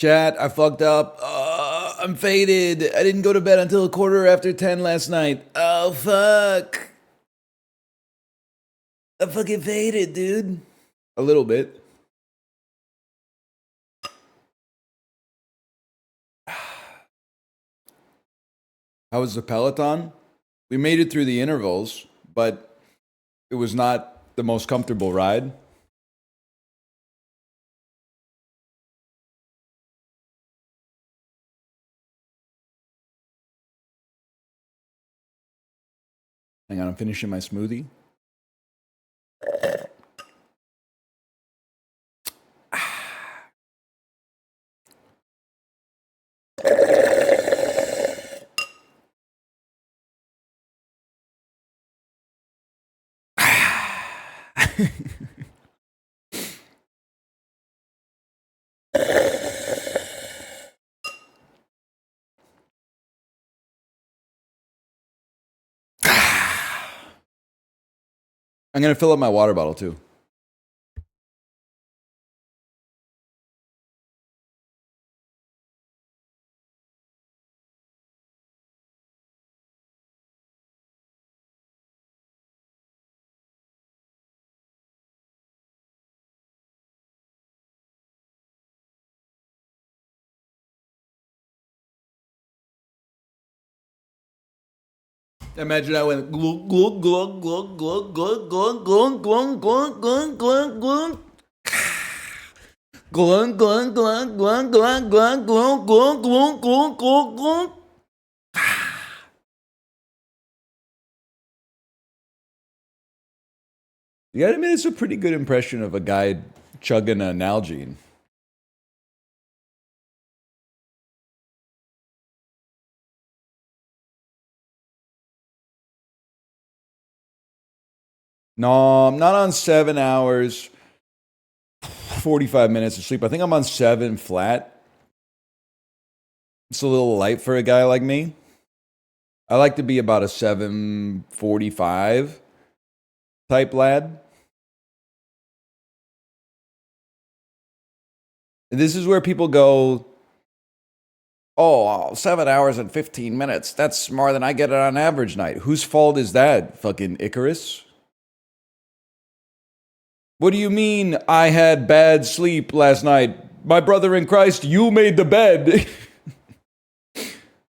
Chat, I fucked up. I'm faded. I didn't go to bed until 10:15 last night. Oh, fuck. I'm fucking faded, dude. A little bit. How was the Peloton? We made it through the intervals, but it was not the most comfortable ride. Hang on, I'm finishing my smoothie. I'm gonna fill up my water bottle too. Imagine I went glug glug glug glug glug glug glug glug glug glug glug glug glug. Glug glug glug glug glug glug glug glug glug glug glug glug. You gotta admit, it's a pretty good impression of a guy chugging an Nalgene. No, I'm not on 7 hours, 45 minutes of sleep. I think I'm on 7 flat. It's a little light for a guy like me. I like to be about a 7:45 type lad. This is where people go, oh, 7 hours and 15 minutes. That's more than I get on average night. Whose fault is that, fucking Icarus? What do you mean I had bad sleep last night? My brother in Christ, you made the bed.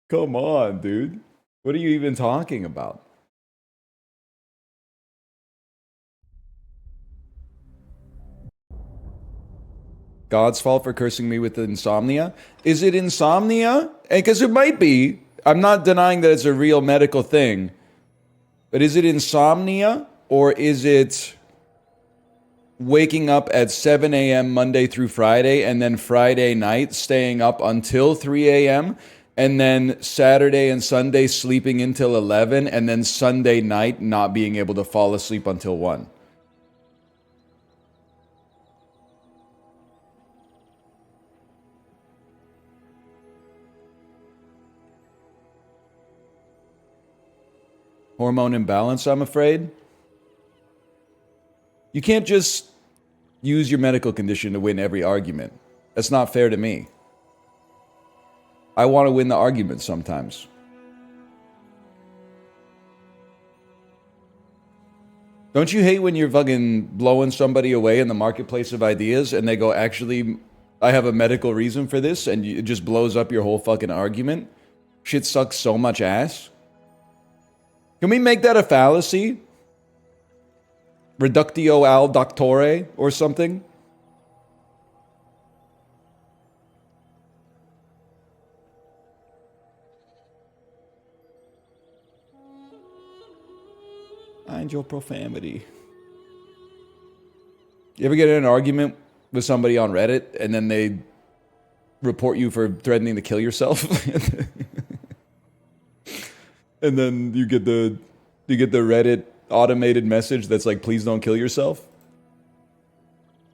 Come on, dude. What are you even talking about? God's fault for cursing me with insomnia? Is it insomnia? Because it might be. I'm not denying that it's a real medical thing. But is it insomnia? Or is it waking up at 7 a.m. Monday through Friday and then Friday night staying up until 3 a.m. and then Saturday and Sunday sleeping until 11 and then Sunday night not being able to fall asleep until 1? Hormone imbalance, I'm afraid. You can't just use your medical condition to win every argument. That's not fair to me. I want to win the argument sometimes. Don't you hate when you're fucking blowing somebody away in the marketplace of ideas and they go, actually, I have a medical reason for this, and it just blows up your whole fucking argument? Shit sucks so much ass. Can we make that a fallacy? Reductio al doctore or something? Mind your profanity. You ever get in an argument with somebody on Reddit and then they report you for threatening to kill yourself? And then you get the Reddit automated message that's like, please don't kill yourself?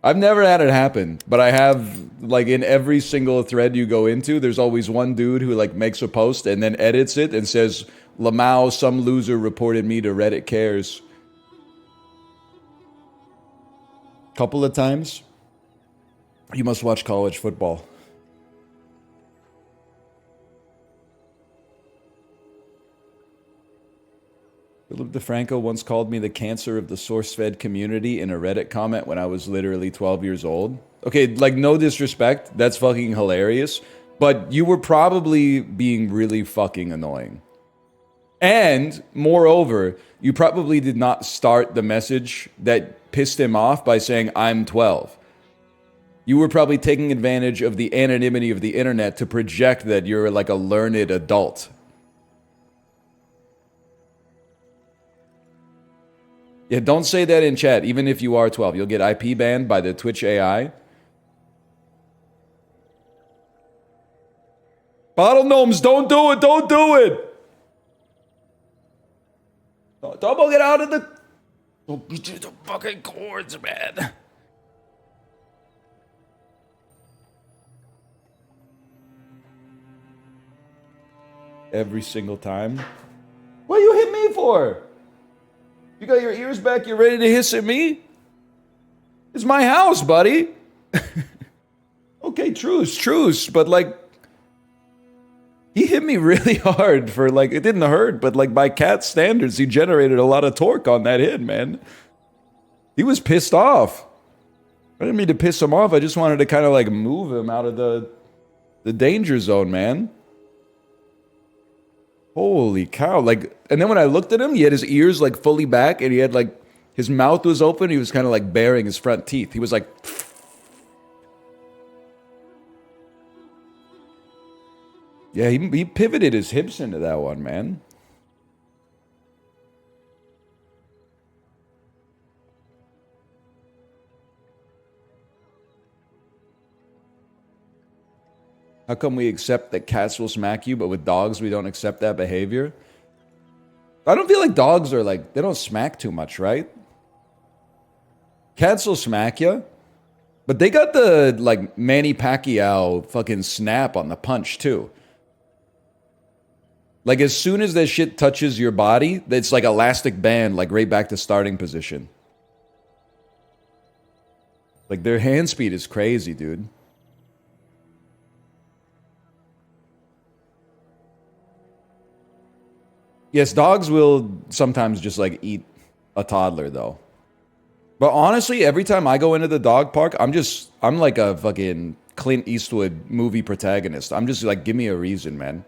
I've never had it happen, but I have, like, in every single thread you go into, there's always one dude who like makes a post and then edits it and says, Lamau, some loser reported me to Reddit cares. Couple of times. You must watch college football. Philip DeFranco once called me the cancer of the source-fed community in a Reddit comment when I was literally 12 years old. Okay, like, no disrespect. That's fucking hilarious. But you were probably being really fucking annoying. And, moreover, you probably did not start the message that pissed him off by saying, I'm 12. You were probably taking advantage of the anonymity of the internet to project that you're like a learned adult. Yeah, don't say that in chat, even if you are 12. You'll get IP banned by the Twitch AI. Bottle gnomes, don't do it, don't do it! Don't get out of the... Don't be to the fucking cords, man. Every single time. What you hit me for? You got your ears back, you're ready to hiss at me? It's my house, buddy. Okay, truce, but like... He hit me really hard for like, it didn't hurt, but like by cat standards, he generated a lot of torque on that hit, man. He was pissed off. I didn't mean to piss him off, I just wanted to kind of like move him out of the danger zone, man. Holy cow, like, and then when I looked at him, he had his ears like fully back and he had like, his mouth was open, he was kind of like baring his front teeth. He was like... Yeah, he pivoted his hips into that one, man. How come we accept that cats will smack you, but with dogs we don't accept that behavior? I don't feel like dogs are like, they don't smack too much, right? Cats will smack you, but they got the like Manny Pacquiao fucking snap on the punch too. Like, as soon as that shit touches your body, it's like elastic band, like right back to starting position. Like, their hand speed is crazy, dude. Yes, dogs will sometimes just, like, eat a toddler, though. But honestly, every time I go into the dog park, I'm like a fucking Clint Eastwood movie protagonist. I'm just like, give me a reason, man.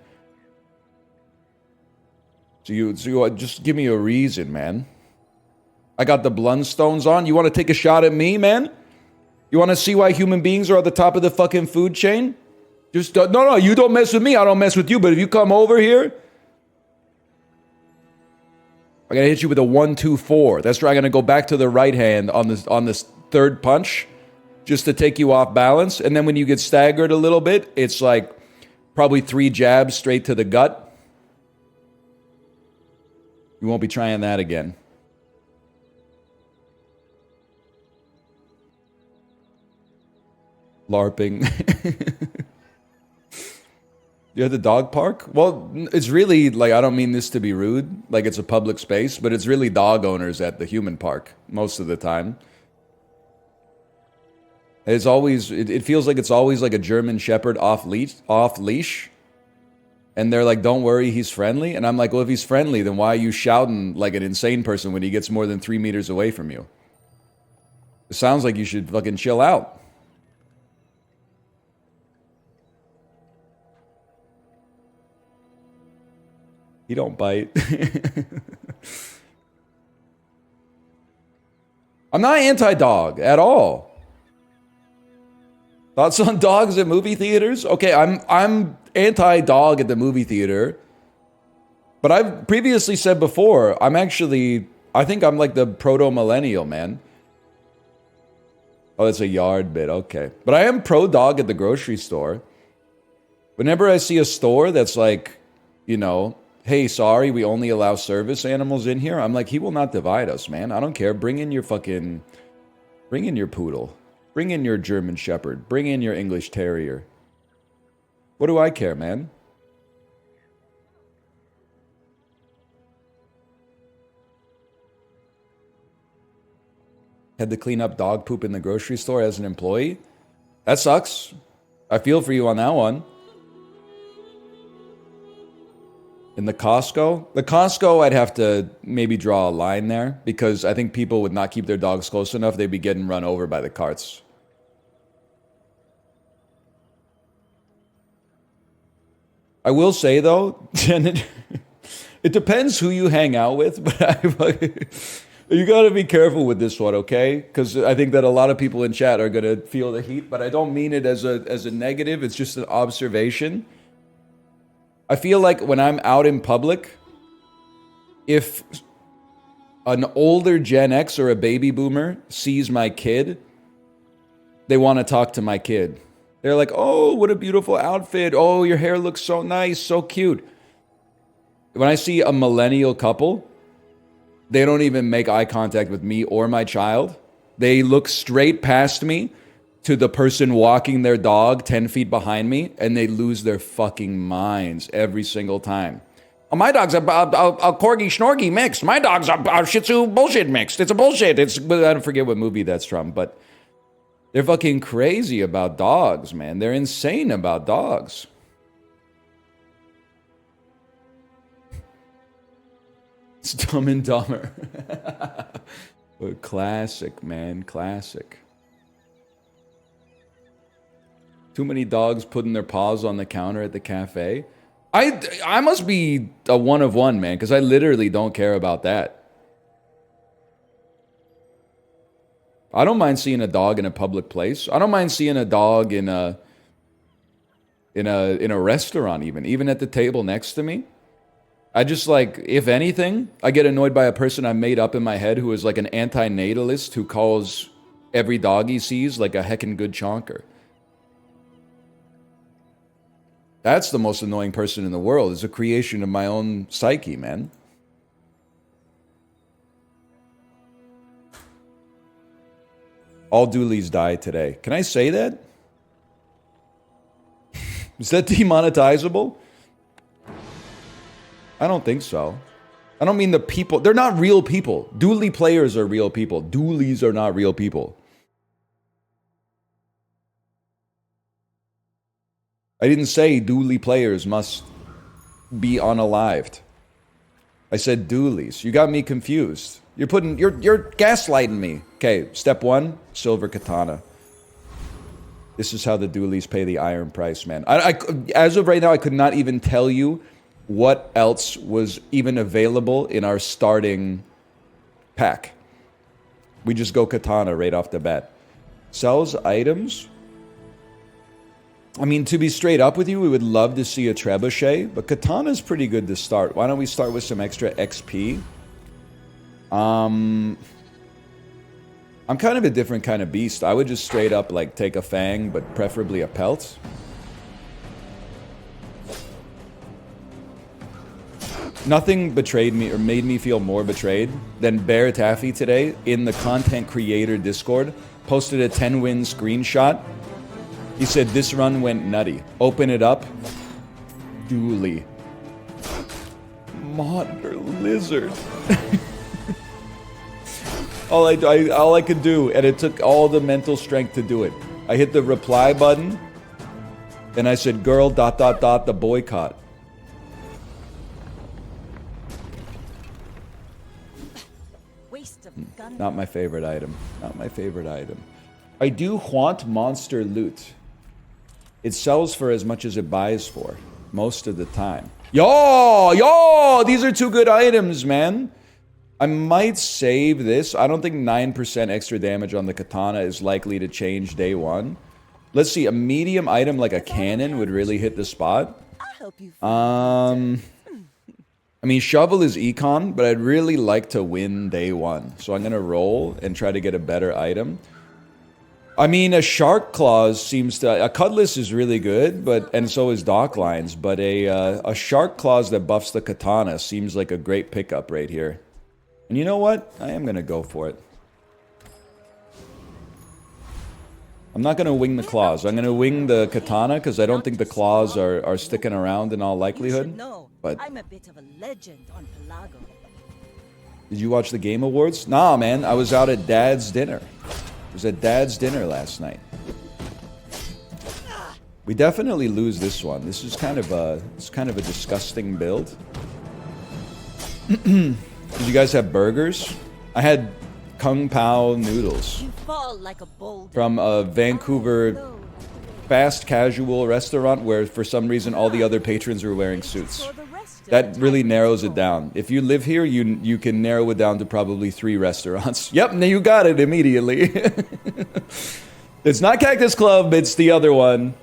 So you just give me a reason, man. I got the Blundstones on. You want to take a shot at me, man? You want to see why human beings are at the top of the fucking food chain? Just no, you don't mess with me. I don't mess with you. But if you come over here, I gotta hit you with a 1-2-4. That's right. I'm gonna go back to the right hand on this third punch, just to take you off balance. And then when you get staggered a little bit, it's like probably 3 jabs straight to the gut. You won't be trying that again. LARPing. You at the dog park? Well, it's really, like, I don't mean this to be rude, like it's a public space, but it's really dog owners at the human park most of the time. It's always, it feels like it's always like a German Shepherd off leash. And they're like, don't worry, he's friendly. And I'm like, well, if he's friendly, then why are you shouting like an insane person when he gets more than 3 meters away from you? It sounds like you should fucking chill out. He don't bite. I'm not anti-dog at all. Thoughts on dogs at movie theaters? Okay, I'm anti-dog at the movie theater. But I've previously said before, I think I'm like the proto-millennial, man. Oh, it's a yard bit, okay. But I am pro-dog at the grocery store. Whenever I see a store that's like, you know, hey, sorry, we only allow service animals in here, I'm like, he will not divide us, man. I don't care. Bring in your poodle. Bring in your German Shepherd. Bring in your English Terrier. What do I care, man? Had to clean up dog poop in the grocery store as an employee? That sucks. I feel for you on that one. In the Costco, I'd have to maybe draw a line there because I think people would not keep their dogs close enough. They'd be getting run over by the carts. I will say though, Janet, it depends who you hang out with, but you got to be careful with this one, okay? Because I think that a lot of people in chat are going to feel the heat, but I don't mean it as a negative. It's just an observation. I feel like when I'm out in public, if an older Gen X or a baby boomer sees my kid, they want to talk to my kid. They're like, oh, what a beautiful outfit. Oh, your hair looks so nice, so cute. When I see a millennial couple, they don't even make eye contact with me or my child. They look straight past me to the person walking their dog 10 feet behind me, and they lose their fucking minds every single time. Oh, my dog's a Corgi Schnorgy mixed. My dog's a Shih Tzu bullshit mixed. It's a bullshit. I don't forget what movie that's from, but they're fucking crazy about dogs, man. They're insane about dogs. It's Dumb and Dumber. Classic, man. Classic. Too many dogs putting their paws on the counter at the cafe. I must be a one of one, man, because I literally don't care about that. I don't mind seeing a dog in a public place. I don't mind seeing a dog in a restaurant, even at the table next to me. I just like, if anything, I get annoyed by a person I made up in my head who is like an anti-natalist who calls every dog he sees like a heckin' good chonker. That's the most annoying person in the world. It's a creation of my own psyche, man. All doolies die today. Can I say that? Is that demonetizable? I don't think so. I don't mean the people. They're not real people. Dually players are real people. Doolies are not real people. I didn't say dually players must be unalived. I said doolies. You got me confused. You're gaslighting me. Okay, step one, silver katana. This is how the doolies pay the iron price, man. As of right now, I could not even tell you what else was even available in our starting pack. We just go katana right off the bat. Sells items. I mean, to be straight up with you, we would love to see a trebuchet, but katana's pretty good to start. Why don't we start with some extra XP? I'm kind of a different kind of beast. I would just straight up like take a fang, but preferably a pelt. Nothing betrayed me or made me feel more betrayed than Bear Taffy today in the content creator Discord posted a 10-win screenshot. He said, this run went nutty. Open it up. Dooley. Monitor lizard. all I could do, and it took all the mental strength to do it. I hit the reply button, and I said, girl, ... the boycott. Not my favorite item. Not my favorite item. I do want monster loot. It sells for as much as it buys for, most of the time. Yo! These are two good items, man. I might save this. I don't think 9% extra damage on the katana is likely to change day one. Let's see, a medium item like a cannon would really hit the spot. I mean, shovel is econ, but I'd really like to win day one. So I'm gonna roll and try to get a better item. I mean, a shark claws seems to... A cutlass is really good, and so is dock lines. But a shark claws that buffs the katana seems like a great pickup right here. And you know what? I am going to go for it. I'm not going to wing the claws. I'm going to wing the katana because I don't think the claws are sticking around in all likelihood. But I'm a bit of a legend on Pelago. Did you watch the Game Awards? Nah, man. I was out at Dad's dinner. I was at Dad's dinner last night. We definitely lose this one. This is kind of a disgusting build. Did you guys have burgers? I had Kung Pao noodles You fall like a boulder. from a Vancouver fast casual restaurant where for some reason all the other patrons were wearing suits. That really narrows it down. If you live here, you can narrow it down to probably 3 restaurants. Yep, you got it immediately. It's not Cactus Club, it's the other one.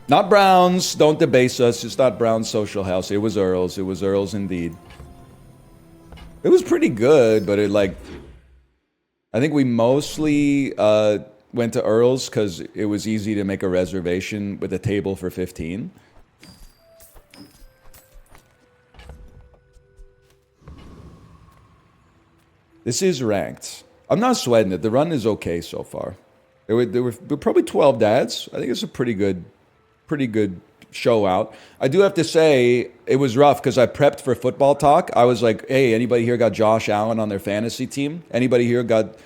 Not Brown's, don't debase us, it's not Brown's Social House. It was Earl's, indeed. It was pretty good, but it like... I think we mostly went to Earl's because it was easy to make a reservation with a table for 15. This is ranked. I'm not sweating it. The run is okay so far. There were probably 12 dads. I think it's a pretty good show out. I do have to say it was rough because I prepped for football talk. I was like, hey, anybody here got Josh Allen on their fantasy team? Anybody here got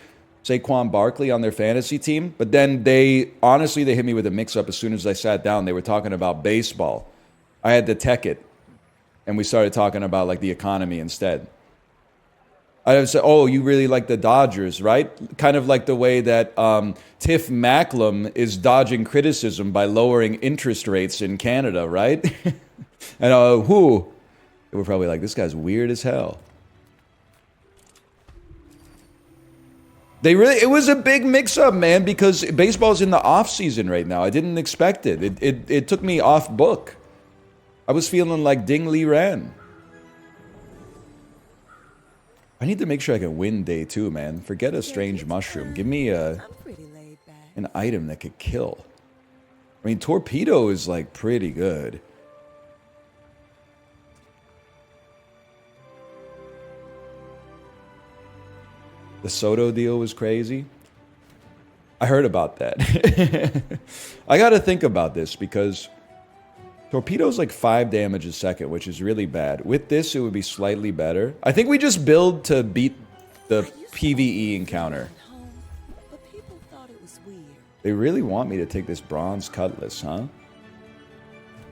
Saquon Barkley on their fantasy team? But then they hit me with a mix-up as soon as I sat down. They were talking about baseball. I had to tech it. And we started talking about like the economy instead. I said, oh, you really like the Dodgers, right? Kind of like the way that Tiff Macklem is dodging criticism by lowering interest rates in Canada, right? And they were probably like, this guy's weird as hell. It was a big mix-up, man, because baseball's in the off-season right now. I didn't expect it. It took me off book. I was feeling like Ding Li Ran. I need to make sure I can win day 2, man. Forget a strange mushroom. Give me an item that could kill. I mean, torpedo is like pretty good. The Soto deal was crazy. I heard about that. I got to think about this because torpedo's like 5 damage a second, which is really bad. With this, it would be slightly better. I think we just build to beat the PvE encounter. They really want me to take this bronze cutlass, huh?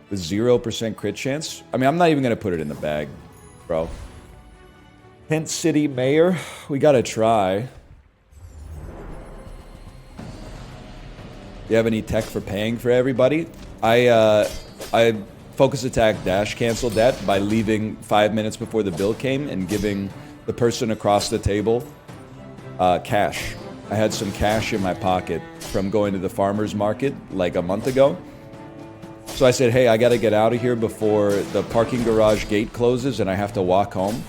With 0% crit chance? I mean, I'm not even going to put it in the bag, bro. Kent City Mayor, we got to try. You have any tech for paying for everybody? I focus attack dash canceled that by leaving 5 minutes before the bill came and giving the person across the table cash. I had some cash in my pocket from going to the farmer's market like a month ago. So I said, hey, I got to get out of here before the parking garage gate closes and I have to walk home.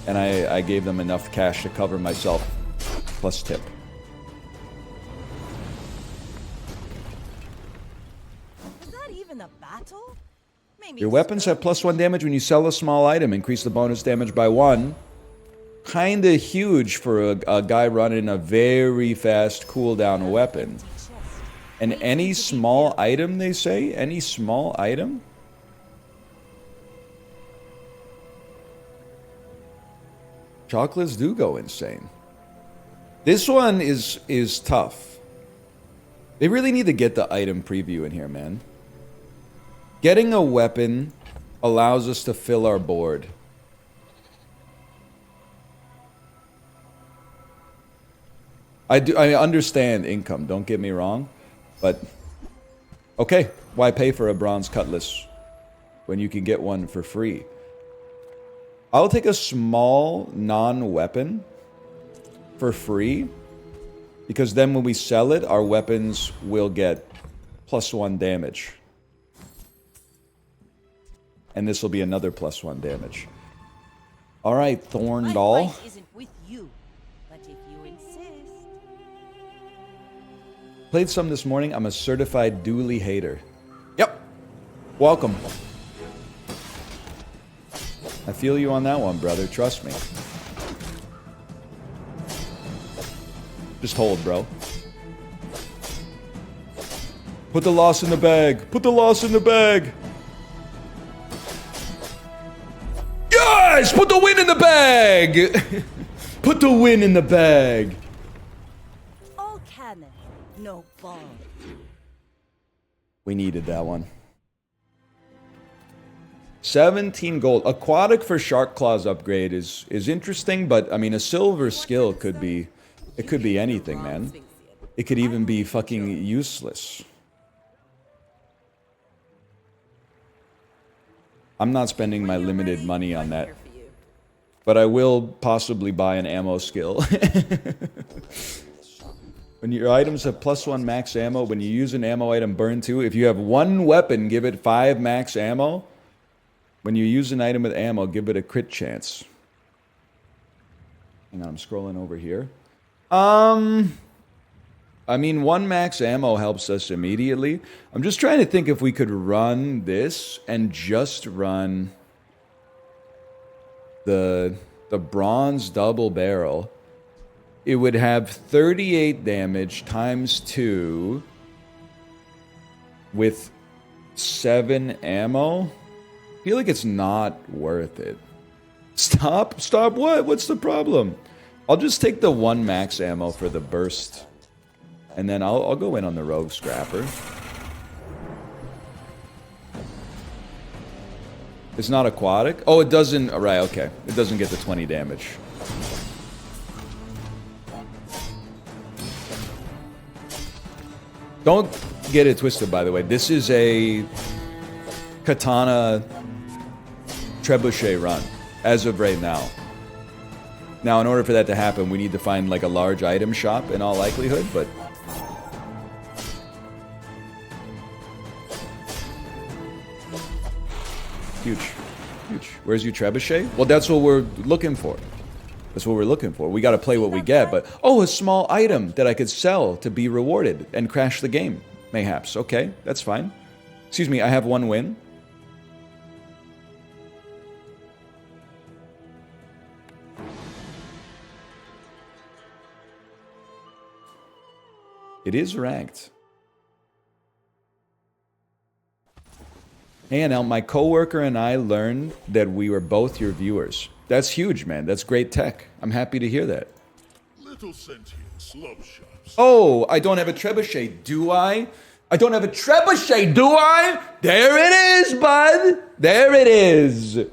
And I gave them enough cash to cover myself, plus tip. Your weapons have +1 damage when you sell a small item. Increase the bonus damage by 1. Kinda huge for a guy running a very fast cooldown weapon. And any small item, they say? Any small item? Chocolates do go insane. This one is tough. They really need to get the item preview in here, man. Getting a weapon allows us to fill our board. I understand income, don't get me wrong, but okay, why pay for a bronze cutlass when you can get one for free? I'll take a small non-weapon for free, because then when we sell it, our weapons will get +1 damage. And this will be another +1 damage. All right, Thorn Doll. Isn't with you, but if you insist. Played some this morning. I'm a certified dually hater. Yep. Welcome. I feel you on that one, brother. Trust me. Just hold, bro. Put the loss in the bag. Put the loss in the bag. Yes! Put the win in the bag! Put the win in the bag. All cannon, no ball. We needed that one. 17 gold. Aquatic for Shark Claws upgrade is interesting, but I mean a silver skill could be, it could be anything, man. It could even be fucking useless. I'm not spending my limited money on that. But I will possibly buy an ammo skill. When your items have +1 max ammo, when you use an ammo item, burn 2. If you have one weapon, give it 5 max ammo. When you use an item with ammo, give it a crit chance. Hang on, I'm scrolling over here. I mean, 1 max ammo helps us immediately. I'm just trying to think if we could run this and just run the bronze double barrel. It would have 38 damage times 2 with 7 ammo. I feel like it's not worth it. Stop what? What's the problem? I'll just take the 1 max ammo for the burst. And then I'll go in on the rogue scrapper. It's not aquatic? Oh, it doesn't... Right, okay. It doesn't get the 20 damage. Don't get it twisted, by the way. This is a katana trebuchet run, as of right now. Now, in order for that to happen, we need to find, like, a large item shop, in all likelihood, but... Huge. Huge. Where's your trebuchet? Well, that's what we're looking for. That's what we're looking for. We gotta play what we get, but... Oh, a small item that I could sell to be rewarded and crash the game, mayhaps. Okay, that's fine. Excuse me, I have 1 win. It is ranked. Hey, Anel, my coworker and I learned that we were both your viewers. That's huge, man. That's great tech. I'm happy to hear that. Little sentience, love shops. Oh, I don't have a trebuchet, do I? I don't have a trebuchet, do I? There it is, bud. There it is.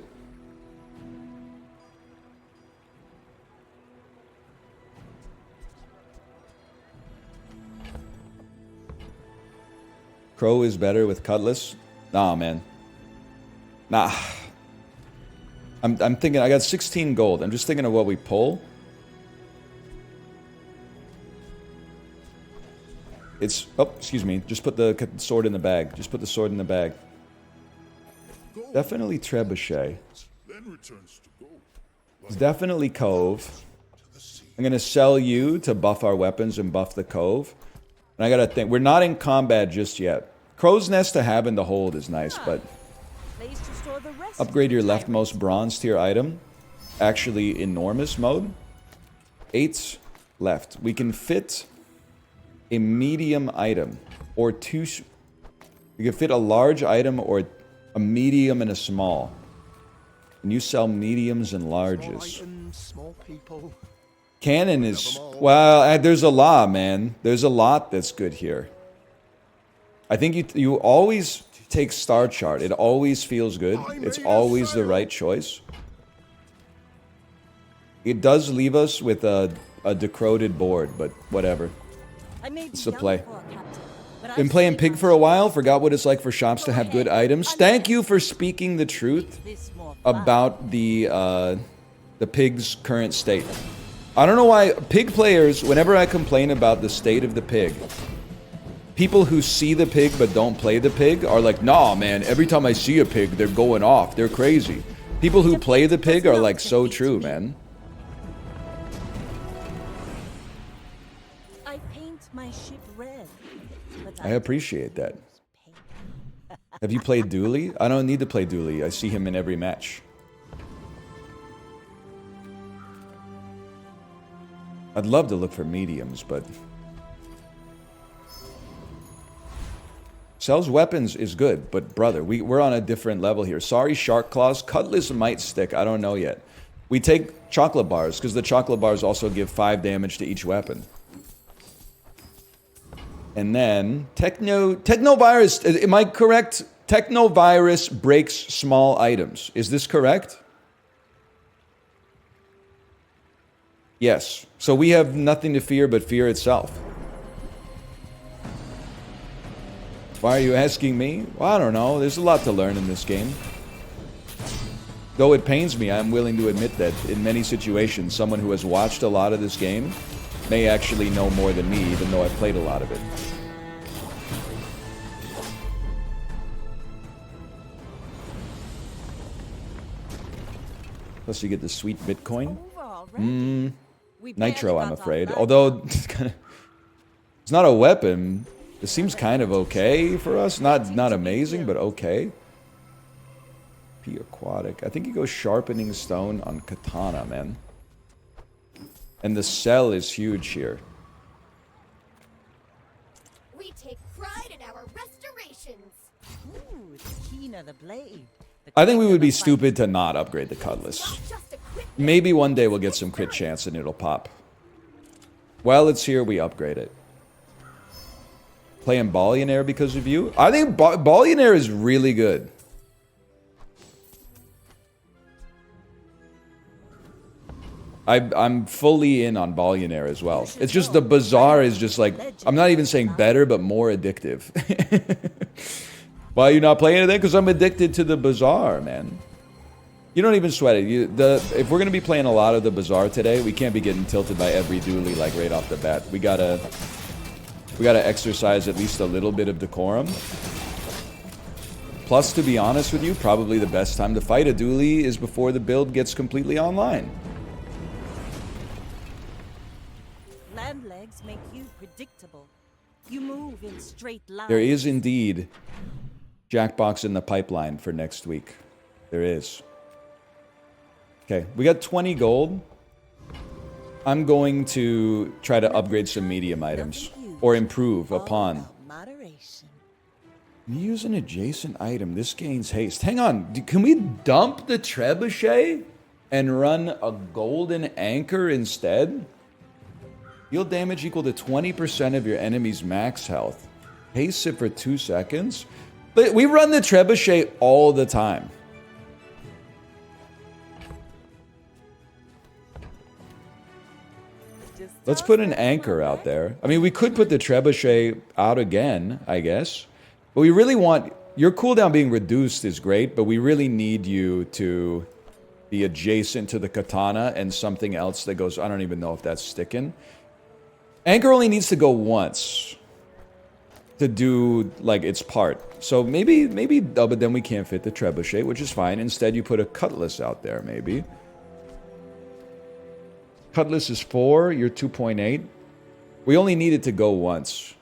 Crow is better with Cutlass? Nah, man. Nah. I'm thinking, I got 16 gold. I'm just thinking of what we pull. It's, oh, excuse me. Just put the sword in the bag. Just put the sword in the bag. Definitely trebuchet. It's definitely cove. I'm going to sell you to buff our weapons and buff the cove. And I got to think, we're not in combat just yet. Crow's Nest to have in the hold is nice, but... Upgrade your leftmost bronze tier item. Actually, enormous mode. 8 left. We can fit a medium item. Or 2... We can fit a large item or a medium and a small. And you sell mediums and larges. Small people. Cannon is... Well, there's a lot, man. There's a lot that's good here. I think you always take Star Chart. It always feels good. It's always the right choice. It does leave us with a decroded board, but whatever. It's the play. Been playing Pig for a while. Forgot what it's like for shops to have good items. Thank you for speaking the truth about the Pig's current state. I don't know why Pig players, whenever I complain about the state of the Pig... People who see the Pig but don't play the Pig are like, nah, man, every time I see a Pig, they're going off. They're crazy. People who play the Pig are like so true, man. I paint my ship red. I appreciate that. Have you played Dooley? I don't need to play Dooley. I see him in every match. I'd love to look for mediums, but... Sells weapons is good, but brother, we're on a different level here. Sorry, Shark Claws. Cutlass might stick. I don't know yet. We take chocolate bars, because the chocolate bars also give 5 damage to each weapon. And then, Technovirus, am I correct? Technovirus breaks small items. Is this correct? Yes. So we have nothing to fear but fear itself. Why are you asking me? Well, I don't know. There's a lot to learn in this game. Though it pains me, I'm willing to admit that in many situations, someone who has watched a lot of this game may actually know more than me, even though I've played a lot of it. Plus you get the sweet Bitcoin. Nitro, I'm afraid. Although, it's not a weapon. It seems kind of okay for us. Not amazing, but okay. P aquatic. I think he goes sharpening stone on katana, man. And the cell is huge here. We take pride in our restorations. Ooh, the keen of the blade. I think we would be stupid to not upgrade the cutlass. Maybe one day we'll get some crit chance and it'll pop. While it's here, we upgrade it. Playing Ballionaire because of you? I think Ballionaire is really good. I'm fully in on Ballionaire as well. It's just the Bazaar is just like, I'm not even saying better, but more addictive. Why are you not playing it then? Because I'm addicted to the Bazaar, man. You don't even sweat it. If we're going to be playing a lot of the Bazaar today, we can't be getting tilted by every dually like right off the bat. We gotta exercise at least a little bit of decorum. Plus, to be honest with you, probably the best time to fight a dually is before the build gets completely online. Land legs make you predictable. You move in straight lines. There is indeed Jackbox in the pipeline for next week. There is. Okay, we got 20 gold. I'm going to try to upgrade some medium items. Or improve upon. Moderation. Use an adjacent item. This gains haste. Hang on. Can we dump the trebuchet and run a golden anchor instead? Deal damage equal to 20% of your enemy's max health. Haste it for 2 seconds. But we run the trebuchet all the time. Let's put an anchor out there. I mean, we could put the trebuchet out again, I guess. But we really want... Your cooldown being reduced is great, but we really need you to be adjacent to the katana and something else that goes... I don't even know if that's sticking. Anchor only needs to go once to do, like, its part. So maybe... Oh, but then we can't fit the trebuchet, which is fine. Instead, you put a cutlass out there, maybe. Cutlass is 4, you're 2.8. We only need it to go once.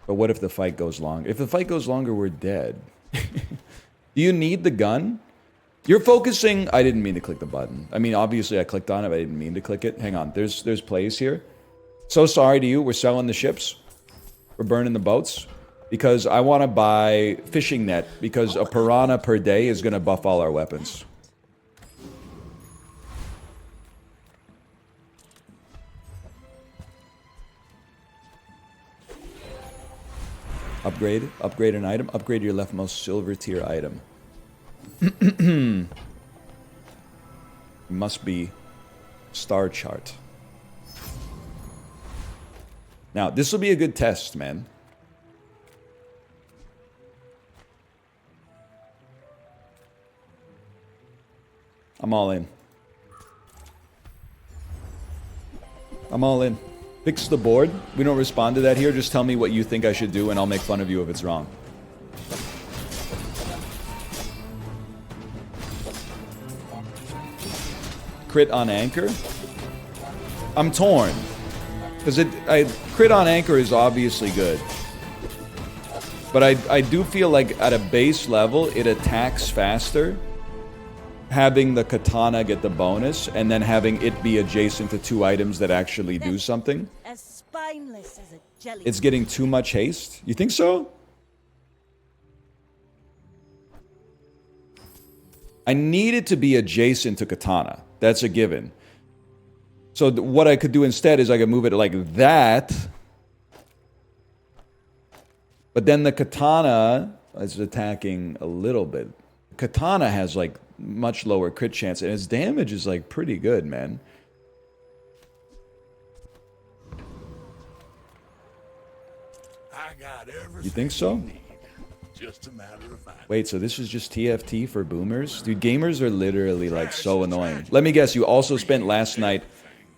But what if the fight goes long? If the fight goes longer, we're dead. Do you need the gun? You're focusing... I didn't mean to click the button. I mean, obviously I clicked on it, but I didn't mean to click it. Hang on, there's plays here. So sorry to you, we're selling the ships. We're burning the boats. Because I want to buy fishing net, because a piranha per day is going to buff all our weapons. Upgrade an item, upgrade your leftmost silver tier item. Must be star chart. Now, this will be a good test, man. I'm all in. I'm all in. Fix the board. We don't respond to that here. Just tell me what you think I should do and I'll make fun of you if it's wrong. Crit on anchor? I'm torn. Because crit on anchor is obviously good. But I do feel like at a base level, it attacks faster. Having the katana get the bonus, and then having it be adjacent to 2 items that actually do something. As spineless as a jelly. It's getting too much haste. You think so? I need it to be adjacent to katana. That's a given. So what I could do instead is I could move it like that. But then the katana is attacking a little bit. Katana has like much lower crit chance, and its damage is like pretty good, man. I got everything You think so? you need. Just a matter of fact. Wait, so this is just TFT for boomers? Dude, gamers are literally like so annoying. Let me guess, you also spent last night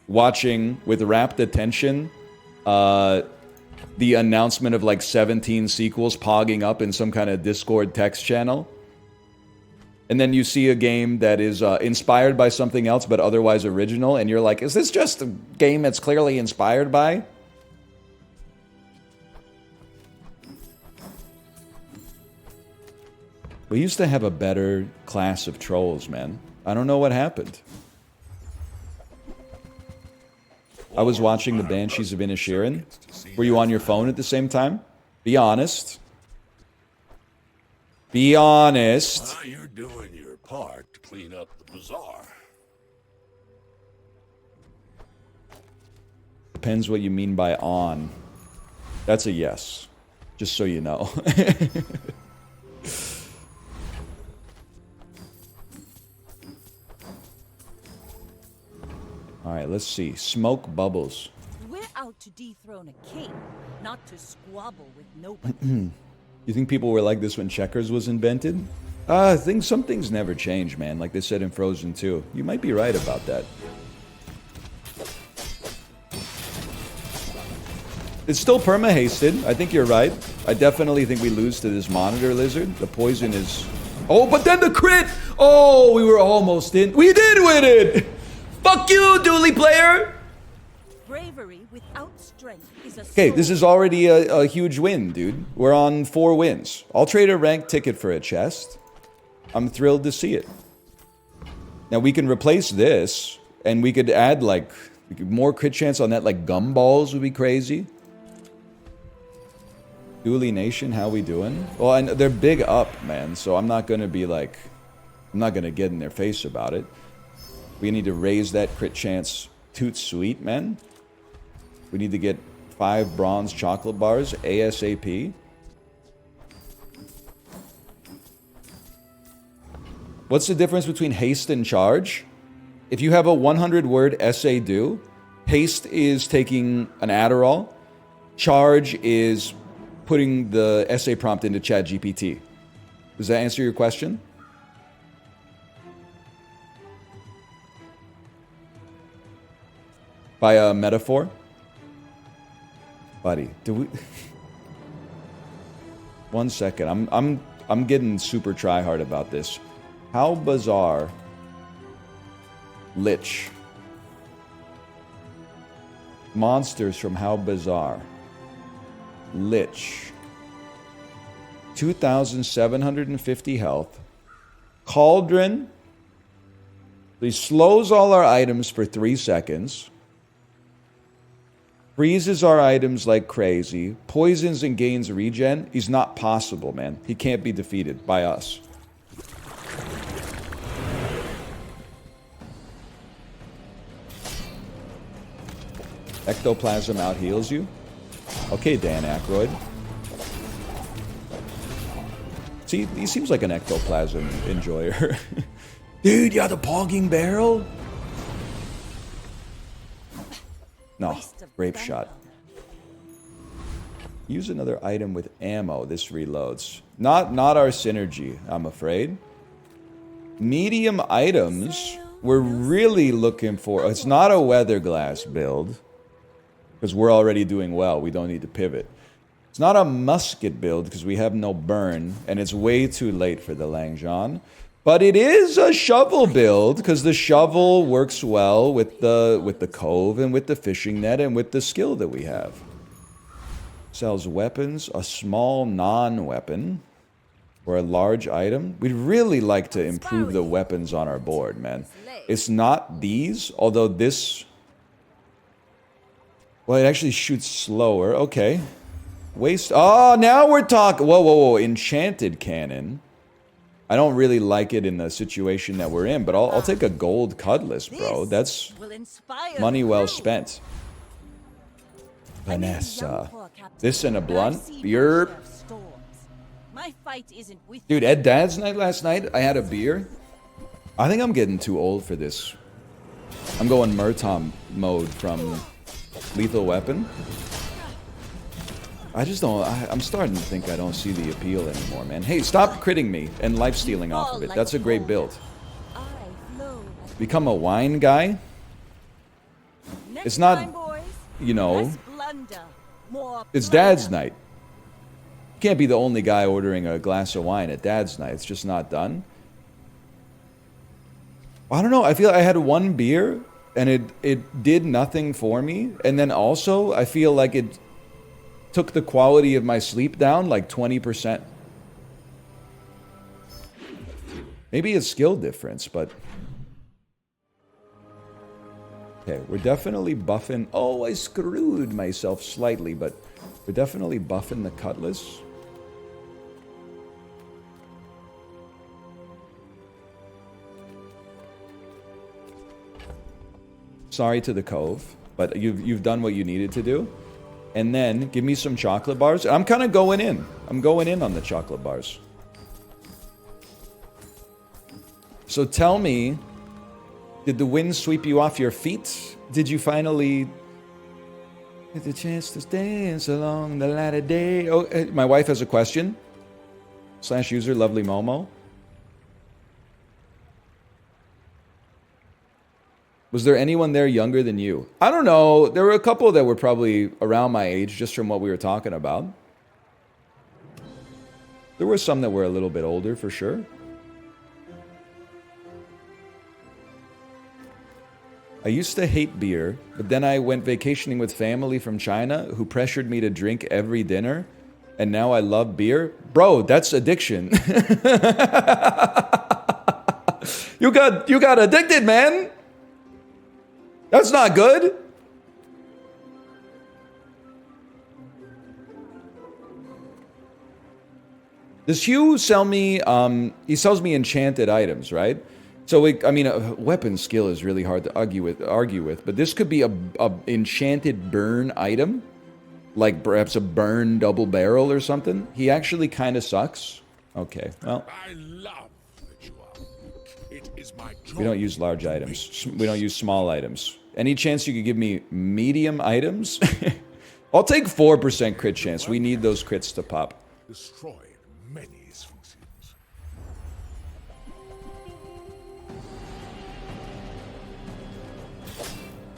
watching with rapt attention the announcement of like 17 sequels pogging up in some kind of Discord text channel? And then you see a game that is inspired by something else but otherwise original, and you're like, is this just a game that's clearly inspired by? We used to have a better class of trolls, man. I don't know what happened. I was watching the Banshees of Inisherin. Were you on your phone at the same time? Be honest. Be honest. Well, you're doing your part to clean up the bazaar. Depends what you mean by on. That's a yes. Just so you know. Alright, let's see. Smoke bubbles. We're out to dethrone a king, not to squabble with nobody. You think people were like this when checkers was invented? Some things never change, man. Like they said in Frozen 2. You might be right about that. It's still perma-hasted. I think you're right. I definitely think we lose to this monitor lizard. The poison is... Oh, but then the crit! Oh, we were almost in. We did win it! Fuck you, Dooley player! Bravery without strength is a Okay, this is already a huge win, dude. We're on 4 wins. I'll trade a ranked ticket for a chest. I'm thrilled to see it. Now, we can replace this, and we could add, like, more crit chance on that, like, gumballs would be crazy. Dooley Nation, how we doing? Well, and they're big up, man, so I'm not gonna be, like... I'm not gonna get in their face about it. We need to raise that crit chance toot sweet, man. We need to get 5 bronze chocolate bars ASAP. What's the difference between haste and charge? If you have a 100-word essay due, haste is taking an Adderall. Charge is putting the essay prompt into ChatGPT. Does that answer your question? By a metaphor? Buddy, do we... 1 second. I'm getting super try-hard about this. How bizarre. Lich. Monsters from How Bizarre. Lich. 2,750 health. Cauldron. He slows all our items for 3 seconds. Freezes our items like crazy. Poisons and gains regen. He's not possible, man. He can't be defeated by us. Ectoplasm out heals you. Okay, Dan Aykroyd. See, he seems like an ectoplasm enjoyer. Dude, you got the pogging barrel? No, grape shot. Use another item with ammo. This reloads. Not our synergy, I'm afraid. Medium items, we're really looking for... It's not a weather glass build. Because we're already doing well. We don't need to pivot. It's not a musket build because we have no burn. And it's way too late for the Langzhan. But it is a shovel build because the shovel works well with the cove and with the fishing net and with the skill that we have. Sells weapons, a small non-weapon, or a large item. We'd really like to improve the weapons on our board, man. It's not these, although this... Well, it actually shoots slower. Okay. Waste... Oh, now we're talking... Whoa, whoa, whoa. Enchanted cannon. I don't really like it in the situation that we're in, but I'll take a gold cutlass, bro. That's money well spent. Vanessa. This and a blunt? You're. Yerp. My fight isn't with Dude, at Dad's night last night, I had a beer. I think I'm getting too old for this. I'm going Murtom mode from Lethal Weapon. I just don't... I'm starting to think I don't see the appeal anymore, man. Hey, stop critting me and life-stealing off of it. That's a great build. Become a wine guy? It's not, you know... It's Dad's night. You can't be the only guy ordering a glass of wine at Dad's night. It's just not done. I don't know. I feel I had one beer and it did nothing for me. And then also, I feel like it took the quality of my sleep down like 20%. Maybe a skill difference, but... Okay, we're definitely buffing... Oh, I screwed myself slightly, but we're definitely buffing the Cutlass. Sorry to the Cove, but you've done what you needed to do. And then, give me some chocolate bars. I'm kind of going in. I'm going in on the chocolate bars. So tell me, did the wind sweep you off your feet? Did you finally get the chance to dance along the light of day? Oh, my wife has a question. /user lovely Momo. Was there anyone there younger than you? I don't know. There were a couple that were probably around my age, just from what we were talking about. There were some that were a little bit older, for sure. I used to hate beer, but then I went vacationing with family from China who pressured me to drink every dinner, and now I love beer. Bro, that's addiction. You got addicted, man. That's not good. Does Hugh sell me, he sells me enchanted items, right? So, I mean, a weapon skill is really hard to argue with, but this could be a enchanted burn item. Like perhaps a burn double barrel or something. He actually kind of sucks. Okay, well. I love that you are. It is my joy. We don't use large items. We don't use small items. Any chance you could give me medium items? I'll take 4% crit chance. We need those crits to pop. Destroyed many sphinxes.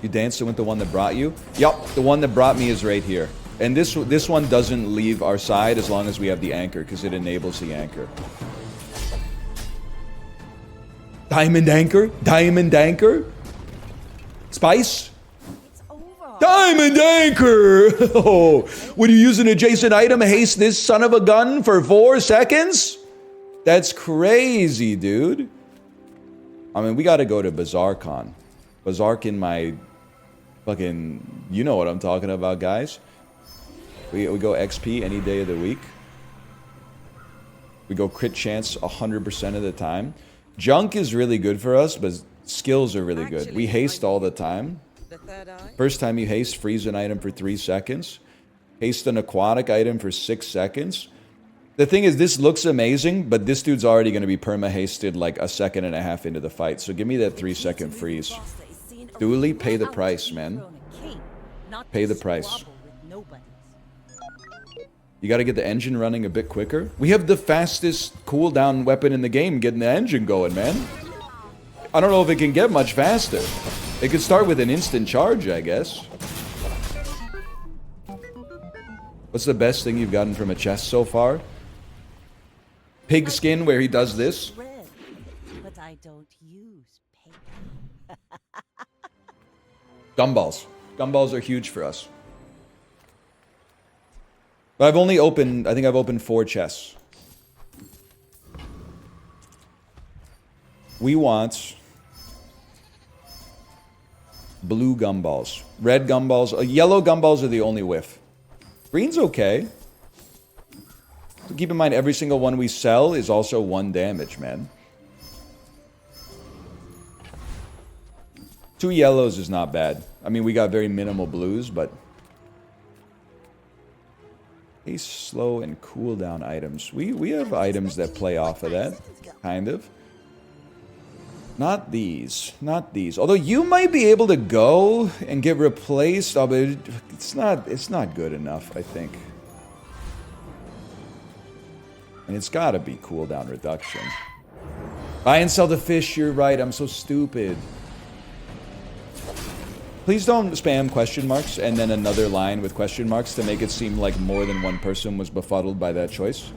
You dancing with the one that brought you? Yup, the one that brought me is right here. And this one doesn't leave our side as long as we have the anchor, because it enables the anchor. Diamond anchor? Diamond anchor? Spice? It's over. Diamond anchor! Oh, when you use an adjacent item, haste this son of a gun for 4 seconds? That's crazy, dude. I mean, we gotta go to BazaarCon. BazaarCon my fucking... You know what I'm talking about, guys. We go XP any day of the week. We go crit chance 100% of the time. Junk is really good for us, but skills are really good. We haste all the time. First time you haste, freeze an item for 3 seconds. Haste an aquatic item for 6 seconds. The thing is, this looks amazing, but this dude's already going to be perma-hasted like a second and a half into the fight. So give me that 3-second freeze. Dooley, pay the price, man. Pay the price. You got to get the engine running a bit quicker. We have the fastest cooldown weapon in the game getting the engine going, man. I don't know if it can get much faster. It could start with an instant charge, I guess. What's the best thing you've gotten from a chest so far? Pig skin, where he does this. But I don't use paper. Gumballs. Gumballs are huge for us. But I've only opened, I think I've opened 4 chests. We want blue gumballs. Red gumballs. Yellow gumballs are the only whiff. Green's okay. So keep in mind, every single one we sell is also 1 damage, man. 2 yellows is not bad. I mean, we got very minimal blues, but... Haste, slow, and cooldown items. We have items that play off of that, kind of. Not these. Not these. Although you might be able to go and get replaced, but it's not good enough, I think. And it's gotta be cooldown reduction. Buy and sell the fish, you're right, I'm so stupid. Please don't spam question marks and then another line with question marks to make it seem like more than one person was befuddled by that choice.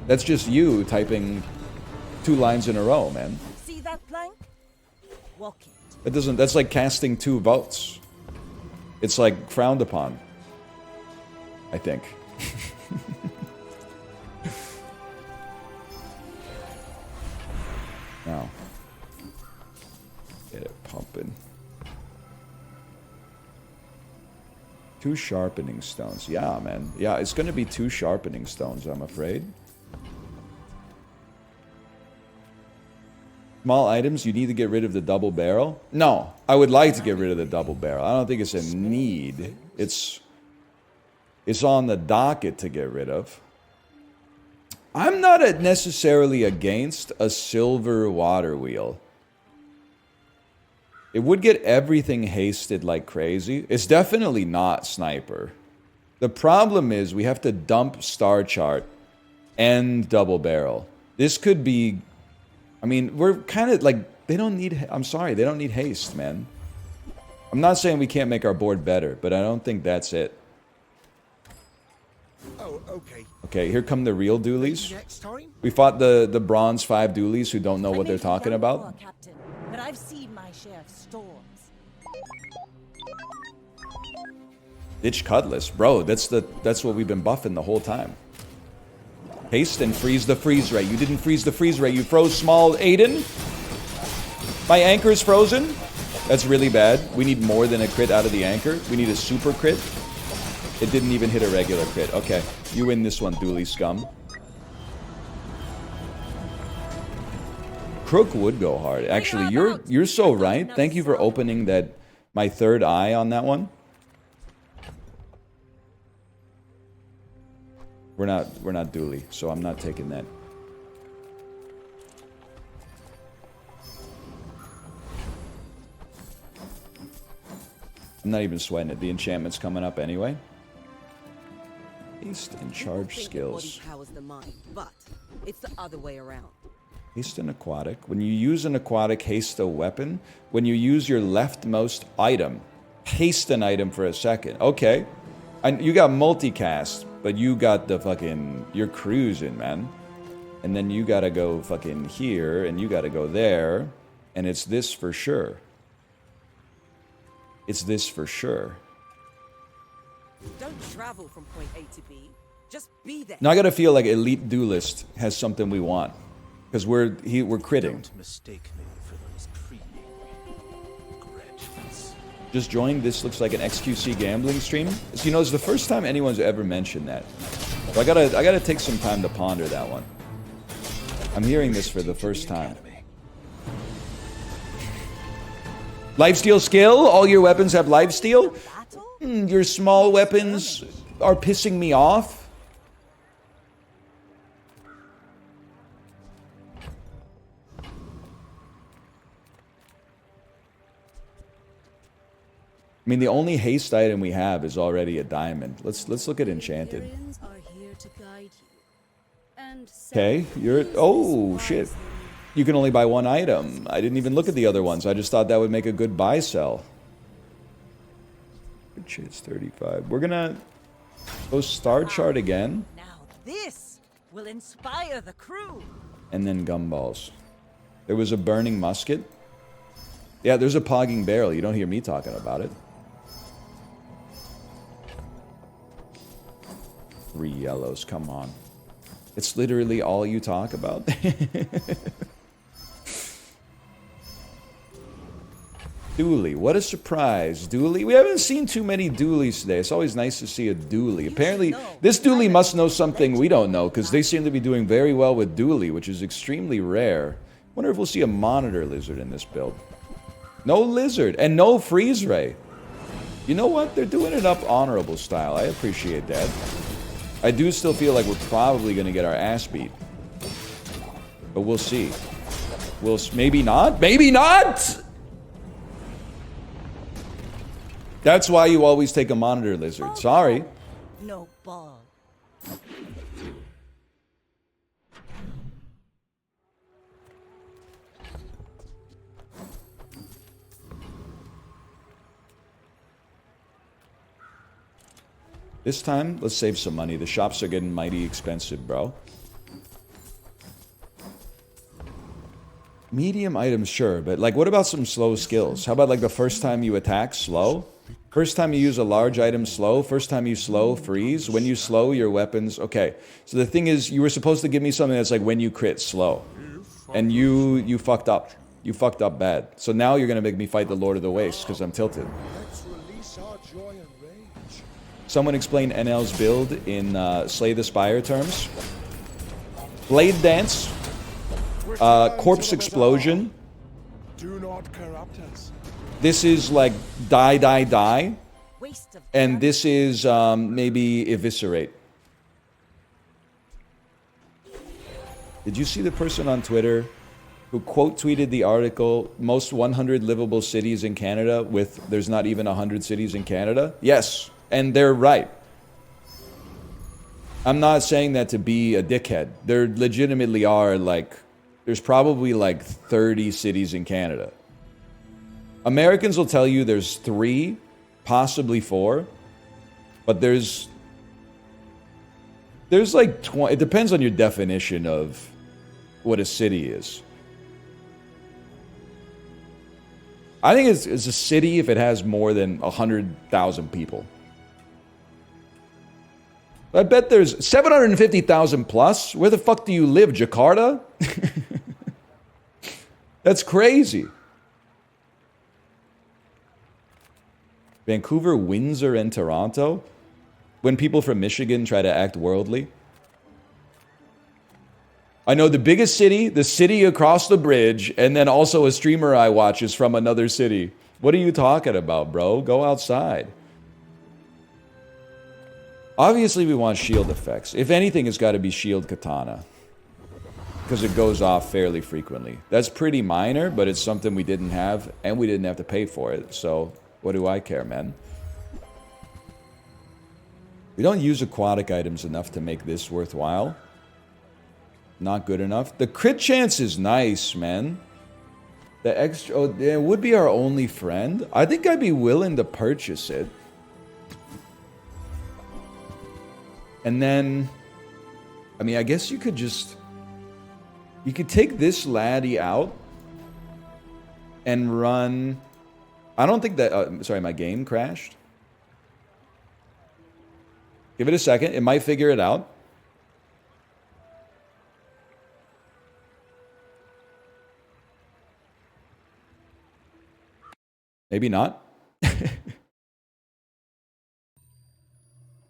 That's just you typing 2 lines in a row, man. See that plank? Walk it. That's like casting 2 votes. It's like frowned upon, I think. Now, get it pumping. 2 sharpening stones. Yeah, man. Yeah, it's gonna be 2 sharpening stones, I'm afraid. Small items, you need to get rid of the double barrel? No, I would like to get rid of the double barrel. I don't think it's a need. It's on the docket to get rid of. I'm not necessarily against a silver water wheel. It would get everything hasted like crazy. It's definitely not sniper. The problem is we have to dump star chart and double barrel. This could be... I mean, we're kind of like... They don't need... I'm sorry, they don't need haste, man. I'm not saying we can't make our board better, but I don't think that's it. Oh, okay. Okay, here come the real doolies. Next time? We fought the bronze 5 doolies who don't know what they're talking about. Captain, but I've seen my share of storms. Ditch Cutlass. Bro, that's what we've been buffing the whole time. Haste and freeze the freeze ray. You didn't freeze the freeze ray. You froze small Aiden. My anchor is frozen. That's really bad. We need more than a crit out of the anchor. We need a super crit. It didn't even hit a regular crit. Okay, you win this one, Dooley scum. Crook would go hard. Actually, you're so right. Thank you for opening that my third eye on that one. We're not Dooley, so I'm not taking that. I'm not even sweating it. The enchantment's coming up anyway. Haste and charge skills. Powers the mind, but it's the other way around. Haste and aquatic. When you use an aquatic, haste a weapon. When you use your leftmost item, haste an item for a second. Okay. You got multicast, but you got the fucking... You're cruising, man. And then you gotta go fucking here, and you gotta go there. And it's this for sure. It's this for sure. Don't travel from point A to B. Just be there. Now I gotta feel like Elite Duelist has something we want. Because we're critting. Don't mistake me for those creamy graduates. Just joined. This looks like an XQC gambling stream. So, you know, it's the first time anyone's ever mentioned that. So I gotta take some time to ponder that one. I'm hearing this for the first time. Lifesteal skill? All your weapons have lifesteal? Your small weapons are pissing me off. I mean, the only haste item we have is already a diamond. Let's look at enchanted. Okay, you're... Oh, shit. You can only buy 1 item. I didn't even look at the other ones. I just thought that would make a good buy-sell. Which is 35. We're gonna go star chart again. Now this will inspire the crew. And then gumballs. There was a burning musket. Yeah, there's a pogging barrel. You don't hear me talking about it. 3 yellows, come on. It's literally all you talk about. Dooley, what a surprise. Dooley, we haven't seen too many Doolies today. It's always nice to see a Dooley. Apparently, this Dooley must know something we don't know, because they seem to be doing very well with Dooley, which is extremely rare. Wonder if we'll see a monitor lizard in this build. No lizard, and no freeze ray. You know what? They're doing it up honorable style. I appreciate that. I do still feel like we're probably going to get our ass beat. But we'll see. Maybe not? Maybe not! That's why you always take a monitor lizard. Sorry. No ball. This time, let's save some money. The shops are getting mighty expensive, bro. Medium items, sure, but like, what about some slow skills? How about like the first time you attack, slow? First time you use a large item, slow. First time you slow, freeze. When you slow, your weapons... Okay, so the thing is, you were supposed to give me something that's like when you crit, slow. And you fucked up. You fucked up bad. So now you're gonna make me fight the Lord of the Waste, because I'm tilted. Let's release our joy and rage. Someone explain NL's build in Slay the Spire terms. Blade Dance. Corpse Explosion. Do not corrupt us. This is like die, die, die. Waste of And time. this is maybe Eviscerate. Did you see the person on Twitter who quote tweeted the article, most 100 livable cities in Canada with there's not even 100 cities in Canada? Yes, and they're right. I'm not saying that to be a dickhead. There legitimately are like, there's probably like 30 cities in Canada. Americans will tell you there's 3, possibly 4, but there's like 20, it depends on your definition of what a city is. I think it's a city if it has more than 100,000 people. I bet there's 750,000 plus. Where the fuck do you live, Jakarta? That's crazy. Vancouver, Windsor, and Toronto? When people from Michigan try to act worldly? I know the biggest city, the city across the bridge, and then also a streamer I watch is from another city. What are you talking about, bro? Go outside. Obviously, we want shield effects. If anything, it's got to be shield katana. Because it goes off fairly frequently. That's pretty minor, but it's something we didn't have, and we didn't have to pay for it. So, what do I care, man? We don't use aquatic items enough to make this worthwhile. Not good enough. The crit chance is nice, man. The extra... Oh, it would be our only friend. I think I'd be willing to purchase it. And then... I mean, I guess you could just... You could take this laddie out and run... I don't think that... sorry, my game crashed. Give it a second. It might figure it out. Maybe not.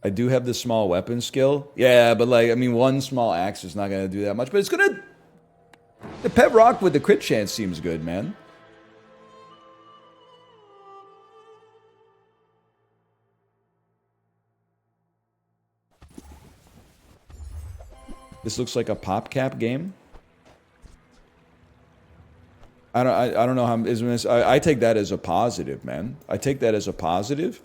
I do have the small weapon skill. Yeah, but like, I mean, one small axe is not going to do that much. But it's going to... The pet rock with the crit chance seems good, man. This looks like a PopCap game. I don't know how... I take that as a positive, man. I take that as a positive.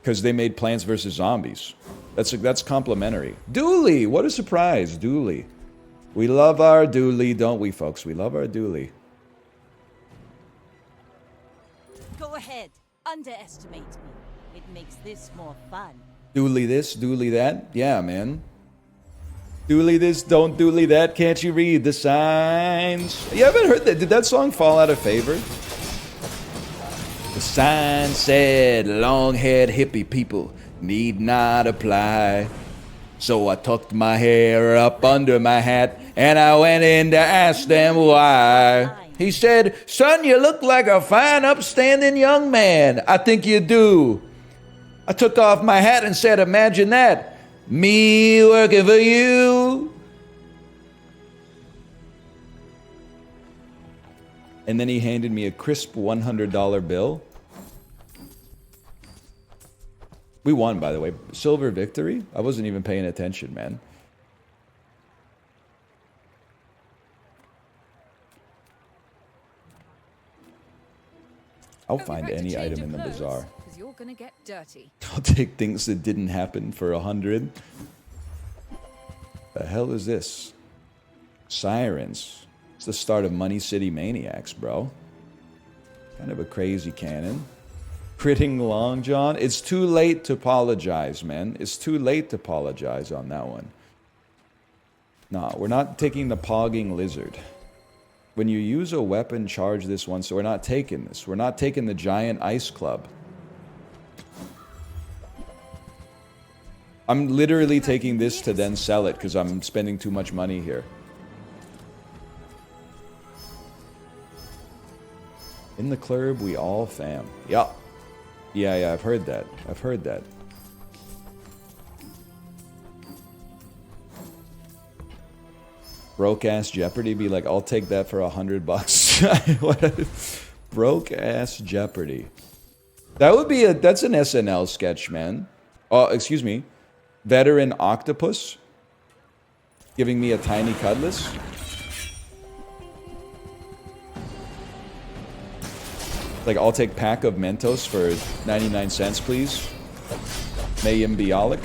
Because they made Plants vs. Zombies. That's complimentary. Dooley! What a surprise, Dooley. We love our Dooley, don't we, folks? We love our Dooley. Go ahead. Underestimate me. It makes this more fun. Dooley this, Dooley that. Yeah, man. Dooley this, don't dooley that. Can't you read the signs? You haven't heard that? Did that song fall out of favor? The sign said, long-haired hippie people need not apply. So I tucked my hair up under my hat, and I went in to ask them why. He said, son, you look like a fine, upstanding young man. I think you do. I took off my hat and said, imagine that. Me working for you. And then he handed me a crisp $100 bill. We won, by the way. Silver victory? I wasn't even paying attention, man. I'll find any item in the bazaar. Because you're gonna get dirty. I'll take things that didn't happen for 100. The hell is this? Sirens. It's the start of Money City Maniacs, bro. Kind of a crazy cannon. Critting Long John. It's too late to apologize, man. It's too late to apologize on that one. Nah, we're not taking the Pogging Lizard. When you use a weapon, charge this one, so we're not taking this. We're not taking the Giant Ice Club. I'm literally taking this to then sell it because I'm spending too much money here. In the club, we all fam. Yeah. Yeah, I've heard that. I've heard that. Broke-ass Jeopardy be like, I'll take that for $100. Broke-ass Jeopardy. That would be that's an SNL sketch, man. Oh, excuse me. Veteran Octopus. Giving me a tiny cutlass. Like, I'll take pack of Mentos for 99 cents, please. Mayim Bialik.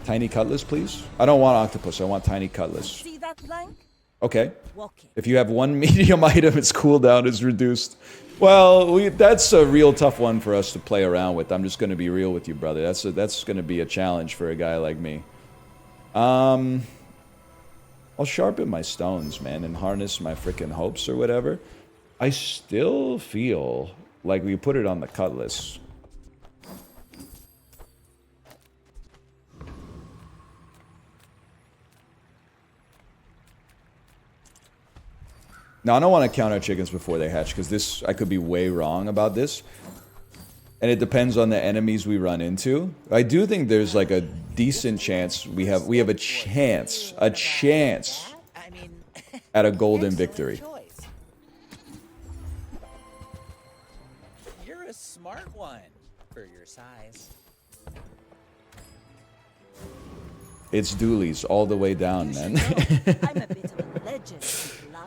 Tiny cutlass, please. I don't want octopus. I want tiny cutlass. See that blank? Okay. Walk it. If you have one medium item, its cooldown is reduced. Well, that's a real tough one for us to play around with. I'm just going to be real with you, brother. That's going to be a challenge for a guy like me. I'll sharpen my stones, man, and harness my freaking hopes or whatever. I still feel like we put it on the cutlass. Now, I don't want to count our chickens before they hatch, because this, I could be way wrong about this. And it depends on the enemies we run into. I do think there's like a decent chance we have a chance at a golden victory. You're a smart one for your size. It's Doolies all the way down, man. I'm a bit of a legend.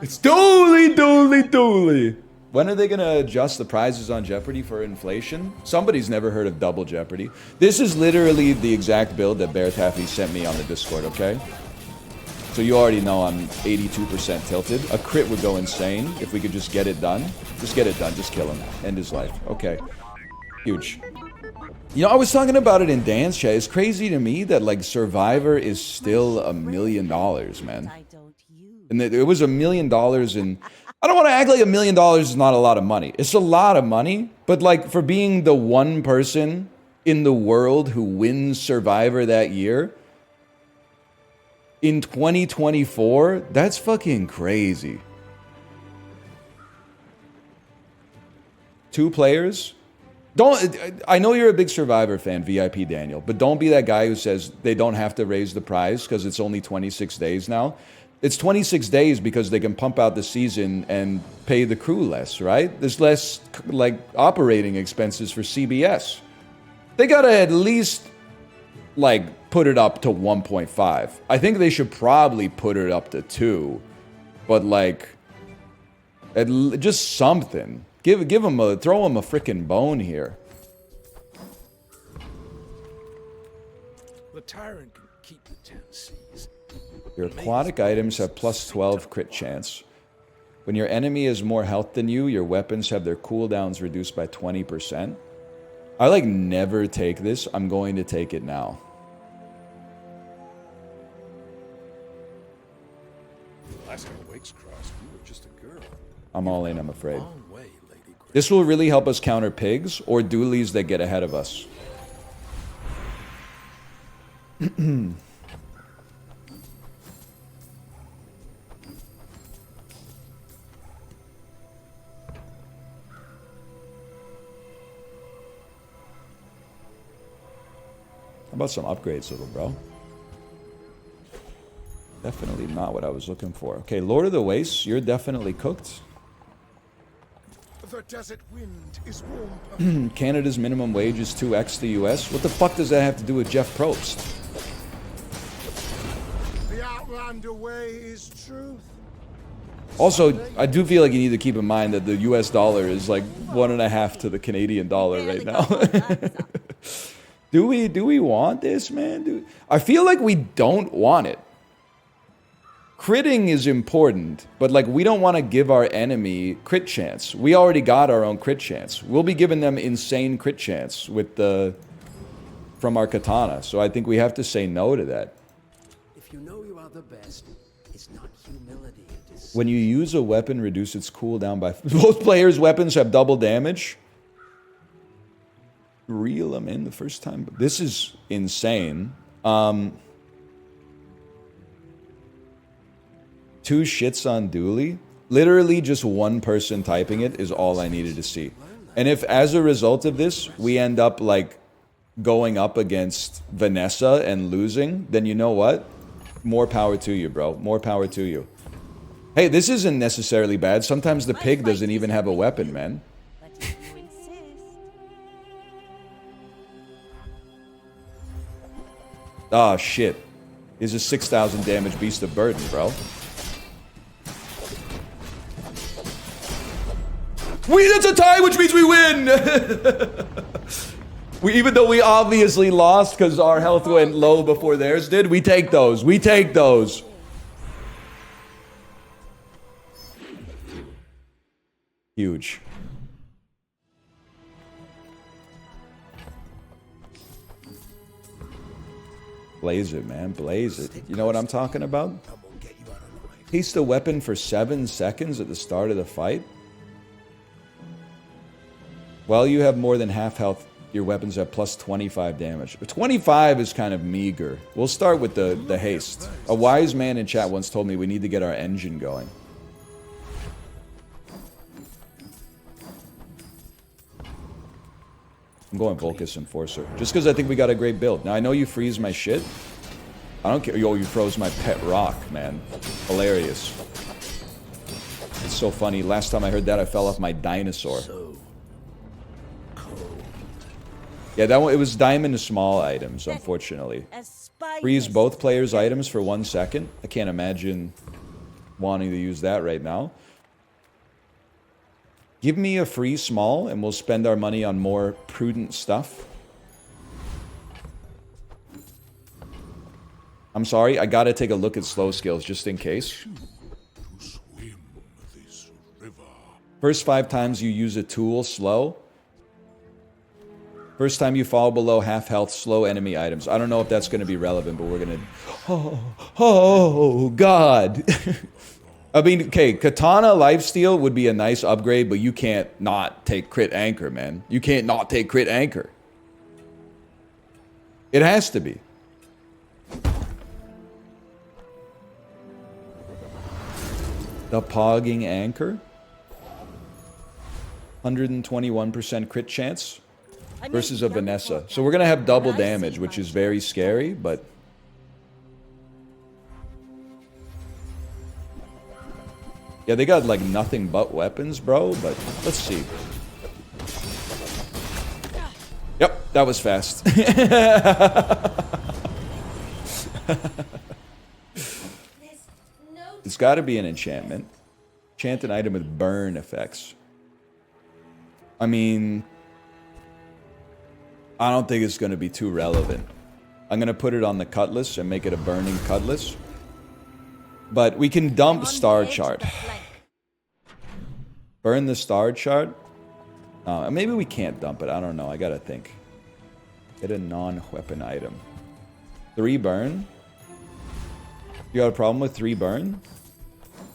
It's Dooley. When are they going to adjust the prizes on Jeopardy for inflation? Somebody's never heard of double Jeopardy. This is literally the exact build that Bear Taffy sent me on the Discord, okay? So you already know I'm 82% tilted. A crit would go insane if we could just get it done. Just get it done. Just kill him. End his life. Okay. Huge. You know, I was talking about it in Dan's chat. It's crazy to me that, like, Survivor is still $1 million, man. And it was $1 million, and I don't want to act like $1 million is not a lot of money. It's a lot of money, but like for being the one person in the world who wins Survivor that year in 2024, that's fucking crazy. 2 players. I know you're a big Survivor fan, VIP Daniel, but don't be that guy who says they don't have to raise the prize because it's only 26 days now. It's 26 days because they can pump out the season and pay the crew less, right? There's less, like, operating expenses for CBS. They gotta at least, like, put it up to 1.5. I think they should probably put it up to 2. But, like, just something. Throw them a freaking bone here. The tyrant can keep the 10 C's. Your aquatic items have plus 12 crit chance. When your enemy has more health than you, your weapons have their cooldowns reduced by 20%. I, like, never take this. I'm going to take it now. Last time Wakes crossed, you were just a girl. I'm all in, I'm afraid. Long way, Lady Grace. This will really help us counter pigs or doolies that get ahead of us. How about some upgrades, little bro? Definitely not what I was looking for. Okay, Lord of the Wastes, you're definitely cooked. The desert wind is warm. Canada's minimum wage is 2x the US. What the fuck does that have to do with Jeff Probst? The Outlander way is truth. Also, I do feel like you need to keep in mind that the US dollar is like 1.5 to the Canadian dollar right now. Do we want this, man? I feel like we don't want it. Critting is important, but like we don't want to give our enemy crit chance. We already got our own crit chance. We'll be giving them insane crit chance with from our katana. So I think we have to say no to that. If you know you are the best, it's not humility. It is When you use a weapon, reduce its cooldown by... Both players' weapons have double damage. Reel them in the first time. This is insane. 2 shits on Dooley. Literally just one person typing it is all I needed to see. And if as a result of this, we end up like going up against Vanessa and losing, then you know what? More power to you, bro. More power to you. Hey, this isn't necessarily bad. Sometimes the pig doesn't even have a weapon, man. But if you insist. Ah, shit. He's a 6,000 damage beast of burden, bro. That's a tie, which means we win! Even though we obviously lost because our health went low before theirs did, we take those. We take those. Huge. Blaze it, man. Blaze it. You know what I'm talking about? Haste a weapon for 7 seconds at the start of the fight? While you have more than half health, your weapons have plus 25 damage. But 25 is kind of meager. We'll start with the haste. A wise man in chat once told me we need to get our engine going. I'm going Volcus Enforcer. Just because I think we got a great build. Now, I know you freeze my shit. I don't care. Yo, you froze my pet rock, man. Hilarious. It's so funny. Last time I heard that, I fell off my dinosaur. Yeah, that one, it was diamond to small items, unfortunately. Freeze both players' items for 1 second. I can't imagine wanting to use that right now. Give me a free small, and we'll spend our money on more prudent stuff. I'm sorry, I gotta take a look at slow skills, just in case. First 5 times you use a tool, slow. First time you fall below half health, slow enemy items. I don't know if that's going to be relevant, but we're going to... Oh, God. I mean, okay, Katana Lifesteal would be a nice upgrade, but you can't not take Crit Anchor, man. You can't not take Crit Anchor. It has to be. The Pogging Anchor. 121% crit chance. Versus a Vanessa. So we're going to have double damage, which is very scary, but... Yeah, they got, like, nothing but weapons, bro, but let's see. Yep, that was fast. It's got to be an enchantment. Enchant an item with burn effects. I mean... I don't think it's going to be too relevant. I'm going to put it on the cutlass and make it a burning cutlass. But we can dump star chart. Burn the star chart? Maybe we can't dump it. I don't know. I got to think. Get a non-weapon item. 3 burn? You got a problem with 3 burn?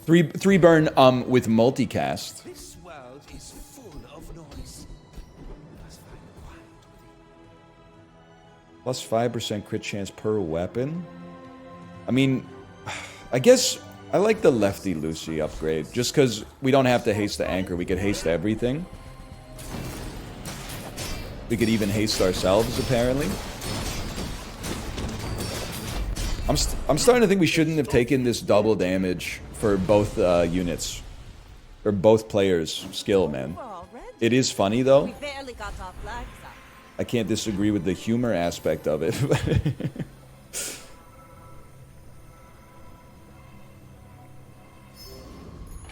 3 burn with multicast. This world is full of noise. Plus 5% crit chance per weapon. I mean, I guess I like the Lefty Lucy upgrade. Just because we don't have to haste the anchor. We could haste everything. We could even haste ourselves, apparently. I'm starting to think we shouldn't have taken this double damage for both units. Or both players' skill, man. It is funny though. We barely got our flags up. I can't disagree with the humor aspect of it.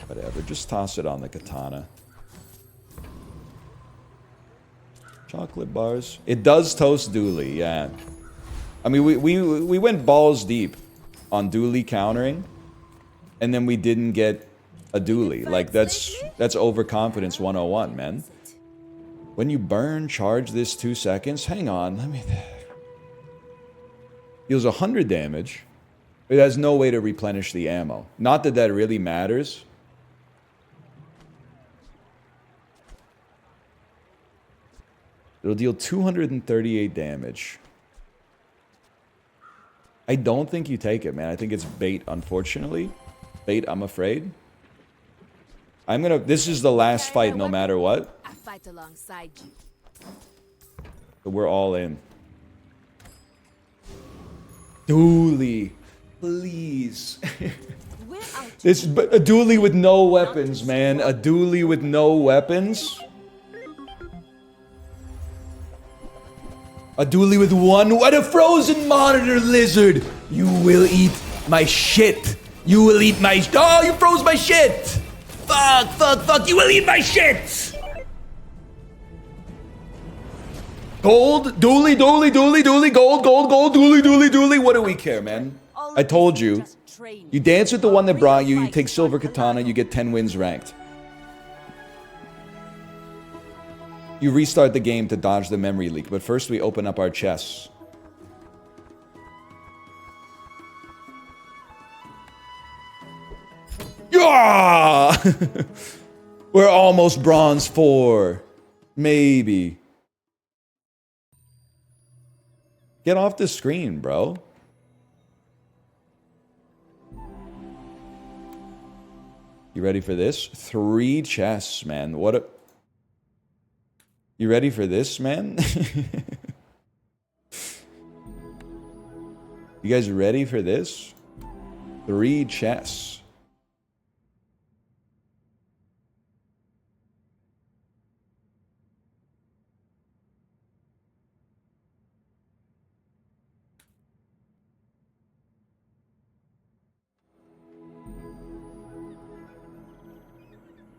Whatever, just toss it on the katana. Chocolate bars. It does toast Dooley, yeah. I mean, we went balls deep on Dooley countering, and then we didn't get a Dooley. Like, that's overconfidence 101, man. When you burn, charge this 2 seconds. Hang on, let me... Deals 100 damage. It has no way to replenish the ammo. Not that that really matters. It'll deal 238 damage. I don't think you take it, man. I think it's bait, unfortunately. Bait, I'm afraid. I'm gonna... This is the last fight, no matter what. I fight alongside you. So we're all in. Dooley, please. We're out. This a Dooley with no weapons, man. A Dooley with no weapons. A Dooley with one. What a frozen monitor lizard! You will eat my shit. You will eat my. Oh, you froze my shit. Fuck, fuck, fuck. You will eat my shit. Gold, Dooley, Dooley, Dooley, Dooley, gold, gold, gold, Dooley, Dooley, Dooley. What do we care, man? I told you. You dance with the one that brought you. You take silver katana. You get 10 wins ranked. You restart the game to dodge the memory leak, but first we open up our chests. Yeah! We're almost bronze 4. Maybe. Get off the screen, bro. You ready for this? 3 chests, man. What a... You ready for this, man? You guys ready for this? 3 chests.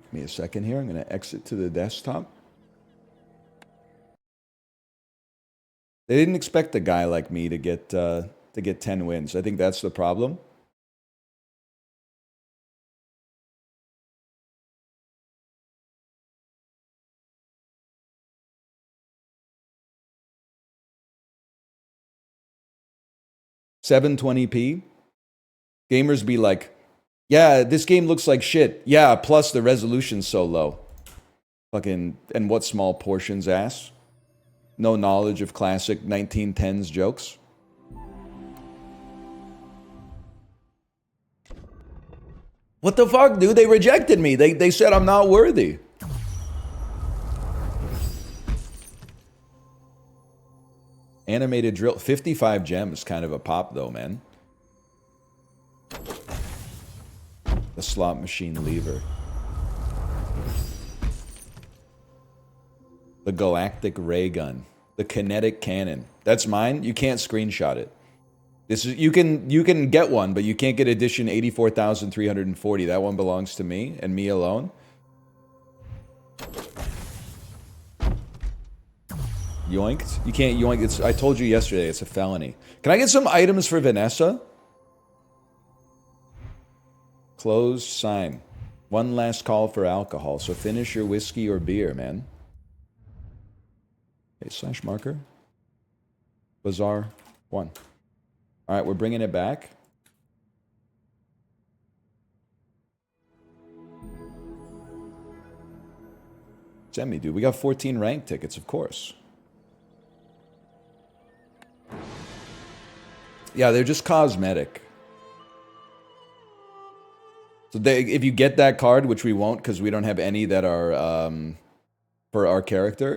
Give me a second here. I'm going to exit to the desktop. They didn't expect a guy like me to get 10 wins. I think that's the problem. $720p. Gamers be like, yeah, this game looks like shit. Yeah, plus the resolution's so low. Fucking, and what small portions, ass? No knowledge of classic 1910s jokes. What the fuck, dude? They rejected me. They said I'm not worthy. Animated drill. 55 gems. Kind of a pop, though, man. The slot machine lever. The galactic ray gun. The kinetic cannon. That's mine. You can't screenshot it. This is you can get one, but you can't get edition 84,340. That one belongs to me and me alone. Yoinked? You can't yoink. I told you yesterday, it's a felony. Can I get some items for Vanessa? Closed sign. One last call for alcohol, so finish your whiskey or beer, man. Okay, slash marker. Bazaar 1. All right, we're bringing it back. Send me, dude. We got 14 rank tickets, of course. Yeah, they're just cosmetic. So if you get that card, which we won't because we don't have any that are for our character.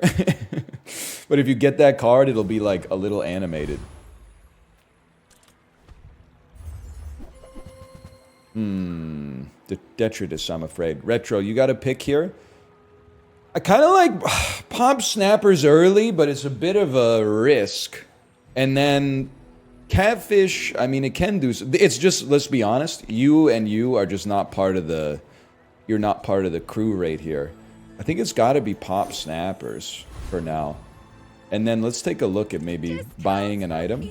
But if you get that card, it'll be like a little animated. Detritus, I'm afraid. Retro, you got a pick here? I kind of like pop snappers early, but it's a bit of a risk. And then catfish, I mean, it can do. It's just, let's be honest, you are just not part of the. You're not part of the crew right here. I think it's got to be pop snappers for now. And then let's take a look at maybe buying an item.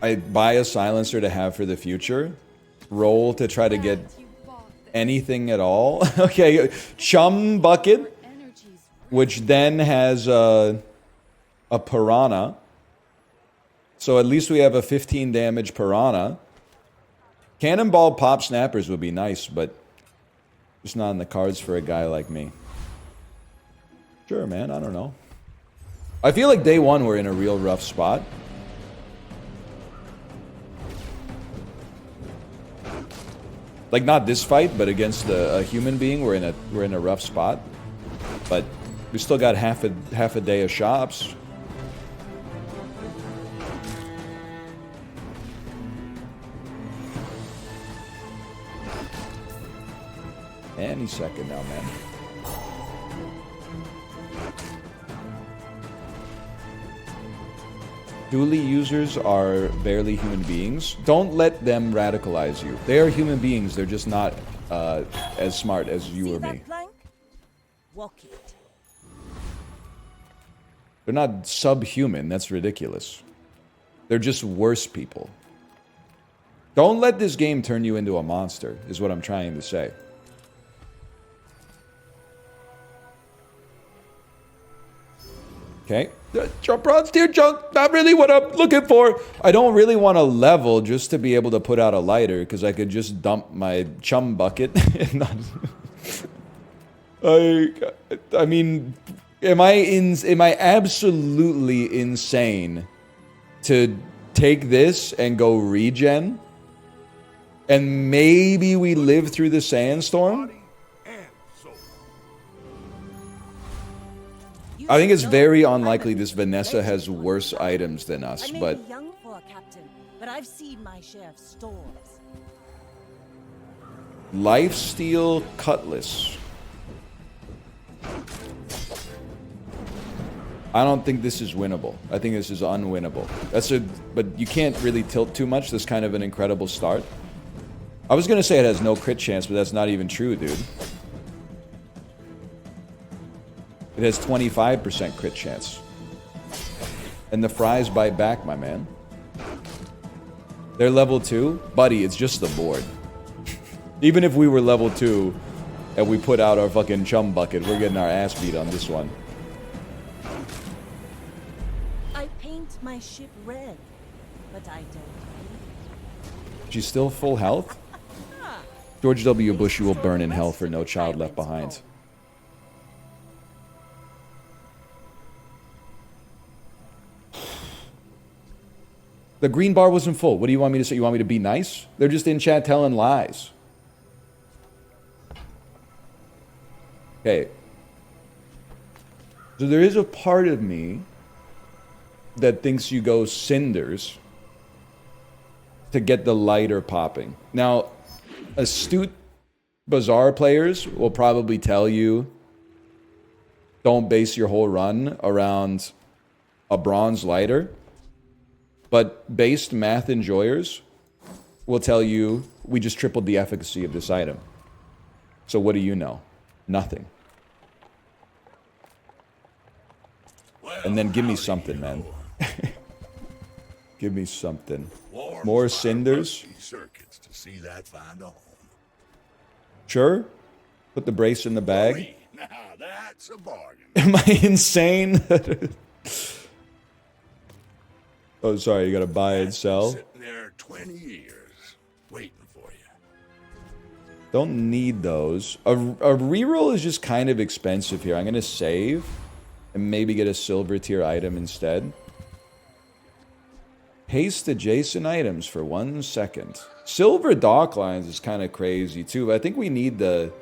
I buy a silencer to have for the future. Roll to try to get anything at all. Okay, chum bucket, which then has a piranha. So at least we have a 15 damage piranha. Cannonball pop snappers would be nice, but it's not in the cards for a guy like me. Sure, man, I don't know. I feel like day one we're in a real rough spot. Like not this fight, but against a human being, we're in a rough spot. But we still got half a day of shops. Any second now, man. Dually users are barely human beings. Don't let them radicalize you. They are human beings. They're just not as smart as you or me. Walk it. They're not subhuman. That's ridiculous. They're just worse people. Don't let this game turn you into a monster, is what I'm trying to say. Okay. Jump rods, tier junk. Not really what I'm looking for. I don't really want to level just to be able to put out a lighter, because I could just dump my chum bucket. And not I mean, am I absolutely insane to take this and go regen? And maybe we live through the sandstorm? I think it's very unlikely this Vanessa has worse items than us, I may but be young for a captain, but I've seen my share of storms. Lifesteal Cutlass. I don't think this is winnable. I think this is unwinnable. But you can't really tilt too much. This is kind of an incredible start. I was gonna say it has no crit chance, but that's not even true, dude. It has 25% crit chance. And the fries bite back, my man. They're level 2? Buddy, it's just the board. Even if we were level 2 and we put out our fucking chum bucket, we're getting our ass beat on this one. I paint my ship red, but I don't. She's still full health? George W. Bush, you will burn in hell for No Child Left Behind. The green bar wasn't full. What do you want me to say? You want me to be nice? They're just in chat telling lies. Okay. So there is a part of me that thinks you go cinders to get the lighter popping. Now, astute Bazaar players will probably tell you don't base your whole run around a bronze lighter. But based math enjoyers will tell you we just tripled the efficacy of this item. So what do you know? Nothing. And then give me something, man. Give me something. More cinders? Circuits to see that find a home. Sure. Put the brace in the bag. Now that's a bargain. Am I insane? Oh, sorry, you gotta buy and sell. Sitting there 20 years, waiting for you. Don't need those. A reroll is just kind of expensive here. I'm gonna save and maybe get a silver tier item instead. Paste adjacent items for 1 second. Silver dock lines is kind of crazy too, but I think we need the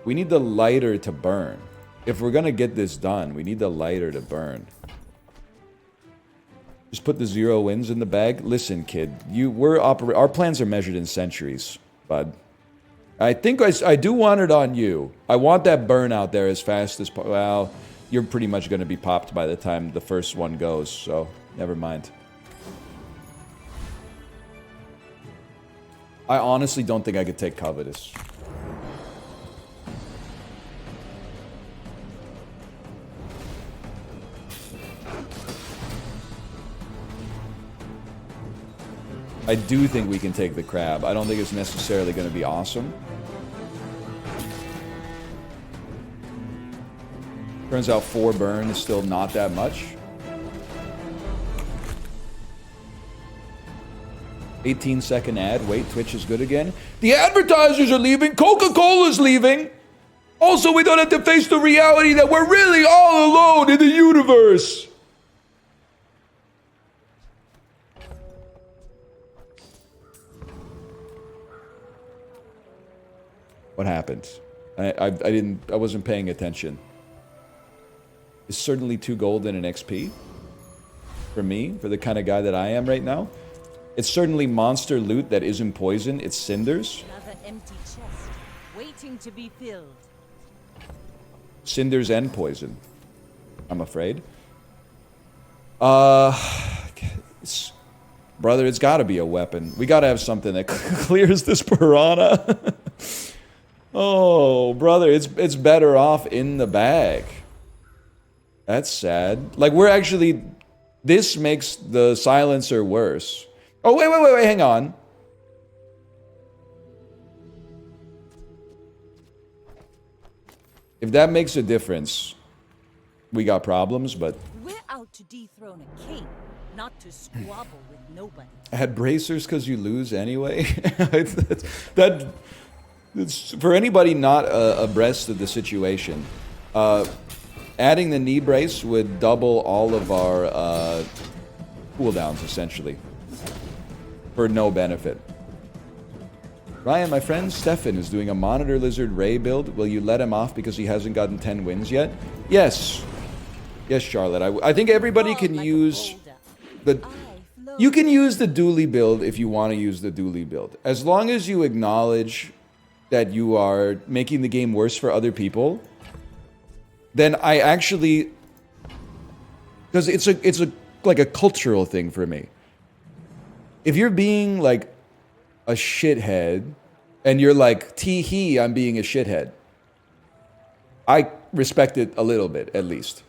lighter to burn. If we're gonna get this done, we need the lighter to burn. Just put the 0 wins in the bag. Listen, kid, our plans are measured in centuries, bud. I think I do want it on you. I want that burn out there as fast as... Well, you're pretty much going to be popped by the time the first one goes, so never mind. I honestly don't think I could take Covetous. I do think we can take the crab. I don't think it's necessarily going to be awesome. Turns out 4 burn is still not that much. 18-second ad. Wait, Twitch is good again. The advertisers are leaving. Coca-Cola's leaving. Also, we don't have to face the reality that we're really all alone in the universe. What happened? I wasn't paying attention. It's certainly 2 gold and an XP. For me, for the kind of guy that I am right now. It's certainly monster loot that isn't poison, it's cinders. Another empty chest, waiting to be filled. Cinders and poison, I'm afraid. Brother, it's gotta be a weapon. We gotta have something that clears this piranha. Oh, brother, it's better off in the bag. That's sad. Like, we're actually... This makes the silencer worse. Oh, wait, hang on. If that makes a difference, we got problems, but... We're out to dethrone a king, not to squabble with nobody. Add bracers because you lose anyway? It's, for anybody not abreast of the situation, adding the knee brace would double all of our cooldowns, essentially. For no benefit. Ryan, my friend Stefan is doing a Monitor Lizard Ray build. Will you let him off because he hasn't gotten 10 wins yet? Yes. Yes, Charlotte. I think everybody can use the... You can use the Dooley build if you want to use the Dooley build. As long as you acknowledge that you are making the game worse for other people, then I actually... Because it's like a cultural thing for me. If you're being like a shithead and you're like, tee-hee, I'm being a shithead, I respect it a little bit, at least.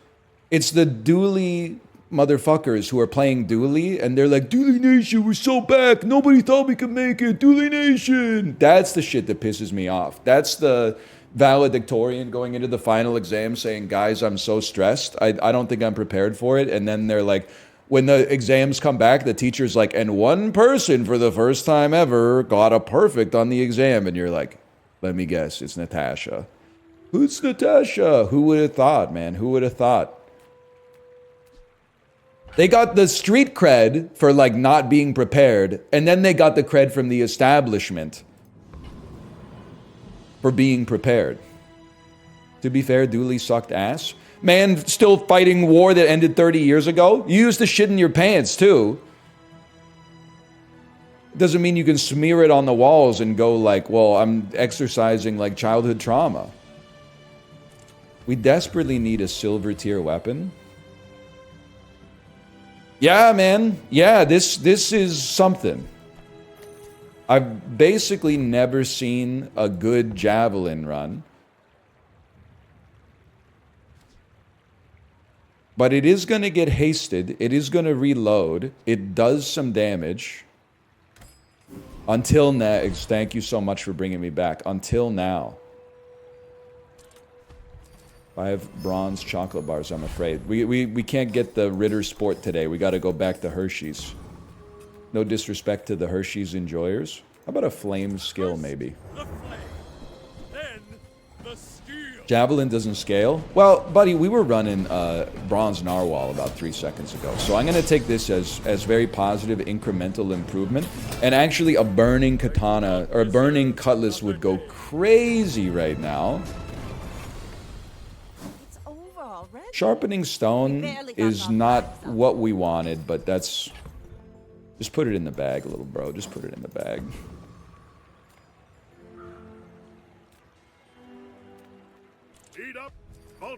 It's the Dooley motherfuckers who are playing Dooley and they're like, Dooley Nation, we're so back. Nobody thought we could make it. Dooley Nation. That's the shit that pisses me off. That's the valedictorian going into the final exam saying, guys, I'm so stressed. I don't think I'm prepared for it. And then they're like, when the exams come back, the teacher's like, and one person for the first time ever got a perfect on the exam. And you're like, let me guess, it's Natasha. Who's Natasha? Who would have thought, man? Who would have thought? They got the street cred for like not being prepared, and then they got the cred from the establishment for being prepared. To be fair, Dooley sucked ass. Man, still fighting war that ended 30 years ago. You used to shit in your pants, too. Doesn't mean you can smear it on the walls and go like, well, I'm exercising like childhood trauma. We desperately need a silver tier weapon. Yeah, man. Yeah, this is something. I've basically never seen a good javelin run. But it is going to get hasted. It is going to reload. It does some damage. Until next. Thank you so much for bringing me back. Until now. 5 bronze chocolate bars, I'm afraid. We can't get the Ritter Sport today. We got to go back to Hershey's. No disrespect to the Hershey's enjoyers. How about a flame skill, maybe? Javelin doesn't scale? Well, buddy, we were running bronze narwhal about 3 seconds ago. So I'm going to take this as very positive incremental improvement. And actually a burning katana or a burning cutlass would go crazy right now. It's over already. Sharpening stone is not what we wanted, but that's... Just put it in the bag, little bro. Just put it in the bag. Heat up.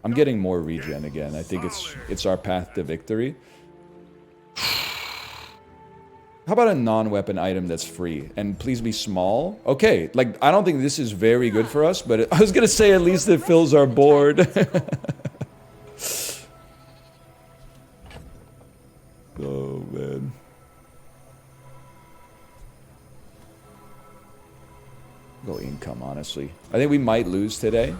I'm getting more regen again. I think it's our path to victory. How about a non-weapon item that's free? And please be small. Okay, like, I don't think this is very good for us, but I was gonna say at least it fills our board. Oh, man. Go income, honestly. I think we might lose today.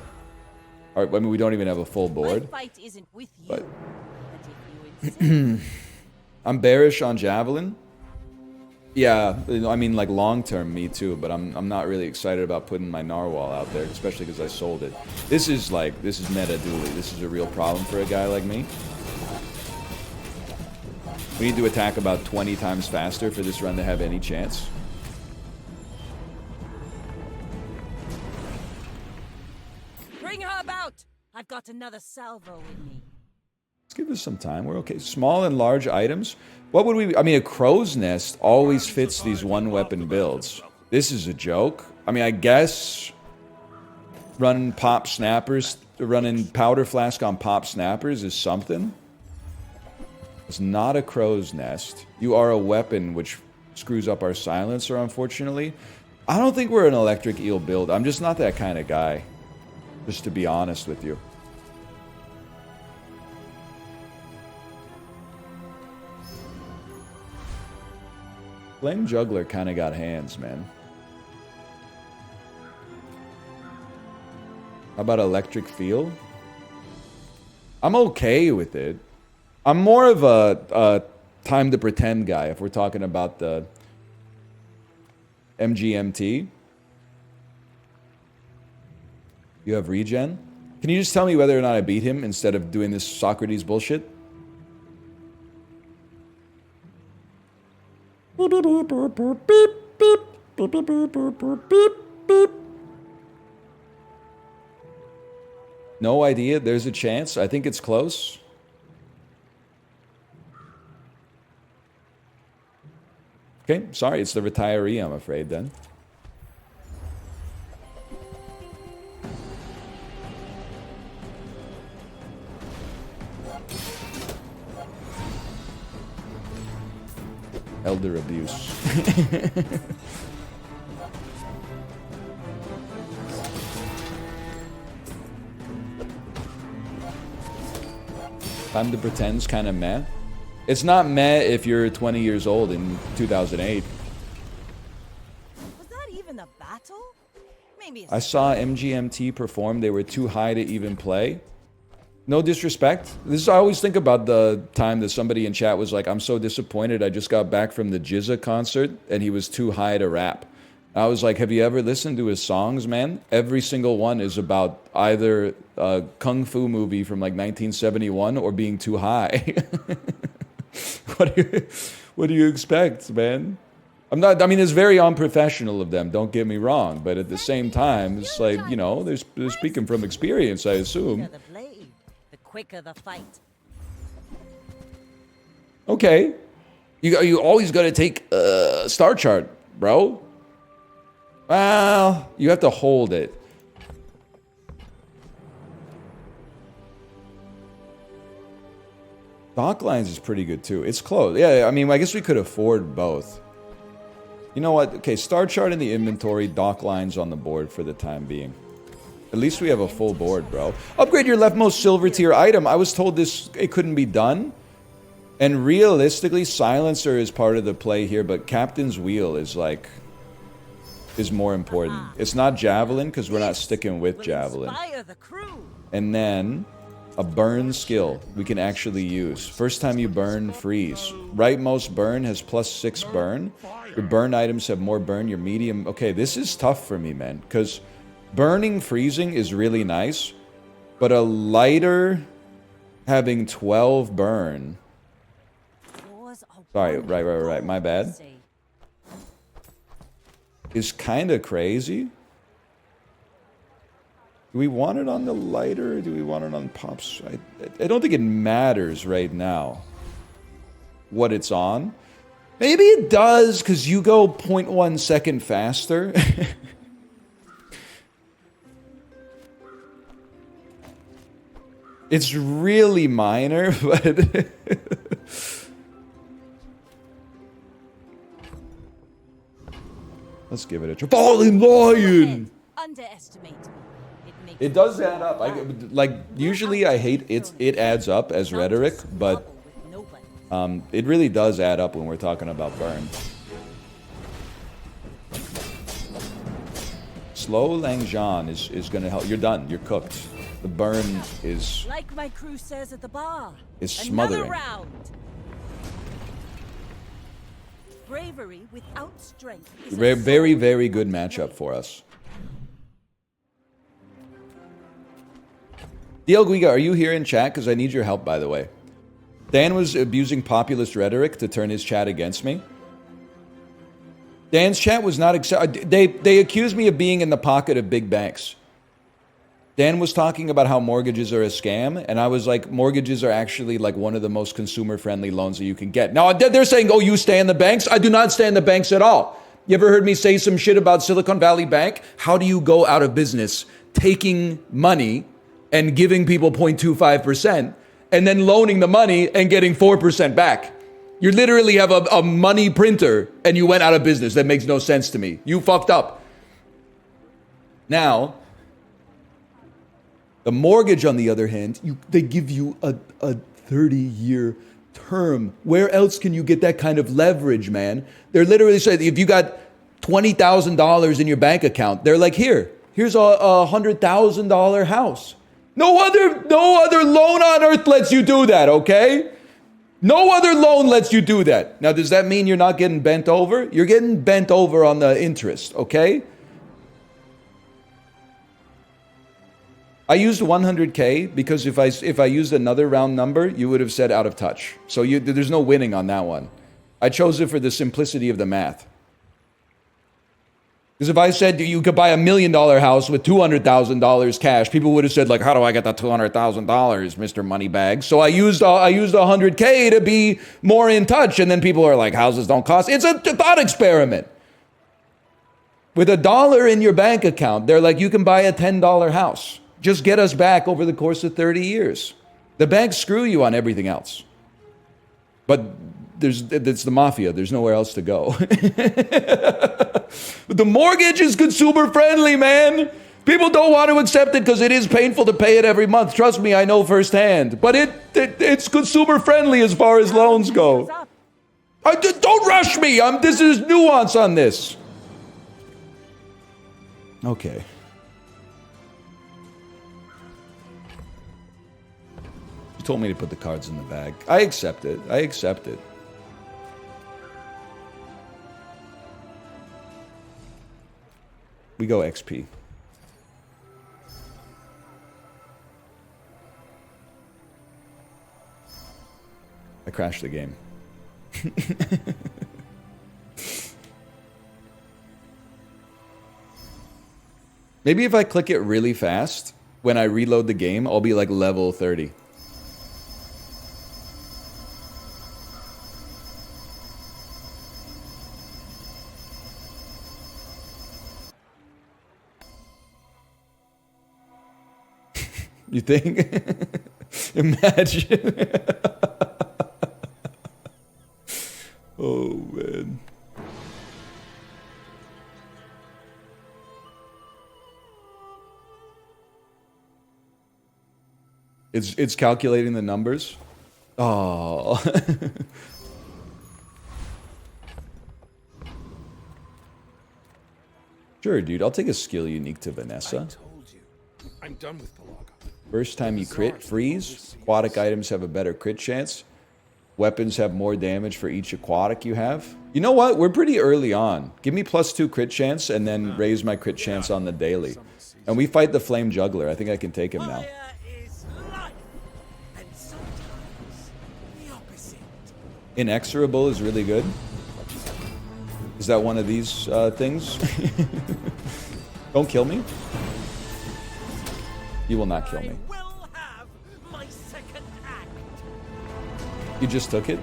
Or, I mean, we don't even have a full board. My fight isn't with you. But But if you insist, I'm bearish on Javelin. Yeah, I mean, like, long-term, me too, but I'm not really excited about putting my Narwhal out there, especially because I sold it. This is meta dually. This is a real problem for a guy like me. We need to attack about 20 times faster for this run to have any chance. bring her about. I've got another salvo in me. Let's give this some time. We're okay. Small and large items. What would we... I mean, a crow's nest always fits these one-weapon builds. This is a joke. I mean, I guess... running pop snappers... running powder flask on pop snappers is something. It's not a crow's nest. You are a weapon, which screws up our silencer, unfortunately. I don't think we're an electric eel build. I'm just not that kind of guy. Just to be honest with you. Flame Juggler kind of got hands, man. How about Electric Field? I'm okay with it. I'm more of a Time to Pretend guy if we're talking about the MGMT. You have regen? Can you just tell me whether or not I beat him instead of doing this Socrates bullshit? No idea. There's a chance. I think it's close. Okay, sorry. It's the retiree, I'm afraid, then. Elder abuse. Time to Pretend's kind of meh. It's not meh if you're 20 years old in 2008. Was that even a battle? Maybe I saw MGMT perform. They were too high to even play. No disrespect. I always think about the time that somebody in chat was like, I'm so disappointed. I just got back from the Jizza concert and he was too high to rap. I was like, have you ever listened to his songs, man? Every single one is about either a kung fu movie from like 1971 or being too high. What do you expect, man? I mean, it's very unprofessional of them, don't get me wrong, but at the same time, it's like, you know, they're speaking from experience, I assume. the blade, the quicker the fight. Okay. You always got to take star chart, bro. Well, you have to hold it. Dock lines is pretty good too. It's close. Yeah, I mean, I guess we could afford both. You know what? Okay, star chart in the inventory, dock lines on the board for the time being. At least we have a full board, bro. Upgrade your leftmost silver tier item. I was told it couldn't be done. And realistically, silencer is part of the play here, but Captain's Wheel is like... is more important. It's not Javelin, because we're not sticking with Javelin. Inspire the crew. And then... a burn skill we can actually use. First time you burn, freeze. Rightmost burn has +6 burn. Your burn items have more burn. Your medium... okay, this is tough for me, man. Because burning freezing is really nice. But a lighter having 12 burn... sorry, right. My bad. Is kind of crazy. Do we want it on the lighter, or do we want it on pops? I don't think it matters right now what it's on. Maybe it does, because you go 0.1 second faster. It's really minor, but... Let's give it a try. Falling Lion! Underestimate me. Makes It does add up. Like, usually I hate it adds up as rhetoric, but it really does add up when we're talking about burn. Slow Langjan is going to help. You're done. You're cooked. The burn is... Like my crew says at the bar. Is smothering. Another round. Bravery without strength is Very, very good matchup for us. DL Guiga, are you here in chat? Because I need your help, by the way. Dan was abusing populist rhetoric to turn his chat against me. Dan's chat was not... They accused me of being in the pocket of big banks. Dan was talking about how mortgages are a scam, and I was like, mortgages are actually like one of the most consumer-friendly loans that you can get. Now, they're saying, oh, you stay in the banks? I do not stay in the banks at all. You ever heard me say some shit about Silicon Valley Bank? How do you go out of business taking money and giving people 0.25% and then loaning the money and getting 4% back? You literally have a money printer and you went out of business. That makes no sense to me. You fucked up. Now, the mortgage, on the other hand, they give you a 30-year term. Where else can you get that kind of leverage, man? They're literally saying, if you got $20,000 in your bank account, they're like, here's a $100,000 house. No other loan on earth lets you do that, okay? No other loan lets you do that. Now, does that mean you're not getting bent over? You're getting bent over on the interest, okay? I used 100K because if I used another round number, you would have said out of touch. So there's no winning on that one. I chose it for the simplicity of the math. Because if I said you could buy $1 million house with $200,000 cash, people would have said, like, how do I get that $200,000, Mr. Moneybag? So I used 100K to be more in touch, and then people are like, houses don't cost. It's a thought experiment. With $1 in your bank account, they're like, you can buy a $10 house. Just get us back over the course of 30 years. The banks screw you on everything else. But it's the mafia. There's nowhere else to go. But the mortgage is consumer friendly, man. People don't want to accept it because it is painful to pay it every month. Trust me, I know firsthand. But it's consumer friendly as far as loans go. Don't rush me. This is nuance on this. Okay. You told me to put the cards in the bag. I accept it. I accept it. We go XP. I crashed the game. Maybe if I click it really fast, when I reload the game, I'll be like level 30. You think? Imagine. Oh, man. It's calculating the numbers. Oh. Sure, dude. I'll take a skill unique to Vanessa. I told you. I'm done with Pelaga. First time you crit, freeze. Aquatic items have a better crit chance. Weapons have more damage for each aquatic you have. You know what? We're pretty early on. Give me +2 crit chance and then raise my crit chance on the daily. And we fight the Flame Juggler. I think I can take him now. Is life, and sometimes the opposite. Inexorable is really good. Is that one of these things? Don't kill me. You will not kill me. I will have my second act. You just took it?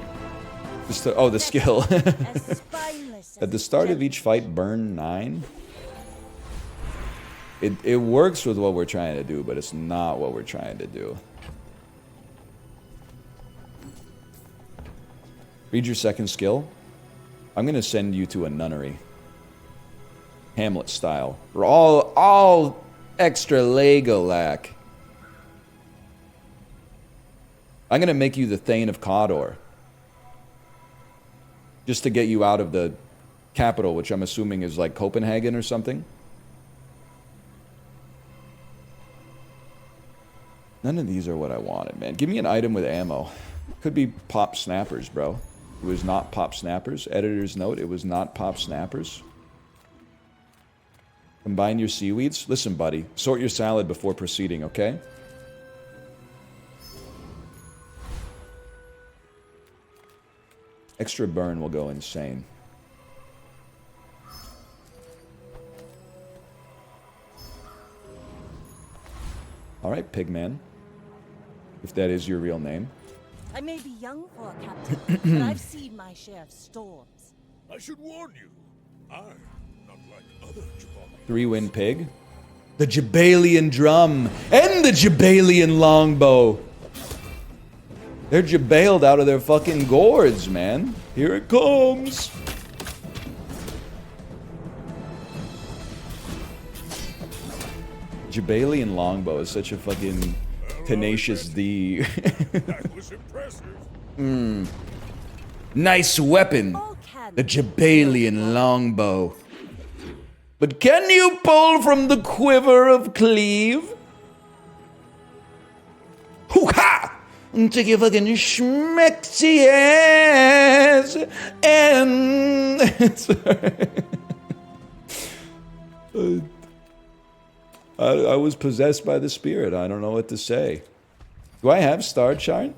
Oh, the skill. as spineless At as the start of each fight, burn 9. It works with what we're trying to do, but it's not what we're trying to do. Read your second skill. I'm going to send you to a nunnery. Hamlet style. We're all extra Lego lack. I'm going to make you the Thane of Cawdor. Just to get you out of the capital, which I'm assuming is like Copenhagen or something. None of these are what I wanted, man. Give me an item with ammo. Could be pop snappers, bro. It was not pop snappers. Editor's note, it was not pop snappers. Combine your seaweeds. Listen, buddy. Sort your salad before proceeding, okay? Extra burn will go insane. All right, Pigman. If that is your real name. I may be young for a captain, but I've seen my share of storms. I should warn you. I'm not like other Jabalians. 3-win pig. The Jabalian drum and the Jabalian longbow. They're jabaled out of their fucking gourds, man. Here it comes. Jabalian longbow is such a fucking tenacious D. That was impressive. Nice weapon. The Jabalian longbow. But can you pull from the quiver of cleave? Hoo-ha! Take your fucking schmexy ass and... I was possessed by the spirit. I don't know what to say. Do I have Star Chart?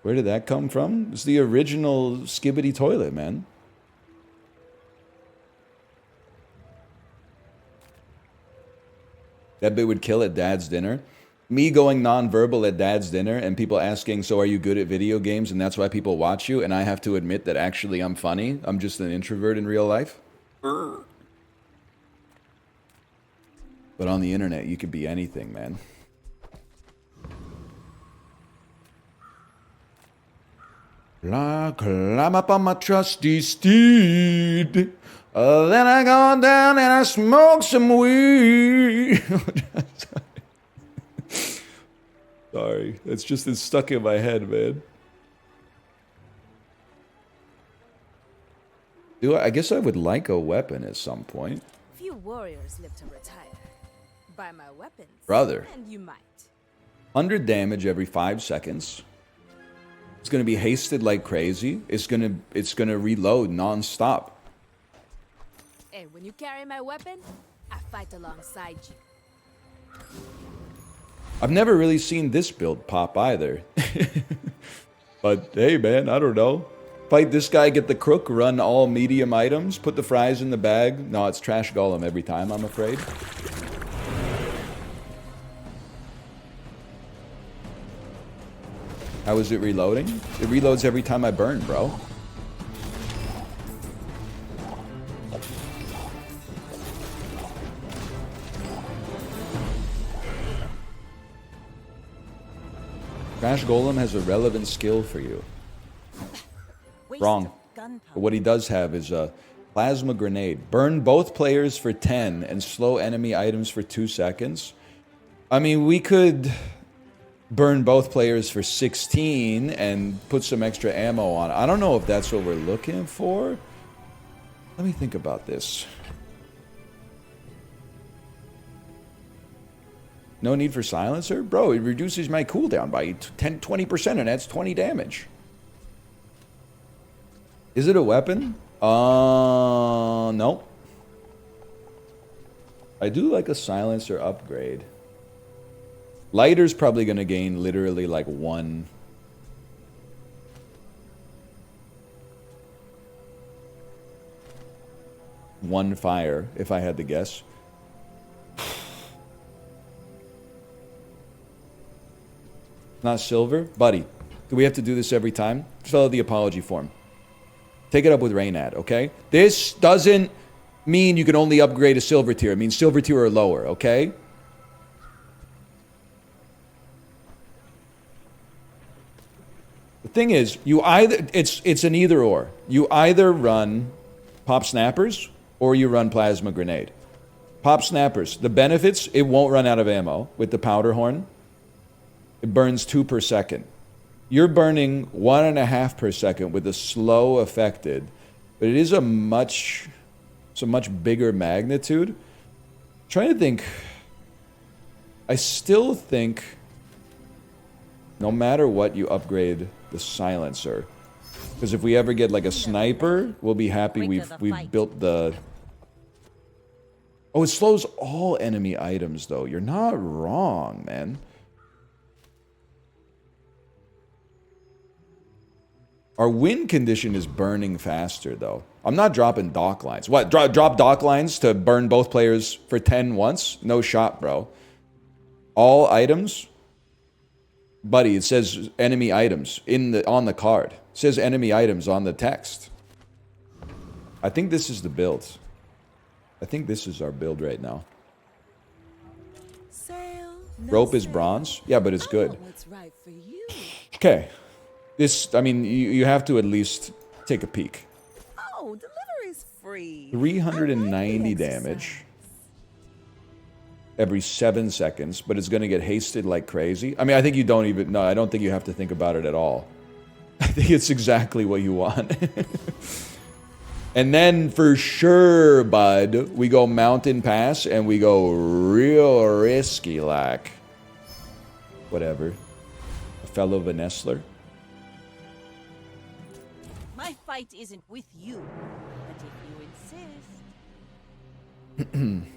Where did that come from? It's the original Skibbity toilet, man. That bit would kill at Dad's dinner. Me going non-verbal at Dad's dinner and people asking, so are you good at video games and that's why people watch you? And I have to admit that actually I'm funny. I'm just an introvert in real life. But on the internet, you could be anything, man. Climb up on my trusty steed. Then I go down and I smoke some weed. Sorry, it's stuck in my head, man. I guess I would like a weapon at some point. Few warriors live to retire. Buy my weapons. Brother. And you might. 100 damage every 5 seconds. It's gonna be hasted like crazy. It's gonna reload non-stop. And when you carry my weapon, I fight alongside you. I've never really seen this build pop either. But hey, man, I don't know. Fight this guy, get the crook, run all medium items, put the fries in the bag. No, it's trash golem every time, I'm afraid. How is it reloading? It reloads every time I burn, bro. Trash Golem has a relevant skill for you. Wrong. But what he does have is a plasma grenade. Burn both players for 10 and slow enemy items for 2 seconds. I mean, we could burn both players for 16 and put some extra ammo on. I don't know if that's what we're looking for. Let me think about this. No need for silencer? Bro, it reduces my cooldown by 20%, and that's 20 damage. Is it a weapon? No. I do like a silencer upgrade. Lighter's probably going to gain literally like one fire, if I had to guess. Not silver? Buddy, do we have to do this every time? Fill out the apology form. Take it up with Raynad, okay? This doesn't mean you can only upgrade a silver tier. It means silver tier or lower, okay? thing is, you either it's an either or. You either run pop snappers or you run plasma grenade. Pop snappers, the benefits, it won't run out of ammo with the powder horn. It burns 2 per second. You're burning 1.5 per second with a slow affected, but it is a much bigger magnitude. I'm trying to think. I still think no matter what, you upgrade the silencer. Because if we ever get like a sniper, we'll be happy we've built the... Oh, it slows all enemy items though. You're not wrong, man. Our win condition is burning faster though. I'm not dropping dock lines. What? Drop dock lines to burn both players for 10 once? No shot, bro. All items? Buddy, it says enemy items on the card. It says enemy items on the text. I think this is the build. I think this is our build right now. Sail, no Rope is sail. bronze? Yeah, but it's I good. want what's right for you. Okay. This, I mean, you have to at least take a peek. Oh, delivery's free. 390 the damage every 7 seconds, but it's going to get hasted like crazy. I mean, I think you don't even... No, I don't think you have to think about it at all. I think it's exactly what you want. And then for sure, bud, we go mountain pass and we go real risky like. Whatever. A fellow Vanessler. My fight isn't with you, but if you insist.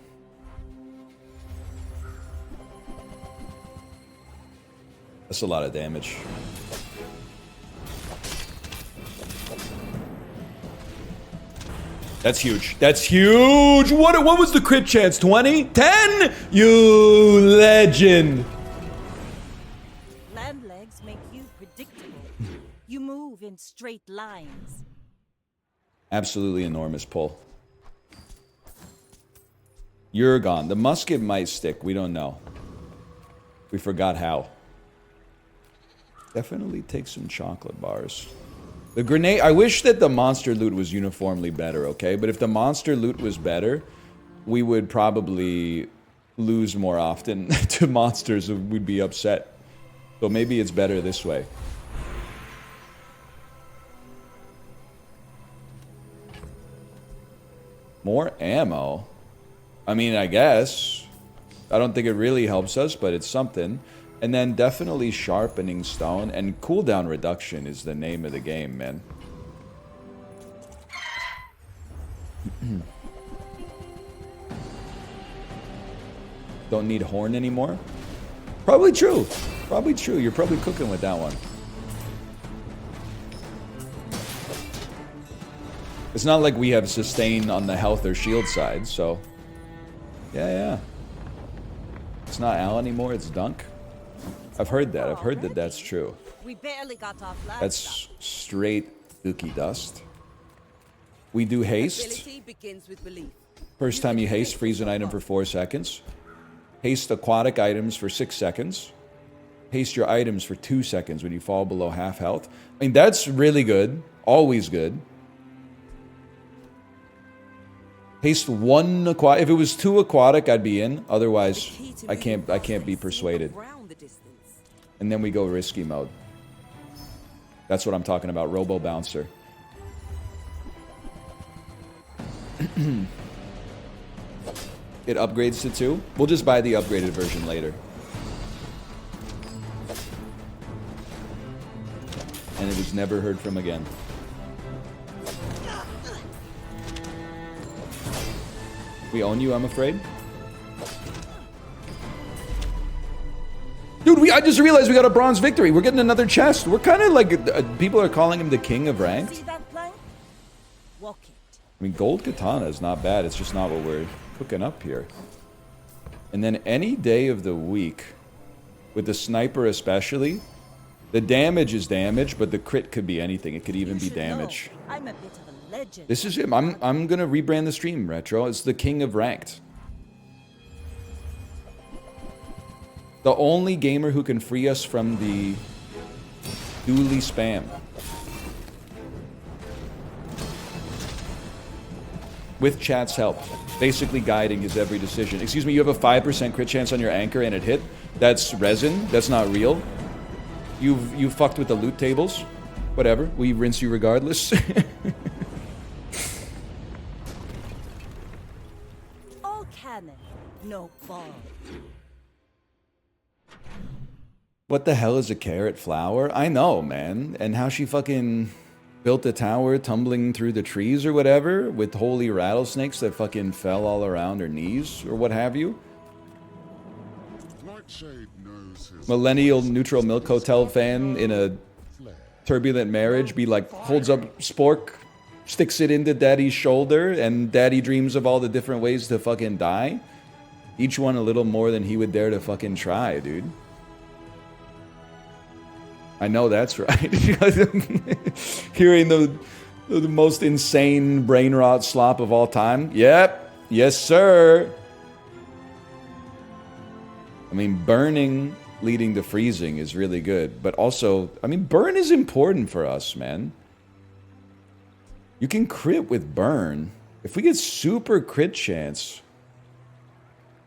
That's a lot of damage. That's huge. That's huge! What was the crit chance? 20? 10? You legend! Land legs make you predictable. You move in straight lines. Absolutely enormous pull. You're gone. The musket might stick. We don't know. We forgot how. Definitely take some chocolate bars. The grenade... I wish that the monster loot was uniformly better, okay? But if the monster loot was better, we would probably lose more often to monsters. We'd be upset. So maybe it's better this way. More ammo? I mean, I guess. I don't think it really helps us, but it's something. And then definitely sharpening stone and cooldown reduction is the name of the game, man. Don't need horn anymore? Probably true. Probably true. You're probably cooking with that one. It's not like we have sustain on the health or shield side, so... Yeah. It's not Al anymore, it's Dunk. I've heard that. I've heard that that's true. We barely got off last That's stop. straight dookie dust. We do haste. Ability begins with belief. First time you haste, freeze an item for 4 seconds. Haste aquatic items for 6 seconds. Haste your items for 2 seconds when you fall below half health. I mean, that's really good. Always good. Haste 1 aquatic. If it was 2 aquatic, I'd be in. Otherwise, I can't be persuaded. And then we go risky mode. That's what I'm talking about. Robo Bouncer. It upgrades to 2. We'll just buy the upgraded version later. And it was never heard from again. We own you, I'm afraid. Dude, I just realized we got a bronze victory. We're getting another chest. We're kind of like... people are calling him the king of ranked. See that plank? Walk it. I mean, gold katana is not bad. It's just not what we're cooking up here. And then any day of the week, with the sniper especially, the damage is damage, but the crit could be anything. It could even You be should know, damage. I'm a bit of a legend. This is him. I'm gonna rebrand the stream, Retro. It's the king of ranked. The only gamer who can free us from the Duly spam. With chat's help. Basically guiding his every decision. Excuse me, you have a 5% crit chance on your anchor and it hit? That's resin? That's not real? You fucked with the loot tables? Whatever. We rinse you regardless. All cannon, no ball. What the hell is a carrot flower? I know, man. And how she fucking built a tower tumbling through the trees or whatever with holy rattlesnakes that fucking fell all around her knees or what have you. Nightshade knows his Millennial neutral milk hotel fan in a turbulent marriage be like, holds up spork, sticks it into daddy's shoulder, and daddy dreams of all the different ways to fucking die. Each one a little more than he would dare to fucking try, dude. I know that's right. Hearing the most insane brain rot slop of all time. Yep. Yes, sir. I mean, burning leading to freezing is really good. But also, I mean, burn is important for us, man. You can crit with burn. If we get super crit chance,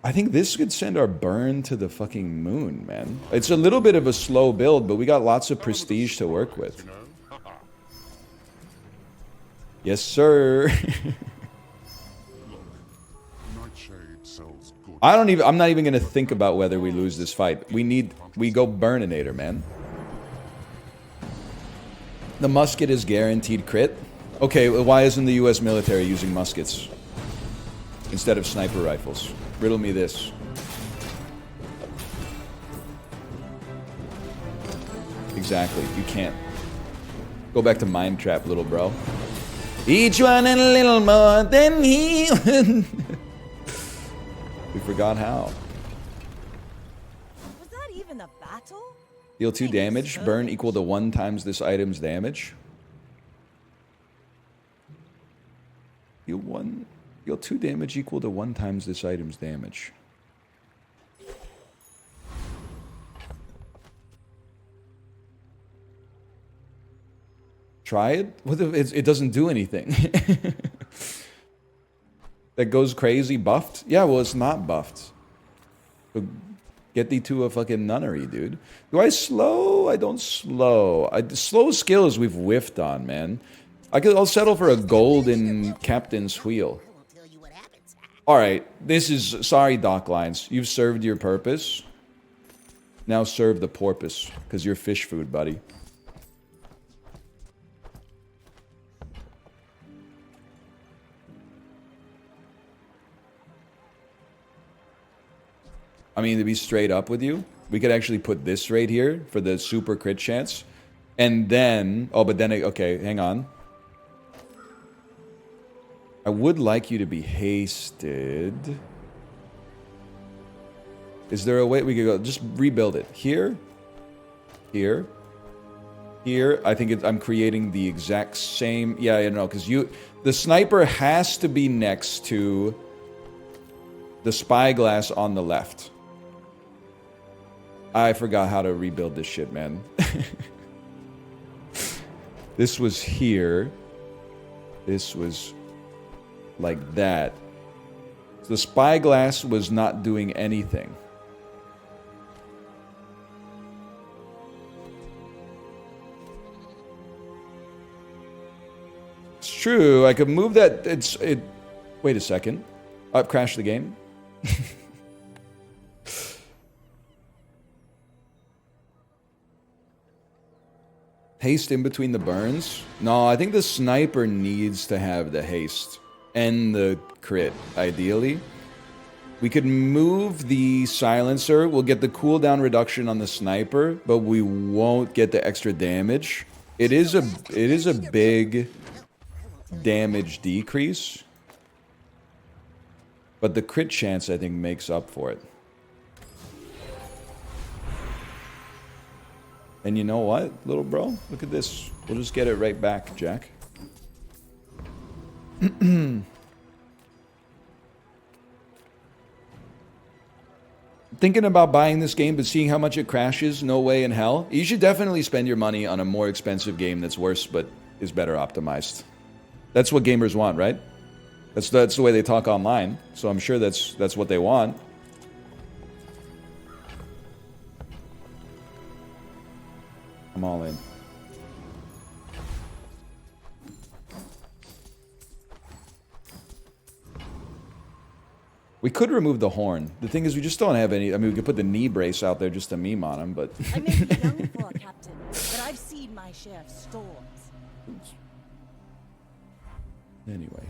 I think this could send our burn to the fucking moon, man. It's a little bit of a slow build, but we got lots of prestige to work with. Yes, sir. Nightshade sells good. I'm not even gonna think about whether we lose this fight. We go Burninator, man. The musket is guaranteed crit. Okay, well, why isn't the US military using muskets instead of sniper rifles? Riddle me this. Exactly, you can't. Go back to Mind Trap, little bro. Each one a little more than he. We forgot how. Was that even a battle? Deal 2 damage. Burn equal to 1 times this item's damage. Deal 2 damage equal to 1 times this item's damage. Try it? What if it doesn't do anything? That goes crazy buffed? Yeah, well, it's not buffed. So get thee to a fucking nunnery, dude. Do I slow? I don't slow. Slow skills we've whiffed on, man. I'll settle for a golden captain's wheel. Alright, this is... Sorry, Dock Lines. You've served your purpose. Now serve the porpoise, because you're fish food, buddy. I mean, to be straight up with you, we could actually put this right here for the super crit chance. And then... Oh, but then... Okay, hang on. I would like you to be hasted. Is there a way we could go? Just rebuild it. Here. Here. Here. I think I'm creating the exact same... Yeah, no, because the sniper has to be next to the spyglass on the left. I forgot how to rebuild this shit, man. This was here. This was like that. So the spyglass was not doing anything. It's true. I could move that. Wait a second. Crash the game. Haste in between the burns? No, I think the sniper needs to have the haste and the crit, ideally. We could move the silencer. We'll get the cooldown reduction on the sniper, but we won't get the extra damage. It is a big damage decrease, but the crit chance, I think, makes up for it. And you know what, little bro? Look at this. We'll just get it right back, Jack. thinking about buying this game, but seeing how much it crashes, no way in hell. You should definitely spend your money on a more expensive game that's worse, but is better optimized. That's what gamers want, right? That's the way they talk online. So I'm sure that's what they want. I'm all in. We could remove the horn. The thing is, we just don't have any. I mean, we could put the knee brace out there just to meme on him, but. I may be young for a captain, but I've seen my share of storms. Anyway.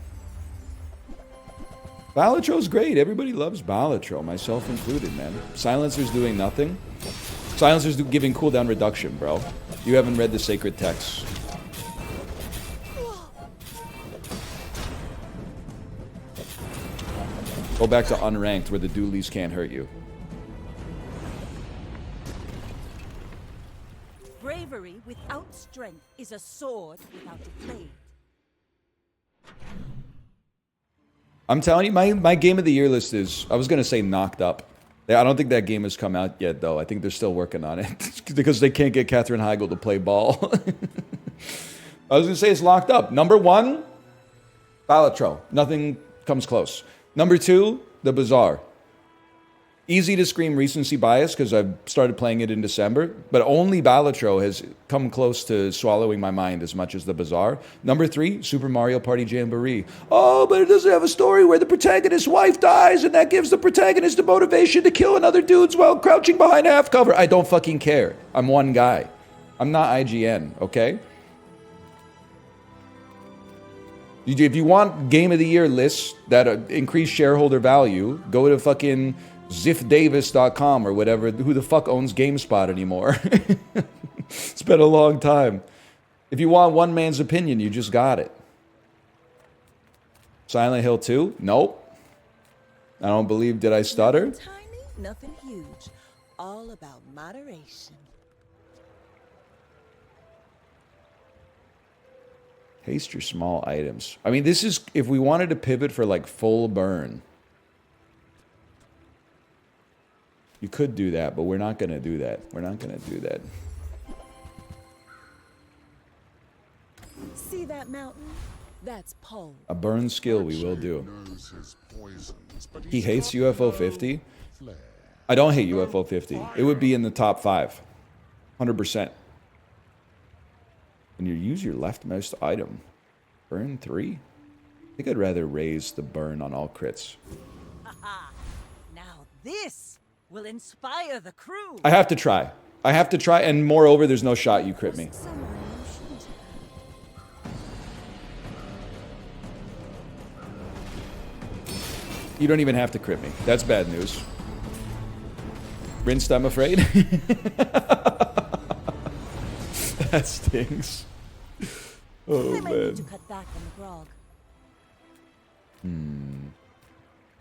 Balatro's great. Everybody loves Balatro, myself included, man. Silencer's doing nothing. Silencer's giving cooldown reduction, bro. You haven't read the sacred texts. Go back to unranked where the dualies can't hurt you. Bravery without strength is a sword without a blade. I'm telling you, my game of the year list is, I was going to say knocked up. I don't think that game has come out yet, though. I think they're still working on it because they can't get Katherine Heigl to play ball. I was going to say it's locked up. Number 1, Balatro. Nothing comes close. Number 2, The Bazaar. Easy to scream recency bias because I've started playing it in December, but only Balatro has come close to swallowing my mind as much as The Bazaar. Number 3, Super Mario Party Jamboree. Oh, but it doesn't have a story where the protagonist's wife dies and that gives the protagonist the motivation to kill another dudes while crouching behind a half cover. I don't fucking care. I'm one guy. I'm not IGN, okay? If you want Game of the Year lists that increase shareholder value, go to fucking ziffdavis.com or whatever. Who the fuck owns GameSpot anymore? It's been a long time. If you want one man's opinion, you just got it. Silent Hill 2? Nope. I don't believe, did I stutter? Nothing tiny, nothing huge. All about moderation. Haste your small items. I mean, this is, if we wanted to pivot for like full burn, you could do that, but we're not going to do that. We're not going to do that. See that mountain? That's pole. A burn skill we will do. Knows his poisons, but He he's hates got UFO no 50. flair. I don't hate UFO 50. It would be in the top 5. 100%. And you use your leftmost item. Burn 3? I think I'd rather raise the burn on all crits. Now this will inspire the crew. I have to try. I have to try, and moreover, there's no shot you crit me. Someone you shouldn't have. You don't even have to crit me. That's bad news. Rinsed, I'm afraid. That stings. Oh, I might need to man. cut back on the grog.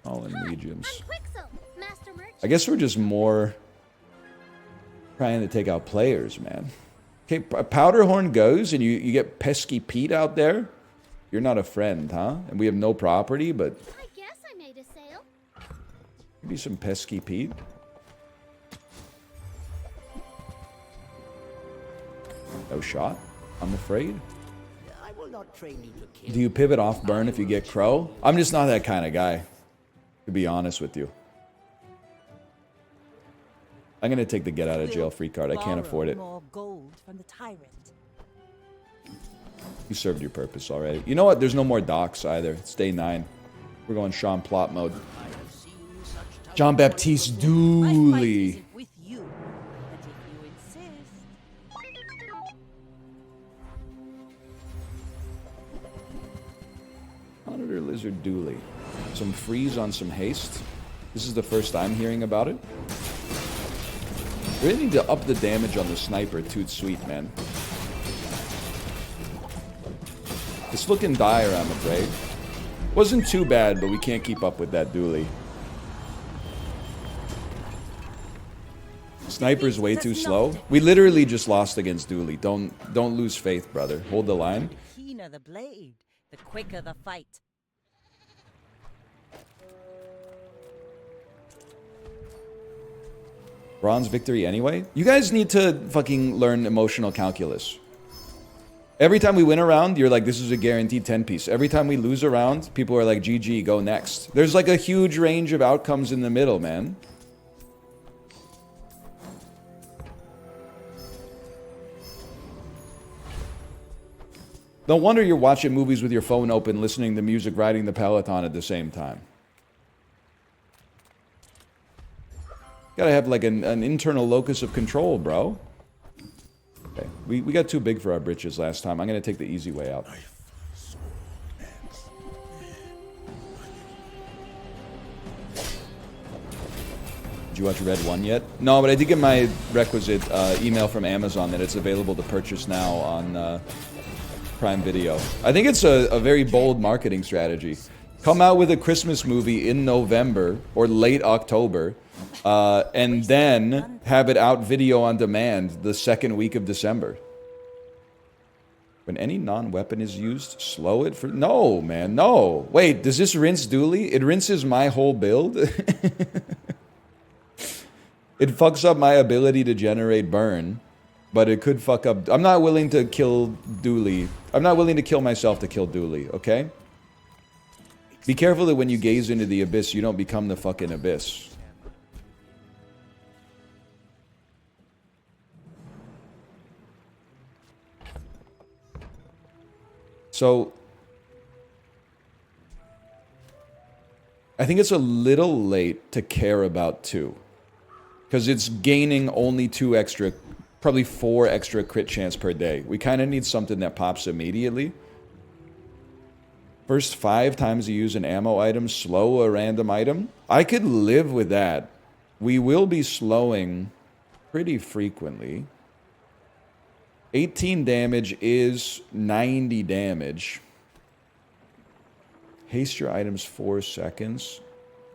All in mediums. I'm Quixel, Master Merchant. I guess we're just more trying to take out players, man. Okay, Powderhorn goes, and you get Pesky Pete out there. You're not a friend, huh? And we have no property, but I guess I made a sale. maybe some Pesky Pete. No shot, I'm afraid. I will not train you to kill. Do you pivot off burn if you get Crow? I'm just not that kind of guy, to be honest with you. I'm going to take the get out of jail free card. I can't Borrow afford it. More gold from the tyrant. You served your purpose already. You know what? There's no more docks either. It's day 9. We're going Sean Plot mode. Jean Baptiste My fight Dooley. isn't with you, but if you insist. Monitor Lizard Dooley. Some freeze on some haste. This is the first I'm hearing about it. Really need to up the damage on the sniper. Toot sweet, man. It's looking dire, I'm afraid. Wasn't too bad, but we can't keep up with that Dooley. Sniper's way too slow. We literally just lost against Dooley. Don't lose faith, brother. Hold the line. The keener the blade, the quicker the fight. Bronze victory anyway? You guys need to fucking learn emotional calculus. Every time we win a round, you're like, this is a guaranteed 10-piece. Every time we lose a round, people are like, GG, go next. There's like a huge range of outcomes in the middle, man. No wonder you're watching movies with your phone open, listening to music, riding the Peloton at the same time. Gotta have like an internal locus of control, bro. Okay, we got too big for our britches last time. I'm gonna take the easy way out. Did you watch Red 1 yet? No, but I did get my requisite email from Amazon that it's available to purchase now on Prime Video. I think it's a very bold marketing strategy. Come out with a Christmas movie in November or late October, and then have it out video on demand the second week of December. When any non-weapon is used, slow it for... No, man, no. Wait, does this rinse Dooley? It rinses my whole build? It fucks up my ability to generate burn, but it could fuck up... I'm not willing to kill Dooley. I'm not willing to kill myself to kill Dooley, okay? Be careful that when you gaze into the abyss, you don't become the fucking abyss. So, I think it's a little late to care about 2. Because it's gaining only 2 extra, probably 4 extra crit chance per day. We kind of need something that pops immediately. First 5 times you use an ammo item, slow a random item. I could live with that. We will be slowing pretty frequently. 18 damage is 90 damage. Haste your items 4 seconds.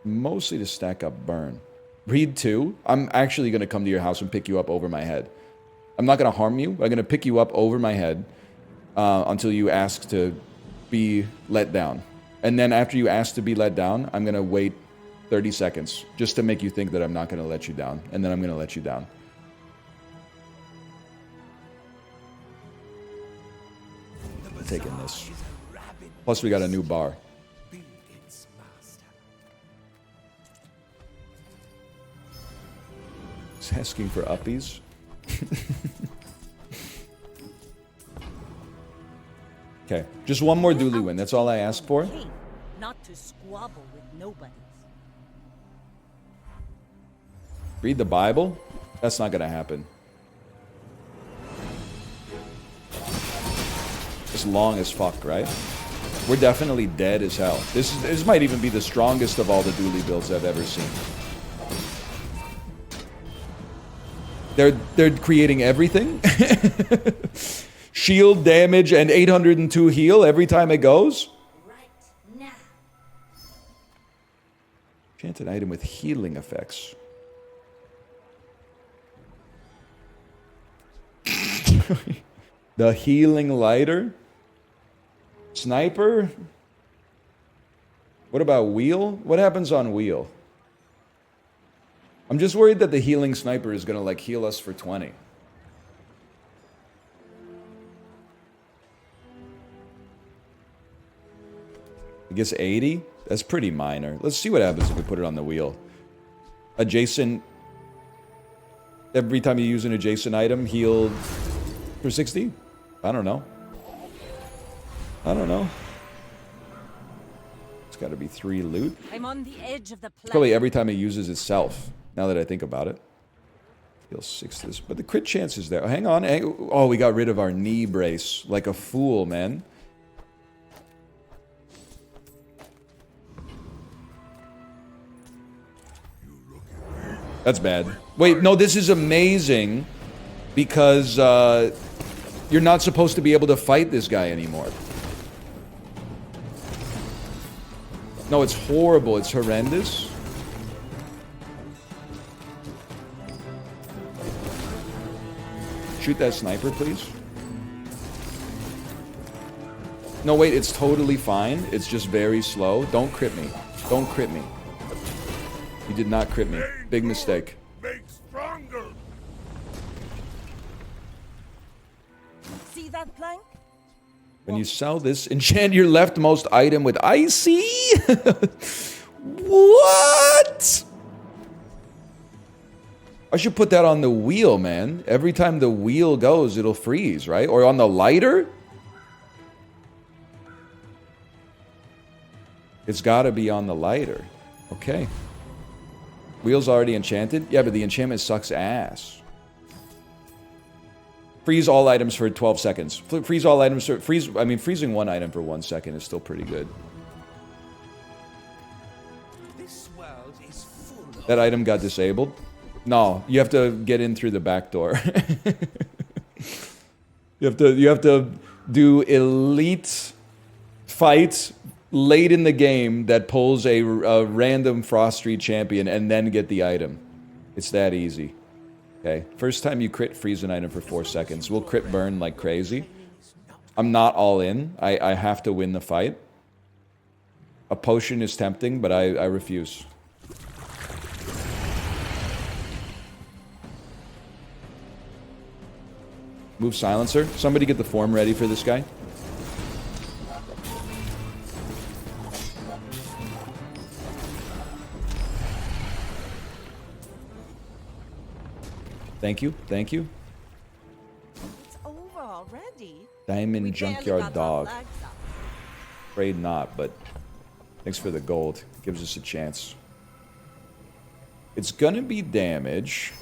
Mostly to stack up burn. Read 2. I'm actually going to come to your house and pick you up over my head. I'm not going to harm you, but I'm going to pick you up over my head until you ask to be let down. And then after you ask to be let down, I'm going to wait 30 seconds just to make you think that I'm not going to let you down. And then I'm going to let you down. I'm taking this. Plus we got a new bar. He's asking for uppies. Okay, just one more Dooley win. That's all I ask for. Not to squabble with nobody. Read the Bible? That's not gonna happen. It's long as fuck, right? We're definitely dead as hell. This might even be the strongest of all the Dooley builds I've ever seen. They're creating everything. Shield damage and 802 heal every time it goes. Right now. Enchanted item with healing effects. The healing lighter. Sniper. What about wheel? What happens on wheel? I'm just worried that the healing sniper is gonna like heal us for 20. I guess 80? That's pretty minor. Let's see what happens if we put it on the wheel. Adjacent. Every time you use an adjacent item, healed for 60? I don't know. I don't know. It's gotta be 3 loot. I'm on the edge of the planet. Probably every time it uses itself, now that I think about it. Heal 6 this. But the crit chance is there. Oh, hang on. Oh, we got rid of our knee brace. Like a fool, man. That's bad. Wait, no, this is amazing because you're not supposed to be able to fight this guy anymore. No, it's horrible. It's horrendous. Shoot that sniper, please. No, wait, it's totally fine. It's just very slow. Don't crit me. Don't crit me. You did not crit me. Big mistake. Make strong When you sell this, enchant your leftmost item with icy. What? I should put that on the wheel, man. Every time the wheel goes, it'll freeze, right? Or on the lighter? It's got to be on the lighter. Okay. Wheel's already enchanted? Yeah, but the enchantment sucks ass. Freeze all items for 12 seconds. Freeze all items for... freezing one item for 1 second is still pretty good. This world is full of That item got disabled? No, you have to get in through the back door. You have to do elite fight late in the game that pulls a random Frost Street champion and then get the item. It's that easy. Okay, first time you crit freeze an item for 4 seconds. We'll crit burn like crazy. I'm not all in. I have to win the fight. A potion is tempting, but I refuse. Move silencer. Somebody get the form ready for this guy. Thank you. Thank you. It's over already. Diamond We barely Junkyard got our Dog. flags up. Afraid not, but thanks for the gold. Gives us a chance. It's gonna be damage.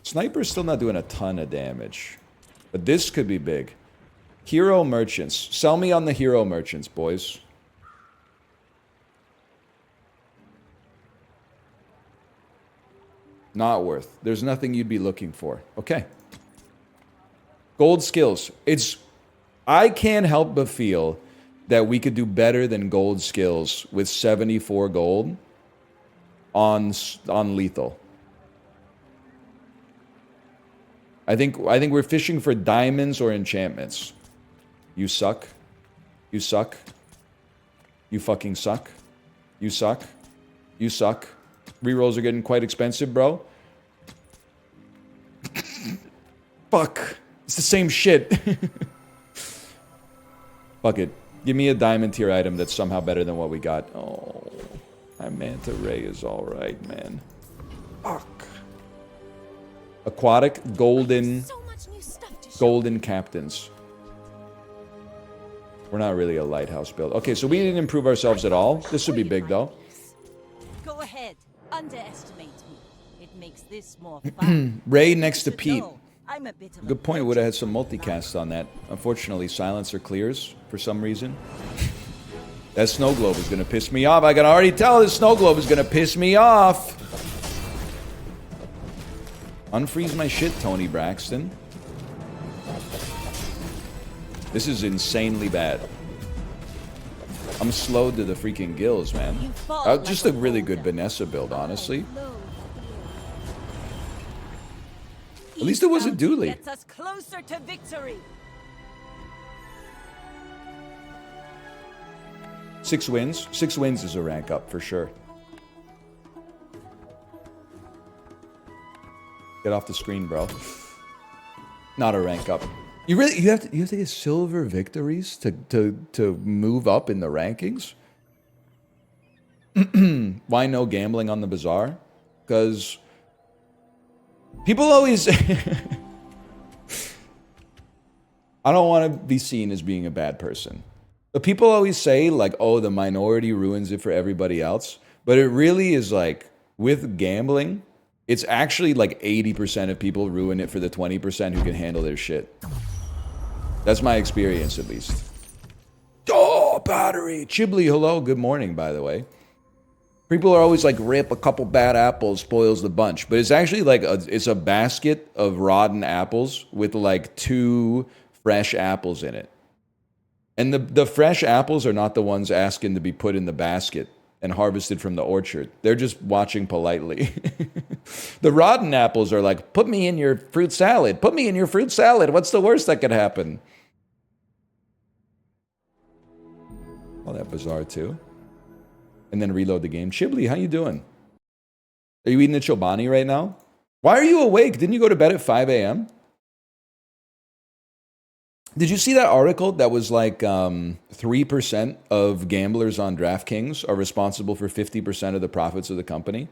Sniper's still not doing a ton of damage. But this could be big. Hero merchants. Sell me on the hero merchants, boys. Not worth. There's nothing you'd be looking for. Okay. Gold skills. I can't help but feel that we could do better than gold skills with 74 gold on lethal. I think we're fishing for diamonds or enchantments. You suck. You suck. You fucking suck. You suck. You suck. Rerolls are getting quite expensive, bro. Fuck. It's the same shit. Fuck it. Give me a diamond tier item that's somehow better than what we got. Oh, my Manta Ray is alright, man. Fuck. Aquatic, golden, So much new stuff to show. golden captains. We're not really a lighthouse build. Okay, so we didn't improve ourselves at all. This would be big, though. Go ahead. Underestimate me. It makes this more fun. Ray next to You should Pete. know, I'm a bit of a Good point. Would have had some legend. multicast on that. Unfortunately, silencer clears for some reason. That snow globe is going to piss me off. I can already tell this snow globe is going to piss me off. Unfreeze my shit, Tony Braxton. This is insanely bad. I'm slowed to the freaking gills, man. You fall Just like a a really good boulder. Vanessa build, honestly. Low. At least it wasn't Each bounty Dooley. gets us closer to victory. 6 wins. 6 wins is a rank up for sure. Get off the screen, bro. Not a rank up. You have to get silver victories to move up in the rankings? Why no gambling on the bazaar? Because people always I don't want to be seen as being a bad person. But people always say, like, oh, the minority ruins it for everybody else. But it really is like, with gambling, it's actually like 80% of people ruin it for the 20% who can handle their shit. That's my experience, at least. Oh, battery! Chibli, hello. Good morning, by the way. People are always like, rip, a couple bad apples spoils the bunch. But it's actually like, it's a basket of rotten apples with like 2 fresh apples in it. And the fresh apples are not the ones asking to be put in the basket and harvested from the orchard. They're just watching politely. The rotten apples are like, put me in your fruit salad. Put me in your fruit salad. What's the worst that could happen? Oh, that bazaar too. And then reload the game. Chibli, how you doing? Are you eating a Chobani right now? Why are you awake? Didn't you go to bed at 5 a.m.? Did you see that article that was like 3% of gamblers on DraftKings are responsible for 50% of the profits of the company?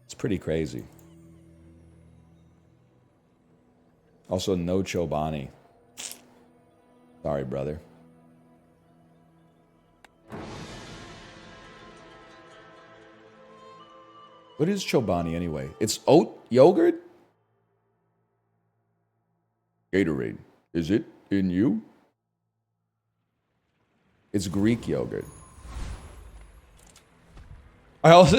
It's pretty crazy. Also, no Chobani. Sorry, brother. What is Chobani anyway? It's oat yogurt? Gatorade. Is it in you? It's Greek yogurt. I also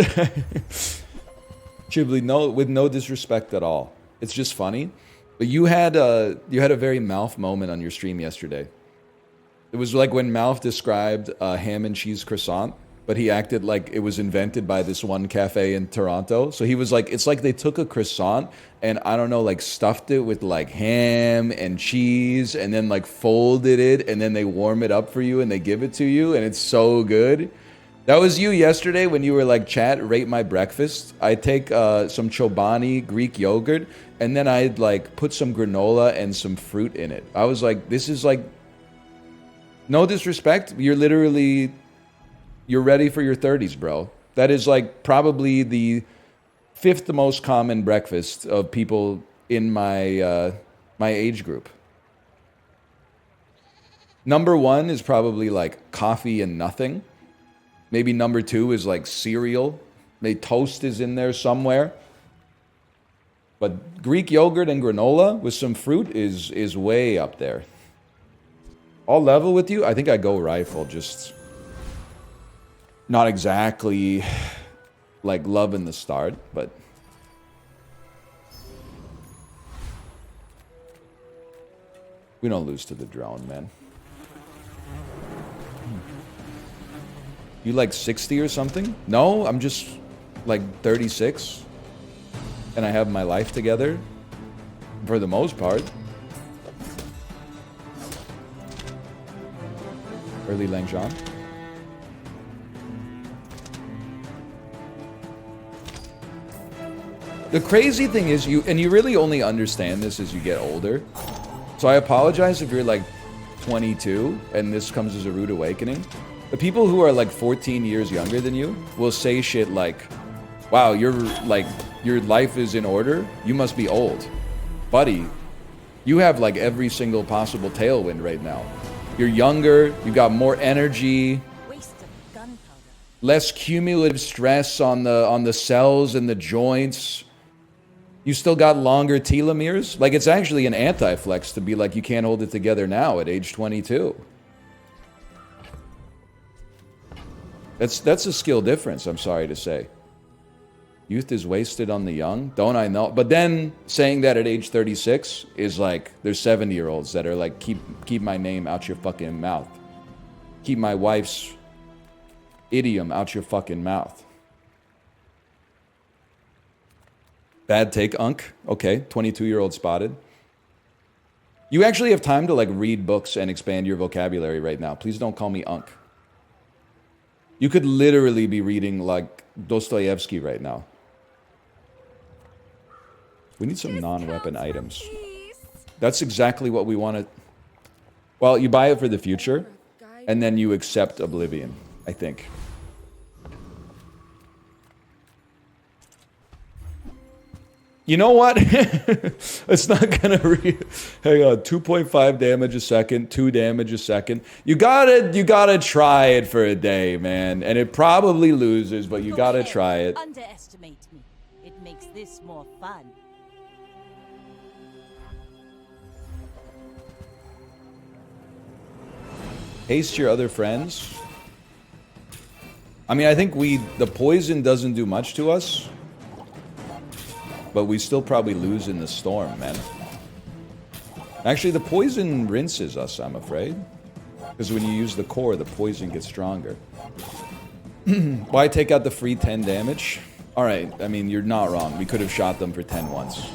Chibli, no, with no disrespect at all. It's just funny. But you had a very Malf moment on your stream yesterday. It was like when Malf described a ham and cheese croissant, but he acted like it was invented by this one cafe in Toronto. So he was like, it's like they took a croissant and I don't know, like stuffed it with like ham and cheese and then like folded it and then they warm it up for you and they give it to you and it's so good. That was you yesterday when you were like, chat, rate my breakfast. I take some Chobani Greek yogurt and then I'd like put some granola and some fruit in it. I was like, this is like, no disrespect, you're literally, you're ready for your 30s, bro. That is like probably the 5th most common breakfast of people in my my age group. Number 1 is probably like coffee and nothing. Maybe number 2 is like cereal. Maybe toast is in there somewhere. But Greek yogurt and granola with some fruit is way up there. I'll level with you. I think I go rifle, just not exactly like loving the start, but we don't lose to the drone, man. You like 60 or something? No, I'm just like 36. And I have my life together for the most part. Early Langjean. The crazy thing is you really only understand this as you get older. So I apologize if you're like 22 and this comes as a rude awakening. The people who are like 14 years younger than you will say shit like, wow, you're like, your life is in order. You must be old. Buddy, you have like every single possible tailwind right now. You're younger, you got more energy, Waste of gunpowder. less cumulative stress on the cells and the joints. You still got longer telomeres. Like, it's actually an anti-flex to be like, you can't hold it together now at age 22. That's a skill difference, I'm sorry to say. Youth is wasted on the young. Don't I know? But then saying that at age 36 is like, there's 70-year-olds that are like, keep my name out your fucking mouth. Keep my wife's idiom out your fucking mouth. Bad take, Unk. Okay, 22-year-old spotted. You actually have time to like read books and expand your vocabulary right now. Please don't call me Unk. You could literally be reading like Dostoevsky right now. We need some non-weapon items. That's exactly what we want to... Well, you buy it for the future, and then you accept oblivion, I think. You know what? It's not gonna hang on. 2.5 damage a second, 2 damage a second. You gotta try it for a day, man. And it probably loses, but you gotta try it. Underestimate me. It makes this more fun. Haste your other friends. I mean, I think the poison doesn't do much to us, but we still probably lose in the storm, man. Actually, the poison rinses us, I'm afraid. Because when you use the core, the poison gets stronger. Why take out the free 10 damage? Alright, I mean, you're not wrong. We could have shot them for 10 once.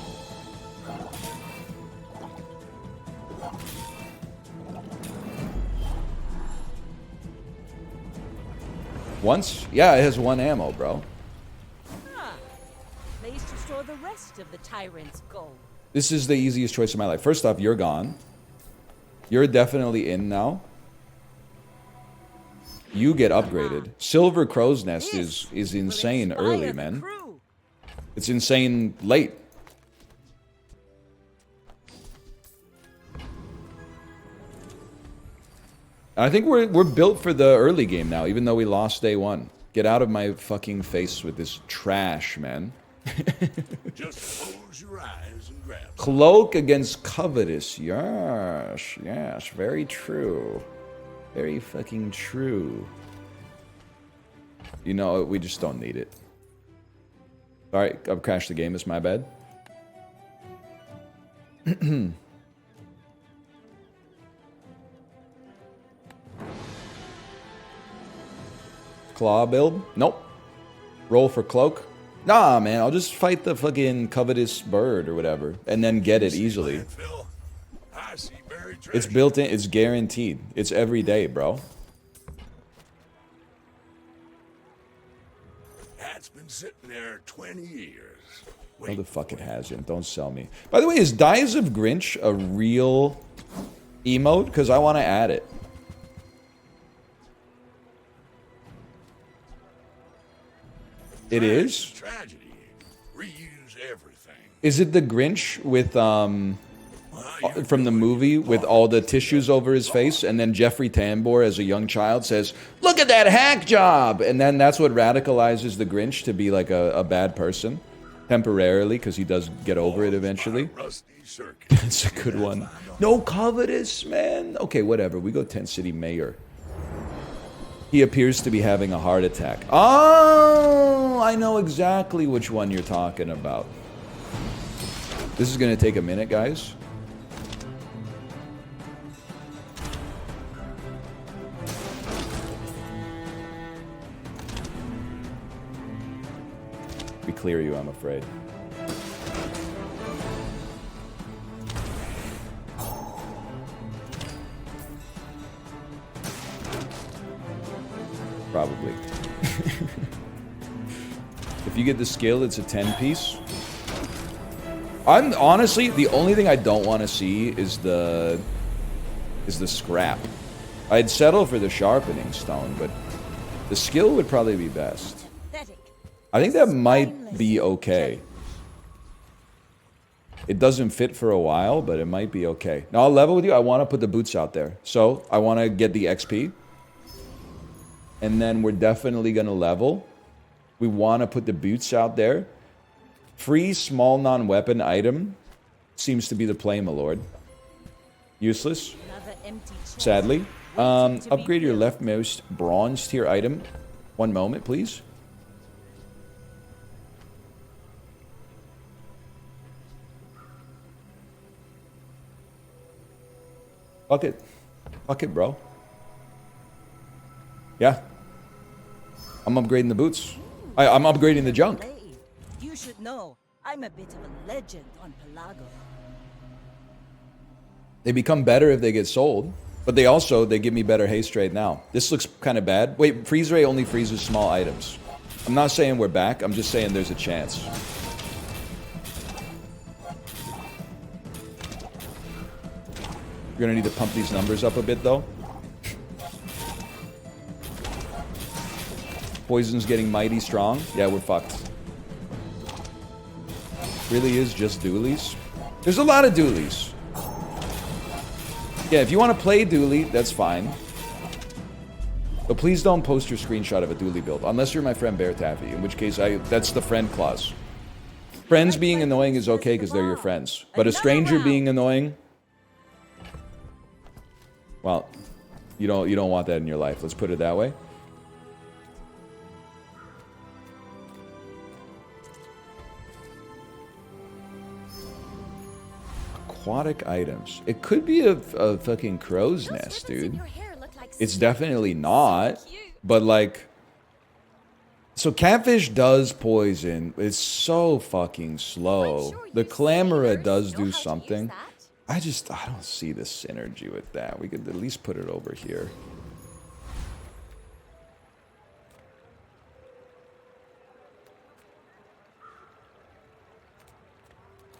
Once? Yeah, it has 1 ammo, bro. Ah, place to store the rest of the tyrant's gold. This is the easiest choice of my life. First off, you're gone. You're definitely in now. You get upgraded. Silver Crow's Nest is insane early, man. It's insane late. I think we're built for the early game now, even though we lost day 1. Get out of my fucking face with this trash, man. Just close your eyes and grab. Cloak against covetous. Yes, yes, very true. Very fucking true. You know, we just don't need it. Alright, I've crashed the game, it's my bad. Claw build? Nope. Roll for cloak? Nah, man, I'll just fight the fucking covetous bird or whatever, and then get it easily. Landfill. I see buried It's treasure. built in, it's guaranteed. It's every day, bro. That's been sitting there 20 years. Oh, the fuck it hasn't. Don't sell me. By the way, is Dies of Grinch a real emote? Because I want to add it. It is? Tragedy. Reuse everything. Is it the Grinch with, Well, you from the movie with all the tissues over his face, and then Jeffrey Tambor as a young child says, "Look at that hack job!" And then that's what radicalizes the Grinch to be like a bad person. Temporarily, because he does get over it eventually. Rusty circuit. It's a good one. No covetous, man. Okay, whatever. We go Tent City Mayor. He appears to be having a heart attack. Oh, I know exactly which one you're talking about. This is going to take a minute, guys. We clear you, I'm afraid. Probably. If you get the skill, it's a 10-piece. I'm honestly, the only thing I don't want to see is the scrap. I'd settle for the sharpening stone, but the skill would probably be best. I think that might be okay. It doesn't fit for a while, but it might be okay. Now, I'll level with you. I want to put the boots out there. So, I want to get the XP. And then we're definitely going to level. We want to put the boots out there. Free small non-weapon item seems to be the play, my lord. Useless. Sadly. Upgrade your leftmost bronze tier item. One moment, please. Fuck it. Fuck it, bro. Yeah. I'm upgrading the boots. I'm upgrading the junk. You should know, I'm a bit of a legend on Pelago. They become better if they get sold. But they give me better haste rate now. This looks kind of bad. Wait, freeze ray only freezes small items. I'm not saying we're back. I'm just saying there's a chance. You're gonna need to pump these numbers up a bit, though. Poison's getting mighty strong. Yeah, we're fucked. Really is just dualies. There's a lot of dualies. Yeah, if you want to play dually, that's fine. But please don't post your screenshot of a dually build, unless you're my friend Bear Taffy, in which case that's the friend clause. Friends being annoying is okay because they're your friends. But a stranger being annoying, well, you don't want that in your life. Let's put it that way. Aquatic items. It could be a fucking crow's nest, dude. It's definitely not. But like, so catfish does poison. It's so fucking slow. The clamora does do something. I don't see the synergy with that. We could at least put it over here.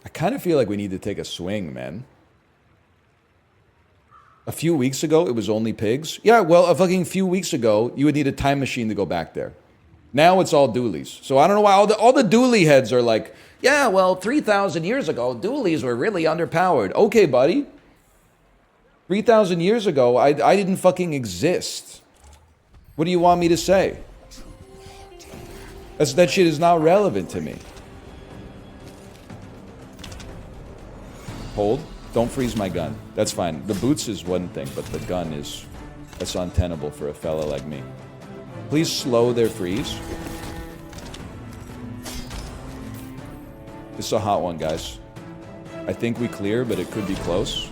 I kind of feel like we need to take a swing, man. A few weeks ago, it was only pigs. Yeah, well, a fucking few weeks ago, you would need a time machine to go back there. Now it's all dualies. So I don't know why all the dually heads are like, yeah, well, 3,000 years ago, dualies were really underpowered. Okay, buddy. 3,000 years ago, I didn't fucking exist. What do you want me to say? That shit is not relevant to me. Hold. Don't freeze my gun. That's fine. The boots is one thing, but the gun is... That's untenable for a fella like me. Please slow their freeze. This is a hot one, guys. I think we clear, but it could be close.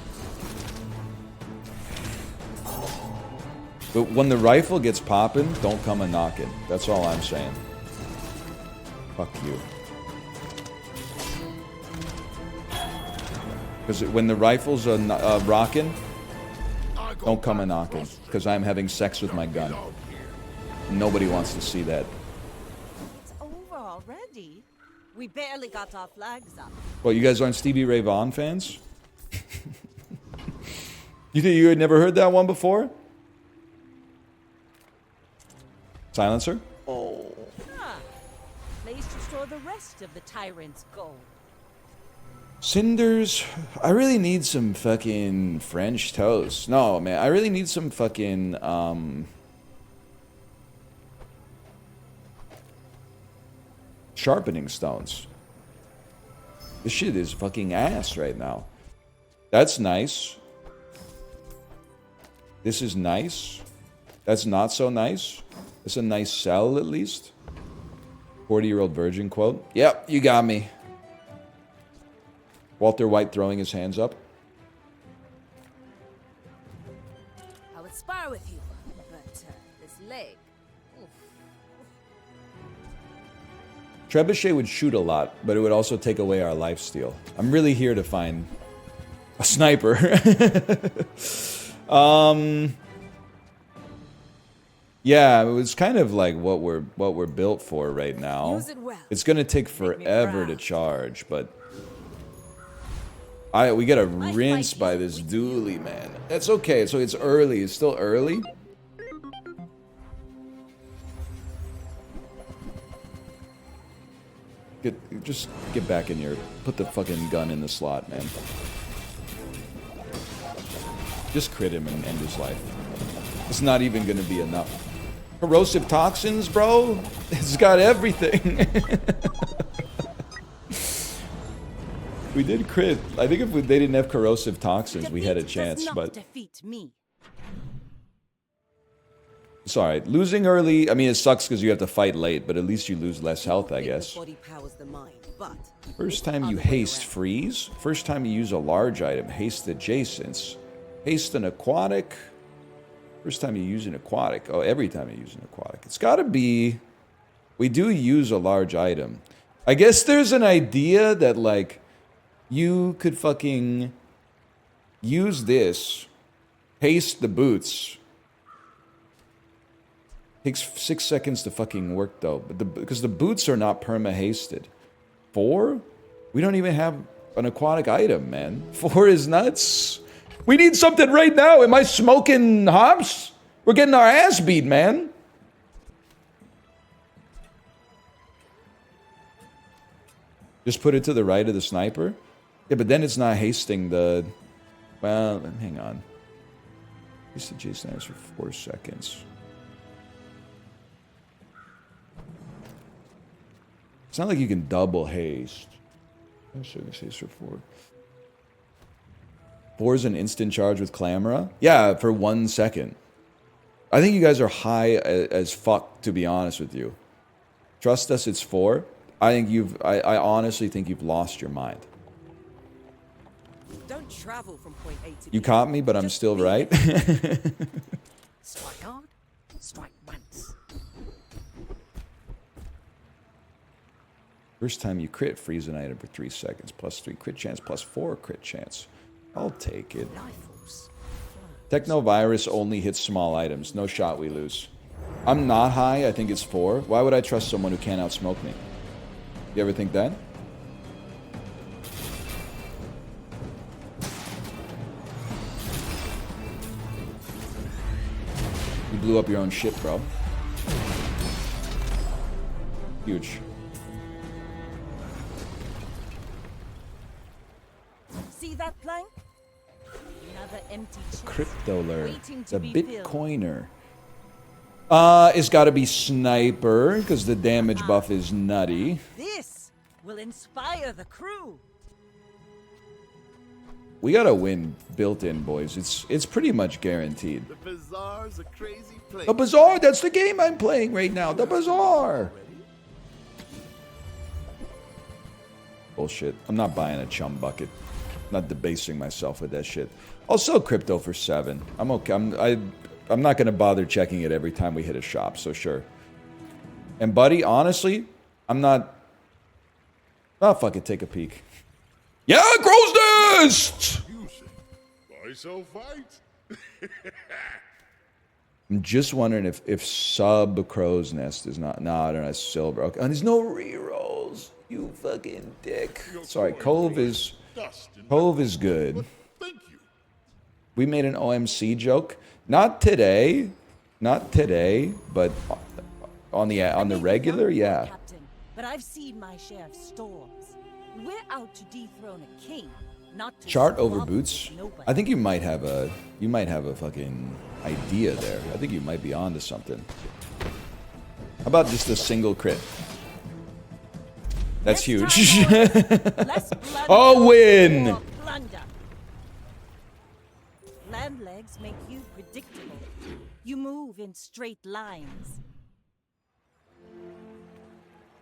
But when the rifle gets popping, don't come a knocking. That's all I'm saying. Fuck you. Because when the rifles are rocking, don't come a knocking. Because I'm having sex with my gun. Nobody wants to see that. It's over already. We barely got our flags up. Well, you guys aren't Stevie Ray Vaughan fans? You had never heard that one before? Silencer? Place to store the rest of the tyrant's gold. Cinders, I really need some fucking French toast. No, man, I really need some fucking, sharpening stones. This shit is fucking ass right now. That's nice. This is nice. That's not so nice. It's a nice sell, at least. 40-year-old virgin quote. Yep, you got me. Walter White throwing his hands up. I would spar with you, but this leg. Oof. Trebuchet would shoot a lot, but it would also take away our lifesteal. I'm really here to find a sniper. Yeah, it was kind of like what we're built for right now. Use it well. It's gonna take forever to charge, but we get a rinse by this dually, man. That's okay. So it's early. It's still early. Just get back in your... Put the fucking gun in the slot, man. Just crit him and end his life. It's not even gonna be enough. Corrosive toxins, bro? It's got everything. We did crit. I think if they didn't have corrosive toxins, we had a chance, but... defeat me. It's alright. Losing early, I mean, it sucks because you have to fight late, but at least you lose less health, I guess. First time you haste freeze. First time you use a large item. Haste adjacents. Haste an aquatic. First time you use an aquatic. Oh, every time you use an aquatic. It's gotta be... We do use a large item. I guess there's an idea that, like, you could fucking use this. Haste the boots. Takes 6 seconds to fucking work, though. But because the boots are not perma-hasted. 4? We don't even have an aquatic item, man. 4 is nuts. We need something right now. Am I smoking hops? We're getting our ass beat, man. Just put it to the right of the sniper? Yeah, but then it's not hasting the... Well, hang on. Haste the J-snipers for 4 seconds. It's not like you can double haste. Haste for 4. 4 is an instant charge with Clamora? Yeah, for 1 second. I think you guys are high as fuck, to be honest with you. Trust us, it's 4. I think I honestly think you've lost your mind. Don't travel from point A to You caught me, but I'm still right. Strike hard, strike once. First time you crit, freeze an item for 3 seconds. Plus 3 crit chance, plus 4 crit chance. I'll take it. Rifles. Technovirus only hits small items. No shot we lose. I'm not high. I think it's 4. Why would I trust someone who can't outsmoke me? You ever think that? You blew up your own ship, bro. Huge. See that plank? Another empty chest. Cryptoler. Waiting to The be filled. Bitcoiner. It's got to be Sniper, because the damage buff is nutty. This will inspire the crew. We got to win built-in, boys. It's pretty much guaranteed. The bazaar's a crazy place. The Bazaar, that's the game I'm playing right now. The Bazaar. Bullshit. I'm not buying a chum bucket. I'm not debasing myself with that shit. I'll sell crypto for 7. I'm okay. I'm not going to bother checking it every time we hit a shop, so sure. And buddy, honestly, I'm not... Oh, fuck it, take a peek. Yeah, Crow's Nest! Why so fight? I'm just wondering if sub Crow's Nest is not... No, I don't know, it's silver. Okay. And there's no rerolls. You fucking dick. Sorry, Cove is good. Thank you. We made an OMC joke. Not today, but on the regular, yeah. Captain, but I've seen my share of storms. We're out to dethrone a king, not to Chart over squabble boots. with nobody. I think you might have a fucking idea there. I think you might be onto something. How about just a single crit? That's This huge. time on, less blood, Oh, win! more plunder. Land legs make you predictable. You move in straight lines.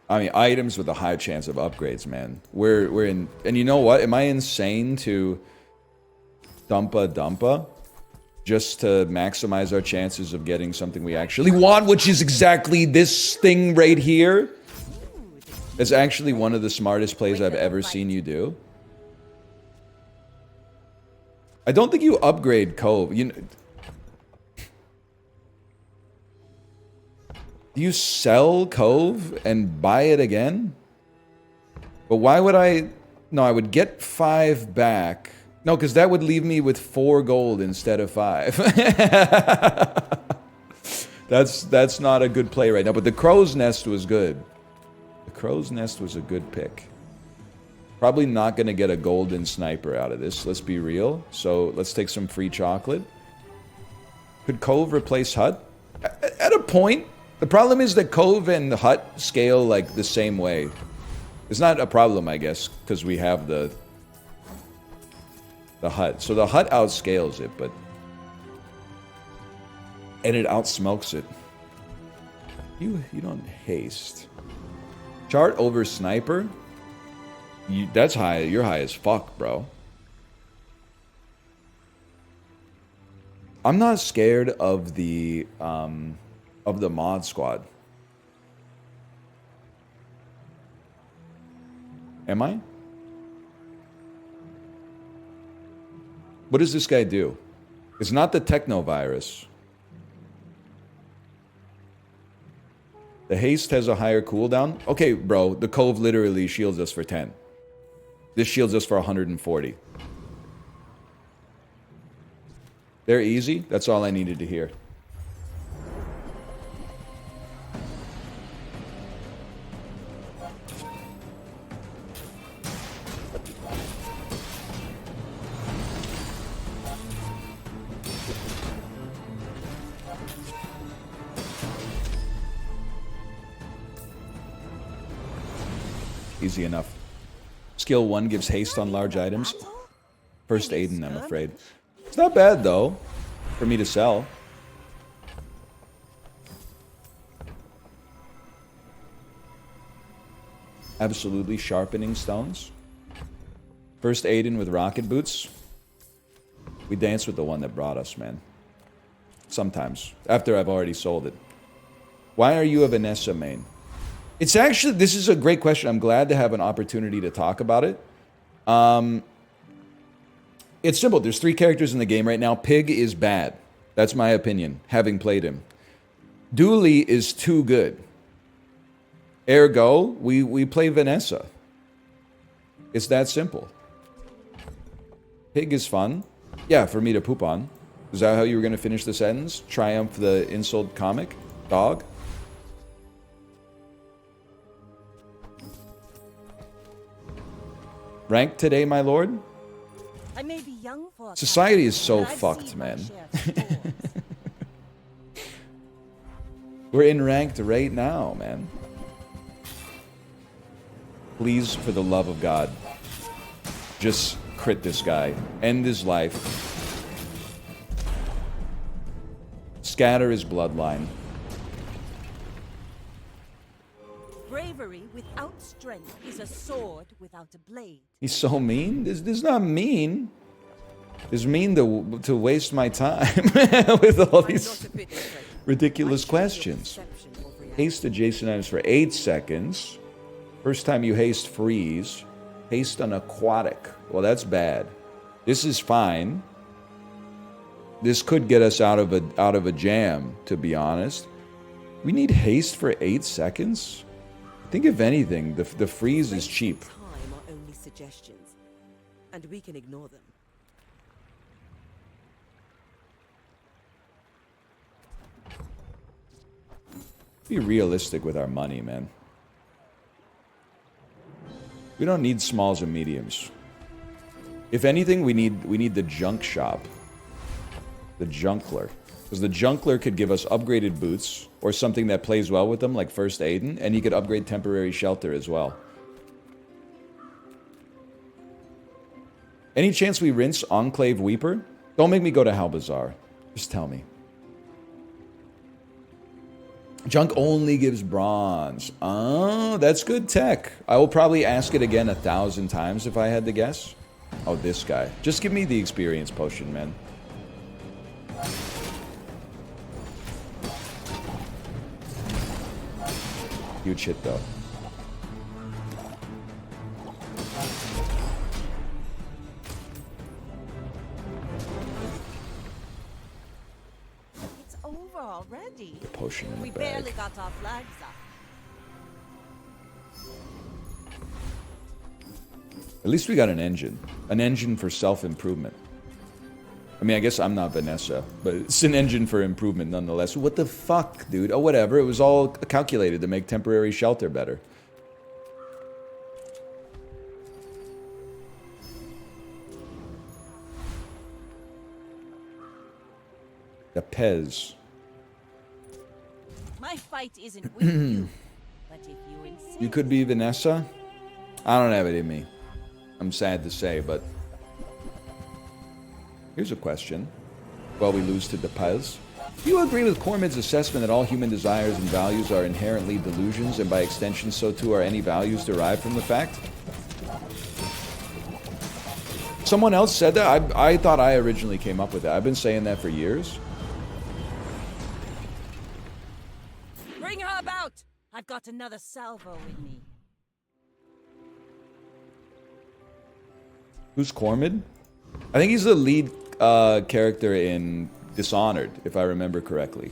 I mean, items with a high chance of upgrades, man. We're in, and you know what? Am I insane to dumpa just to maximize our chances of getting something we actually want, which is exactly this thing right here? It's actually one of the smartest plays I've ever seen you do. I don't think you upgrade Cove. You know, do you sell Cove and buy it again? But why would I... No, I would get 5 back. No, because that would leave me with 4 gold instead of 5. That's not a good play right now. But the Crow's Nest was good. The Crow's Nest was a good pick. Probably not going to get a golden sniper out of this, let's be real. So let's take some free chocolate. Could Cove replace Hut? At a point. The problem is that Cove and Hut scale like the same way. It's not a problem, I guess, because we have the Hut. So the Hut outscales it, but... And it outsmokes it. You don't haste. Chart over Sniper? That's high. You're high as fuck, bro. I'm not scared of the mod squad. Am I? What does this guy do? It's not the techno virus. The haste has a higher cooldown. Okay, bro, the Cove literally shields us for 10. This shields us for 140. They're easy. That's all I needed to hear. Easy enough. Skill 1 gives haste on large items. First Aiden, I'm afraid. It's not bad, though, for me to sell. Absolutely sharpening stones. First Aiden with rocket boots. We dance with the one that brought us, man. Sometimes. After I've already sold it. Why are you a Vanessa main? It's actually, this is a great question. I'm glad to have an opportunity to talk about it. It's simple. There's 3 characters in the game right now. Pig is bad. That's my opinion, having played him. Dooley is too good. Ergo, we play Vanessa. It's that simple. Pig is fun. Yeah, for me to poop on. Is that how you were going to finish the sentence? Triumph the insult comic? Dog? Rank today, my lord? I may be young for a Society is so but I've fucked, seen my man. share of storms. We're in ranked right now, man. Please, for the love of God, just crit this guy. End his life. Scatter his bloodline. Bravery without strength is a sword without a blade. He's so mean. This is not mean. It's mean to waste my time with all these ridiculous questions. Haste adjacent items for 8 seconds. First time you haste, freeze. Haste on aquatic. Well, that's bad. This is fine. This could get us out of a jam, to be honest. We need haste for 8 seconds? I think if anything, the freeze is cheap. Time are only suggestions, and we can ignore them. Be realistic with our money, man. We don't need smalls and mediums. If anything, we need the junk shop. The junkler. Because the junkler could give us upgraded boots, or something that plays well with them, like First Aiden, and he could upgrade temporary shelter as well. Any chance we rinse Enclave Weeper? Don't make me go to Halbazar. Just tell me. Junk only gives bronze. Oh, that's good tech. I will probably ask it again 1,000 times if I had to guess. Oh, this guy. Just give me the experience potion, man. Huge hit, though. It's over already. The potion in We the barely bag. got our flags up. At least we got an engine. An engine for self-improvement. I mean, I guess I'm not Vanessa, but it's an engine for improvement nonetheless. What the fuck, dude? Oh, whatever. It was all calculated to make temporary shelter better. The Pez. My fight isn't with you, but if you insist. You could be Vanessa? I don't have it in me. I'm sad to say, but... Here's a question. Well, we lose to the Pez. Do you agree with Cormid's assessment that all human desires and values are inherently delusions, and by extension, so too are any values derived from the fact? Someone else said that? I thought I originally came up with that. I've been saying that for years. Bring her about! I've got another salvo in me. Who's Cormid? I think he's the lead character in Dishonored, if I remember correctly.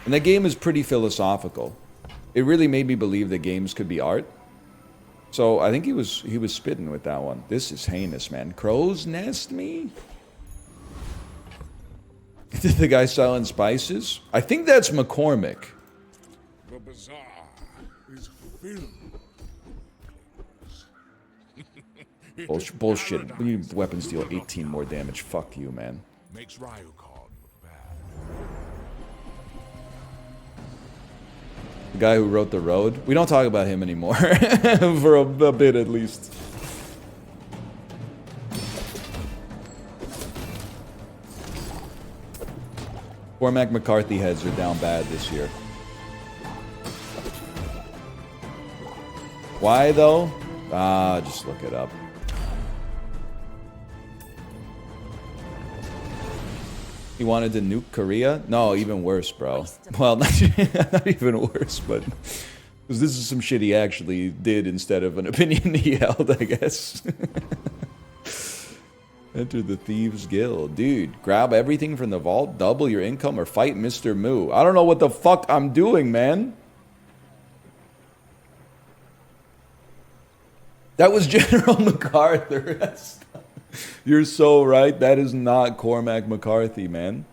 And that game is pretty philosophical. It really made me believe that games could be art. So I think he was spitting with that one. This is heinous, man. Crow's nest me? The guy selling spices? I think that's McCormick. The bazaar is filled. Bullshit. We need weapons deal 18 more damage. Fuck you, man. Makes Ryukon look bad. The guy who wrote The Road. We don't talk about him anymore. For a bit, at least. Cormac McCarthy heads are down bad this year. Why, though? Just look it up. He wanted to nuke Korea? No, even worse, bro. Well, not even worse, but... Because this is some shit he actually did instead of an opinion he held, I guess. Enter the Thieves Guild. Dude, grab everything from the vault, double your income, or fight Mr. Moo. I don't know what the fuck I'm doing, man. That was General MacArthur. You're so right. That is not Cormac McCarthy, man.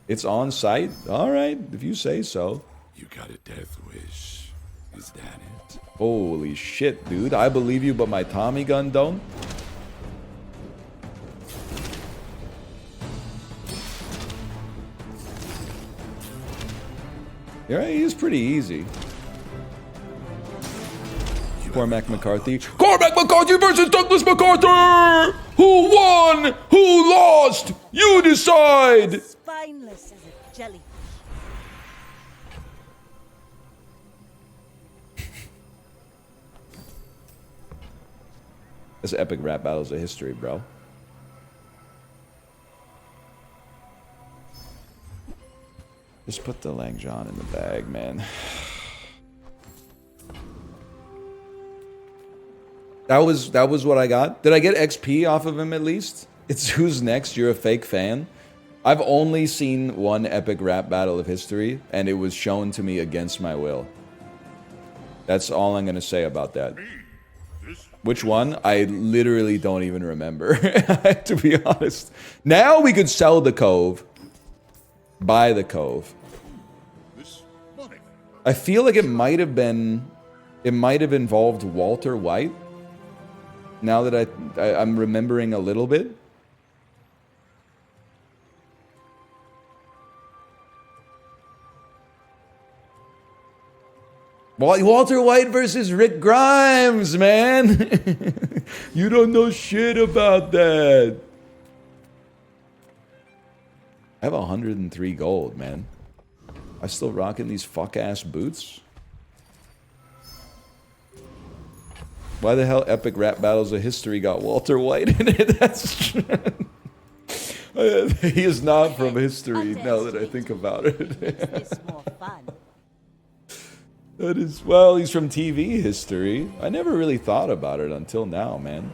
It's on site? All right, if you say so. You got a death wish. Is that it? Holy shit, dude. I believe you, but my Tommy gun don't? Yeah, he's pretty easy. Cormac McCarthy. Cormac McCarthy versus Douglas MacArthur! Who won? Who lost? You decide! Spineless as a jellyfish. This epic rap battles of history, bro. Just put the Langjon in the bag, man. That was what I got. Did I get XP off of him at least? It's Who's Next? You're a fake fan. I've only seen one epic rap battle of history, and it was shown to me against my will. That's all I'm gonna say about that. Which one? I literally don't even remember, to be honest. Now we could sell the Cove. Buy the Cove. I feel like it might have involved Walter White. Now that I'm remembering a little bit. Walter White versus Rick Grimes, man. You don't know shit about that. I have 103 gold, man. I still rocking these fuck-ass boots? Why the hell Epic Rap Battles of History got Walter White in it? That's he is not from history now that I think about it. Makes this more fun. That is, well, he's from TV history. I never really thought about it until now, man.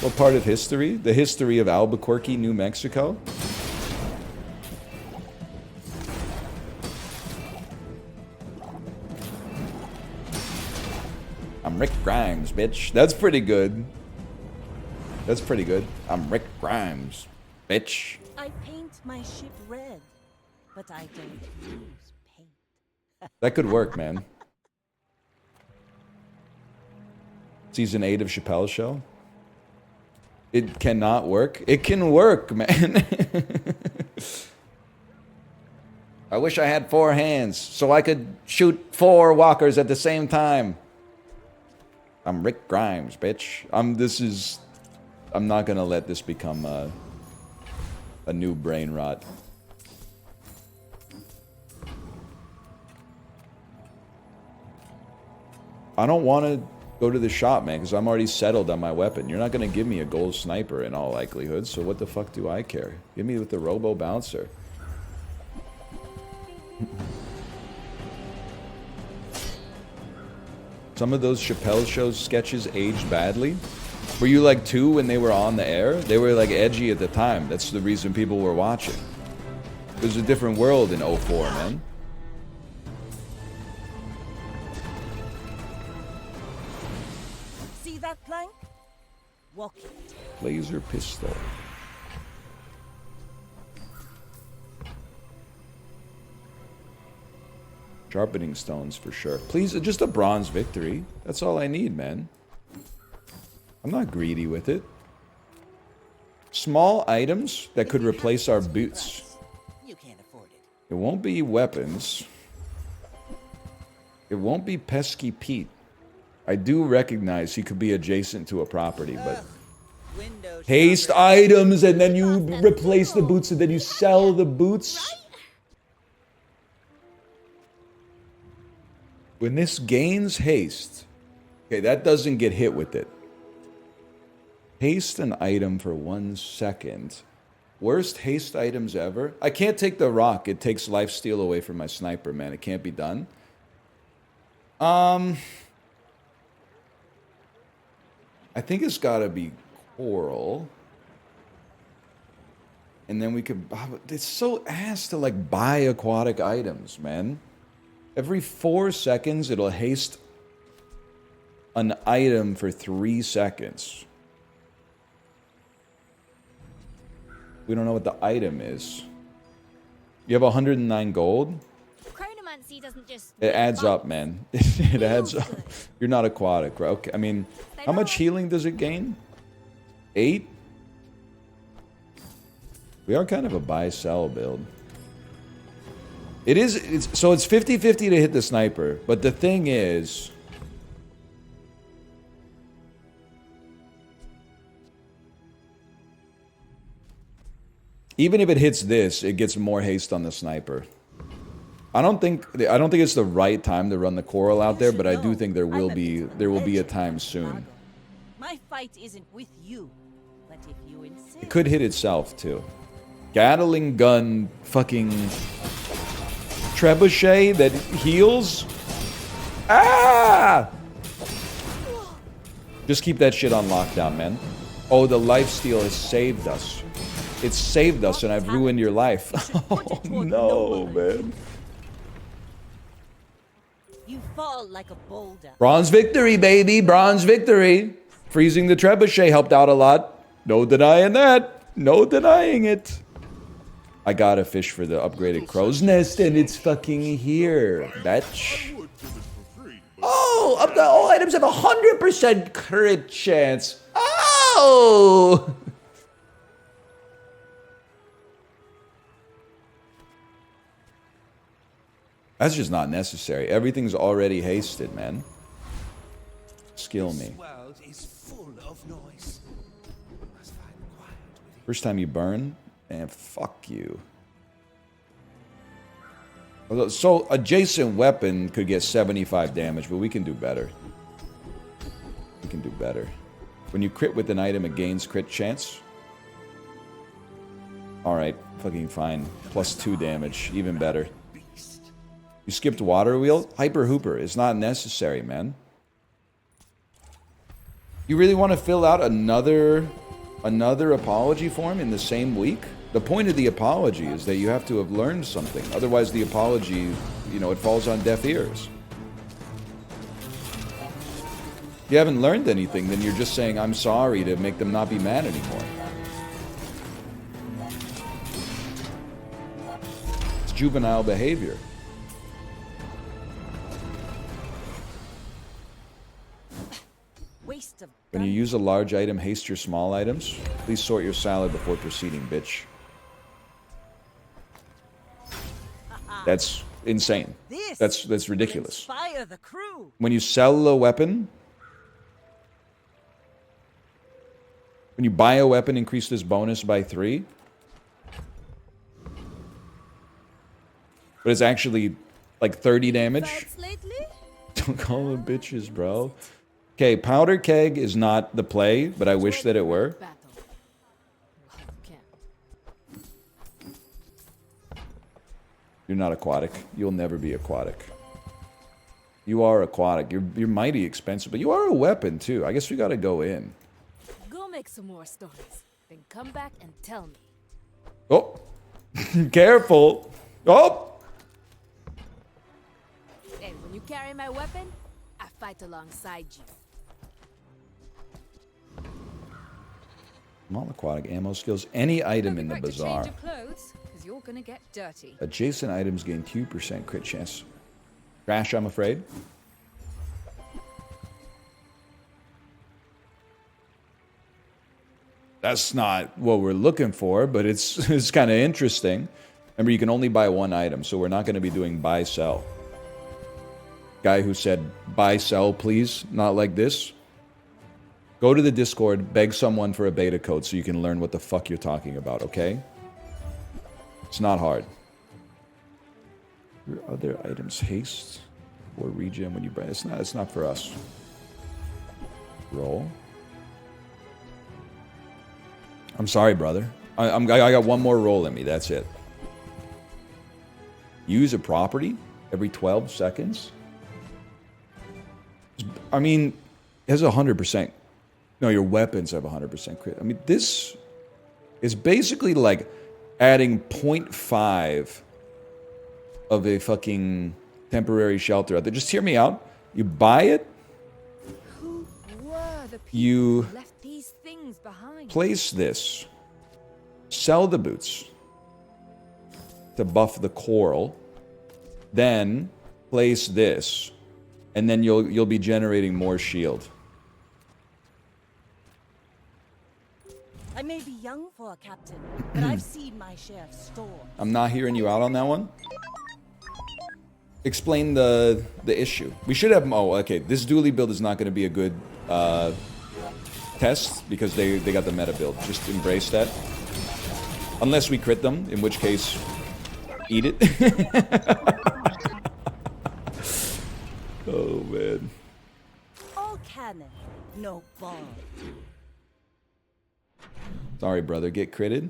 What part of history? The history of Albuquerque, New Mexico? I'm Rick Grimes, bitch. That's pretty good. That's pretty good. I'm Rick Grimes, bitch. I paint my ship red, but I don't use paint. That could work, man. Season 8 of Chappelle's Show. It cannot work. It can work, man. I wish I had 4 hands so I could shoot 4 walkers at the same time. I'm Rick Grimes, bitch. I'm not gonna let this become a new brain rot. I don't want to go to the shop, man, because I'm already settled on my weapon. You're not gonna give me a gold sniper in all likelihood, so what the fuck do I care? Give me with the Robo Bouncer. Some of those Chappelle Show sketches aged badly. Were you like 2 when they were on the air? They were like edgy at the time. That's the reason people were watching. It was a different world in 04, man. See that plank? Walk it. Laser pistol. Sharpening stones for sure. Please, just a bronze victory. That's all I need, man. I'm not greedy with it. Small items that could replace our boots. You can't afford it. It won't be weapons. It won't be Pesky Pete. I do recognize he could be adjacent to a property, but... Window Haste shopper. items, and then you replace the boots, and then you sell the boots? When this gains haste... Okay, that doesn't get hit with it. Haste an item for 1 second. Worst haste items ever? I can't take the rock. It takes lifesteal away from my sniper, man. It can't be done. I think it's gotta be coral. And then we could... It's so ass to, like, buy aquatic items, man. Every 4 seconds, it'll haste an item for 3 seconds. We don't know what the item is. You have 109 gold? Chronomancy doesn't just... It adds up, man. It adds up. You're not aquatic, bro. Okay. I mean, how much healing does it gain? 8? We are kind of a buy-sell build. So it's 50-50 to hit the sniper. But the thing is... even if it hits this, it gets more haste on the sniper. I don't think it's the right time to run the coral out there, but I do think there will be a time soon. My fight isn't with you, but if you insist. It could hit itself too. Gatling gun fucking trebuchet that heals. Ah! Just keep that shit on lockdown, man. Oh, the lifesteal has saved us. It's saved us and I've ruined your life. Oh no, man. You fall like a boulder. Bronze victory, baby. Bronze victory. Freezing the trebuchet helped out a lot. No denying that. No denying it. I got a fish for the upgraded crow's nest and it's fucking here. Bitch. Oh, up the all items have 100% crit chance. Oh! That's just not necessary. Everything's already hasted, man. Skill me. World is full of noise. Must find quiet within. First time you burn? Man, fuck you. So, adjacent weapon could get 75 damage, but we can do better. We can do better. When you crit with an item, it gains crit chance. Alright, fucking fine. Plus 2 damage, even better. You skipped water wheel? Hyper Hooper. It's not necessary, man. You really want to fill out another apology form in the same week? The point of the apology is that you have to have learned something. Otherwise, the apology, you know, it falls on deaf ears. If you haven't learned anything, then you're just saying, I'm sorry, to make them not be mad anymore. It's juvenile behavior. Waste of When you use a large item, haste your small items. Please sort your salad before proceeding, bitch. That's insane. That's ridiculous. Inspire the crew. When you sell a weapon, when you buy a weapon, increase this bonus by 3. But it's actually like 30 damage. Fights lately? Don't call them bitches, bro. Okay, powder keg is not the play, but I wish that it were. Battle. Well, you can't. You're not aquatic. You'll never be aquatic. You are aquatic. You're mighty expensive, but you are a weapon too. I guess we gotta go in. Go make some more stories. Then come back and tell me. Oh, careful. Oh, And when you carry my weapon, I fight alongside you. small aquatic ammo skills. Any item in the Don't forget to bazaar. change your clothes, 'cause you're gonna get dirty. Adjacent items gain 2% crit chance. Trash, I'm afraid. That's not what we're looking for, but it's kind of interesting. Remember, you can only buy one item, so we're not going to be doing buy, sell. Guy who said, buy, sell, please, not like this. Go to the Discord, beg someone for a beta code so you can learn what the fuck you're talking about, okay? It's not hard. Your other items haste or regen when you buy. It's not for us. Roll. I'm sorry, brother. I got one more roll in me. That's it. Use a property every 12 seconds. I mean, it has 100%. No, your weapons have 100% crit. I mean, this is basically like adding 0.5 of a fucking temporary shelter out there. Just hear me out. You buy it. Who were the people You who left these things behind? place this. Sell the boots to buff the coral. Then place this, and then you'll be generating more shield. I may be young for a captain, but I've seen my share of storms. I'm not hearing you out on that one. Explain the issue. We should have... Oh, okay. This dually build is not going to be a good test because they got the meta build. Just embrace that. Unless we crit them, in which case, eat it. Oh, man. All cannon, no ball. Sorry, brother. Get critted.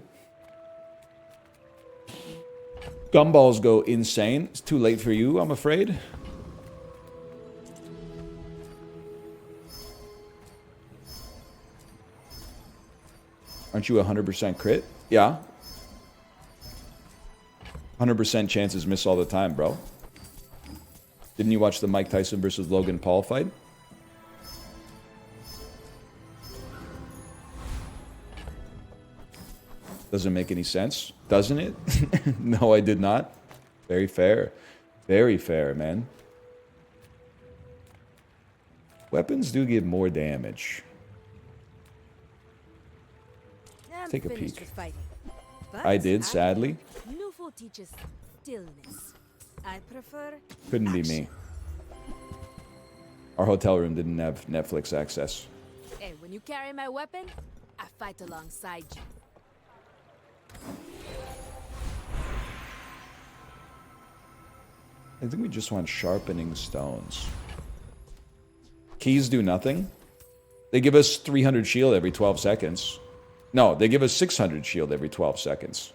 Gumballs go insane. It's too late for you, I'm afraid. Aren't you 100% crit? Yeah. 100% chances miss all the time, bro. Didn't you watch the Mike Tyson versus Logan Paul fight? Doesn't make any sense, doesn't it? No, I did not. Very fair. Very fair, man. Weapons do give more damage. I'm Take a finished peek. with fighting. But I did, sadly. Lufo teaches stillness. I prefer Couldn't be action. me. Our hotel room didn't have Netflix access. Hey, when you carry my weapon, I fight alongside you. I think we just want sharpening stones. Keys do nothing. They give us 300 shield every 12 seconds. No, they give us 600 shield every 12 seconds.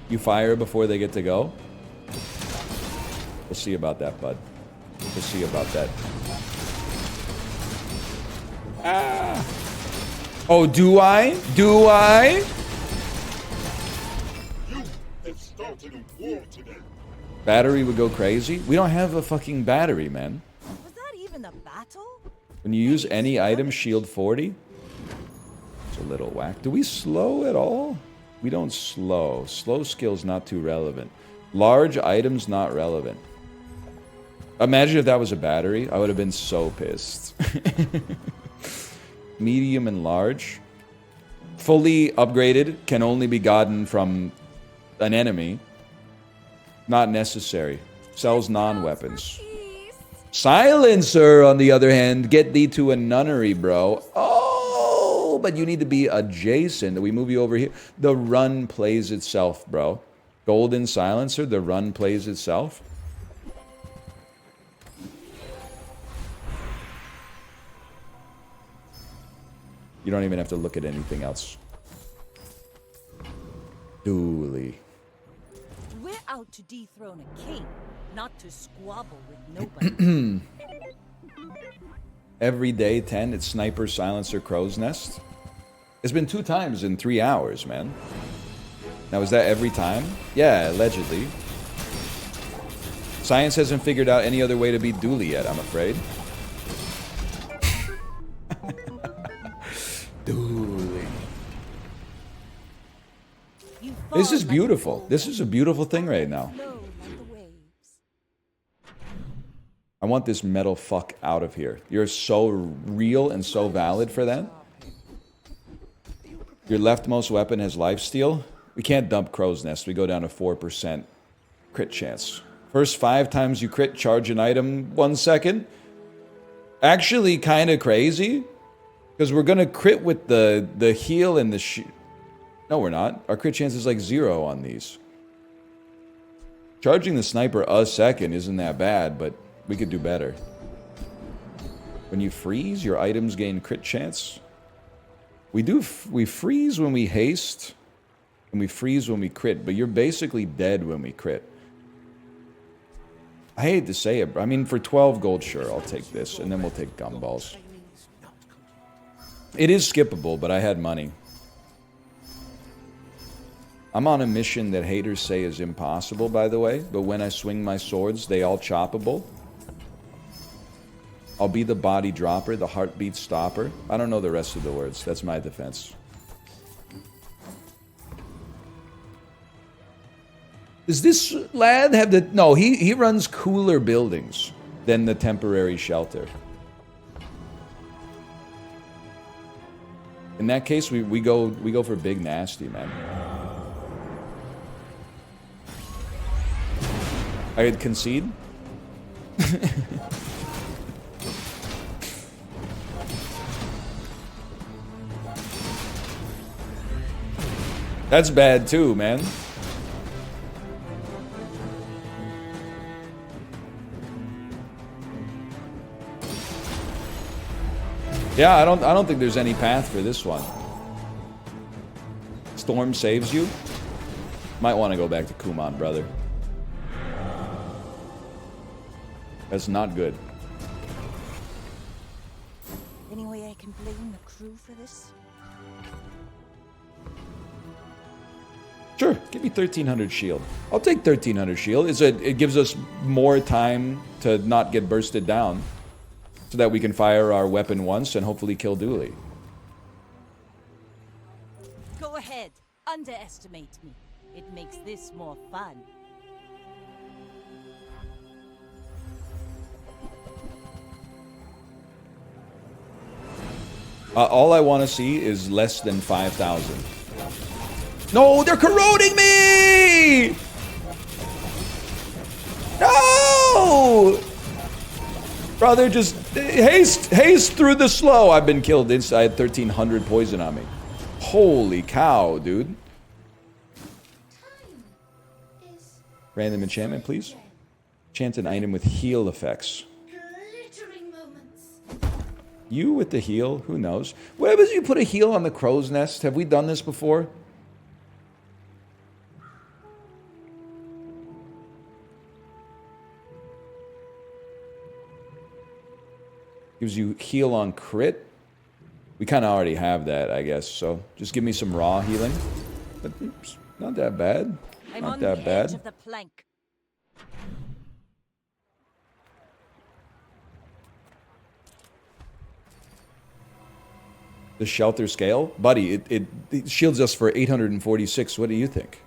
You fire before they get to go? We'll see about that, bud. We'll see about that. Ah! Oh, do I? Do I? Battery would go crazy? We don't have a fucking battery, man. Was that even a battle? When you use any item, shield 40? It's a little whack. Do we slow at all? We don't slow. Slow skill's not too relevant. Large items, not relevant. Imagine if that was a battery. I would have been so pissed. Medium and large. Fully upgraded can only be gotten from an enemy. Not necessary. Sells non-weapons. Silencer, on the other hand, get thee to a nunnery, bro. Oh, but you need to be adjacent. We move you over here. The run plays itself, bro. Golden Silencer, the run plays itself. You don't even have to look at anything else. Duly. We're out to dethrone a king, not to squabble with nobody. Every day 10, it's Sniper, Silencer, Crow's Nest. It's been 2 times in 3 hours, man. Now, is that every time? Yeah, allegedly. Science hasn't figured out any other way to beat Dooley yet, I'm afraid. Dooley. You This fall is like a beautiful. bull, This is a beautiful thing right now. flow like the waves. I want this metal fuck out of here. You're so real and so valid for that. Your leftmost weapon has lifesteal. We can't dump Crow's Nest. We go down to 4% crit chance. First 5 times you crit, charge an item 1 second. Actually kind of crazy. Because we're going to crit with the heal and the... No, we're not. Our crit chance is like 0 on these. Charging the sniper a second isn't that bad, but we could do better. When you freeze, your items gain crit chance. We freeze when we haste, and we freeze when we crit, but you're basically dead when we crit. I hate to say it, but I mean, for 12 gold, sure, I'll take this, and then we'll take gumballs. It is skippable, but I had money. I'm on a mission that haters say is impossible, by the way, but when I swing my swords, they all choppable. I'll be the body dropper, the heartbeat stopper. I don't know the rest of the words. That's my defense. Does this lad have the... No, he runs cooler buildings than the temporary shelter. In that case, we go for big nasty, man. I could concede. That's bad too, man. Yeah, I don't think there's any path for this one. Storm saves you. Might want to go back to Kuman, brother. That's not good. Any way I can blame the crew for this? Sure, give me 1300 shield. I'll take 1300 shield. It gives us more time to not get bursted down, so that we can fire our weapon once and hopefully kill Dooley. Go ahead, underestimate me. It makes this more fun. All I want to see is less than 5,000. No, they're corroding me! No! Brother, just haste through the slow. I've been killed inside 1,300 poison on me. Holy cow, dude. Random enchantment, please. Enchant an item with heal effects. Glittering moments. You with the heal? Who knows? What happens if you put a heal on the crow's nest? Have we done this before? Gives you heal on crit. We kind of already have that, I guess. So just give me some raw healing. But it's not that bad. I'm Not on that the bad. edge of the plank. The shelter scale? Buddy, it shields us for 846. What do you think?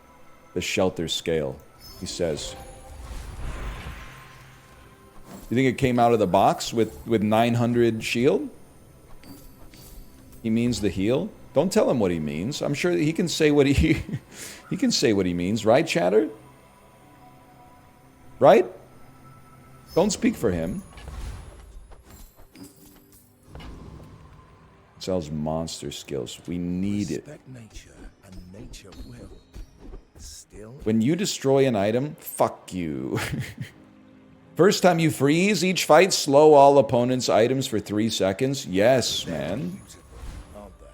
The shelter scale, he says. You think it came out of the box with 900 shield? He means the heal? Don't tell him what he means. I'm sure that he can say what he he can say what he means, right, chatter? Right? Don't speak for him. Sells monster skills. We need it. Respect nature, and nature will. Still, When you destroy an item, fuck you. First time you freeze each fight, slow all opponents' items for 3 seconds. Yes, man. beautiful, aren't they?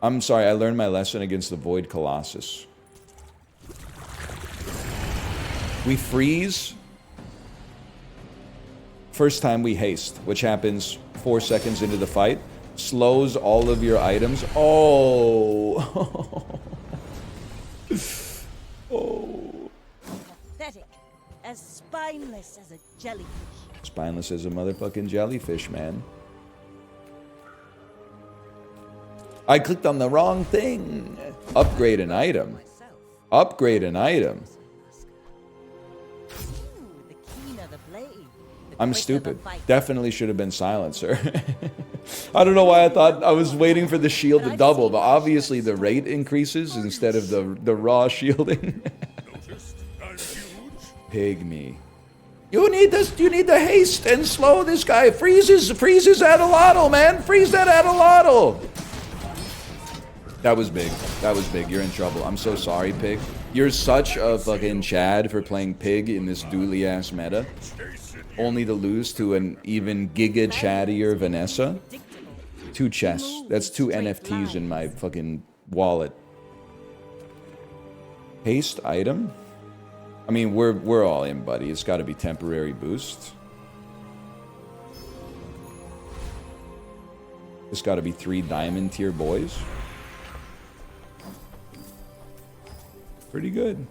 I'm sorry, I learned my lesson against the Void Colossus. We freeze. First time we haste, which happens 4 seconds into the fight. Slows all of your items. Oh. Oh. Pathetic. As spineless as a jellyfish. Spineless as a motherfucking jellyfish, man. I clicked on the wrong thing. Upgrade an item. Upgrade an item. Ooh, the keener the blade, the I'm quicker stupid. the fight. Definitely should have been silencer. I don't know why I thought I was waiting for the shield to double, but obviously the rate increases instead of the raw shielding. Noticed? I'm huge. Pygmy. You need this. You need the haste and slow this guy. Freezes Adelatl, man. Freeze that Adelatl. That was big. That was big. You're in trouble. I'm so sorry, Pig. You're such a fucking Chad for playing Pig in this dooley ass meta. Only to lose to an even giga chattier Vanessa. 2 chests. That's 2 NFTs in my fucking wallet. Haste item? I mean, we're all in, buddy. It's got to be temporary boost. It's got to be 3 diamond tier boys. Pretty good.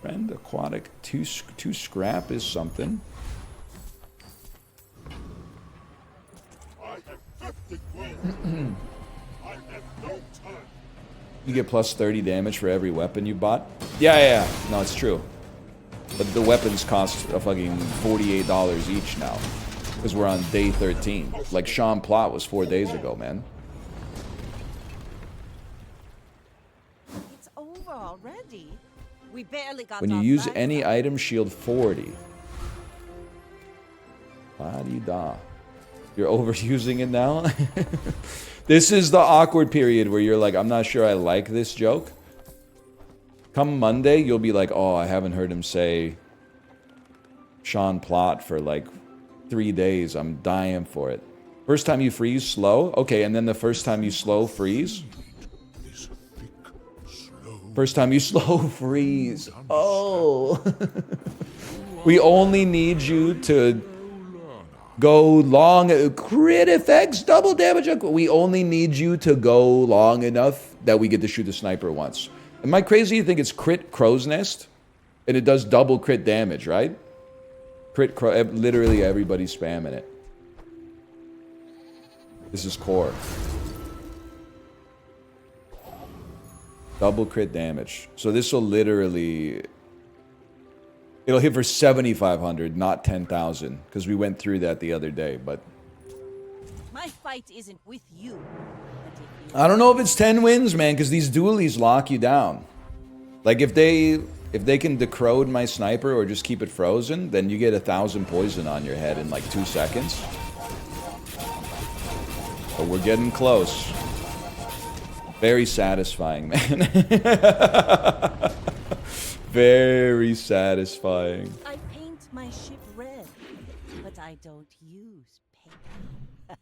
Friend aquatic 2 scrap is something. You get plus 30 damage for every weapon you bought. Yeah. No, it's true. But the weapons cost a fucking $48 each now. Because we're on day 13. Like Sean Plot was 4 days ago, man. It's over already. We barely got When you our use bags any up. item, shield 40. La-di-da. You're overusing it now? This is the awkward period where you're like, I'm not sure I like this joke. Come Monday, you'll be like, oh, I haven't heard him say Sean Plot for like 3 days. I'm dying for it. First time you freeze, slow. Okay, and then the first time you slow, freeze. First time you slow, freeze. Oh. We only need you to go long. Crit effects, double damage. We only need you to go long enough that we get to shoot the sniper once. Am I crazy? You think it's crit crow's nest? And it does double crit damage, right? Crit crow, literally everybody's spamming it. This is core. Double crit damage. So this will literally... It'll hit for 7,500, not 10,000. Because we went through that the other day, but... My fight isn't with you. But if you I don't know if it's 10 wins, man, because these dualies lock you down. Like, if they can decrode my sniper or just keep it frozen, then you get 1,000 poison on your head in like 2 seconds. But we're getting close. Very satisfying, man. Very satisfying. I paint my ship red, but I don't use paint.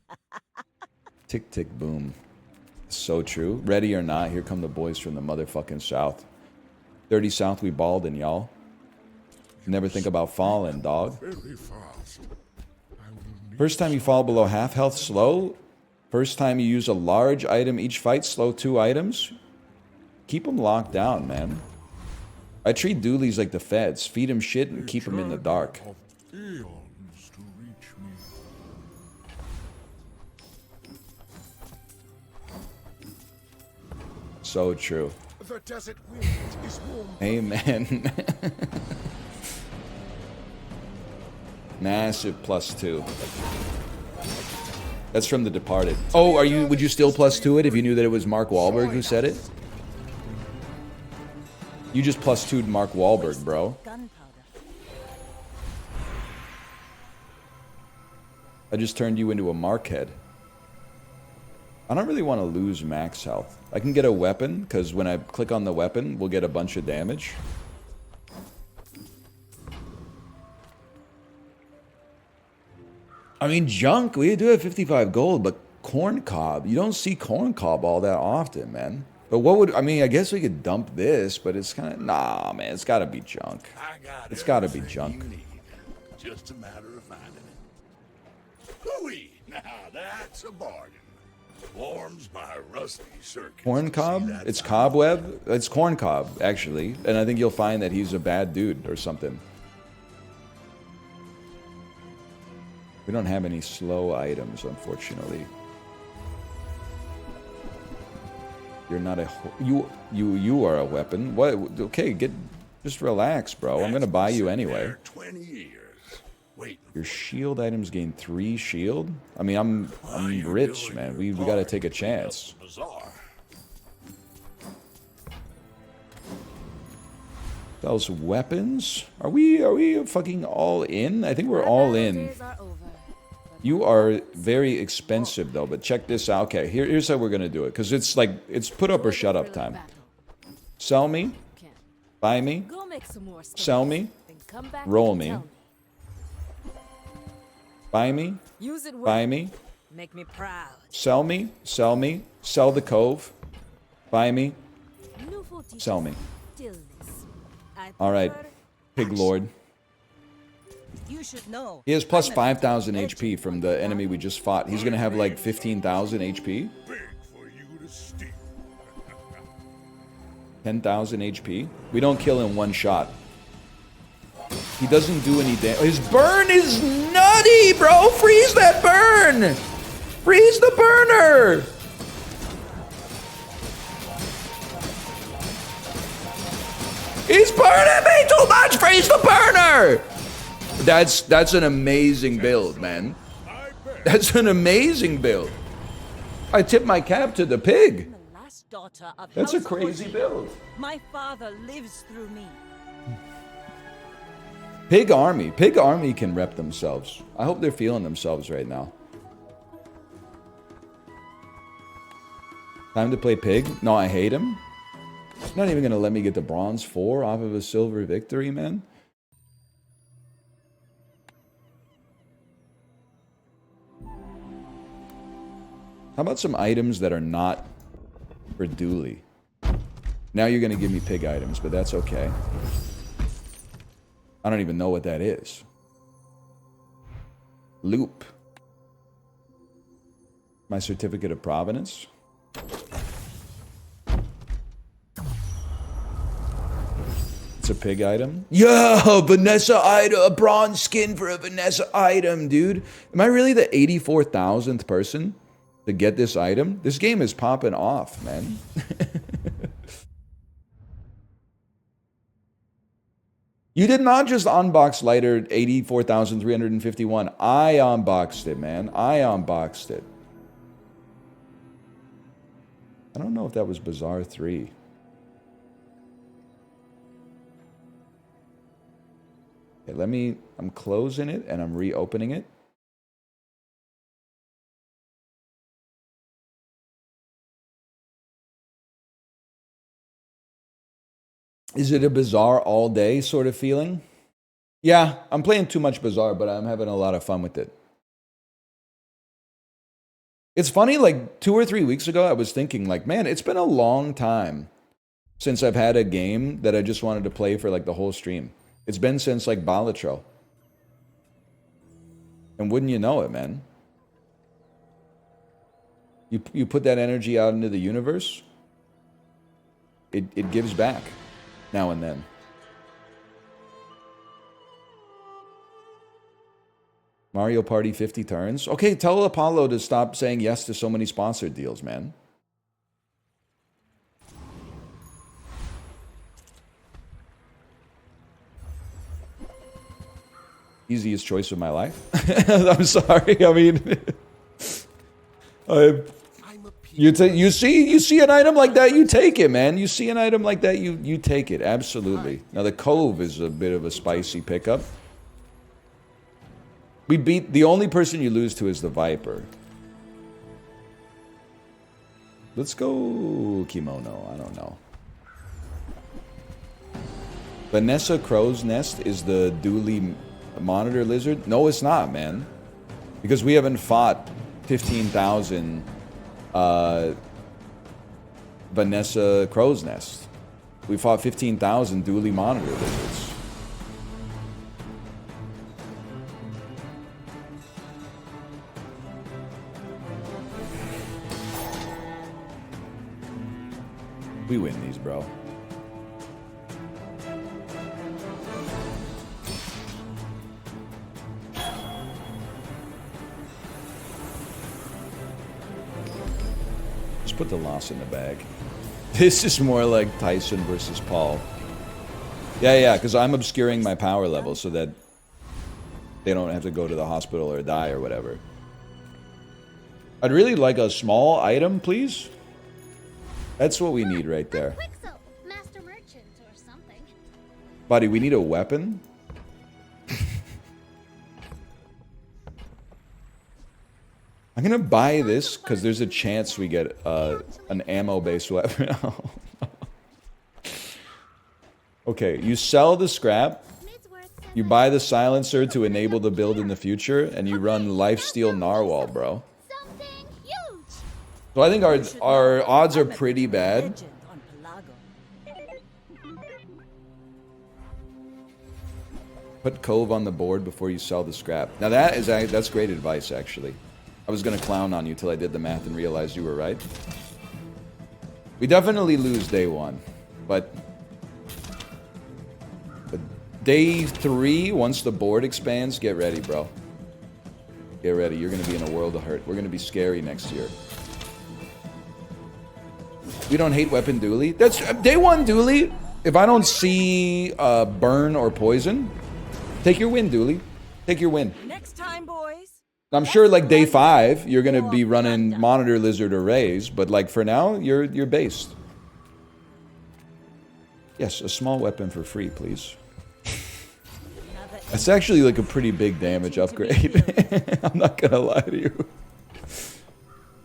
Tick, tick, boom. So true. Ready or not, here come the boys from the motherfucking south. 30 south, we ballin', y'all. Never think about falling, dog. Very fast. First time you fall below half health, slow. First time you use a large item each fight, slow 2 items. Keep them locked down, man. I treat dualies like the feds. Feed them shit and keep them in the dark. Of eons to reach me. So true. The desert wind is warm. Amen. Massive +2. That's from The Departed. Oh, would you still +2 it if you knew that it was Mark Wahlberg who said it? You just +2'd Mark Wahlberg, bro. Gunpowder. I just turned you into a Markhead. I don't really want to lose max health. I can get a weapon, because when I click on the weapon, we'll get a bunch of damage. I mean, junk, we do have 55 gold, but corn cob, you don't see corn cob all that often, man. But what would, I mean, I guess we could dump this, but it's kind of, nah, man, it's got to be junk. I got It's got to be everything junk. you need. Just a matter of finding it. Hooey! Now that's a bargain. Warms my rusty circuit. Corn cob? It's cobweb? It's corn cob, actually. And I think you'll find that he's a bad dude or something. We don't have any slow items, unfortunately. You're not a... You are a weapon. What? Okay, just relax, bro. I'm gonna buy you anyway. 20 years. Wait. Your shield items gain 3 shield? I mean, I'm rich, man. We gotta take a chance. Bizarre. Those weapons? Are we fucking all in? I think we're all in. Days are over. You are very expensive though, but check this out. Okay, here's how we're gonna do it. Cause it's like, it's put up or shut up time. Sell me, buy me, Go make some more space, sell me, then come back roll and me. tell buy me, Use it well. buy me, Make me proud. sell me, sell the cove, buy me, Nouveau teaches sell me. stillness. I Alright, prefer Pig Lord. You should know. He has plus I'm a 5,000 legend. HP from the enemy we just fought. He's gonna have like 15,000 HP, Big for you to steal. 10,000 HP. We don't kill in one shot. He doesn't do any damage. His burn is nutty, bro! Freeze that burn! Freeze the burner! He's burning me too much! Freeze the burner! That's an amazing build, man. That's an amazing build. I tip my cap to the pig. The last daughter of That's a House crazy Woodley. build. My father lives through me. Pig Army. Pig Army can rep themselves. I hope they're feeling themselves right now. Time to play Pig? No, I hate him. He's not even going to let me get the bronze 4 off of a silver victory, man. How about some items that are not for Dooley? Now you're going to give me pig items, but that's okay. I don't even know what that is. Loop. My certificate of provenance. It's a pig item. Yo, Vanessa item, a bronze skin for a Vanessa item, dude. Am I really the 84,000th person to get this item? This game is popping off, man. You did not just unbox lighter 84,351. I unboxed it, man. I unboxed it. I don't know if that was Bazaar 3. Okay, I'm closing it and I'm reopening it. Is it a Bazaar all day sort of feeling? Yeah, I'm playing too much Bazaar, but I'm having a lot of fun with it. It's funny, like 2 or 3 weeks ago, I was thinking like, man, it's been a long time since I've had a game that I just wanted to play for like the whole stream. It's been since like Balatro. And wouldn't you know it, man? You put that energy out into the universe, it gives back now and then. Mario Party 50 turns. Okay, tell Apollo to stop saying yes to so many sponsored deals, man. Easiest choice of my life. I'm sorry. I mean, you see an item like that, you take it, man. You see an item like that, you take it. Absolutely. Now the Cove is a bit of a spicy pickup. We beat the only person you lose to is the Viper. Let's go Kimono. I don't know. Vanessa Crow's Nest is the Dooley Monitor Lizard? No, it's not, man. Because we haven't fought 15,000 Vanessa Crow's Nest. We fought 15,000 Dooley Monitor Lizards. We win these, bro. Just put the loss in the bag. This is more like Tyson versus Paul. Yeah, because I'm obscuring my power level so that they don't have to go to the hospital or die or whatever. I'd really like a small item, please. That's what we need right there. Master Merchant or something. Buddy, we need a weapon. I'm gonna buy this because there's a chance we get an ammo-based weapon. Okay, you sell the scrap, you buy the silencer to enable the build in the future, and you run lifesteal narwhal, bro. Something huge. So I think our odds are pretty bad. Legend on Pelago. Put Cove on the board before you sell the scrap. Now that's great advice, actually. I was gonna clown on you till I did the math and realized you were right. We definitely lose day 1, but day 3, once the board expands, get ready, bro. Get ready. You're going to be in a world of hurt. We're going to be scary next year. We don't hate weapon dually. That's day one dually. If I don't see burn or poison, take your win, dually. Take your win. Next time, boys. I'm sure like day 5, you're going to be running monitor lizard arrays, but like for now, you're based. Yes, a small weapon for free, please. That's actually like a pretty big damage upgrade. I'm not gonna lie to you.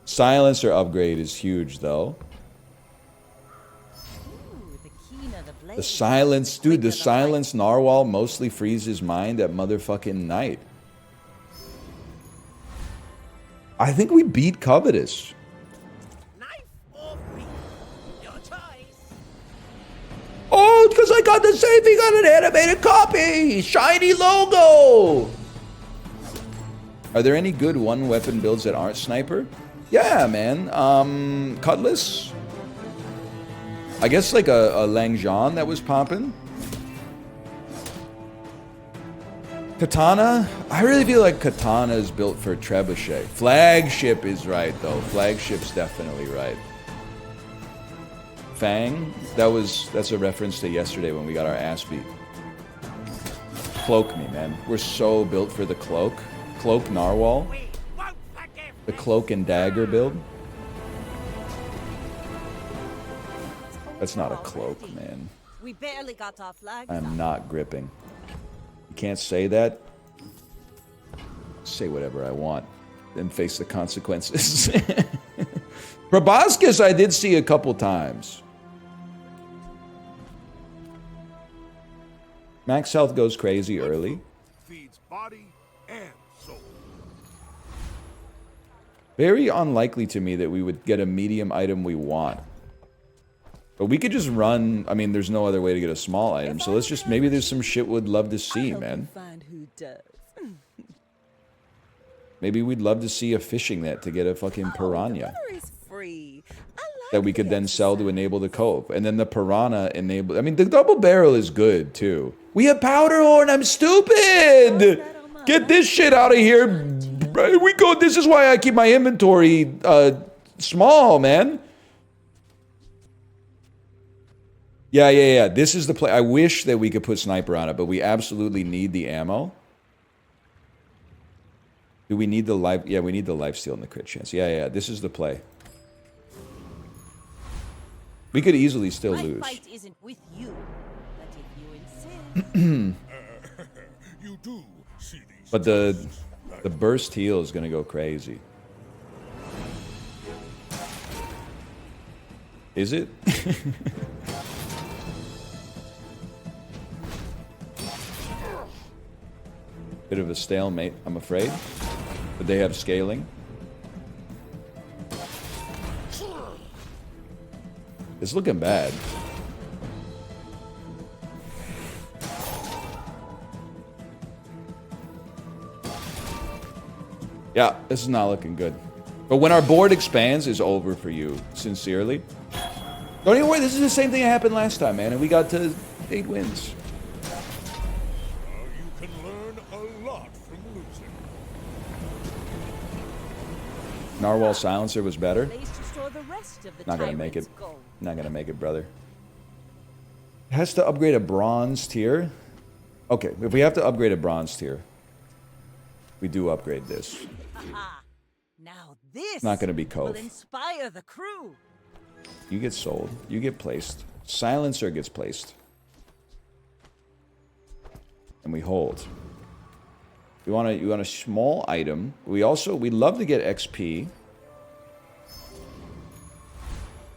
Silencer upgrade is huge though. The silence, dude, the silence narwhal mostly frees his mind at motherfucking night. I think we beat Covetous. Oh, because I got the safety, got an animated copy! Shiny logo! Are there any good one-weapon builds that aren't sniper? Yeah, man. Cutlass? I guess like a Langzhan that was popping. Katana? I really feel like Katana is built for Trebuchet. Flagship is right, though. Flagship's definitely right. Fang? That's a reference to yesterday when we got our ass beat. Cloak me, man. We're so built for the cloak. Cloak Narwhal. The cloak and dagger build. That's not a cloak, man. We barely got our flags. I'm not gripping. You can't say that. Say whatever I want. Then face the consequences. Proboscis I did see a couple times. Max health goes crazy early. Feeds body and soul. Very unlikely to me that we would get a medium item we want. But we could just run. I mean, there's no other way to get a small item. So let's just, maybe there's some shit we'd love to see, man. Find who does. Maybe we'd love to see a fishing net to get a fucking piranha. Is free. I like That we could then sell to enable the cove. And then the piranha enable. I mean, the double barrel is good too. We have powder horn. I'm stupid. Get this shit out of here. We go. This is why I keep my inventory small, man. Yeah. This is the play. I wish that we could put sniper on it, but we absolutely need the ammo. Do we need the life? Yeah, we need the lifesteal and the crit chance. Yeah. This is the play. We could easily still lose. My fight isn't with you, but if you insist. You do see these. But the burst heal is gonna go crazy. Is it? Bit of a stalemate, I'm afraid. But they have scaling. It's looking bad. Yeah, this is not looking good. But when our board expands, it's over for you, sincerely. Don't even worry, this is the same thing that happened last time, man, and we got to 8 wins. You can learn a lot from losing. Narwhal Silencer was better. Place to store the rest of the Not gonna make it. tyrant's gold. Not gonna make it, brother. It has to upgrade a bronze tier. Okay, if we have to upgrade a bronze tier, we do upgrade this. Aha. Now this Not gonna be will Cove. inspire the crew. You get sold. You get placed. Silencer gets placed. And we hold. You want a small item. We love to get XP.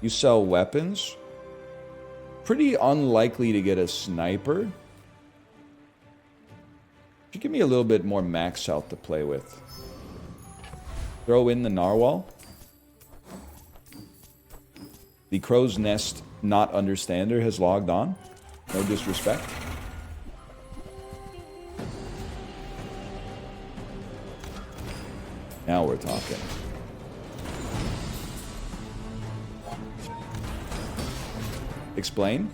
You sell weapons. Pretty unlikely to get a sniper. You give me a little bit more max health to play with. Throw in the narwhal. The crow's nest not understander has logged on. No disrespect. Now we're talking. Explain.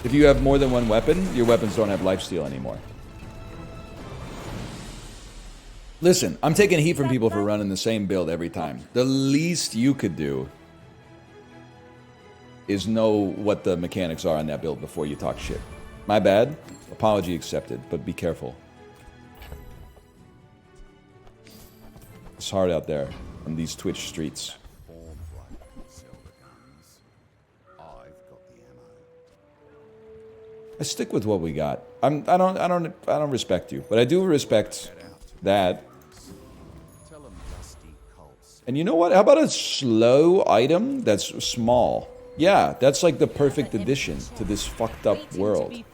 If you have more than one weapon, your weapons don't have lifesteal anymore. Listen, I'm taking heat from people for running the same build every time. The least you could do is know what the mechanics are on that build before you talk shit. My bad. Apology accepted, but be careful. It's hard out there on these Twitch streets. I stick with what we got. I don't respect you, but I do respect that. And you know what? How about a slow item that's small? Yeah, that's like the perfect addition to this fucked up world.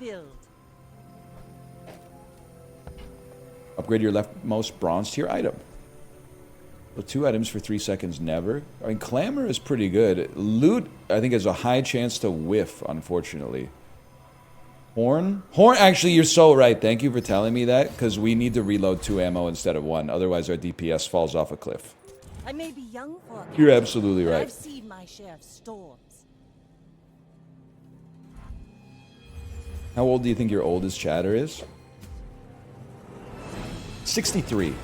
Upgrade your leftmost bronze tier item. Well, 2 items for 3 seconds, never. I mean, Clamor is pretty good. Loot, I think, has a high chance to whiff, unfortunately. Horn? Horn, actually, you're so right. Thank you for telling me that, because we need to reload 2 ammo instead of 1. Otherwise, our DPS falls off a cliff. I may be young for a You're cat, absolutely but right. I've seen my share of storms. How old do you think your oldest chatter is? 63.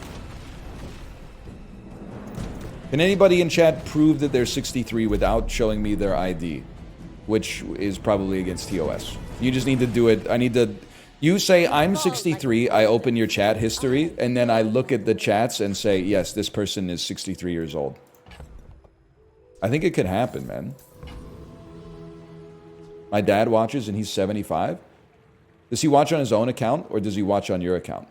Can anybody in chat prove that they're 63 without showing me their ID? Which is probably against TOS. You just need to do it. I need to... You say, I'm 63, I open your chat history, and then I look at the chats and say, yes, this person is 63 years old. I think it could happen, man. My dad watches and he's 75. Does he watch on his own account, or does he watch on your account?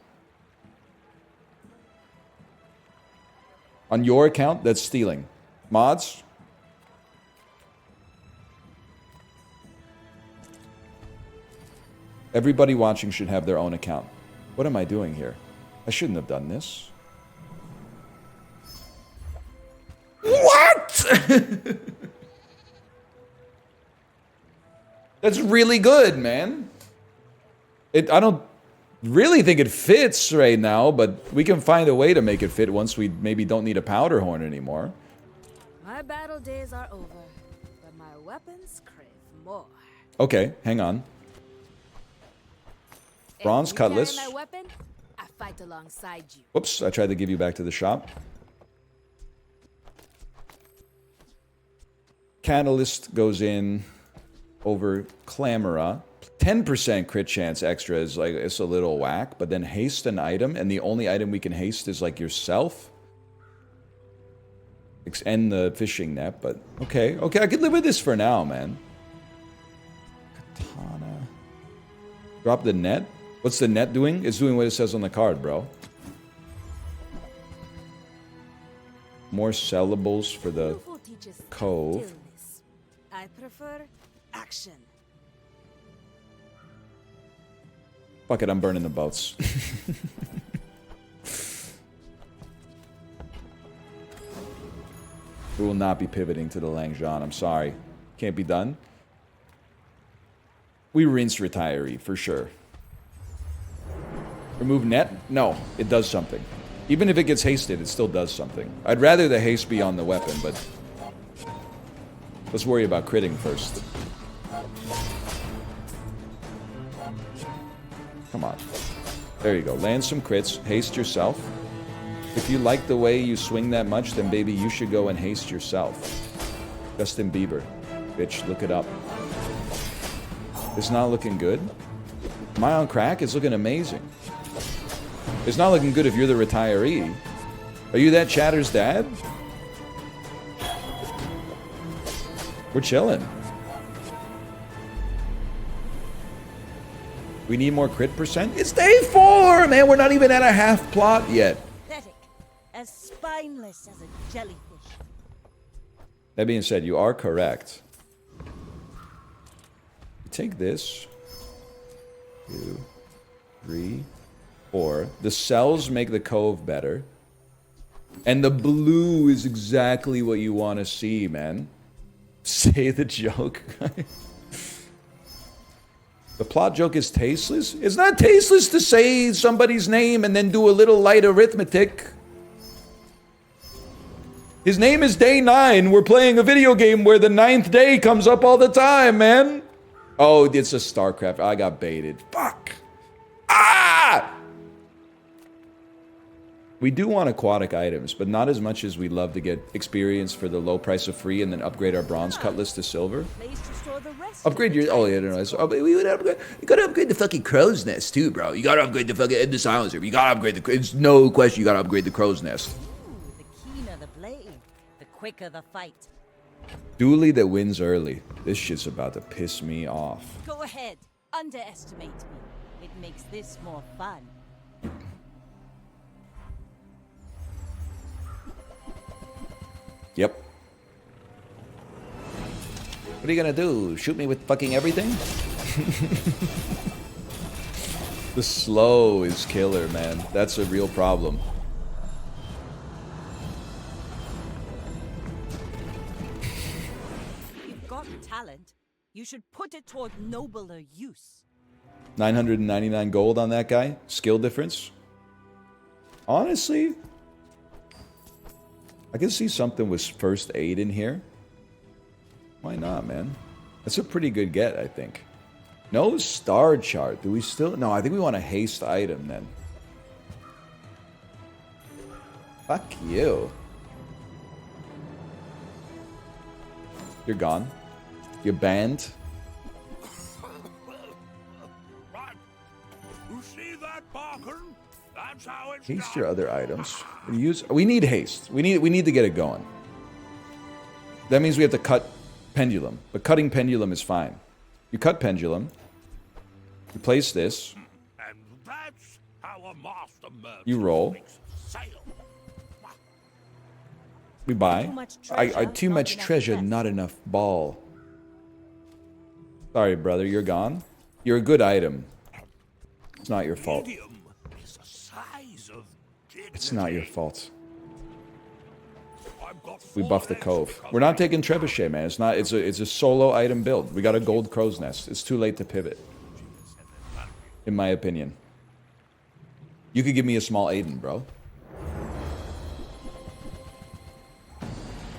On your account, that's stealing. Mods? Everybody watching should have their own account. What am I doing here? I shouldn't have done this. What? That's really good, man. I don't really think it fits right now, but we can find a way to make it fit once we maybe don't need a powder horn anymore. My battle days are over, but my weapons crave more. Okay, hang on. Bronze If you cutlass. carry my weapon, I fight alongside you. Whoops, I tried to give you back to the shop. Catalyst goes in over Clamora. 10% crit chance extra is like, it's a little whack, but then haste an item, and the only item we can haste is like yourself. And the fishing net, but okay, I could live with this for now, man. Katana. Drop the net. What's the net doing? It's doing what it says on the card, bro. More sellables for the Who teaches cove. stillness? I prefer action. Fuck it, I'm burning the boats. We will not be pivoting to the Langzhan. I'm sorry. Can't be done. We rinse retiree, for sure. Remove net? No, it does something. Even if it gets hasted, it still does something. I'd rather the haste be on the weapon, but... let's worry about critting first. Come on. There you go. Land some crits. Haste yourself. If you like the way you swing that much, then baby, you should go and haste yourself. Justin Bieber. Bitch, look it up. It's not looking good. Am I on crack? It's looking amazing. It's not looking good if you're the retiree. Are you that chatter's dad? We're chilling. We need more crit percent? It's day 4, man! We're not even at a half plot yet. Pathetic. As spineless as a jellyfish. That being said, you are correct. Take this. 2, 3, 4. The cells make the cove better. And the blue is exactly what you want to see, man. Say the joke. The plot joke is tasteless? It's not tasteless to say somebody's name and then do a little light arithmetic. His name is Day 9. We're playing a video game where the 9th day comes up all the time, man. Oh, it's a StarCraft. I got baited. Fuck. Ah! We do want aquatic items, but not as much as we'd love to get experience for the low price of free and then upgrade our bronze cutlass to silver. Place to store the rest Upgrade of the your... Oh, yeah, diamonds. no, no. We would upgrade... You gotta upgrade the fucking crow's nest, too, bro. You gotta upgrade the fucking... the silencer. You gotta upgrade the... It's no question you gotta upgrade the crow's nest. Ooh, the keener the blade, the quicker the fight. Dooley that wins early. This shit's about to piss me off. Go ahead, underestimate me. It makes this more fun. Yep. What are you gonna do? Shoot me with fucking everything? The slow is killer, man. That's a real problem. You've got talent. You should put it toward nobler use. 999 gold on that guy. Skill difference. Honestly, I can see something with first aid in here. Why not, man? That's a pretty good get, I think. No star chart. Do we still... No, I think we want a haste item, then. Fuck you. You're gone. You're banned. Right. You see that, Barker? That's how it's Haste done. your other items. We need haste. We need to get it going. That means we have to cut pendulum. But cutting pendulum is fine. You cut pendulum. You place this. And that's how a master merchant You roll. makes a sale. We buy. Too much treasure, Too not much enough treasure, rest. not enough ball. Sorry, brother. You're gone. You're a good item. It's not your fault. Medium is the size of It's not your fault. I've got We 4 buffed the heads cove. because We're not taking trebuchet, man. It's not. It's a solo item build. We got a gold crow's nest. It's too late to pivot, in my opinion. You could give me a small Aiden, bro.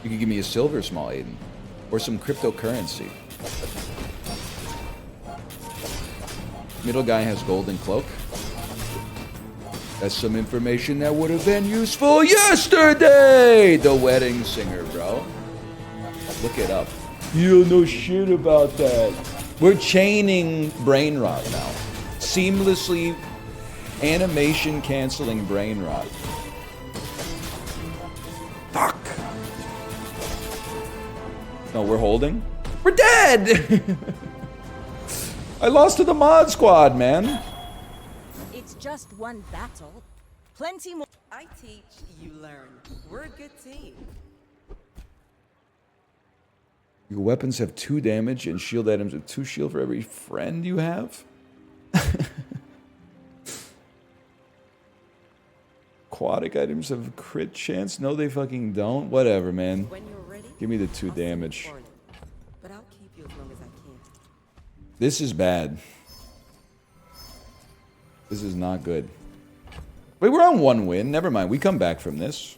You could give me a silver small Aiden, or some cryptocurrency. Middle guy has golden cloak. That's some information that would have been useful yesterday! The wedding singer, bro. Look it up. You don't know shit about that. We're chaining brain rot now. Seamlessly animation canceling brain rot. Fuck. No, we're holding. We're dead! I lost to the mod squad, man. It's just one battle. Plenty more. I teach, you learn. We're a good team. Your weapons have 2 damage and shield items have 2 shield for every friend you have? Aquatic items have a crit chance? No, they fucking don't. Whatever, man. When you're ready, Give me the 2 I'll send you damage. for it. But I'll keep you as long as I can. This is bad. This is not good. Wait, we're on 1 win. Never mind. We come back from this.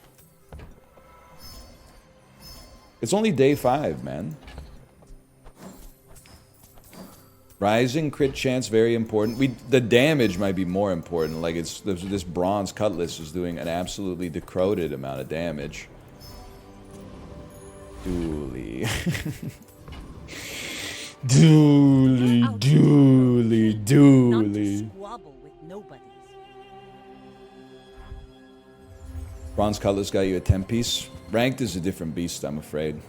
It's only day 5, man. Rising crit chance, very important. The damage might be more important. Like this bronze cutlass is doing an absolutely decrepit amount of damage. Dooley. Dooley, Dooley, Not Dooley. to squabble with nobodies. Bronze cutlass got you a 10-piece. Ranked is a different beast, I'm afraid.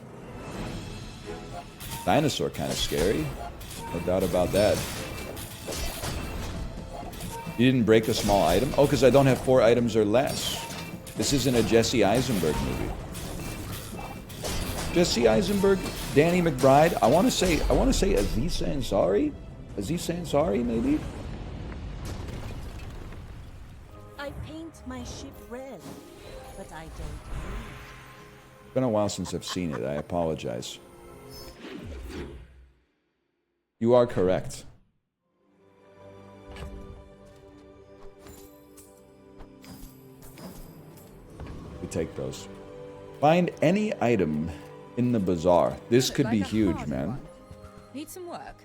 Dinosaur kind of scary. No doubt about that. You didn't break a small item? Oh, because I don't have 4 items or less. This isn't a Jesse Eisenberg movie. Jesse Eisenberg, Danny McBride. I want to say Aziz Ansari? Aziz Ansari, maybe? I paint my ship red, but I don't bleed. It's been a while since I've seen it. I apologize. You are correct. We take those. Find any item in the bazaar. This could be Like a huge, hard man. one. Need some work.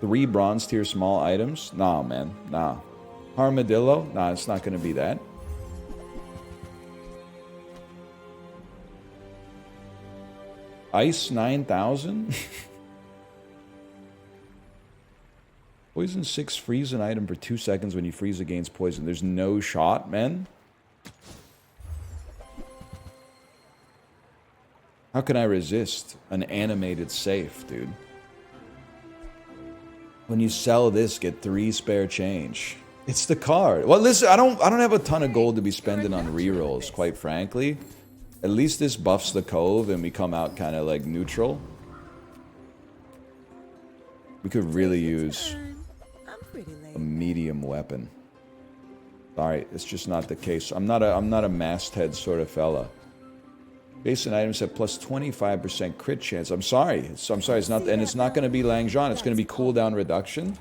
3 bronze tier small items? Nah, man. Nah. Armadillo? Nah, it's not gonna be that. Ice 9000? Poison 6 freeze an item for 2 seconds when you freeze against poison. There's no shot, man. How can I resist an animated safe, dude? When you sell this, get 3 spare change. It's the card. Well, listen, I don't have a ton of gold to be spending on rerolls, quite frankly. At least this buffs the cove and we come out kind of like neutral. We could really use a medium weapon. Sorry, it's just not the case. I'm not a masthead sort of fella. Base and items have plus 25% crit chance. I'm sorry. It's not, and it's not going to be Lang Zhan. It's going to be cooldown reduction.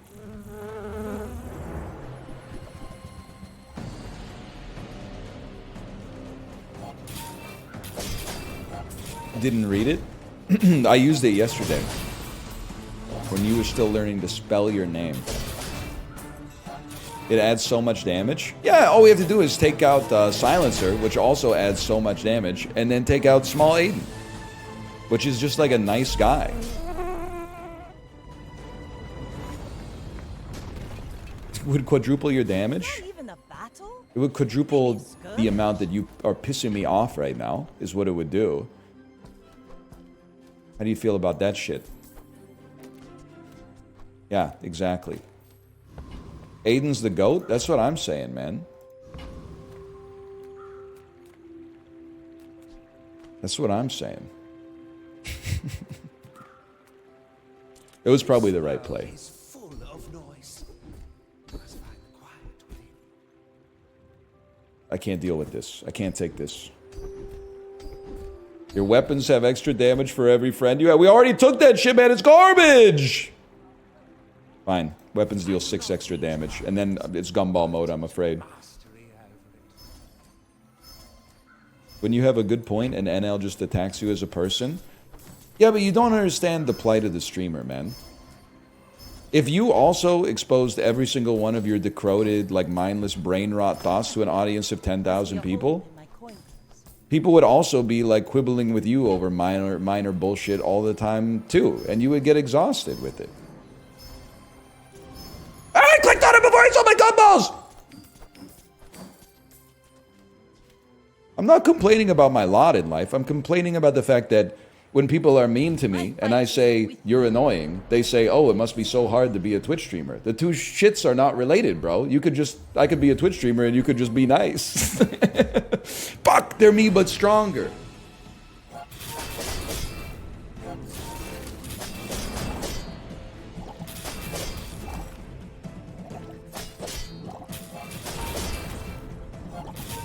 Didn't read it. I used it yesterday when you were still learning to spell your name. It adds so much damage. Yeah, all we have to do is take out Silencer, which also adds so much damage, and then take out Small Aiden, which is just like a nice guy. It would quadruple your damage. Even a battle? It would quadruple the amount that you are pissing me off right now, is what it would do. How do you feel about that shit? Yeah, exactly. Aiden's the GOAT? That's what I'm saying, man. That's what I'm saying. It was probably the right play. I can't deal with this. I can't take this. Your weapons have extra damage for every friend you have. We already took that shit, man. It's garbage! Fine. Weapons deal 6 extra damage. And then it's gumball mode, I'm afraid. When you have a good point and NL just attacks you as a person. Yeah, but you don't understand the plight of the streamer, man. If you also exposed every single one of your decroded, like, mindless brain rot thoughts to an audience of 10,000 people, people would also be, like, quibbling with you over minor bullshit all the time, too. And you would get exhausted with it. I clicked on it before I saw my gumballs! I'm not complaining about my lot in life. I'm complaining about the fact that when people are mean to me and I say, you're annoying, they say, oh, it must be so hard to be a Twitch streamer. The two shits are not related, bro. I could be a Twitch streamer and you could just be nice. Fuck, they're me but stronger.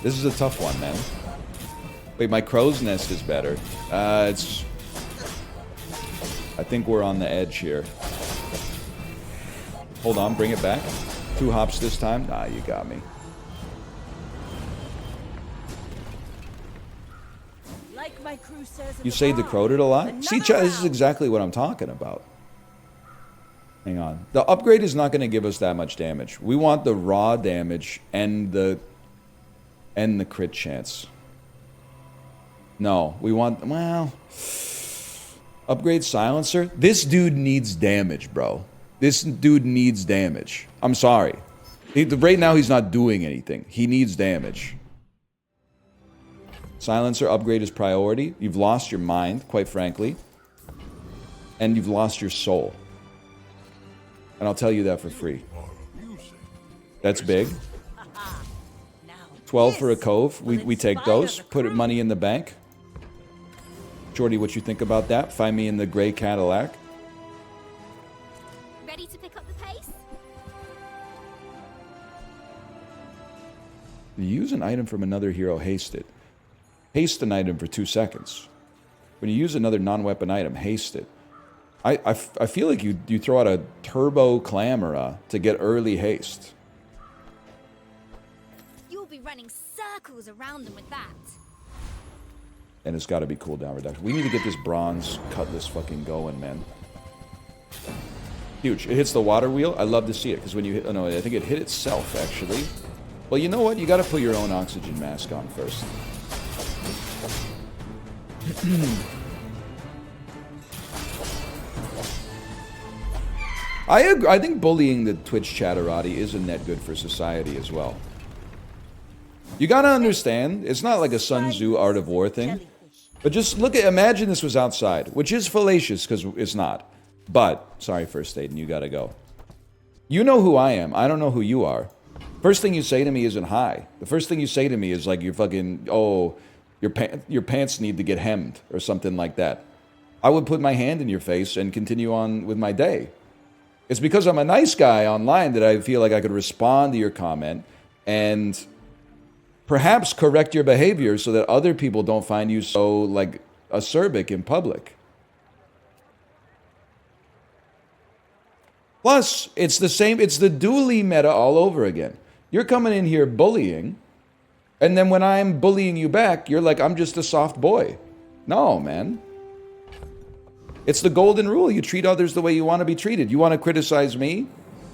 This is a tough one, man. Wait, my crow's nest is better. I think we're on the edge here. Hold on, bring it back. 2 hops this time. Nah, you got me. Like my crew says in You the say bar, decoded a lot? See, chat, this is exactly what I'm talking about. Hang on. The upgrade is not going to give us that much damage. We want the raw damage and the crit chance. No, we want, well, upgrade silencer. This dude needs damage, bro. This dude needs damage. I'm sorry. Right now he's not doing anything. He needs damage. Silencer upgrade is priority. You've lost your mind, quite frankly. And you've lost your soul. And I'll tell you that for free. That's big. 12 for a cove. We take those. Put money in the bank. Jordy, what you think about that? Find me in the gray Cadillac. Ready to pick up the pace? You use an item from another hero, haste it. Haste an item for 2 seconds. When you use another non-weapon item, haste it. I feel like you throw out a turbo clamora to get early haste. You'll be running circles around them with that. And it's got to be cooldown reduction. We need to get this bronze cutlass fucking going, man. Huge. It hits the water wheel. I love to see it, because when you hit... Oh, no, I think it hit itself, actually. Well, you know what? You got to put your own oxygen mask on first. I think bullying the Twitch chatterati isn't that good for society as well. You gotta understand, it's not like a Sun Tzu Art of War thing. But just imagine this was outside, which is fallacious because it's not. But, sorry, First Aid, and you gotta go. You know who I am. I don't know who you are. First thing you say to me isn't hi. The first thing you say to me is like, you're fucking, oh, your pants need to get hemmed or something like that. I would put my hand in your face and continue on with my day. It's because I'm a nice guy online that I feel like I could respond to your comment and perhaps correct your behavior so that other people don't find you so, like, acerbic in public. Plus, it's the same, it's the dually meta all over again. You're coming in here bullying, and then when I'm bullying you back, you're like, I'm just a soft boy. No, man. It's the golden rule. You treat others the way you want to be treated. You want to criticize me?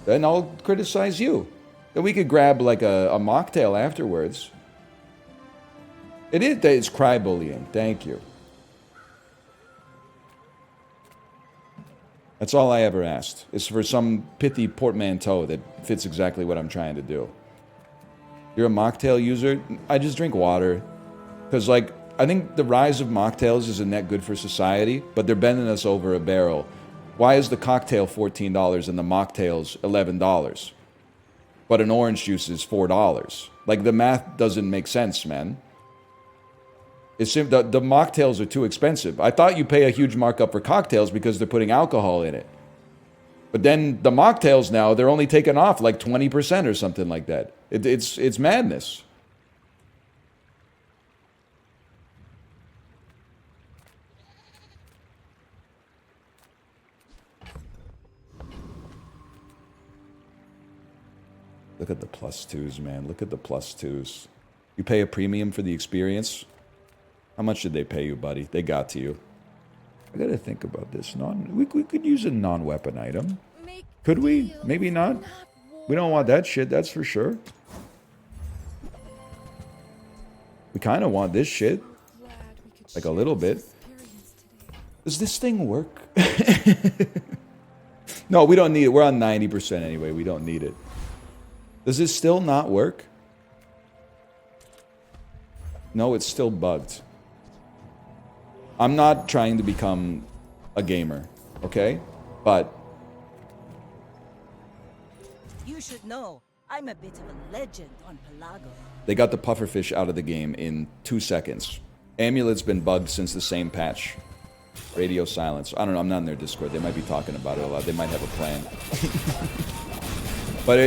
Then I'll criticize you. Then we could grab like a mocktail afterwards. It's cry bullying. Thank you. That's all I ever asked. It's for some pithy portmanteau that fits exactly what I'm trying to do. You're a mocktail user? I just drink water. Because, like, I think the rise of mocktails isn't that good for society, but they're bending us over a barrel. Why is the cocktail $14 and the mocktail's $11? But an orange juice is $4. Like, the math doesn't make sense, man. The mocktails are too expensive. I thought you pay a huge markup for cocktails because they're putting alcohol in it. But then the mocktails now, they're only taking off like 20% or something like that. It's madness. Look at the +2s, man. Look at the +2s. You pay a premium for the experience? How much did they pay you, buddy? They got to you. I gotta think about this. We could use a non-weapon item. Could we? Maybe not. We don't want that shit, that's for sure. We kind of want this shit. Like a little bit. Does this thing work? No, we don't need it. We're on 90% anyway. We don't need it. Does it still not work? No, it's still bugged. I'm not trying to become a gamer, okay? But You should know, I'm a bit of a legend on Pelago. they got the pufferfish out of the game in 2 seconds. Amulet's been bugged since the same patch. Radio silence. I don't know, I'm not in their Discord. They might be talking about it a lot. They might have a plan. But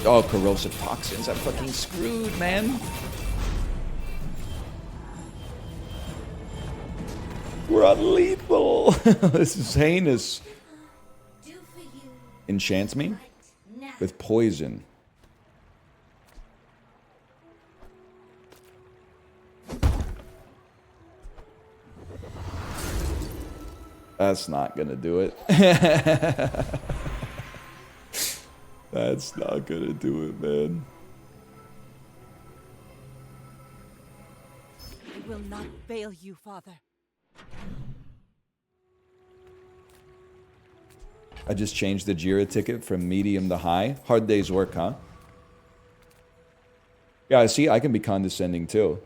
oh, corrosive toxins. I'm fucking screwed, man. We're unlethal. This is heinous. Enchant me with poison. That's not gonna do it. That's not gonna do it, man. I will not fail you, Father. I just changed the Jira ticket from medium to high. Hard day's work, huh? Yeah, see, I can be condescending too.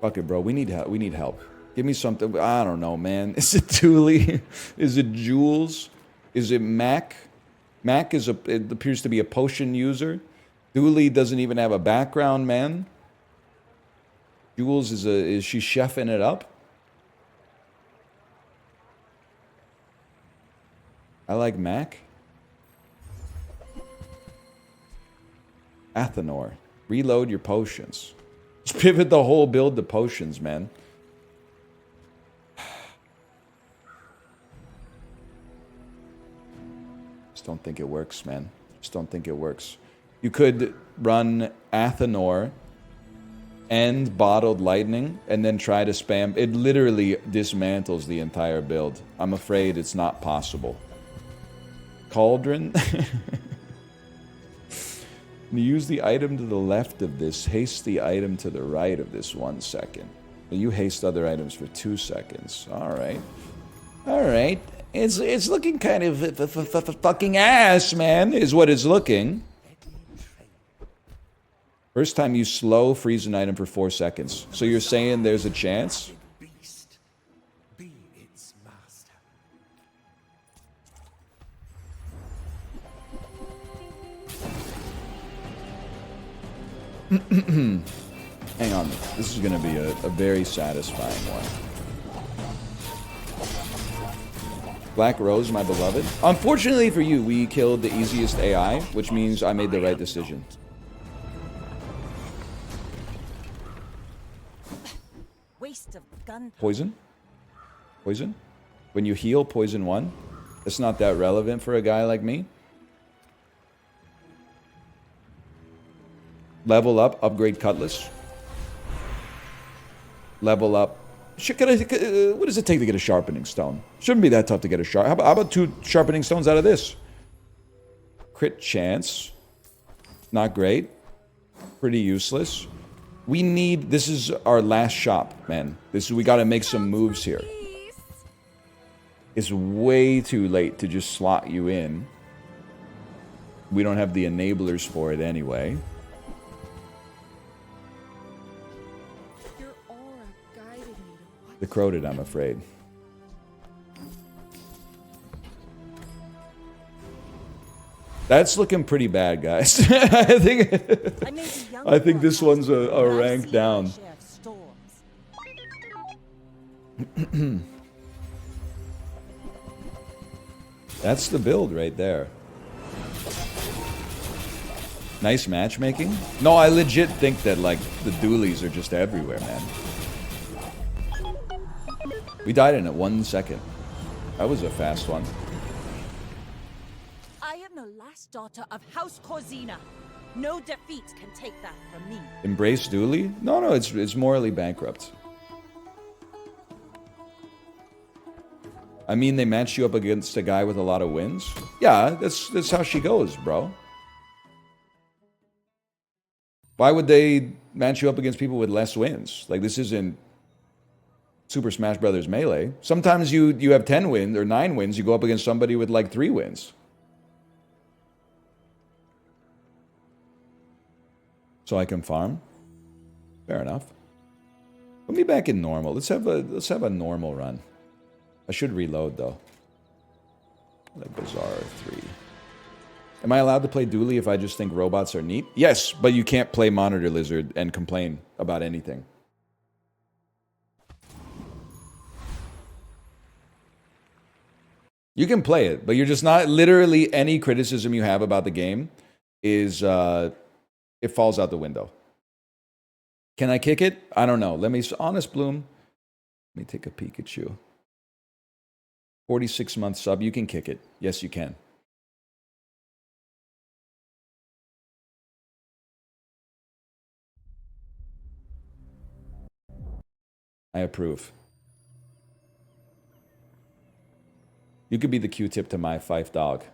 Fuck it, bro. We need help. We need help. Give me something. I don't know, man. Is it Thule? Is it Jules? Is it Mac? Mac it appears to be a potion user. Thule doesn't even have a background, man. Jules is she chefing it up? I like Mac. Athenor. Reload your potions. Just pivot the whole build to potions, man. Just don't think it works, man. Just don't think it works. You could run Athenor and Bottled Lightning and then try to spam. It literally dismantles the entire build. I'm afraid it's not possible. Cauldron. Use the item to the left of this. Haste the item to the right of this 1 second. You haste other items for 2 seconds. All right. All right. It's looking kind of fucking ass, man, is what it's looking. First time you slow freeze an item for 4 seconds. So you're saying there's a chance? Beast. Be its master. Hang on. This is going to be a very satisfying one. Black Rose, my beloved. Unfortunately for you, we killed the easiest AI, which means I made the right decision. Waste of gun. Poison? Poison? When you heal, poison 1? It's not that relevant for a guy like me. Level up, upgrade Cutlass. Level up. What does it take to get a sharpening stone? Shouldn't be that tough to get a sharp. How about 2 sharpening stones out of this? Crit chance. Not great. Pretty useless. We need... This is our last shop, man. We gotta make some moves here. It's way too late to just slot you in. We don't have the enablers for it anyway. Your aura guided me to what The Crowded, I'm afraid. That's looking pretty bad, guys. I think this one's a rank down. That's the build right there. Nice matchmaking. No, I legit think that like the dualies are just everywhere, man. We died in it 1 second. That was a fast one. I am the last daughter of House Corzina. No defeat can take that from me. Embrace dually? No, it's morally bankrupt. I mean, they match you up against a guy with a lot of wins. Yeah, that's how she goes, bro. Why would they match you up against people with less wins? Like, this isn't Super Smash Brothers Melee. Sometimes you have 10 wins or 9 wins, you go up against somebody with like 3 wins. So I can farm? Fair enough. Put me back in normal. Let's have a normal run. I should reload though. Like Bazaar 3. Am I allowed to play dually if I just think robots are neat? Yes, but you can't play Monitor Lizard and complain about anything. You can play it, but you're just not... Literally any criticism you have about the game is... it falls out the window. Can I kick it? I don't know. Let me... Honest Bloom. Let me take a Pikachu. 46-month sub. You can kick it. Yes, you can. I approve. You could be the Q-tip to my Fife dog.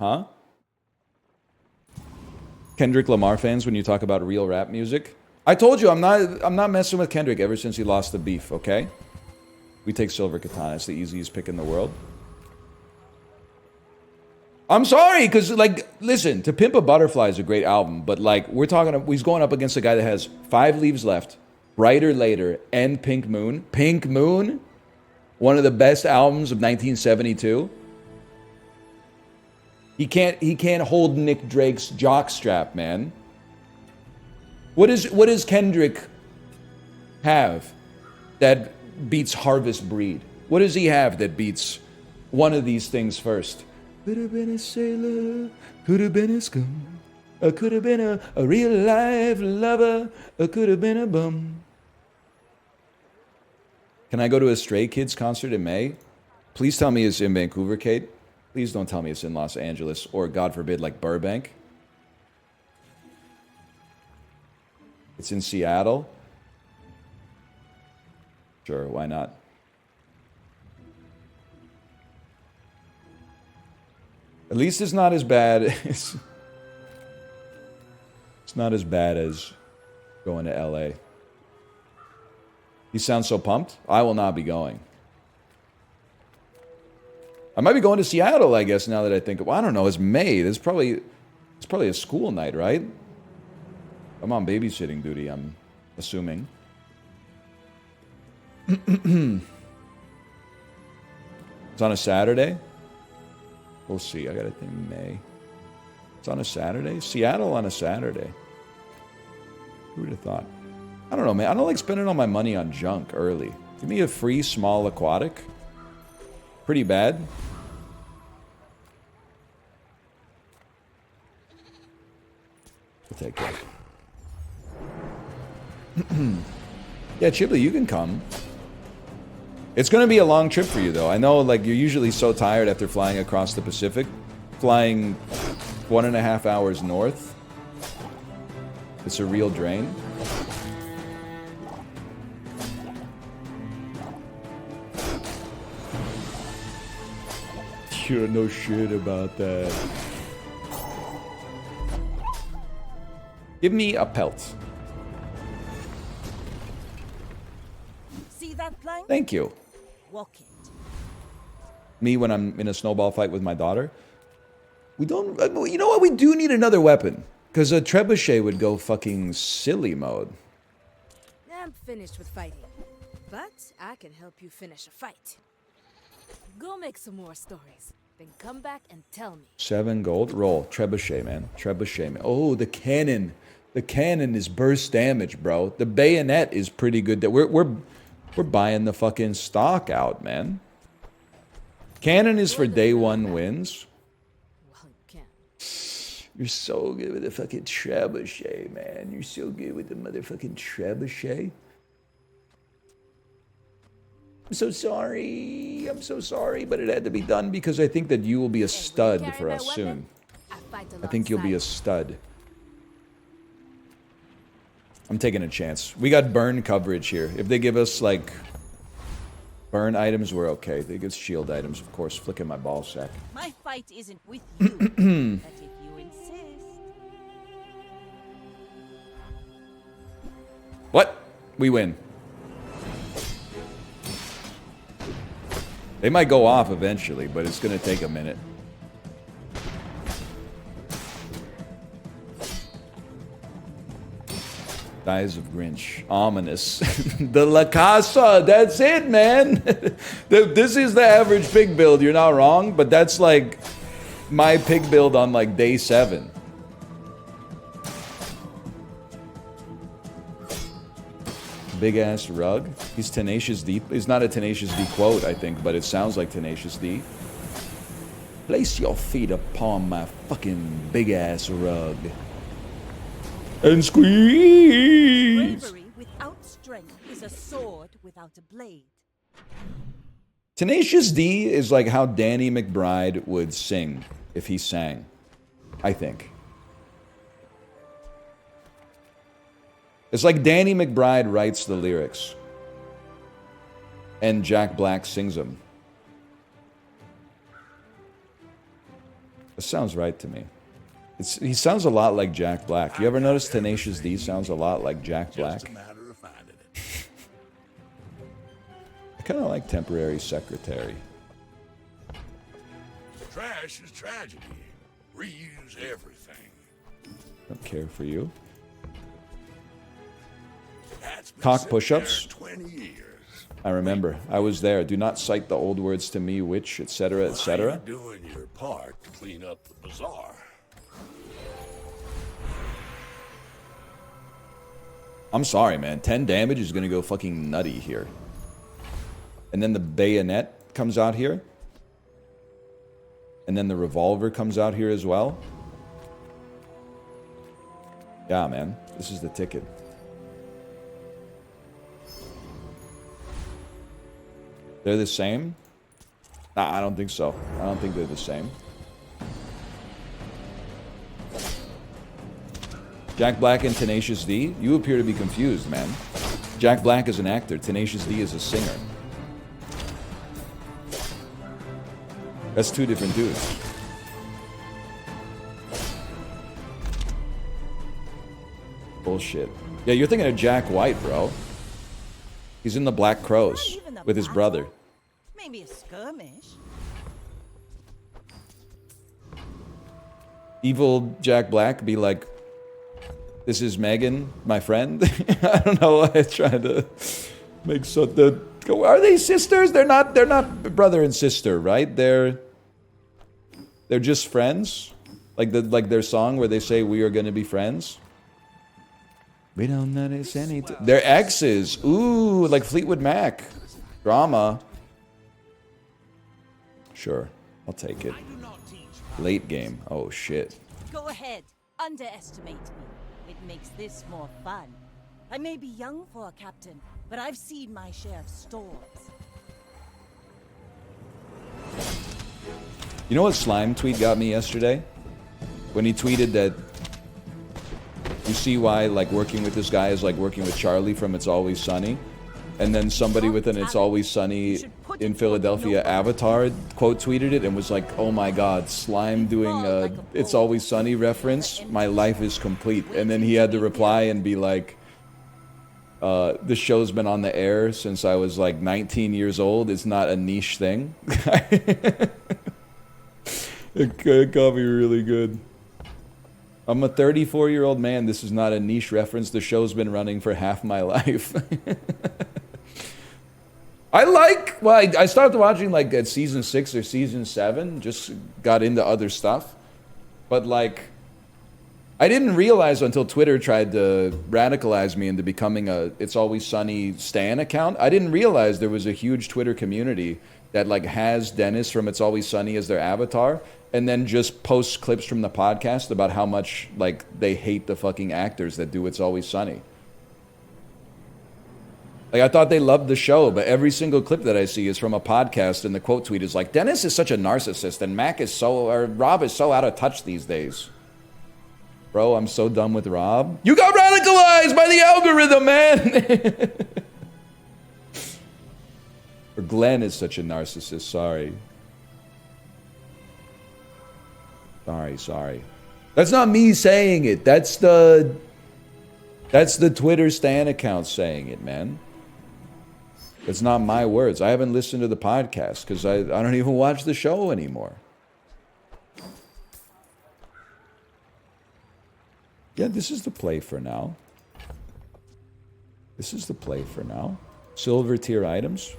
Huh? Kendrick Lamar fans when you talk about real rap music? I told you I'm not messing with Kendrick ever since he lost the beef, okay? We take Silver Katana. It's the easiest pick in the world. I'm sorry, because, like, listen, To Pimp a Butterfly is a great album, but, like, he's going up against a guy that has 5 Leaves Left, Brighter Later, and Pink Moon. Pink Moon? One of the best albums of 1972. He can't hold Nick Drake's jockstrap, man. What does Kendrick have that beats Harvest Breed? What does he have that beats one of these things first? Could have been a sailor, could have been a scum, or could have been a real life lover, or could have been a bum. Can I go to a Stray Kids concert in May? Please tell me it's in Vancouver, Kate. Please don't tell me it's in Los Angeles, or God forbid, like Burbank. It's in Seattle. Sure, why not? At least it's not as bad as... It's not as bad as going to LA. He sounds so pumped. I will not be going. I might be going to Seattle, I guess, now that I think of... Well, I don't know. It's May. It's probably a school night, right? I'm on babysitting duty, I'm assuming. It's on a Saturday? We'll see. I gotta think May. It's on a Saturday? Seattle on a Saturday. Who would have thought? I don't know, man. I don't like spending all my money on junk early. Give me a free small aquatic. Pretty bad. I'll take that. Yeah, Chibley, you can come. It's going to be a long trip for you, though. I know, like, you're usually so tired after flying across the Pacific. Flying 1.5 hours north. It's a real drain. You don't know shit about that. Give me a pelt. See that plank? Thank you. Walk it. Me when I'm in a snowball fight with my daughter. We don't... You know what? We do need another weapon. Because a trebuchet would go fucking silly mode. I'm finished with fighting. But I can help you finish a fight. Go make some more stories. Then come back and tell me. 7 gold. Roll. Trebuchet, man. Trebuchet, man. Oh, the cannon. The cannon is burst damage, bro. The bayonet is pretty good. We're buying the fucking stock out, man. Cannon is for day 1 wins. Well, you can. You're so good with the fucking trebuchet, man. You're so good with the motherfucking trebuchet. I'm so sorry. I'm so sorry, but it had to be done because I think that you will be a stud for us soon. I think you'll be a stud. I'm taking a chance. We got burn coverage here. If they give us, like, burn items, we're okay. They give us shield items, of course. Flicking my ball sack. My fight isn't with you, but if you insist. What? We win. They might go off eventually, but it's going to take a minute. Dies of Grinch. Ominous. The La Casa. That's it, man. This is the average pig build. You're not wrong, but that's like my pig build on like day 7. Big ass rug. He's Tenacious D. He's not a Tenacious D quote, I think, but it sounds like Tenacious D. Place your feet upon my fucking big ass rug. And squeeze! Bravery without strength is a sword without a blade. Tenacious D is like how Danny McBride would sing if he sang, I think. It's like Danny McBride writes the lyrics. And Jack Black sings them. It sounds right to me. He sounds a lot like Jack Black. You ever notice Tenacious D sounds a lot like Jack Black? Just a matter of finding it. I kind of like Temporary Secretary. Trash is tragedy. Reuse everything. Don't care for you. That's been Cock sitting push-ups? there 20 years. I remember. I was there. Do not cite the old words to me, witch, etc., While etc. you're doing your part to clean up the bazaar. I'm sorry, man. 10 damage is going to go fucking nutty here. And then the bayonet comes out here. And then the revolver comes out here as well. Yeah, man. This is the ticket. They're the same? Nah, I don't think so. I don't think they're the same. Jack Black and Tenacious D? You appear to be confused, man. Jack Black is an actor. Tenacious D is a singer. That's 2 different dudes. Bullshit. Yeah, you're thinking of Jack White, bro. He's in the Black Crows Not even a with his battle. brother. Maybe a skirmish. Evil Jack Black be like, this is Megan, my friend. I don't know why I tried to make so the. Are they sisters? They're not brother and sister, right? They're just friends. Like their song where they say we are gonna be friends. We don't notice anything. They're exes. Ooh, like Fleetwood Mac. Drama. Sure, I'll take it. Late game. Oh shit. Go ahead. Underestimate me. It makes this more fun. I may be young for a captain, but I've seen my share of storms. You know what Slime tweet got me yesterday? When he tweeted that you see why like working with this guy is like working with Charlie from It's Always Sunny, and then somebody with an It's Always Sunny in Philadelphia avatar quote tweeted it and was like, oh my god, Slime doing a It's Always Sunny reference, my life is complete. And then he had to reply and be like, the show's been on the air since I was like 19 years old. It's not a niche thing. It got me really good. I'm a 34-year-old man. This is not a niche reference. The show's been running for half my life. I started watching like at season 6 or season 7. Just got into other stuff. But like, I didn't realize until Twitter tried to radicalize me into becoming a It's Always Sunny Stan account. I didn't realize there was a huge Twitter community that like has Dennis from It's Always Sunny as their avatar, and then just posts clips from the podcast about how much like they hate the fucking actors that do It's Always Sunny. Like I thought they loved the show, but every single clip that I see is from a podcast, and the quote tweet is like, Dennis is such a narcissist, and Rob is so out of touch these days. Bro, I'm so done with Rob. You got radicalized by the algorithm, man! Or Glenn is such a narcissist, sorry. Sorry. That's not me saying it. That's the Twitter Stan account saying it, man. It's not my words. I haven't listened to the podcast because I don't even watch the show anymore. Yeah, this is the play for now. Silver tier items.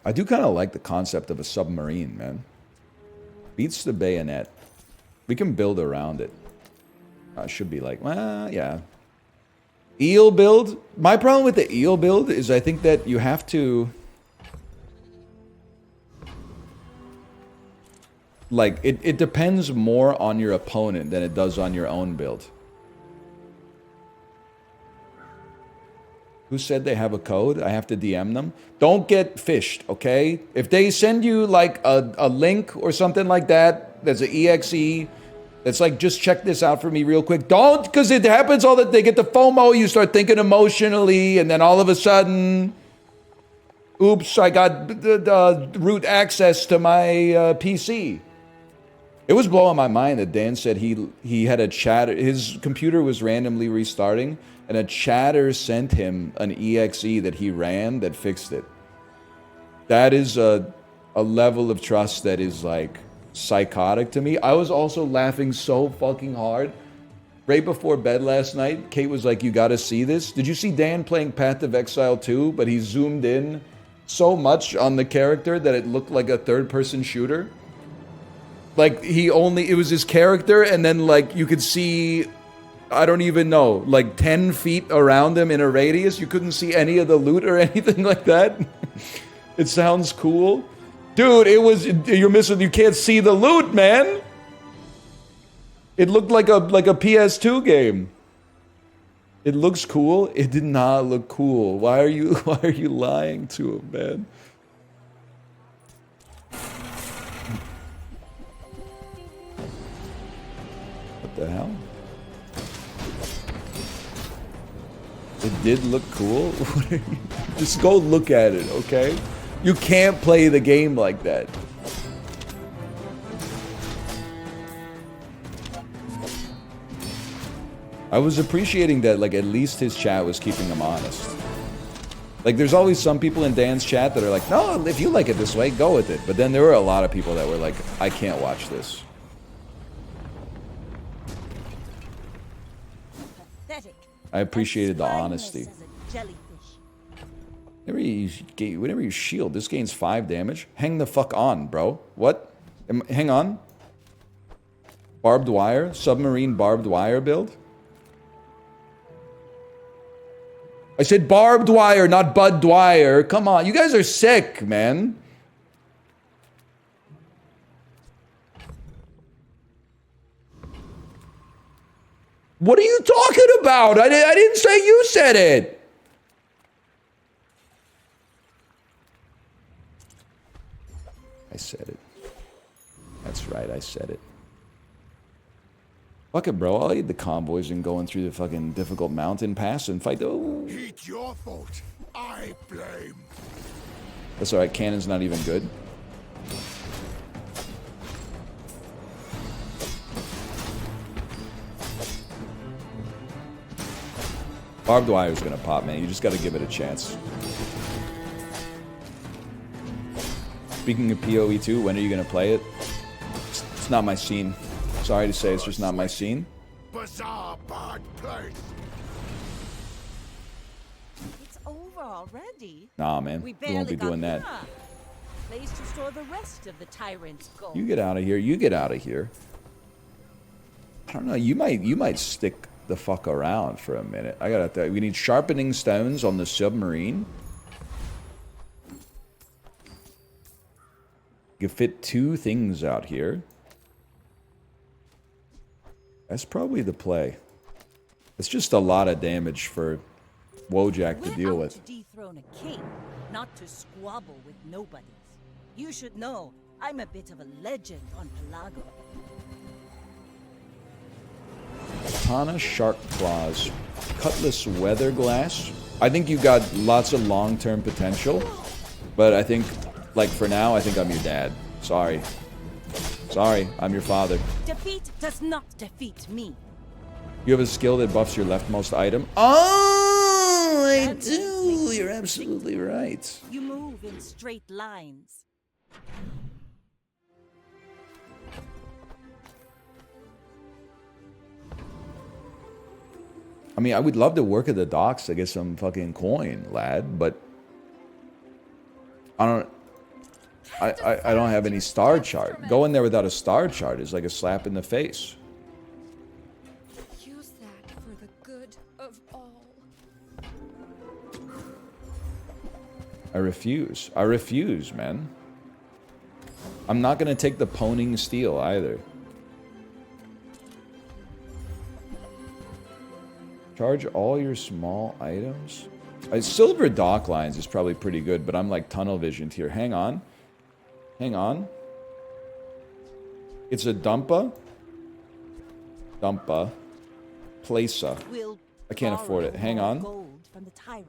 I do kind of like the concept of a submarine, man. Beats the bayonet. We can build around it. Should be like, well, yeah. Eel build. My problem with the eel build is I think that you have to... Like, it depends more on your opponent than it does on your own build. Who said they have a code? I have to DM them. Don't get fished, okay? If they send you like a link or something like that, that's an EXE, that's like, just check this out for me real quick. Don't, because it happens all that they get the FOMO, you start thinking emotionally, and then all of a sudden, oops, I got the root access to my PC. It was blowing my mind that Dan said he had a chatter, his computer was randomly restarting, and a chatter sent him an EXE that he ran that fixed it. That is a level of trust that is like psychotic to me. I was also laughing so fucking hard. Right before bed last night, Kate was like, you gotta see this. Did you see Dan playing Path of Exile 2? But he zoomed in so much on the character that it looked like a third-person shooter. Like, it was his character, and then like you could see, I don't even know, like 10 feet around him in a radius. You couldn't see any of the loot or anything like that. It sounds cool. Dude, you can't see the loot, man. It looked like a PS2 game. It looks cool. It did not look cool. Why are you lying to him, man? What the hell? It did look cool? Just go look at it, okay? You can't play the game like that. I was appreciating that, like, at least his chat was keeping him honest. Like, there's always some people in Dan's chat that are like, no, if you like it this way, go with it. But then there were a lot of people that were like, I can't watch this. Pathetic. I appreciated the Spineless honesty. as a jellyfish. Whenever you shield, this gains 5 damage. Hang the fuck on, bro. What? Hang on. Barbed wire? Submarine barbed wire build? I said barbed wire, not Bud Dwyer. Come on, you guys are sick, man. What are you talking about? I didn't say you said it. I said it. That's right, I said it. Fuck it, bro. I'll eat the convoys and going through the fucking difficult mountain pass and fight the... Eat your fault. I blame. That's alright, cannon's not even good. Barbed wire's gonna pop, man. You just gotta give it a chance. Speaking of PoE 2, when are you gonna play it? It's not my scene. Sorry to say, it's just not my scene. Bizarre bad place. It's over already. Nah, man. We won't be doing that. Place to store the rest of the tyrant's gold. You get out of here. You get out of here. I don't know. You might stick the fuck around for a minute. I gotta. We need sharpening stones on the submarine. You can fit 2 things out here. That's probably the play. It's just a lot of damage for Wojak to deal with. To dethrone a king, not to squabble with nobodies. You should know, I'm a bit of a legend on Pelago. Katana, Shark Claws, Cutlass, Weather Glass. I think you got lots of long-term potential, but I think, like, for now, I think I'm your dad. Sorry. Sorry, I'm your father. Defeat does not defeat me. You have a skill that buffs your leftmost item. Oh, I do. You're absolutely right. You move in straight lines. I mean, I would love to work at the docks to get some fucking coin, lad, but I don't have any star chart. Going there without a star chart is like a slap in the face. Use that for the good of all. I refuse. I refuse, man. I'm not gonna take the poning steel either. Charge all your small items. Silver dock lines is probably pretty good, but I'm like tunnel visioned here. Hang on. Hang on. It's a dumpa. Dumpa. Placer. I can't afford it. Hang on. Gold from the tyrant.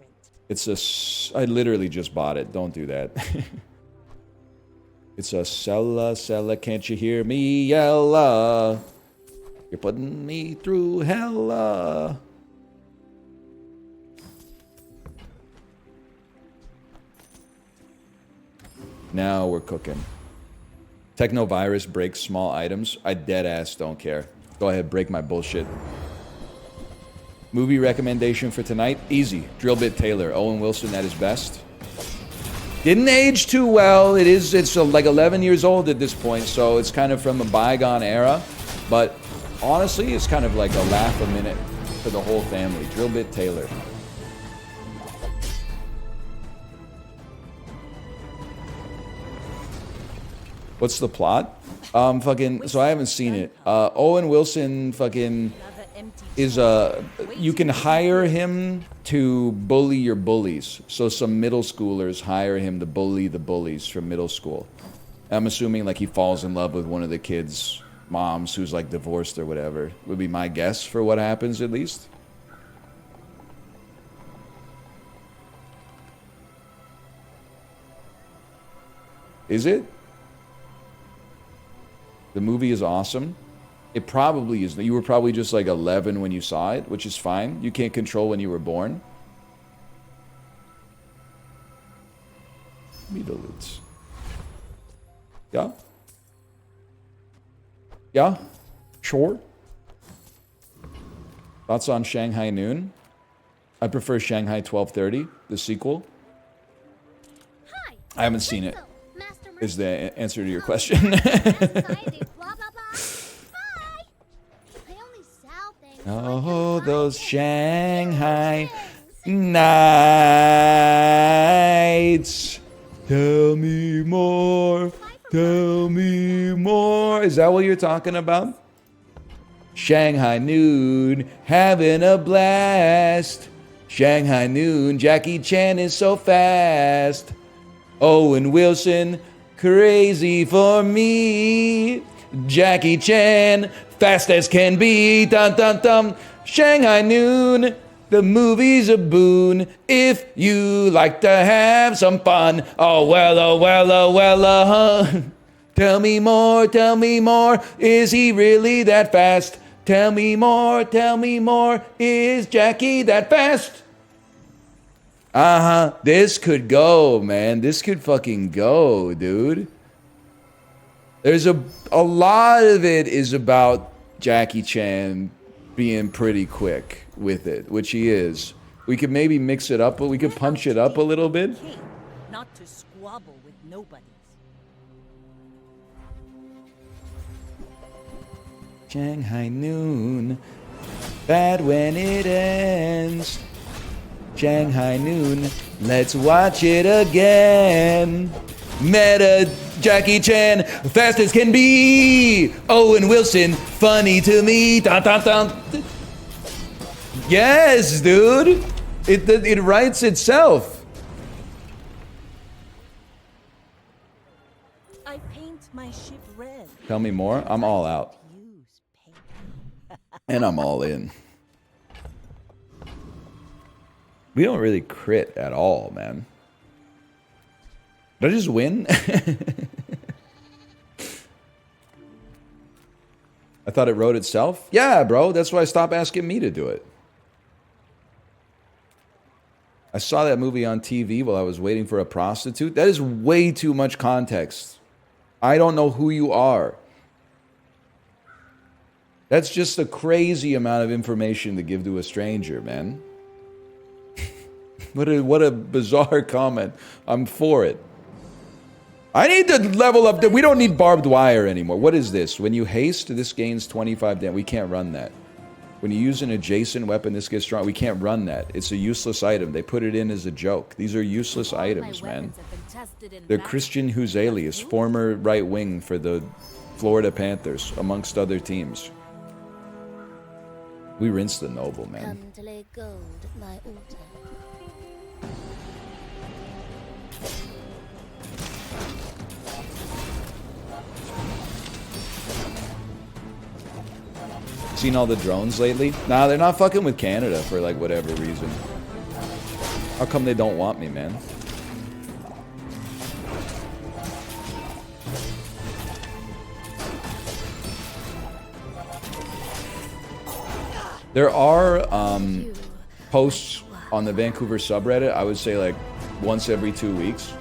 It's a... I literally just bought it. Don't do that. It's a Sella, can't you hear me yella? You're putting me through hella. Now we're cooking. Technovirus breaks small items. I deadass don't care. Go ahead, break my bullshit. Movie recommendation for tonight? Easy. Drillbit Taylor. Owen Wilson at his best. Didn't age too well. It's like 11 years old at this point, so it's kind of from a bygone era. But honestly, it's kind of like a laugh a minute for the whole family. Drillbit Taylor. What's the plot? So I haven't seen it. Owen Wilson fucking is you can hire him to bully your bullies. So some middle schoolers hire him to bully the bullies from middle school. I'm assuming like he falls in love with one of the kids' moms who's like divorced or whatever. Would be my guess for what happens at least. Is it? The movie is awesome. It probably is. You were probably just like 11 when you saw it, which is fine. You can't control when you were born. Meadaloots. Yeah? Yeah? Sure. Thoughts on Shanghai Noon? I prefer Shanghai 12:30, the sequel. Hi. I haven't seen it. Master Is the answer to your question. Society, blah, blah, blah. Bye. I only sell things. Oh, those Shanghai nights. Tell me more. Tell me more. Is that what you're talking about? Shanghai Noon, having a blast. Shanghai Noon, Jackie Chan is so fast. Owen Wilson, crazy for me. Jackie Chan, fast as can be. Dun dun dun. Shanghai Noon, the movie's a boon if you like to have some fun. Oh well, oh well, oh well, Tell me more, is he really that fast? Tell me more, is Jackie that fast? This could go, man. This could fucking go, dude. There's a lot of it is about Jackie Chan being pretty quick with it, which he is. We could maybe mix it up, but we could punch it up a little bit. Not to squabble with nobodies. Shanghai Noon, bad when it ends. Shanghai Noon, let's watch it again. Meta Jackie Chan, fast as can be. Owen Wilson, funny to me. Dun, dun, dun. Yes, dude. It writes itself. I paint my ship red. Tell me more. I'm all out. Use paint. And I'm all in. We don't really crit at all, man. Did I just win? I thought it wrote itself? Yeah, bro. That's why I stopped asking me to do it. I saw that movie on TV while I was waiting for a prostitute. That is way too much context. I don't know who you are. That's just a crazy amount of information to give to a stranger, man. What a bizarre comment. I'm for it. I need to level up. We don't need barbed wire anymore. What is this? When you haste, this gains 25 damage. We can't run that. When you use an adjacent weapon, this gets strong. We can't run that. It's a useless item. They put it in as a joke. These are useless items, man. They're Christian Huzelius, former right wing for the Florida Panthers, amongst other teams. We rinsed the noble, man. Come to lay gold at my altar. Seen all the drones lately? Nah, they're not fucking with Canada for like whatever reason. How come they don't want me, man? There are posts on the Vancouver subreddit, I would say like once every 2 weeks.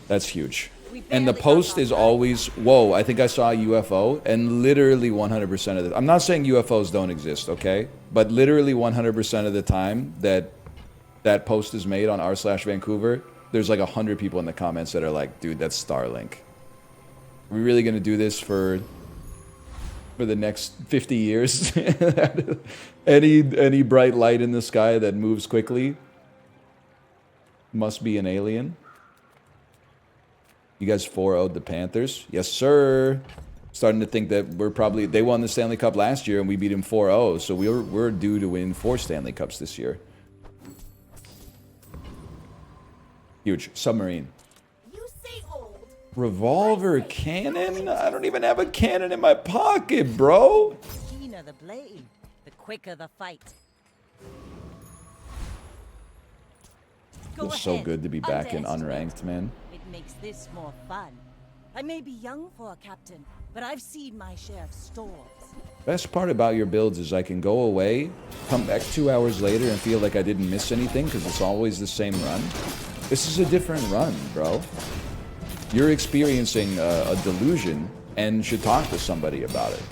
That's huge. And the post is always, whoa, I think I saw a UFO, and literally 100% of the, I'm not saying UFOs don't exist, okay? But literally 100% of the time that that post is made on r/Vancouver, there's like 100 people in the comments that are like, dude, that's Starlink. Are we really gonna do this for the next 50 years? Any bright light in the sky that moves quickly must be an alien. You guys 4-0'd the Panthers? Yes, sir. Starting to think that they won the Stanley Cup last year and we beat them 4-0, so we're due to win 4 Stanley Cups this year. Huge. Submarine. You say old. Revolver cannon? I don't even have a cannon in my pocket, bro. The keener the blade, the quicker the fight. Feels so good to be back in Underestimate. unranked, man. It makes this more fun. I may be young for a captain, but I've seen my share of storms. Best part about your builds is I can go away, come back 2 hours later and feel like I didn't miss anything because it's always the same run. This is a different run, bro. You're experiencing a delusion and should talk to somebody about it.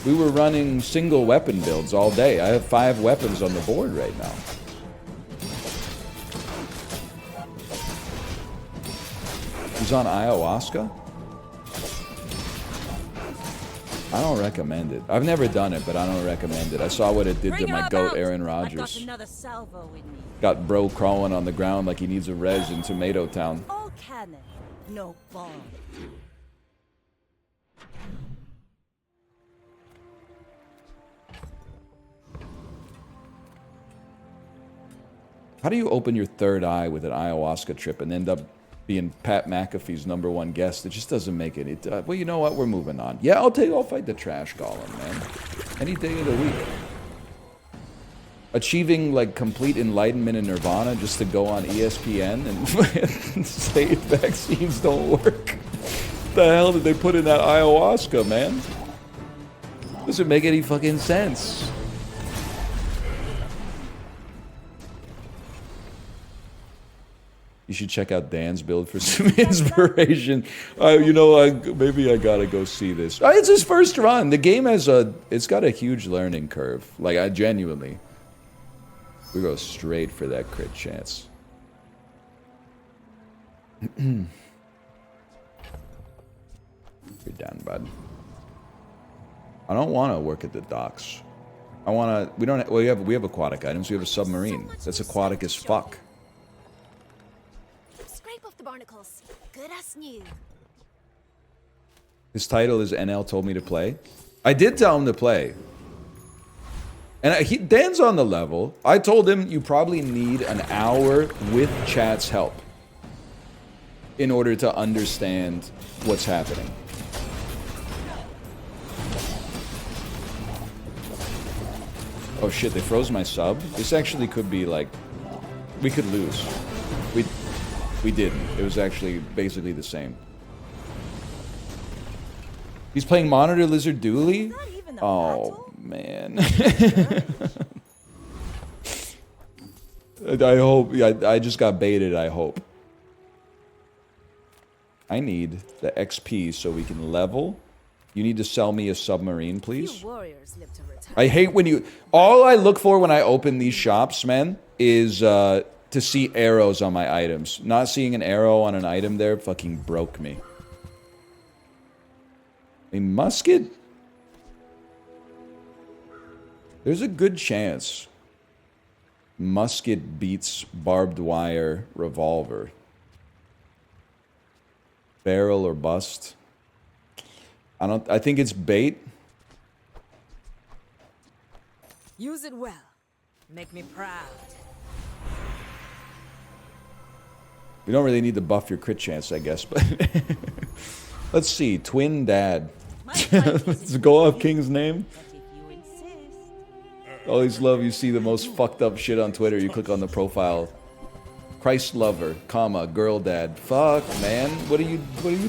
We were running single weapon builds all day. I have 5 weapons on the board right now. He's on ayahuasca? I don't recommend it. I've never done it, but I don't recommend it. I saw what it did to my goat, Aaron Rodgers. I've got another salvo in me. Got bro crawling on the ground like he needs a res in Tomato Town. All cannon, no bomb. How do you open your third eye with an ayahuasca trip and end up being Pat McAfee's #1 guest? It just doesn't make it. Well, you know what? We're moving on. Yeah, I'll fight the trash golem, man. Any day of the week. Achieving, like, complete enlightenment and nirvana just to go on ESPN and say vaccines don't work. What the hell did they put in that ayahuasca, man? Doesn't make any fucking sense. You should check out Dan's build for some inspiration. Maybe I gotta go see this. It's his first run. The game it's got a huge learning curve. Like, I genuinely, we go straight for that crit chance. You're done, bud. I don't want to work at the docks. We have aquatic items. We have a submarine. That's aquatic as fuck. The barnacles. Good as new. His title is NL told me to play. I did tell him to play. And Dan's on the level. I told him you probably need an hour with chat's help in order to understand what's happening. Oh shit, they froze my sub? This actually could be like... We could lose. We didn't. It was actually basically the same. He's playing Monitor Lizard Dooley? Oh, man. I hope... I just got baited, I hope. I need the XP so we can level. You need to sell me a submarine, please. I hate when you... All I look for when I open these shops, man, is... to see arrows on my items. Not seeing an arrow on an item there fucking broke me. A musket? There's a good chance musket beats barbed wire revolver. Barrel or bust. I think it's bait. Use it well. Make me proud. You don't really need to buff your crit chance, I guess, but... Let's see. Twin Dad. Let's go off King's name. Always love you see the most fucked up shit on Twitter. You click on the profile. Christ lover, comma, girl dad. Fuck, man. What are you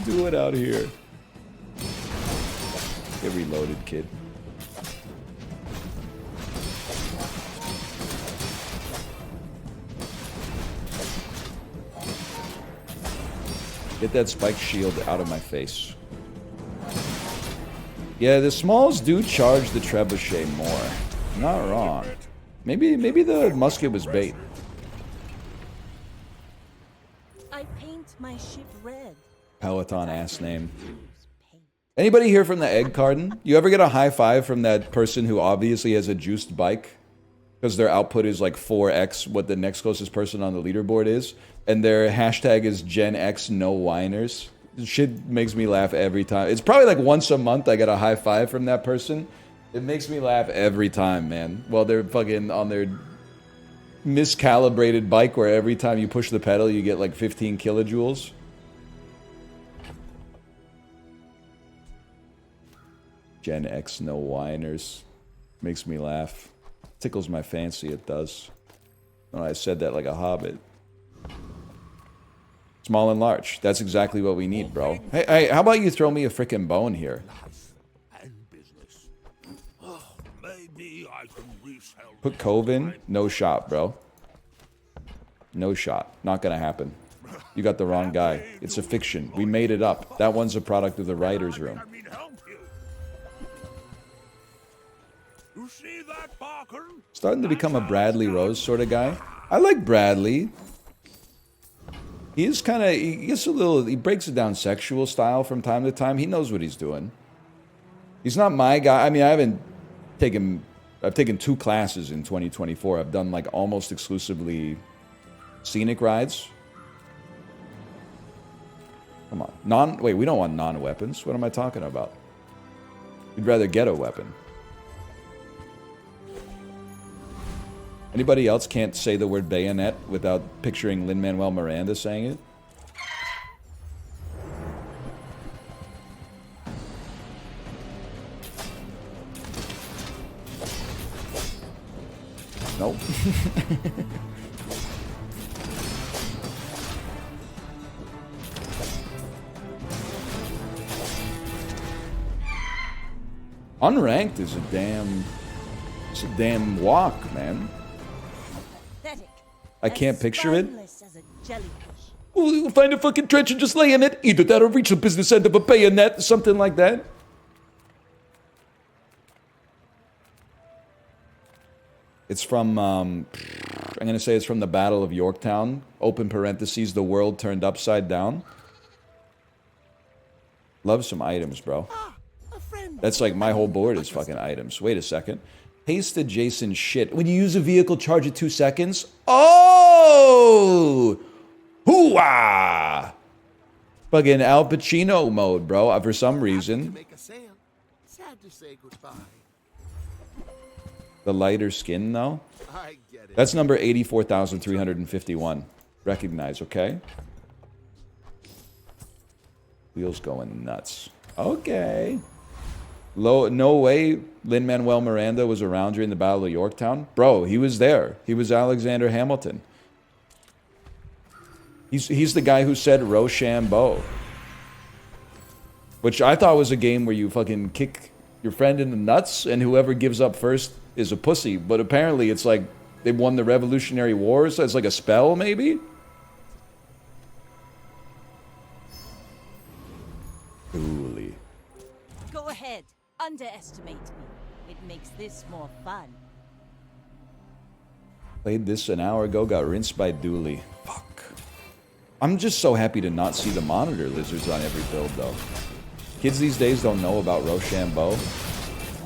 doing out here? Get reloaded, kid. Get that spike shield out of my face. Yeah, the smalls do charge the trebuchet more. Not wrong. Maybe the musket was bait. I paint my ship red. Peloton ass name. Anybody here from the egg garden? You ever get a high five from that person who obviously has a juiced bike? Because their output is like 4x what the next closest person on the leaderboard is. And their hashtag is Gen X no whiners. Shit makes me laugh every time. It's probably like once a month I get a high five from that person. It makes me laugh every time, man. While they're fucking on their miscalibrated bike where every time you push the pedal you get like 15 kilojoules. Gen X no whiners. Makes me laugh. Tickles my fancy, it does. Oh, I said that like a hobbit. Small and large. That's exactly what we need, bro. Hey, how about you throw me a frickin' bone here? And business. Oh, maybe I can resell. Put Cove in. No shot, bro. No shot. Not gonna happen. You got the wrong guy. It's a fiction. We made it up. That one's a product of the writer's room. Help you. You see that, Barker? Starting to become a Bradley Rose sort of guy. I like Bradley. He is kind of, he gets a little, he breaks it down sexual style from time to time. He knows what he's doing. He's not my guy. I mean, I've taken 2 classes in 2024. I've done like almost exclusively scenic rides. Come on. Wait, we don't want non-weapons. What am I talking about? You'd rather get a weapon. Anybody else can't say the word bayonet without picturing Lin-Manuel Miranda saying it? Nope. Unranked is a damn... It's a damn walk, man. I can't picture it. We'll find a fucking trench and just lay in it. Either that or reach the business end of a bayonet. Something like that. It's from, I'm going to say it's from the Battle of Yorktown. Open parentheses, the world turned upside down. Love some items, bro. That's like my whole board is fucking items. Wait a second. Paste adjacent shit. When you use a vehicle, charge it 2 seconds. Oh! Hoo-ah! Fucking Al Pacino mode, bro. For some reason. Sad to say goodbye. The lighter skin, though? That's number 84,351. Recognize, okay? Wheels going nuts. Okay. No way Lin-Manuel Miranda was around during the Battle of Yorktown. Bro, he was there. He was Alexander Hamilton. He's the guy who said Rochambeau. Which I thought was a game where you fucking kick your friend in the nuts and whoever gives up first is a pussy. But apparently it's like they won the Revolutionary War, so it's like a spell, maybe? Coolly. Go ahead. Underestimate me. It makes this more fun. Played this an hour ago, got rinsed by Dooley. Fuck. I'm just so happy to not see the monitor lizards on every build, though. Kids these days don't know about Rochambeau.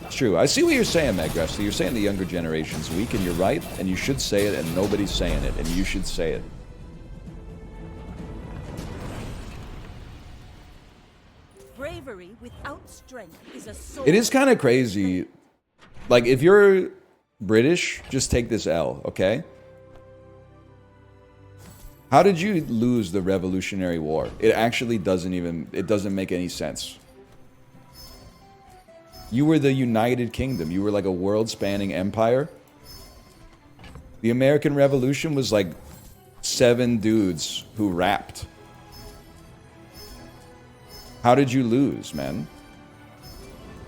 It's true. I see what you're saying, Magresta. You're saying the younger generation's weak, and you're right, and you should say it, and nobody's saying it, and you should say it. Bravery without strength is a sword. It is kind of crazy. Like, if you're British, just take this L, okay? How did you lose the Revolutionary War? It actually doesn't make any sense. You were the United Kingdom. You were like a world-spanning empire. The American Revolution was like 7 dudes who rapped. How did you lose, man?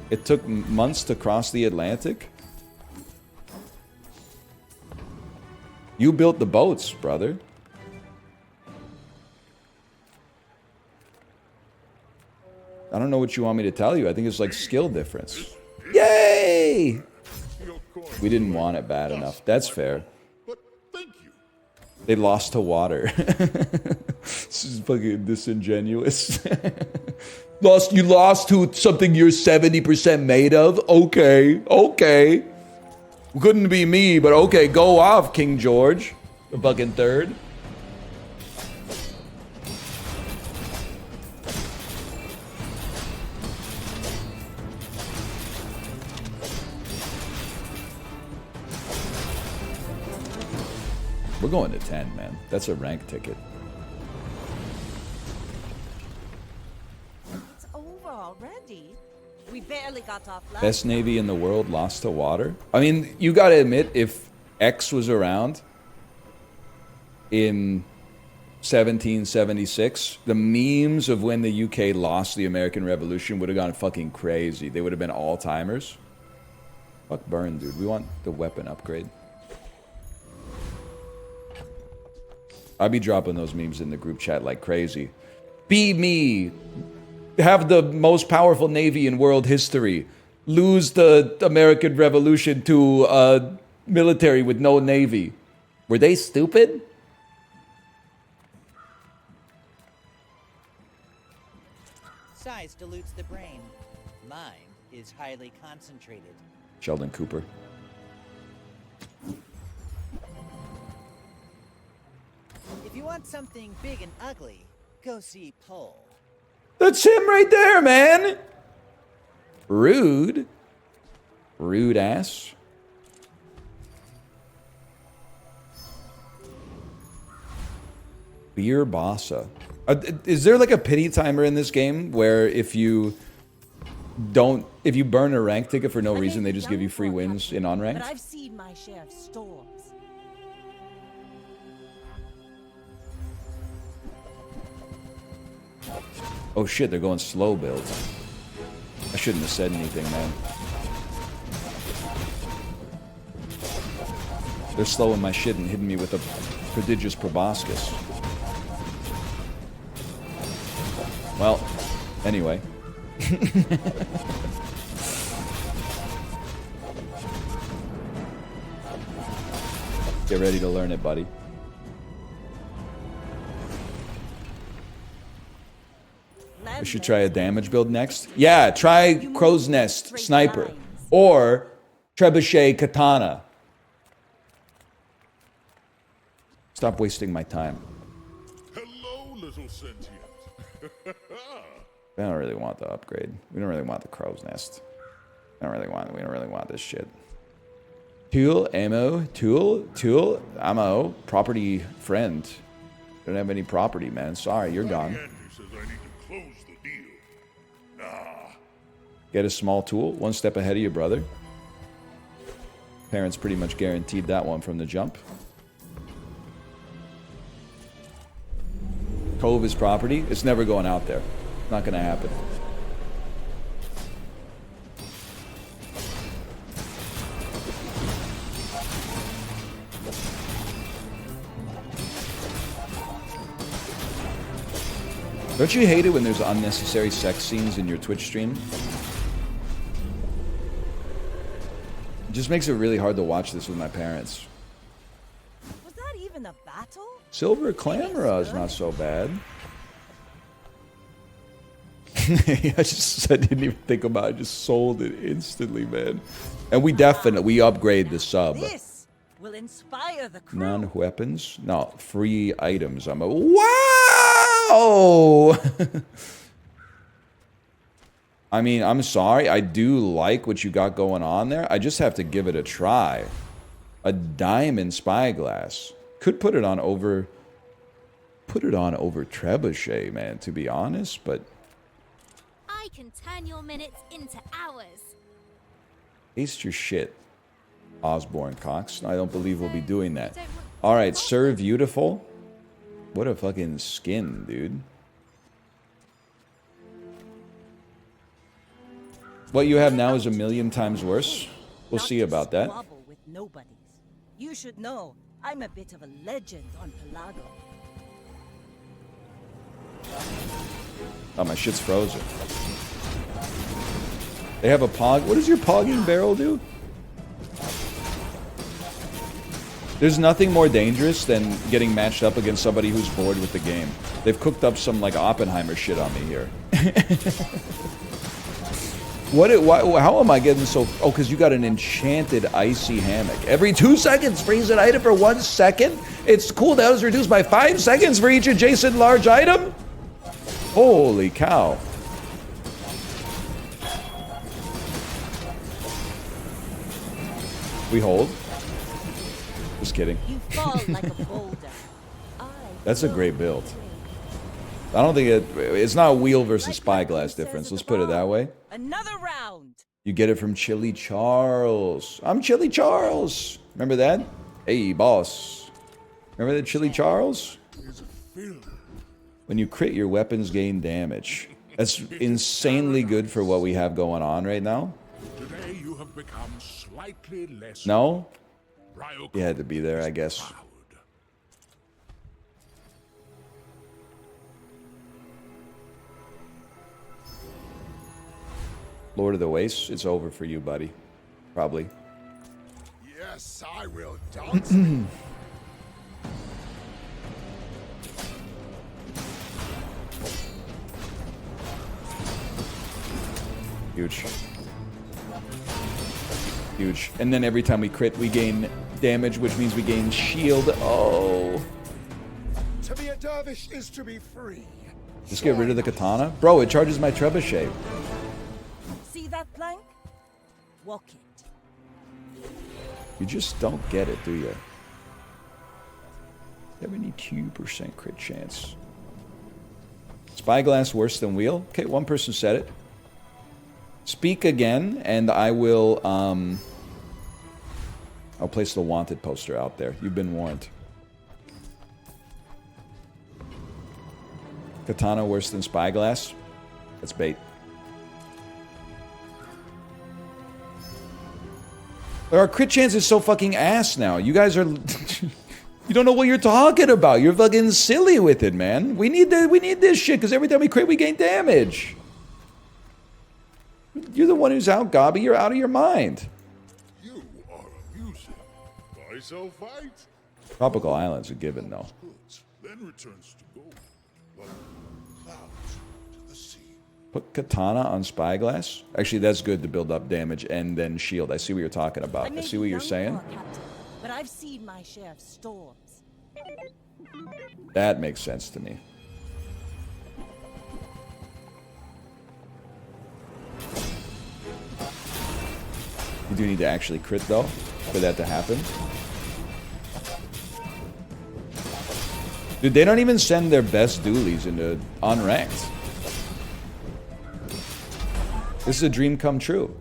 It took months to cross the Atlantic? You built the boats, brother. I don't know what you want me to tell you. I think it's like skill difference. Yay! We didn't want it bad enough. That's fair. But thank you. They lost to water. This is fucking disingenuous. You lost to something you're 70% made of? Okay, okay. Couldn't be me, but okay, go off, King George. The fucking third. We're going to 10, man. That's a rank ticket. It's over already. We barely got off last. Best navy in the world lost to water. I mean, you gotta admit, if X was around in 1776. The memes of when the UK lost the American Revolution would have gone fucking crazy. They would have been all-timers. Fuck burn, dude. We want the weapon upgrade. I'd be dropping those memes in the group chat like crazy. Be me. Have the most powerful navy in world history. Lose the American Revolution to a military with no navy. Were they stupid? Size dilutes the brain. Mind is highly concentrated. Sheldon Cooper. If you want something big and ugly, go see Pole. That's him right there, man. Rude. Rude ass. Beer Bossa. Is there like a pity timer in this game where if you burn a rank ticket for no reason, they just give you free wins in on-ranked? But I've seen my share of storms. Oh shit, they're going slow build. I shouldn't have said anything, man. They're slowing my shit and hitting me with a prodigious proboscis. Well, anyway. Get ready to learn it, buddy. I should try a damage build next. Yeah, try Crow's Nest Sniper. Or Trebuchet Katana. Stop wasting my time. Hello, little sentient. I don't really want the upgrade. We don't really want the Crow's Nest. We don't really want this shit. Tool, ammo, tool, ammo, property, friend. Don't have any property, man. Sorry, you're gone. Andy says I need to close the deal. Nah. Get a small tool, one step ahead of your brother. Parents pretty much guaranteed that one from the jump. Cove is property. It's never going out there. Not gonna happen. Don't you hate it when there's unnecessary sex scenes in your Twitch stream? It just makes it really hard to watch this with my parents. Was that even a battle? Silver Clamora is not so bad. I didn't even think about it. I just sold it instantly, man. And we upgrade the sub. This will inspire the crew. Non-weapons? No, free items. I'm a... Wow! I mean, I'm sorry. I do like what you got going on there. I just have to give it a try. A diamond spyglass. Could put it on over Trebuchet, man, to be honest, but... I can turn your minutes into hours. Taste your shit, Osborne Cox. I don't believe we'll be doing that. Alright, Sir Beautiful. What a fucking skin, dude. What you have now is a million times worse. We'll see about that. With nobodies. You should know, I'm a bit of a legend on Pelago. Oh, my shit's frozen. They have a pog. What does your pogging barrel do? There's nothing more dangerous than getting matched up against somebody who's bored with the game. They've cooked up some like Oppenheimer shit on me here. How am I getting so... Oh, because you got an enchanted icy hammock. Every 2 seconds, freeze an item for 1 second. Its cooldown is reduced by 5 seconds for each adjacent large item. Holy cow. We hold. Just kidding. You fall like a boulder. That's a great build. I don't think it's not a wheel versus spyglass difference. Let's put it that way. Another round. You get it from Chili Charles. I'm Chili Charles. Remember that? Hey, boss. Remember that Chili Charles? There's a fill. When you crit, your weapons gain damage. That's insanely good for what we have going on right now. Today you have become slightly less. No? Ryoko You had to be there, is I guess. proud. Lord of the Wastes, it's over for you, buddy. Probably. Yes, I will dance. Huge. Huge. And then every time we crit, we gain damage, which means we gain shield. Oh. To be a dervish is to be free. Just get rid of the katana? Bro, it charges my trebuchet. See that plank? Walk it. You just don't get it, do you? 72% crit chance. Spyglass worse than wheel? Okay, one person said it. Speak again, and I will, I'll place the wanted poster out there. You've been warned. Katana worse than Spyglass? That's bait. Our crit chance is so fucking ass now. You guys are... You don't know what you're talking about. You're fucking silly with it, man. We need this shit, because every time we crit, we gain damage. You're the one who's out, Gobby. You're out of your mind. You are amusing. I shall fight. Tropical Island's a given, though. Goods, then returns to gold. But clouds to the sea. Put Katana on Spyglass? Actually, that's good to build up damage and then shield. I see what you're talking about. I see what you're saying. But I've seen my share of storms. That makes sense to me. You do need to actually crit, though, for that to happen. Dude, they don't even send their best dualies into unranked. This is a dream come true.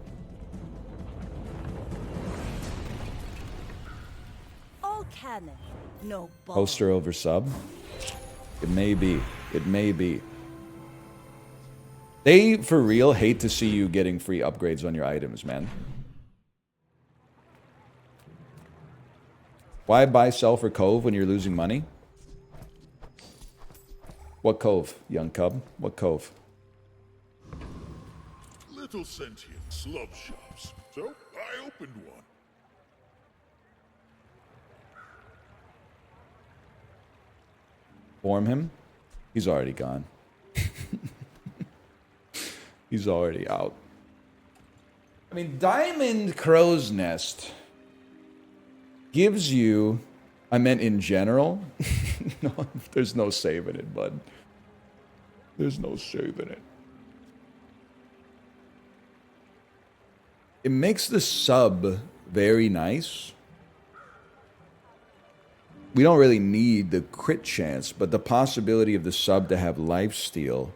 All cannon, no ball. Poster over sub? It may be. It may be. They, for real, hate to see you getting free upgrades on your items, man. Why buy sell for Cove when you're losing money? What Cove, young cub? What Cove? Little sentient slub shops. So I opened one. Form him? He's already gone. He's already out. I mean, Diamond Crow's Nest gives you... I meant in general. No, there's no saving it, bud. There's no saving it. It makes the sub very nice. We don't really need the crit chance, but the possibility of the sub to have lifesteal.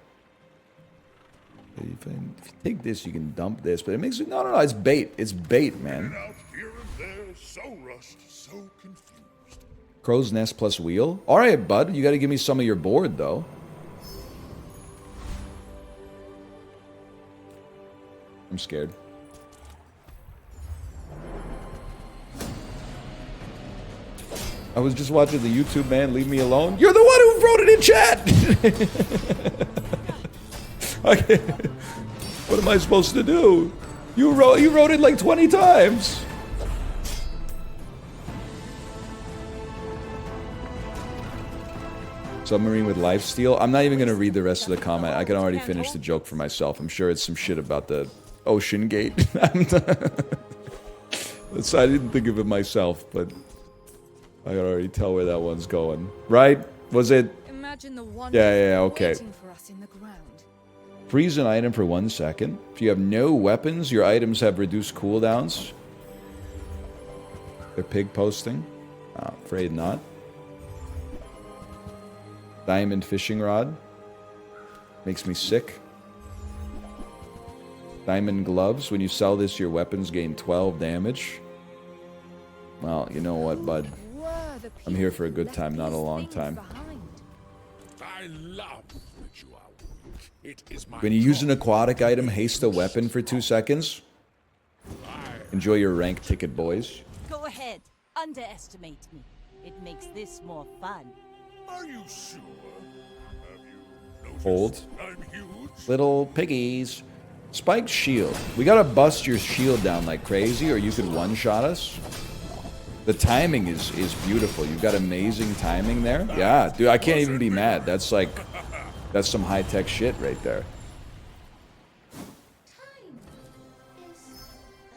If you take this, you can dump this, but it makes it... No, it's bait. It's bait, man. Out here and there, so rushed, so confused. Crow's Nest plus wheel? Alright, bud. You gotta give me some of your board, though. I'm scared. I was just watching the YouTube, man. Leave me alone. You're the one who wrote it in chat! Okay. What am I supposed to do? You wrote it like 20 times. Submarine with lifesteal. I'm not even going to read the rest of the comment. I can already finish the joke for myself. I'm sure it's some shit about the ocean gate. I didn't think of it myself, but I can already tell where that one's going. Right? Was it? Imagine the one Yeah, okay. waiting for us in the ground. Freeze an item for 1 second. If you have no weapons, your items have reduced cooldowns. They're pig posting. Afraid not. Diamond fishing rod. Makes me sick. Diamond gloves. When you sell this, your weapons gain 12 damage. Well, you know what, bud? I'm here for a good time, not a long time. love that you are weak. It is my When you use an joy. aquatic item, haste a weapon for 2 seconds. Enjoy your rank ticket, boys. Go ahead. Underestimate me. It makes this more fun. Are you sure? Have you noticed Hold. I'm huge? Little piggies. Spiked shield. We gotta bust your shield down like crazy, or you could one-shot us. The timing is beautiful. You've got amazing timing there. Yeah, dude, I can't even be mad. That's like, that's some high-tech shit right there.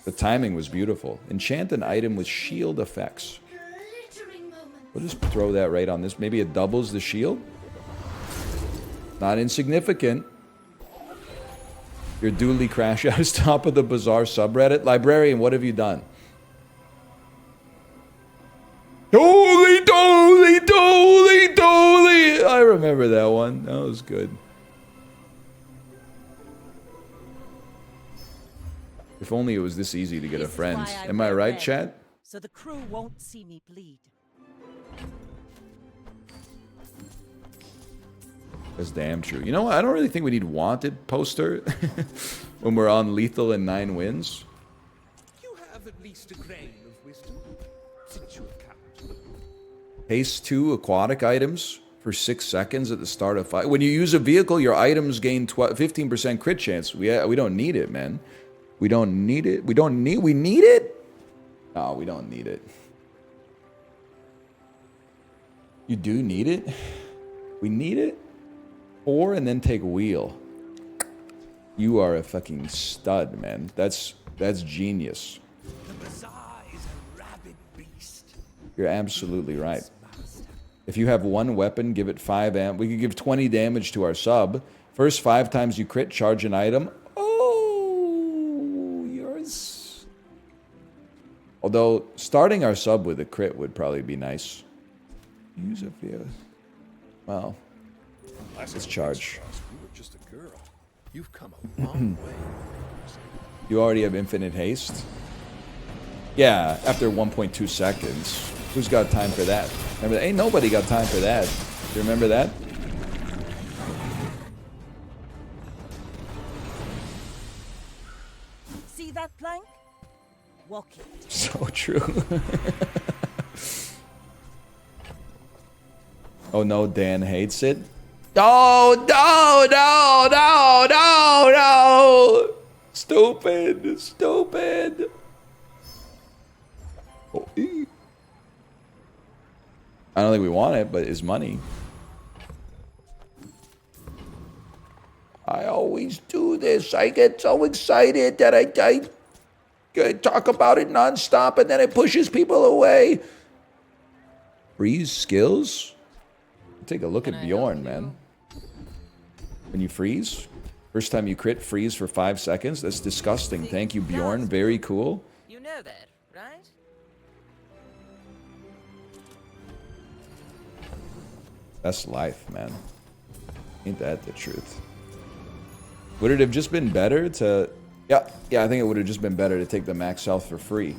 The timing was beautiful. Enchant an item with shield effects. We'll just throw that right on this. Maybe it doubles the shield. Not insignificant. Your dually crash out is top of the Bazaar subreddit. Librarian, what have you done? Doly, doly, doly, doly. I remember that one. That was good. If only it was this easy to get a This is friend. why Am I wear right, red, chat? So the crew won't see me bleed. That's damn true. You know what? I don't really think we need wanted poster when we're on lethal and 9 wins. You have at least a grain of wisdom, since you account. Haste 2 aquatic items for 6 seconds at the start of fight. When you use a vehicle, your items gain 15% crit chance. We don't need it, man. We don't need it. We need it? No, we don't need it. You do need it? We need it? 4 and then take wheel. You are a fucking stud, man. That's genius. The bazaar is a rabid beast. You're absolutely right. If you have one weapon, give it 5 amp. We could give 20 damage to our sub. First 5 times you crit, charge an item. Oh, yours. Although starting our sub with a crit would probably be nice. Use a few. Well, let's charge. You were just a girl. You've come a long way. You already have infinite haste? Yeah, after 1.2 seconds. Who's got time for that? Remember, ain't nobody got time for that. Do you remember that? See that plank? Walk it. So true. Oh no, Dan hates it. No, no, no, no, no, no. Stupid, stupid. Oh, I don't think we want it, but it's money. I always do this. I get so excited that I talk about it nonstop, and then it pushes people away. Freeze skills? Take a look at Bjorn, man. When you freeze, first time you crit, freeze for 5 seconds. That's disgusting. Thank you, Bjorn. Very cool. You know that, right? That's life, man. Ain't that the truth? Would it have just been better to... Yeah, I think it would have just been better to take the max health for free.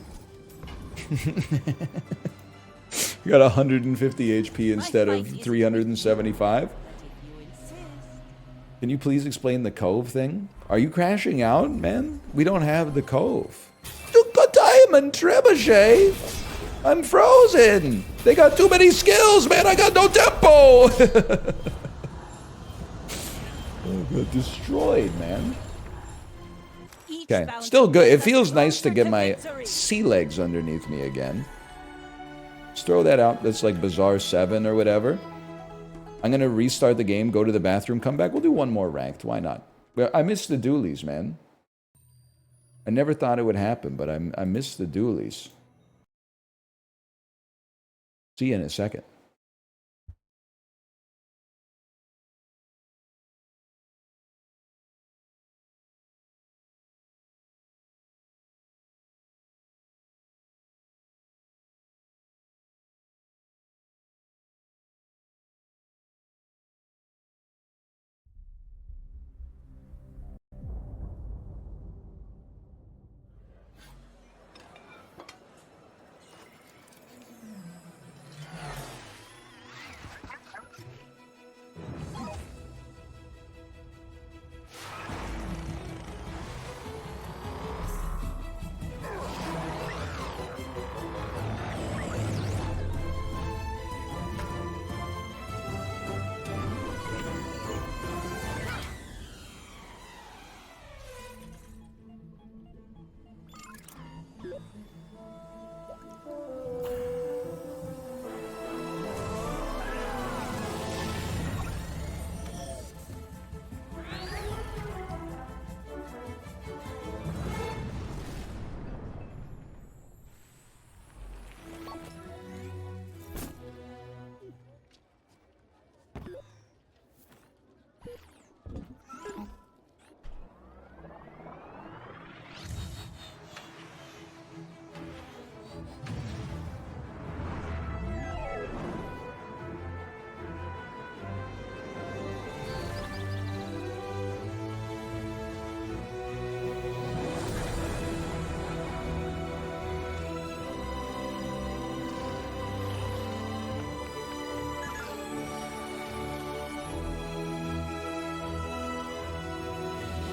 You got 150 HP instead of 375. Can you please explain the cove thing? Are you crashing out, man? We don't have the cove. Look at diamond trebuchet. I'm frozen. They got too many skills, man. I got no tempo. I got destroyed, man. Okay, still good. It feels nice to get my sea legs underneath me again. Just throw that out. That's like Bazaar 7 or whatever. I'm going to restart the game, go to the bathroom, come back. We'll do one more ranked. Why not? I miss the dualies, man. I never thought it would happen, but I miss the dualies. See you in a second.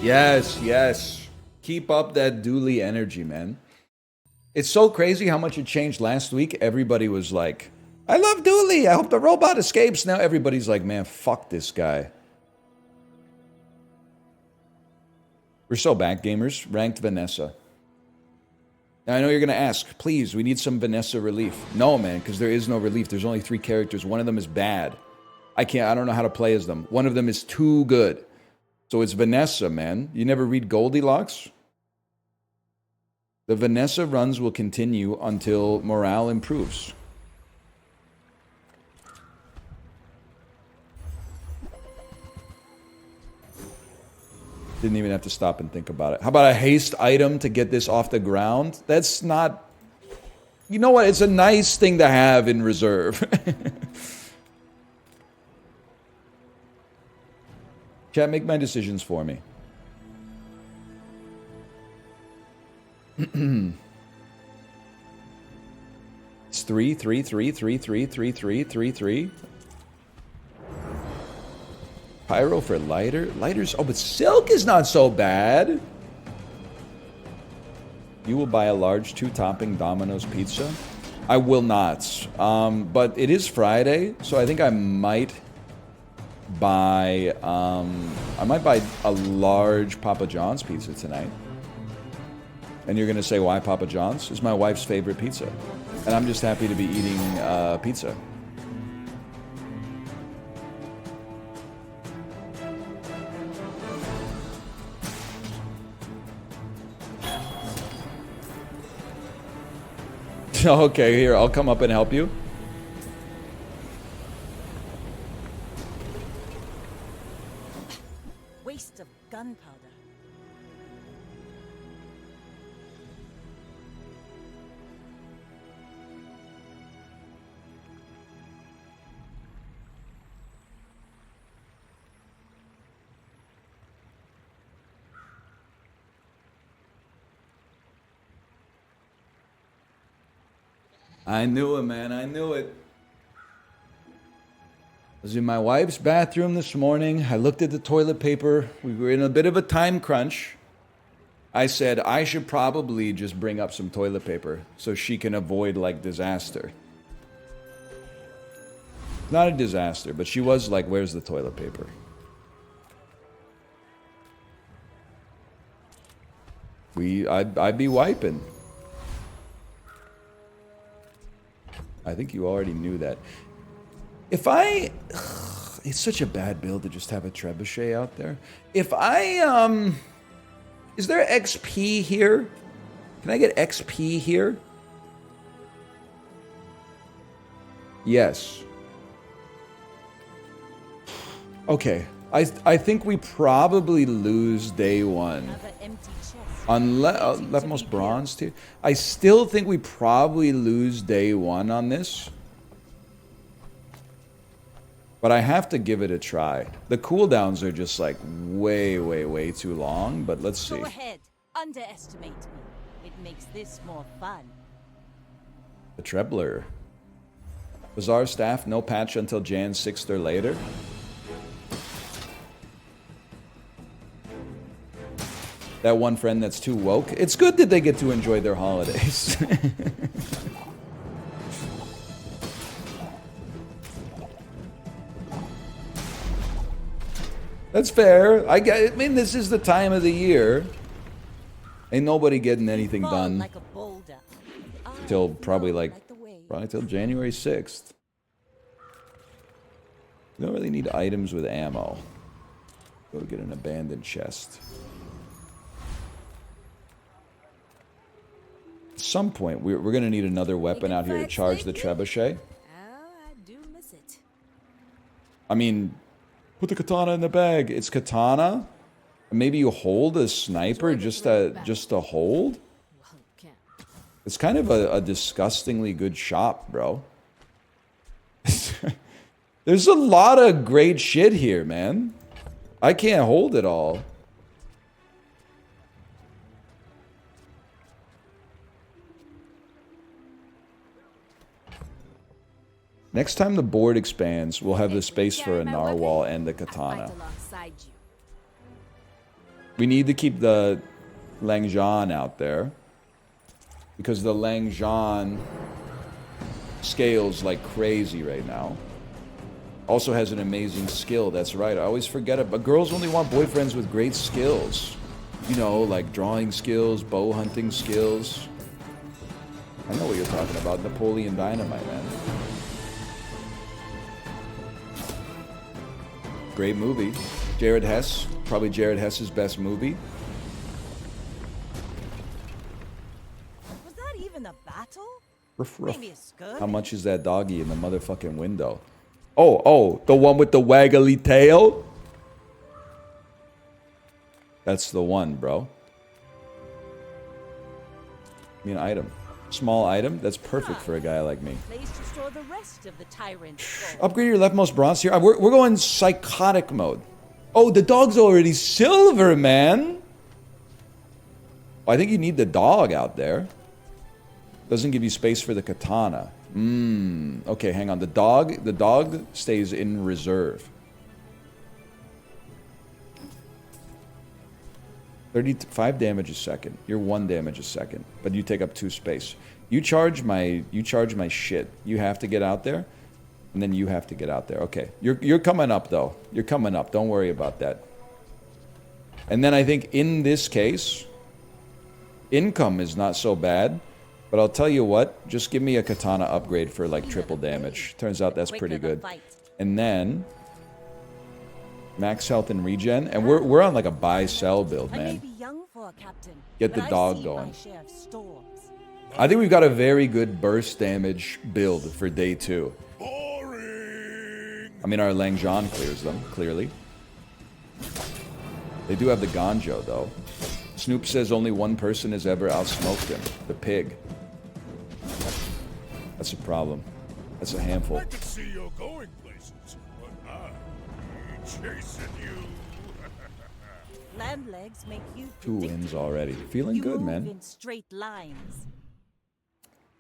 Yes, yes. Keep up that Dooley energy, man. It's so crazy how much it changed last week. Everybody was like, I love Dooley. I hope the robot escapes. Now everybody's like, man, fuck this guy. We're so back, gamers. Ranked Vanessa. Now, I know you're going to ask, please, we need some Vanessa relief. No, man, because there is no relief. There's only 3 characters. One of them is bad. I don't know how to play as them. One of them is too good. So it's Vanessa, man. You never read Goldilocks? The Vanessa runs will continue until morale improves. Didn't even have to stop and think about it. How about a haste item to get this off the ground? That's not... You know what? It's a nice thing to have in reserve. Chat, make my decisions for me. It's 3, 3, 3, 3, 3, 3, 3, 3, 3. Pyro for lighter. Lighters. Oh, but silk is not so bad. You will buy a large 2-topping Domino's pizza? I will not. But it is Friday, so I think I might buy a large Papa John's pizza tonight. And you're gonna say, why Papa John's? It's my wife's favorite pizza. And I'm just happy to be eating pizza. Okay, here, I'll come up and help you. Waste of gunpowder. I knew it, man. I knew it. I was in my wife's bathroom this morning. I looked at the toilet paper. We were in a bit of a time crunch. I said, I should probably just bring up some toilet paper so she can avoid, like, disaster. Not a disaster, but she was like, where's the toilet paper? I'd be wiping. I think you already knew that. If I... It's such a bad build to just have a trebuchet out there. If I, Is there XP here? Can I get XP here? Yes. Okay. I think we probably lose day 1. Unless leftmost bronze tier. I still think we probably lose day 1 on this. But I have to give it a try. The cooldowns are just like way too long, but let's see. Go ahead. Underestimate me. It makes this more fun. The Trebler. Bazaar staff, no patch until Jan 6th or later. That one friend that's too woke. It's good that they get to enjoy their holidays. That's fair. I mean, this is the time of the year. Ain't nobody getting anything done till probably till January 6th. You don't really need items with ammo. Go get an abandoned chest. At some point, we're going to need another weapon out here to charge the trebuchet. Oh, I do miss it. I mean, put the katana in the bag. It's katana. Maybe you hold a sniper just to hold. It's kind of a disgustingly good shop, bro. There's a lot of great shit here, man. I can't hold it all. Next time the board expands, we'll have the space for a narwhal and the katana. We need to keep the Langzhan out there. Because the Langzhan scales like crazy right now. Also has an amazing skill, that's right. I always forget it, but girls only want boyfriends with great skills. You know, like drawing skills, bow hunting skills. I know what you're talking about. Napoleon Dynamite, man. Great movie. Jared Hess. Probably Jared Hess's best movie. Was that even a battle? Ruff, ruff. Maybe a skirmish. How much is that doggy in the motherfucking window? Oh, the one with the waggly tail? That's the one, bro. Give me an item. Small item? That's perfect for a guy like me. Place to store the rest of the tyrant's gold. Upgrade your leftmost bronze here. We're going psychotic mode. Oh, the dog's already silver, man. I think you need the dog out there. Doesn't give you space for the katana. Okay, hang on. The dog stays in reserve. 35 damage a second. You're 1 damage a second, but you take up 2 space. You charge my shit. You have to get out there, and then you have to get out there. Okay, you're coming up though. You're coming up. Don't worry about that. And then I think in this case, income is not so bad. But I'll tell you what, just give me a katana upgrade for like triple damage. Turns out that's pretty good. And then max health and regen, and we're on like a buy-sell build, I may man. be young for a captain, Get the but dog I've seen going. my share of storms. I think we've got a very good burst damage build for day 2. Boring. I mean, our Langzhan clears them, clearly. They do have the Ganjo, though. Snoop says only one person has ever outsmoked him. The pig. That's a problem. That's a handful. I can see you're going places, but I'm chasing you. Land legs make you 2 wins predictable. already. Feeling You good, move man. in straight lines.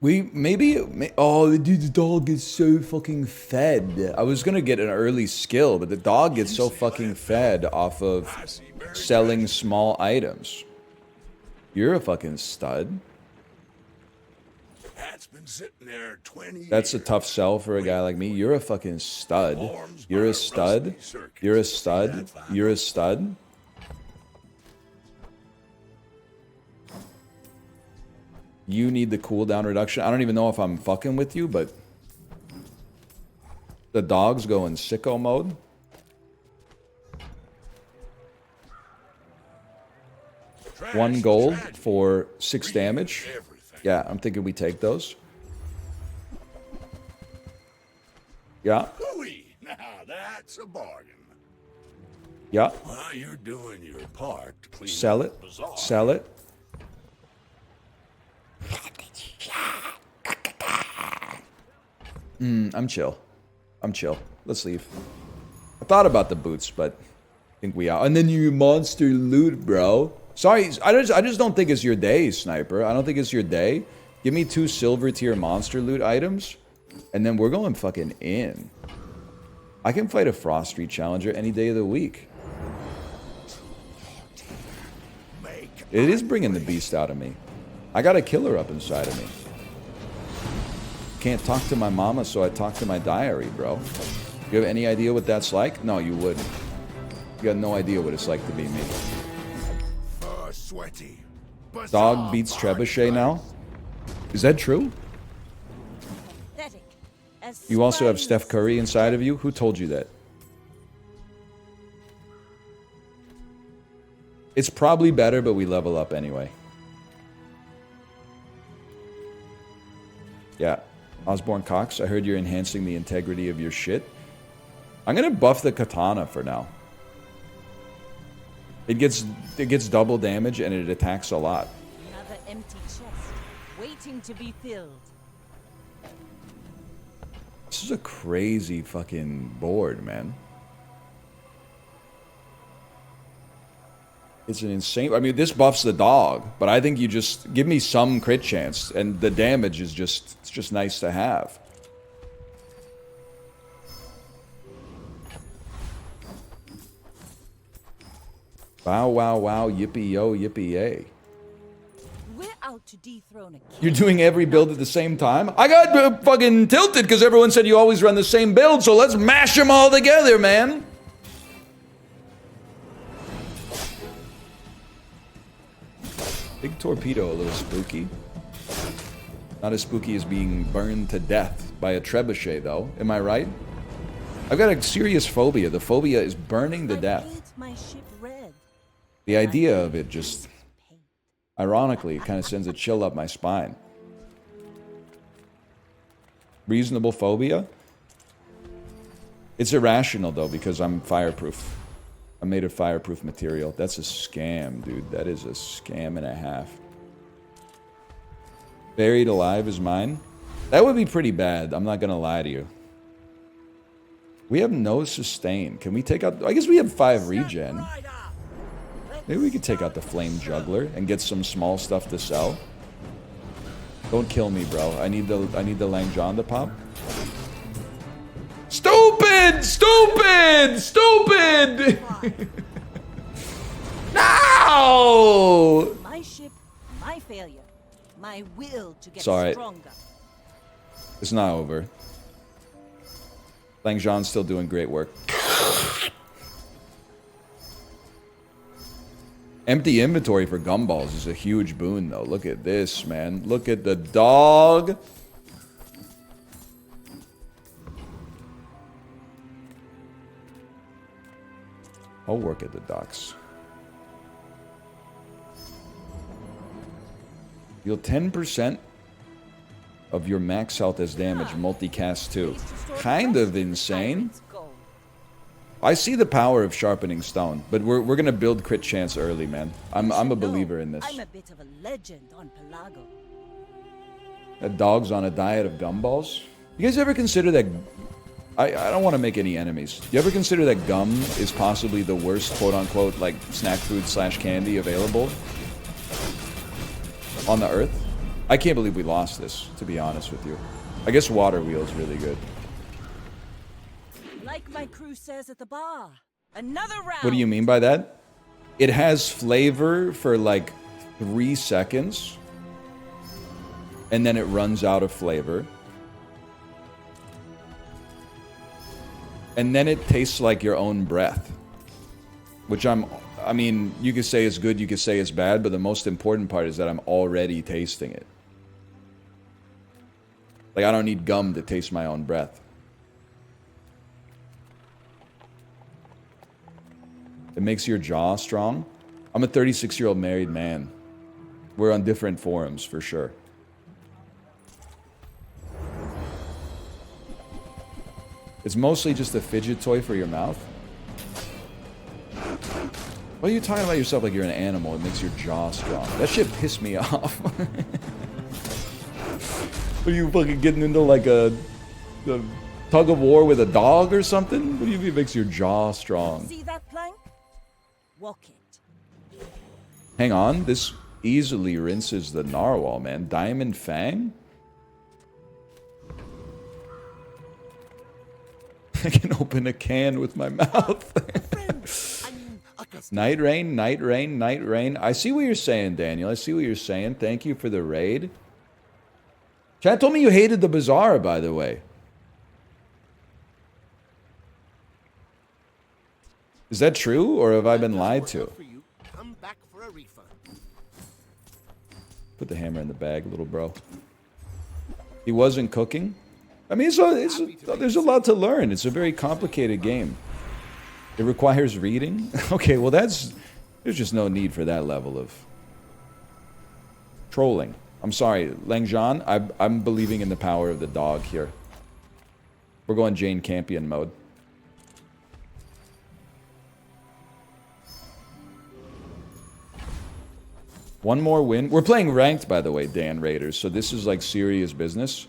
Oh, dude, the dog gets so fucking fed. I was gonna get an early skill, but the dog gets so fucking fed off of selling small items. You're a fucking stud. Hat's been sitting there 20 That's a years. tough sell for a guy like me. You're a fucking stud. You're a stud. You're a stud. You're a stud. You need the cooldown reduction. I don't even know if I'm fucking with you, but the dog's going sicko mode. Trash, 1 gold tragedy, for 6 damage. everything. Yeah, I'm thinking we take those. Yeah, Hooey! Now that's a bargain. yeah. While you're doing your part to clean Sell up it. the bazaar, Sell it. I'm chill. I'm chill. Let's leave. I thought about the boots, but I think we out. And then you monster loot, bro. Sorry, I just don't think it's your day, Sniper. I don't think it's your day. Give me 2 silver tier monster loot items, and then we're going fucking in. I can fight a Frost Street Challenger any day of the week. It is bringing the beast out of me. I got a killer up inside of me. Can't talk to my mama, so I talk to my diary, bro. You have any idea what that's like? No, you wouldn't. You got no idea what it's like to be me. sweaty. Dog beats trebuchet now? Is that true? Pathetic. As You also have spines- Steph Curry inside of you? Who told you that? It's probably better, but we level up anyway. Yeah. Osborne Cox, I heard you're enhancing the integrity of your shit. I'm gonna buff the katana for now. It gets double damage and it attacks a lot. Another empty chest, waiting to be filled. This is a crazy fucking board, man. It's an insane... I mean, this buffs the dog, but I think you just... Give me some crit chance, and the damage is just... It's just nice to have. Bow wow wow yippee yo yippee yay. We're out to dethrone a king. You're doing every build at the same time? I got fucking tilted because everyone said you always run the same build, so let's mash them all together, man. Big torpedo, a little spooky. Not as spooky as being burned to death by a trebuchet, though. Am I right? I've got a serious phobia. The phobia is burning to death. Paint my ship red. The idea of it just... Ironically, it kind of sends a chill up my spine. Reasonable phobia? It's irrational, though, because I'm fireproof. I'm made of fireproof material. That's a scam, dude. That is a scam and a half. Buried alive is mine? That would be pretty bad. I'm not going to lie to you. We have no sustain. Can we take out... I guess we have 5 regen. Maybe we could take out the Flame Juggler and get some small stuff to sell. Don't kill me, bro. I need the Lang John to pop. Stupid! Stupid! Stupid! No! My ship, my failure. My will to get Sorry. stronger. It's not over. Lang John's still doing great work. Empty inventory for gumballs is a huge boon, though. Look at this, man. Look at the dog. I'll work at the docks. Deal 10% of your max health as damage, multicast too. Kind of insane. I see the power of sharpening stone, but we're gonna build crit chance early, man. I'm a believer in this. I'm a bit of a legend on Pelago. That dog's on a diet of gumballs. You guys ever consider that? I don't want to make any enemies. You ever consider that gum is possibly the worst quote-unquote like snack food / candy available on the earth? I can't believe we lost this, to be honest with you. I guess water wheel's really good. Like my crew says at the bar. Another round. What do you mean by that? It has flavor for like 3 seconds, and then it runs out of flavor. And then it tastes like your own breath. Which I mean, you could say it's good, you could say it's bad, but the most important part is that I'm already tasting it. Like, I don't need gum to taste my own breath. It makes your jaw strong. I'm a 36-year-old married man. We're on different forums, for sure. It's mostly just a fidget toy for your mouth. Why are you talking about yourself like you're an animal? It makes your jaw strong. That shit pissed me off. What are you fucking getting into like a tug of war with a dog or something? What do you mean it makes your jaw strong? See that plank? Walk it. Hang on, this easily rinses the narwhal, man. Diamond Fang? I can open a can with my mouth. Night rain, night rain, night rain. I see what you're saying, Daniel. I see what you're saying. Thank you for the raid. Chat told me you hated the bazaar, by the way. Is that true, or have I been lied to? Put the hammer in the bag, little bro. He wasn't cooking? I mean, there's a lot to learn. It's a very complicated game. It requires reading? Okay, well there's just no need for that level of trolling. I'm sorry, Langjan, I'm believing in the power of the dog here. We're going Jane Campion mode. One more win. We're playing ranked, by the way, Dan Raiders, so this is like serious business.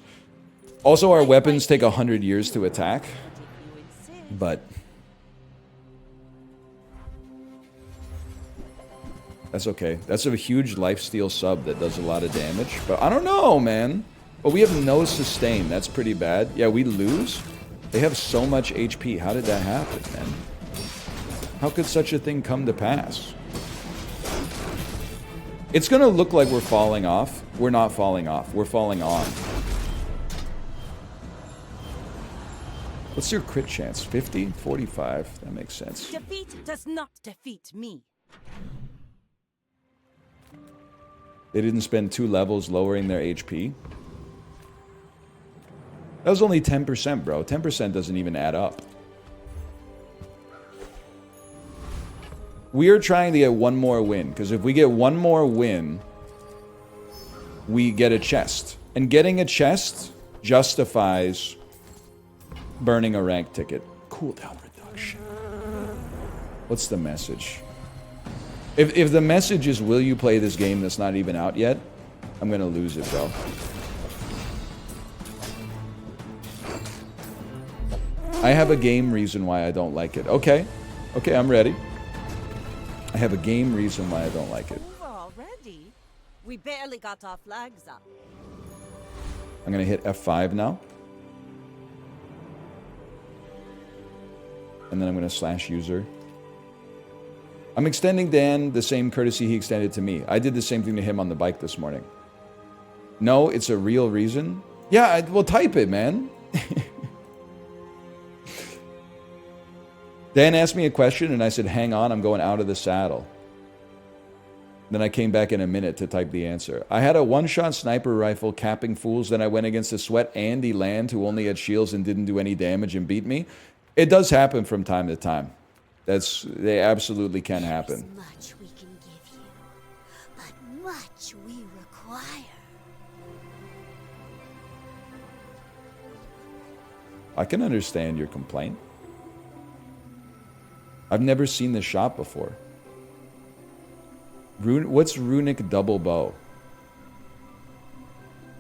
Also, our weapons take 100 years to attack, but that's okay. That's a huge lifesteal sub that does a lot of damage, but I don't know, man. But we have no sustain. That's pretty bad. Yeah, we lose. They have so much HP. How did that happen, man? How could such a thing come to pass? It's gonna look like we're falling off. We're not falling off. We're falling on. What's your crit chance? 50? 45. That makes sense. Defeat does not defeat me. They didn't spend 2 levels lowering their HP. That was only 10%, bro. 10% doesn't even add up. We are trying to get one more win, because if we get one more win, we get a chest. And getting a chest justifies burning a rank ticket. Cooldown reduction. What's the message? If the message is, will you play this game that's not even out yet, I'm gonna lose it, bro. I have a game reason why I don't like it. Okay. Okay, I'm ready. I have a game reason why I don't like it. Over already? We barely got our flags up. I'm gonna hit F5 now. And then I'm gonna slash user. I'm extending Dan the same courtesy he extended to me. I did the same thing to him on the bike this morning. No, it's a real reason. Yeah, well, type it, man. Dan asked me a question, and I said, hang on, I'm going out of the saddle. Then I came back in a minute to type the answer. I had a one-shot sniper rifle capping fools, then I went against a sweat Andy Land who only had shields and didn't do any damage and beat me. It does happen from time to time. They absolutely can happen. There's much we can give you, but much we require. I can understand your complaint. I've never seen this shot before. What's runic double bow?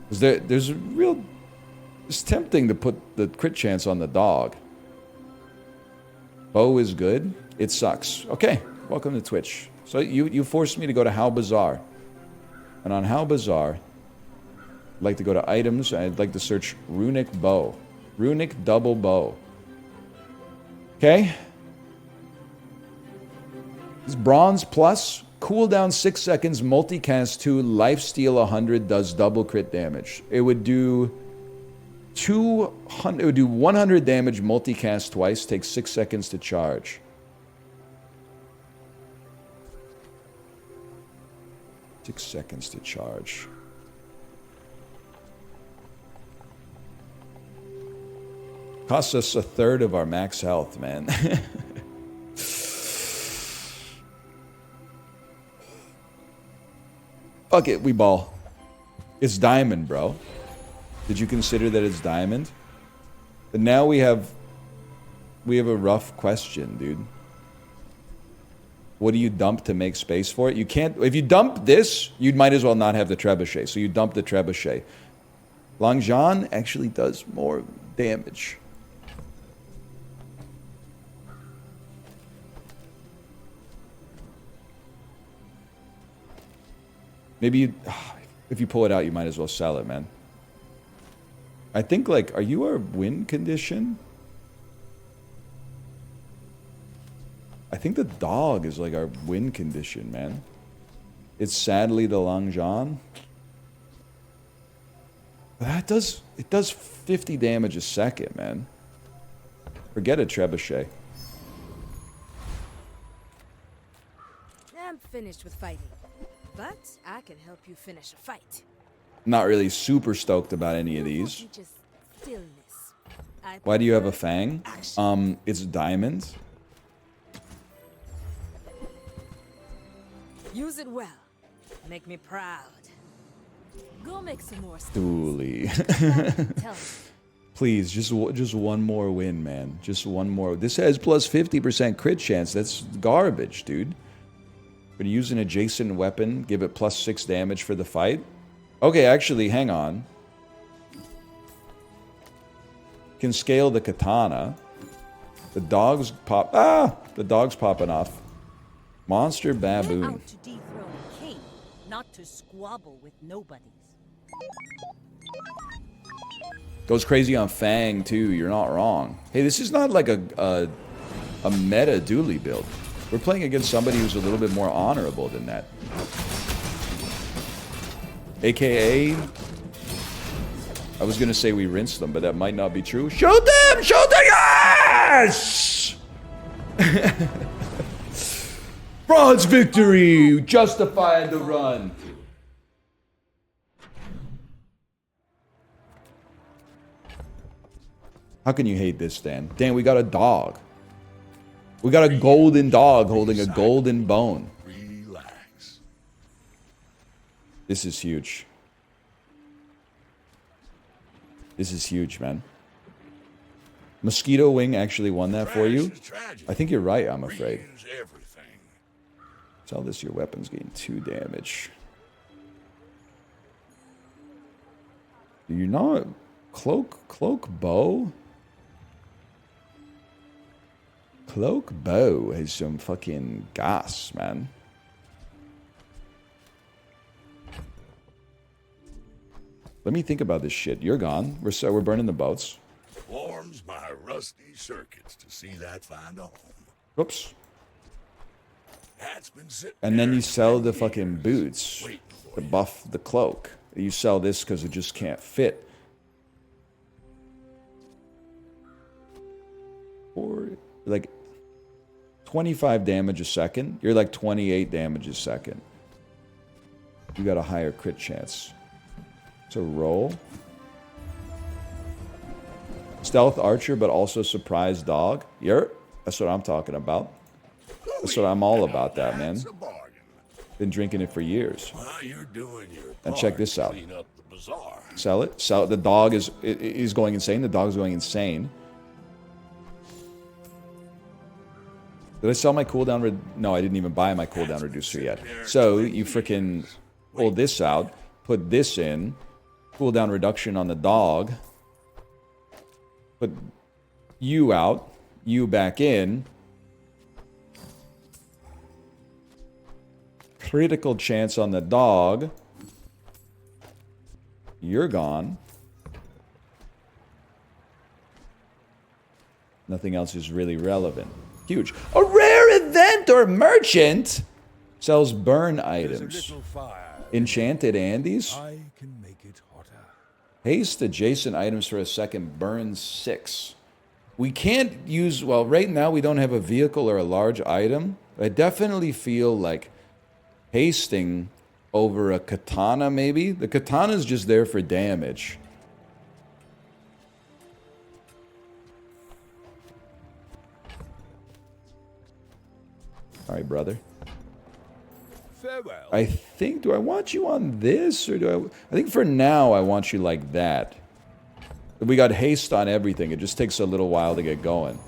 There's a real... It's tempting to put the crit chance on the dog. Bow is good. It sucks. Okay, welcome to Twitch. So you forced me to go to How Bizarre. And on How Bizarre, I'd like to go to items. I'd like to search runic bow. Runic double bow. Okay. It's bronze plus, cooldown 6 seconds, multicast 2, lifesteal 100, does double crit damage. It would do 200. It would do 100 damage, multicast twice, takes 6 seconds to charge. Six seconds to charge. Costs us a third of our max health, man. Fuck it, we ball. It's diamond, bro. Did you consider that it's diamond? But now we have a rough question, dude. What do you dump to make space for it? You can't... If you dump this, you might as well not have the trebuchet. So you dump the trebuchet. Langjan actually does more damage. Maybe you... If you pull it out, you might as well sell it, man. I think, like... Are you our win condition? I think the dog is like our win condition, man. It's sadly the Langjan. That does... It does 50 damage a second, man. Forget a trebuchet. I'm finished with fighting. But I can help you finish a fight. Not really super stoked about any of these. Just stillness. Why do you have a fang? It's diamond. Use it well. Make me proud. Go make some more Dooley. Tell me. Please, just one more win, man. Just one more. This has plus 50% crit chance. That's garbage, dude. But use an adjacent weapon, give it plus 6 damage for the fight. Okay, actually, hang on. Can scale the katana. The dog's pop... Ah! The dog's popping off. Monster We're baboon. out to dethrone a king, not to squabble with nobodies. Goes crazy on Fang, too. You're not wrong. Hey, this is not like a meta Dooley build. We're playing against somebody who's a little bit more honorable than that. AKA, I was gonna say we rinsed them, but that might not be true. Shoot them! Shoot them! Yes! Bronze victory! Justified the run. How can you hate this, Dan? Dan, we got a dog. We got a golden dog holding a golden bone. Relax. This is huge. This is huge, man. Mosquito Wing actually won that for you? I think you're right, I'm afraid. Tell this your weapons gain 2 damage. Do you not... Cloak bow? Cloak bow has some fucking gas, man. Let me think about this shit. You're gone. We're burning the boats. Warms my rusty circuits to see that find a home. Whoops. That's been sitting And then there you sell the 20 fucking years, boots waiting to for you. buff the cloak. You sell this because it just can't fit. Or like 25 damage a second. You're like 28 damage a second. You got a higher crit chance. So roll. Stealth archer, but also surprise dog. That's what I'm talking about. That's what I'm all about, that, man. That's a bargain. Been drinking it for years. While you're doing your And check part this to out. clean up the bazaar. Sell it. Sell it. The dog is going insane. The dog's going insane. Did I sell my cooldown? No, I didn't even buy my cooldown reducer yet. So you freaking pull this out, put this in, cooldown reduction on the dog, put you out, you back in. Critical chance on the dog. You're gone. Nothing else is really relevant. Huge. A rare event or merchant sells burn items. Enchanted Andes. I can make it hotter. Haste adjacent items for a second. Burn 6. We can't use... Well, right now we don't have a vehicle or a large item. I definitely feel like hasting over a katana, maybe. The katana's just there for damage. All right, brother. Farewell. I think, do I want you on this, or do I think for now I want you like that. We got haste on everything. It just takes a little while to get going.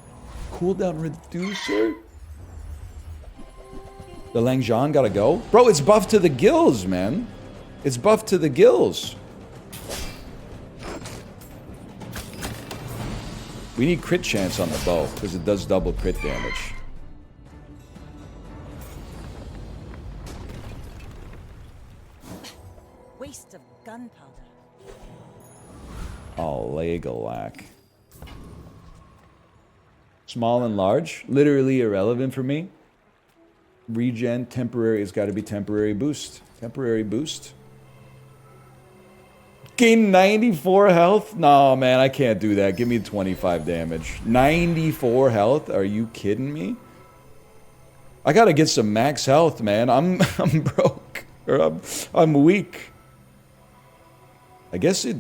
Cooldown reducer? The Langzhan gotta go? Bro, it's buffed to the gills, man. It's buffed to the gills. We need crit chance on the bow, because it does double crit damage. Waste of gunpowder. Oh, Legalac. Small and large, literally irrelevant for me. Regen, temporary, it's got to be temporary boost. Temporary boost. Gain 94 health? No, man, I can't do that. Give me 25 damage. 94 health? Are you kidding me? I gotta get some max health, man. I'm broke. Or I'm weak. I guess it,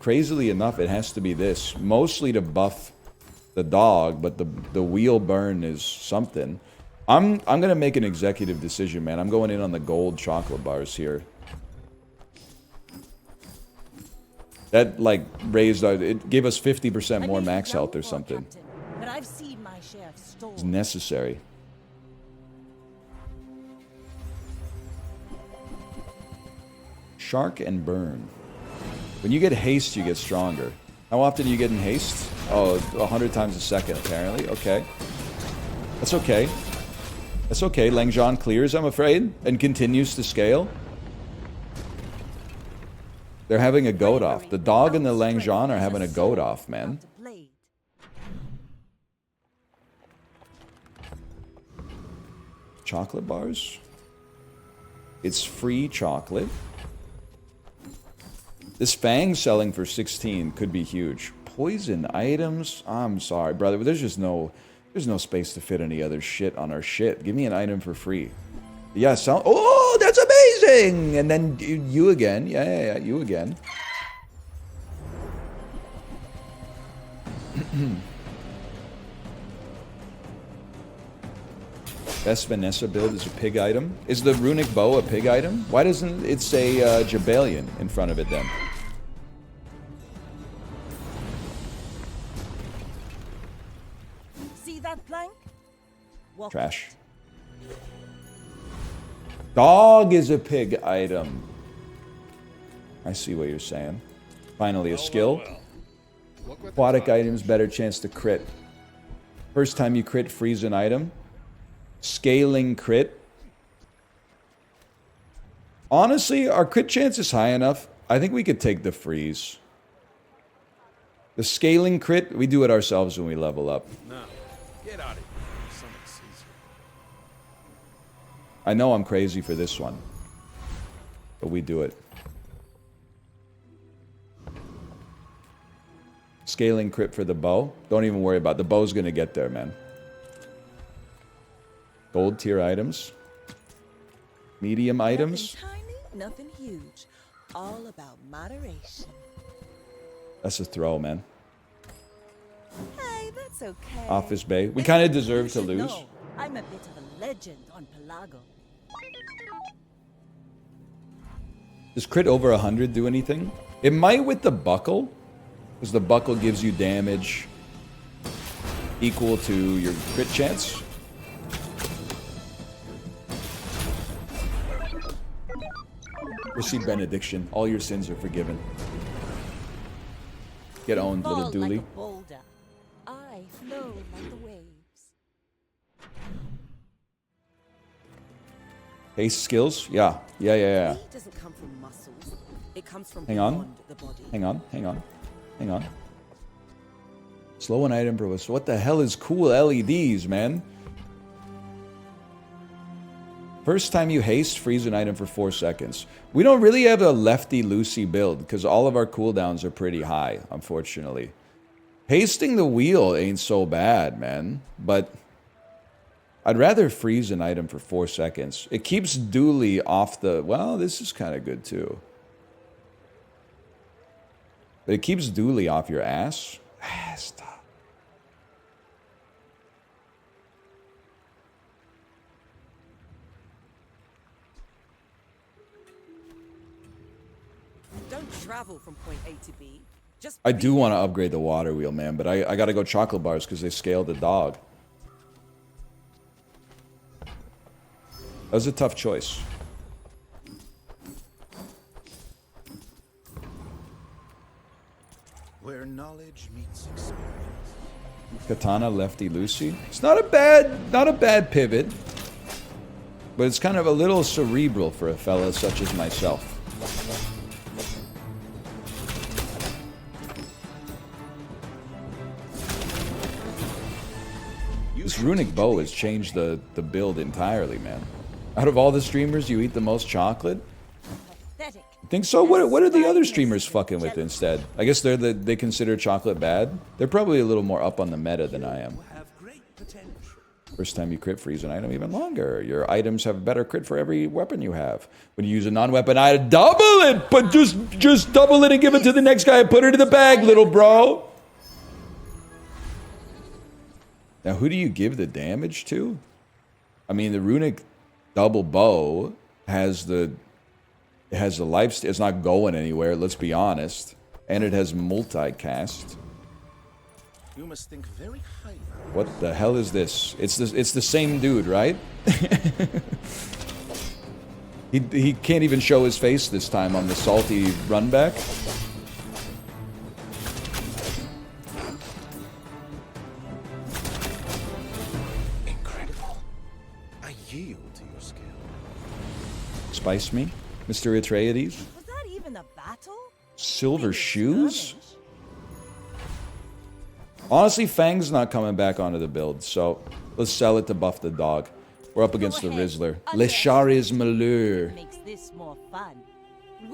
crazily enough, it has to be this. Mostly to buff the dog, but the wheel burn is something. I'm gonna make an executive decision, man. I'm going in on the gold chocolate bars here. That, like, raised our... It gave us 50% more max health or something. But I've seen my share of storms. It's necessary. Shark and burn. When you get haste, you get stronger. How often do you get in haste? Oh, 100 times a second, apparently. Okay. That's okay. That's okay. Langzhan clears, I'm afraid, and continues to scale. They're having a goat off. The dog and the Langzhan are having a goat off, man. Chocolate bars? It's free chocolate. This Fang selling for 16 could be huge. Poison items? I'm sorry, brother, but there's no space to fit any other shit on our shit. Give me an item for free. Yeah, sell. Oh, that's amazing! And then you again. Yeah, you again. Best Vanessa build is a pig item. Is the runic bow a pig item? Why doesn't it say Jabalion in front of it then? See that plank? Walk. Trash. Dog is a pig item. I see what you're saying. Finally, a skill. Aquatic items, better chance to crit. First time you crit, freeze an item. Scaling crit. Honestly, our crit chance is high enough. I think we could take the freeze. The scaling crit, we do it ourselves when we level up. No, get out of here. Somebody sees you. I know I'm crazy for this one, but we do it. Scaling crit for the bow. Don't even worry about it. The bow's gonna get there, man. Gold tier items. Medium items. Nothing tiny, nothing huge. All about moderation. That's a throw, man. Hey, that's okay. Office Bay. We kind of deserve to You should lose. know, I'm a bit of a legend on Pelago. Does crit over 100 do anything? It might with the buckle, because the buckle gives you damage equal to your crit chance. Receive benediction. All your sins are forgiven. Get owned, little Fall dooley. like a boulder. I flow like the waves. Haste skills? Yeah. Speed doesn't come from muscles. It comes from Hang on. beyond the body. Hang on. Slow an item, bro. What the hell is cool LEDs, man? First time you haste, freeze an item for 4 seconds. We don't really have a lefty-loosey build, because all of our cooldowns are pretty high, unfortunately. Hasting the wheel ain't so bad, man. But I'd rather freeze an item for 4 seconds. It keeps Dooley off the... Well, this is kind of good, too. But it keeps Dooley off your ass. Stop. Don't travel from point A to B. Just I do want to upgrade the water wheel, man, but I gotta go chocolate bars because they scaled the dog. That was a tough choice. Where knowledge meets experience. Katana lefty Lucy. It's not a bad pivot, but it's kind of a little cerebral for a fella such as myself. This runic bow has changed the build entirely, man. Out of all the streamers, you eat the most chocolate? Pathetic. Think so? What are the other streamers fucking with instead? I guess they consider chocolate bad. They're probably a little more up on the meta than I am. Have great potential. First time you crit, freeze an item even longer. Your items have a better crit for every weapon you have. When you use a non-weapon item, double it! But just double it and give it to the next guy and put it in the bag, little bro. Now, who do you give the damage to? I mean, the runic double bow has the life. It's not going anywhere. Let's be honest. And it has multicast. You must think very highly. What the hell is this? It's the same dude, right? he can't even show his face this time on the salty run back. Incredible. I yield to your skill. Spice me, Mr. Atreides. Was that even a battle? Silver Maybe a shoes? skirmish. Honestly, Fang's not coming back onto the build, so let's sell it to buff the dog. We're up against the Go ahead. Rizzler. Under Le Char is malheur. Makes this more fun.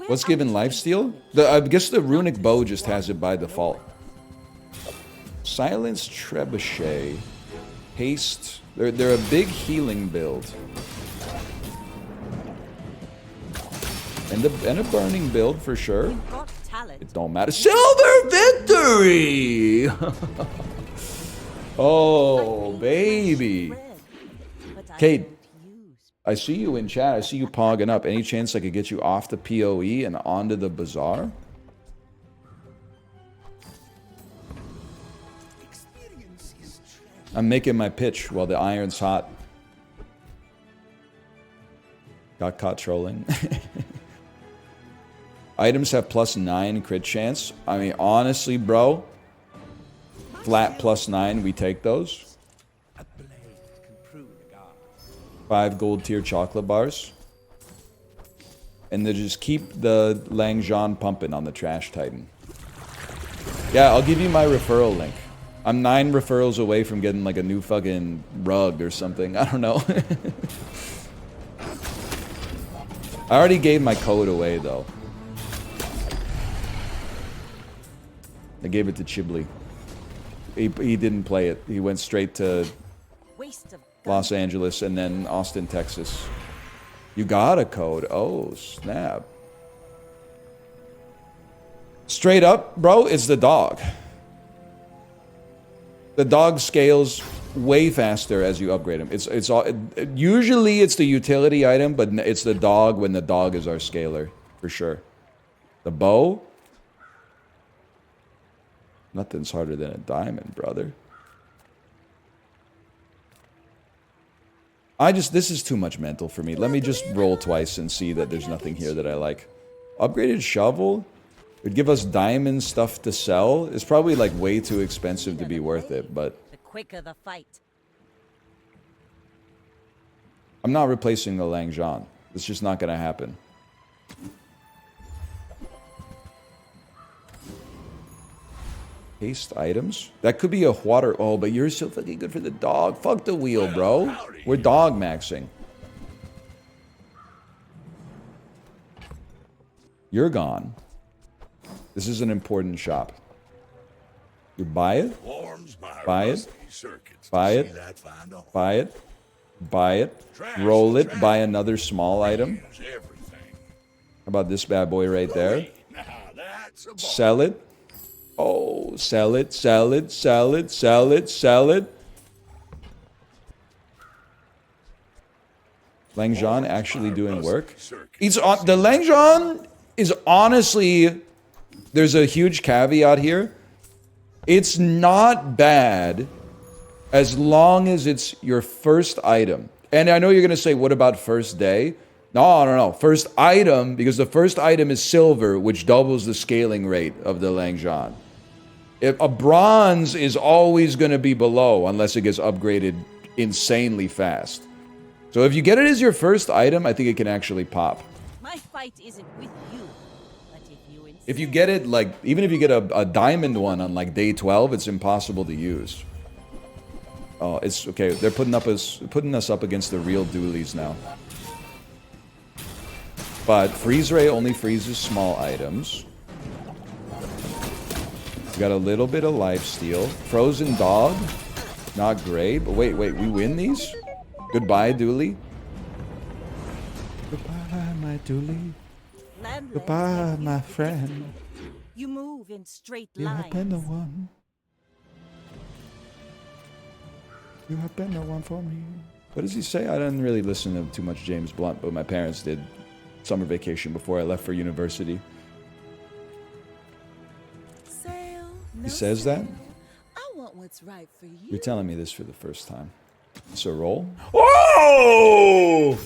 What's given lifesteal? I guess the runic bow just has it by default. Silence trebuchet. Haste. They're a big healing build. And a burning build for sure. It don't matter. Silver victory! Oh, baby. Kate, I see you in chat. I see you pogging up. Any chance I could get you off the PoE and onto the bazaar? I'm making my pitch while the iron's hot. Got caught trolling. Items have +9 crit chance. I mean, honestly, bro. Flat +9, we take those. 5 gold tier chocolate bars. And then just keep the Langzhan pumping on the Trash Titan. Yeah, I'll give you my referral link. I'm 9 referrals away from getting like a new fucking rug or something. I don't know. I already gave my code away though. I gave it to Chibli. He didn't play it. He went straight to Los Angeles and then Austin, Texas. You got a code. Oh, snap. Straight up, bro, it's the dog. The dog scales way faster as you upgrade him. Usually it's the utility item, but it's the dog when the dog is our scaler, for sure. The bow? Nothing's harder than a diamond, brother. This is too much mental for me. Let me just roll twice and see that there's nothing here that I like. Upgraded shovel would give us diamond stuff to sell. It's probably like way too expensive to be worth it, but the quicker the fight. I'm not replacing the Langzhan. It's just not gonna happen. Haste items? That could be a water. Oh, but you're so fucking good for the dog. Fuck the wheel, bro. We're dog maxing. You're gone. This is an important shop. You buy it? Buy it? Buy it? Buy it? Buy it? Roll it? Buy another small item? How about this bad boy right there? Sell it? Oh, sell it, sell it, sell it, sell it, sell it. Langzhan actually doing work? The Langzhan is honestly, there's a huge caveat here. It's not bad as long as it's your first item. And I know you're going to say, what about first day? No. First item, because the first item is silver, which doubles the scaling rate of the Langzhan. If a bronze is always going to be below unless it gets upgraded insanely fast. So if you get it as your first item, I think it can actually pop. My fight isn't with you, but if you get it, like, even if you get a diamond one on like day 12, it's impossible to use. Oh, it's okay. They're putting us up against the real dualies now. But freeze ray only freezes small items. We got a little bit of lifesteal. Frozen dog, not great. But wait, we win these? Goodbye, dually. Goodbye, my dually. Goodbye, my friend. You move in straight You lines. have been the one. You have been the one for me. What does he say? I didn't really listen to too much James Blunt, but my parents did. Summer vacation before I left for university. He says that? I want what's right for you. You're telling me this for the first time. It's a roll? Oh!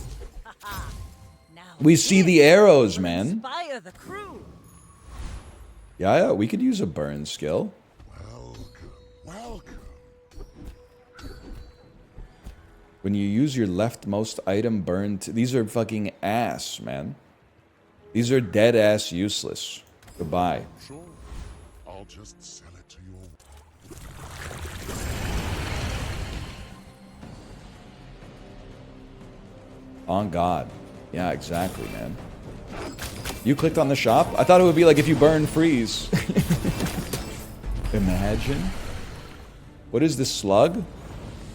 We see the arrows, man. Inspire the crew. Yeah, we could use a burn skill. Welcome. When you use your leftmost item burned, these are fucking ass, man. These are dead ass useless. Goodbye. Sure. I'll just sell it to you. On God. Yeah, exactly, man. You clicked on the shop? I thought it would be like if you burn, freeze. Imagine. What is this slug?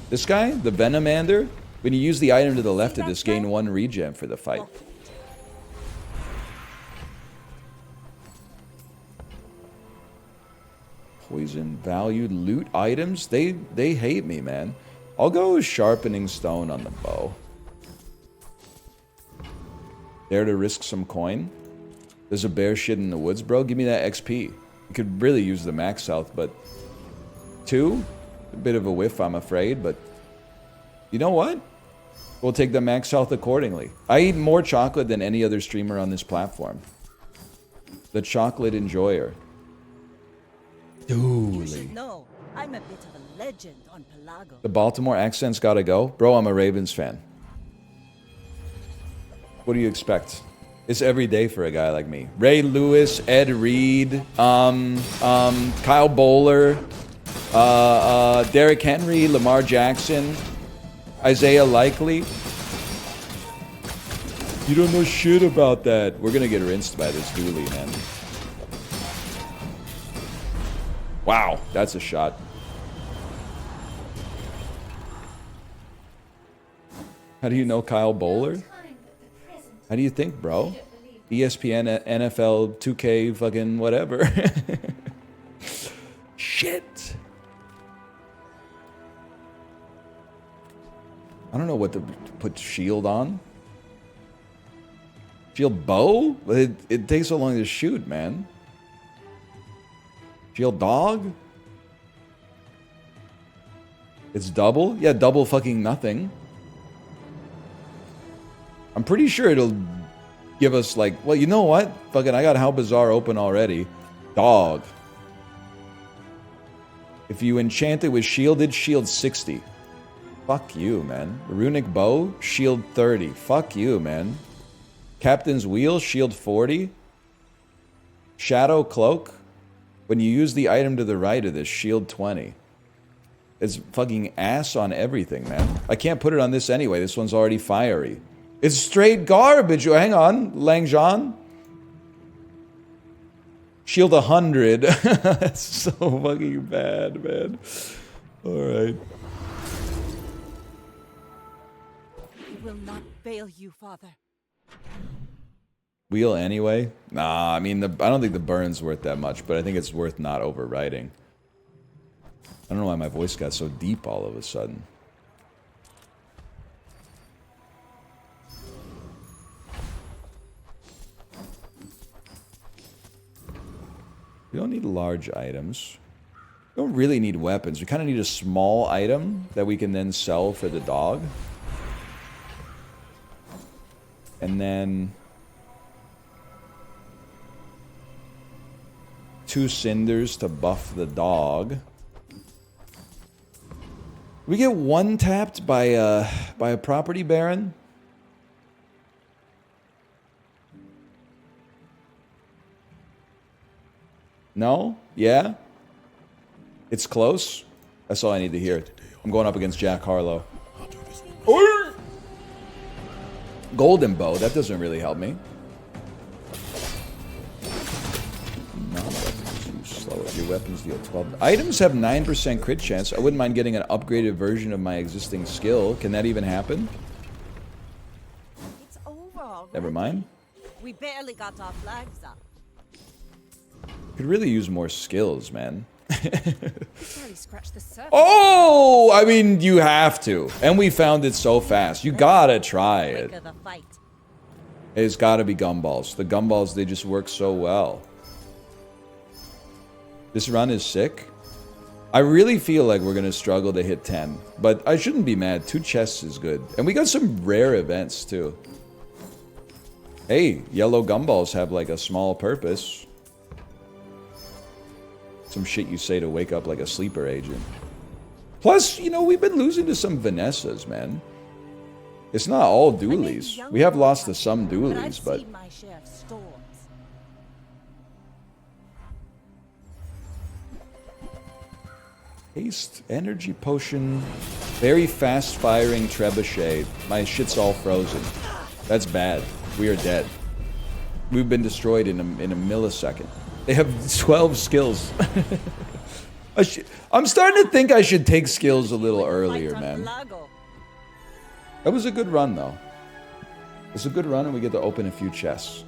This guy? The Venomander? When you use the item to the left of this, gain 1 regen for the fight. Poison, valued, loot items? They hate me, man. I'll go with sharpening stone on the bow. Dare to risk some coin? There's a bear shit in the woods, bro. Give me that XP. You could really use the max health, but 2? A bit of a whiff, I'm afraid, but you know what? We'll take the max health accordingly. I eat more chocolate than any other streamer on this platform. The chocolate enjoyer. You should know, I'm a bit of a legend on Pelago. The Baltimore accent's gotta go. Bro, I'm a Ravens fan. What do you expect? It's every day for a guy like me. Ray Lewis, Ed Reed, Kyle Bowler, Derrick Henry, Lamar Jackson, Isaiah Likely. You don't know shit about that. We're gonna get rinsed by this dually, man. Wow, that's a shot. How do you know Kyle Bowler? How do you think, bro? ESPN, NFL, 2K, fucking whatever. Shit. I don't know what to put shield on. Shield bow? It takes so long to shoot, man. Shield dog? It's double? Yeah, double fucking nothing. I'm pretty sure it'll give us like, well, you know what? Fucking, I got How Bizarre open already. Dog. If you enchant it with shielded, shield 60. Fuck you, man. Runic bow, shield 30. Fuck you, man. Captain's wheel, shield 40. Shadow cloak. When you use the item to the right of this, shield 20. It's fucking ass on everything, man. I can't put it on this anyway. This one's already fiery. It's straight garbage. Oh, hang on. Langjean. Shield 100. That's so fucking bad, man. Alright. I will not fail you, Father. Wheel anyway? Nah, I mean, I don't think the burn's worth that much, but I think it's worth not overwriting. I don't know why my voice got so deep all of a sudden. We don't need large items. We don't really need weapons. We kind of need a small item that we can then sell for the dog. And then 2 cinders to buff the dog. We get 1 tapped by a property baron. No? Yeah? It's close? That's all I need to hear. I'm going up against Jack Harlow. Golden bow, that doesn't really help me. Non-weapons, you slow it. Your weapons deal 12. Items have 9% crit chance. I wouldn't mind getting an upgraded version of my existing skill. Can that even happen? It's over already. Never mind. We barely got our flags up. Could really use more skills, man. Barely scratched the surface. Oh! I mean, you have to. And we found it so fast. You gotta try it. Quicker the fight. It's gotta be gumballs. The gumballs, they just work so well. This run is sick. I really feel like we're gonna struggle to hit 10. But I shouldn't be mad. 2 chests is good. And we got some rare events, too. Hey, yellow gumballs have, like, a small purpose. Some shit you say to wake up like a sleeper agent. Plus, you know, we've been losing to some Vanessas, man. It's not all dualies. We have lost to some dualies, but... my share of storms. Haste, energy potion, very fast-firing trebuchet. My shit's all frozen. That's bad. We are dead. We've been destroyed in a millisecond. They have 12 skills. I'm starting to think I should take skills a little earlier, man. That was a good run, though. It's a good run, and we get to open a few chests.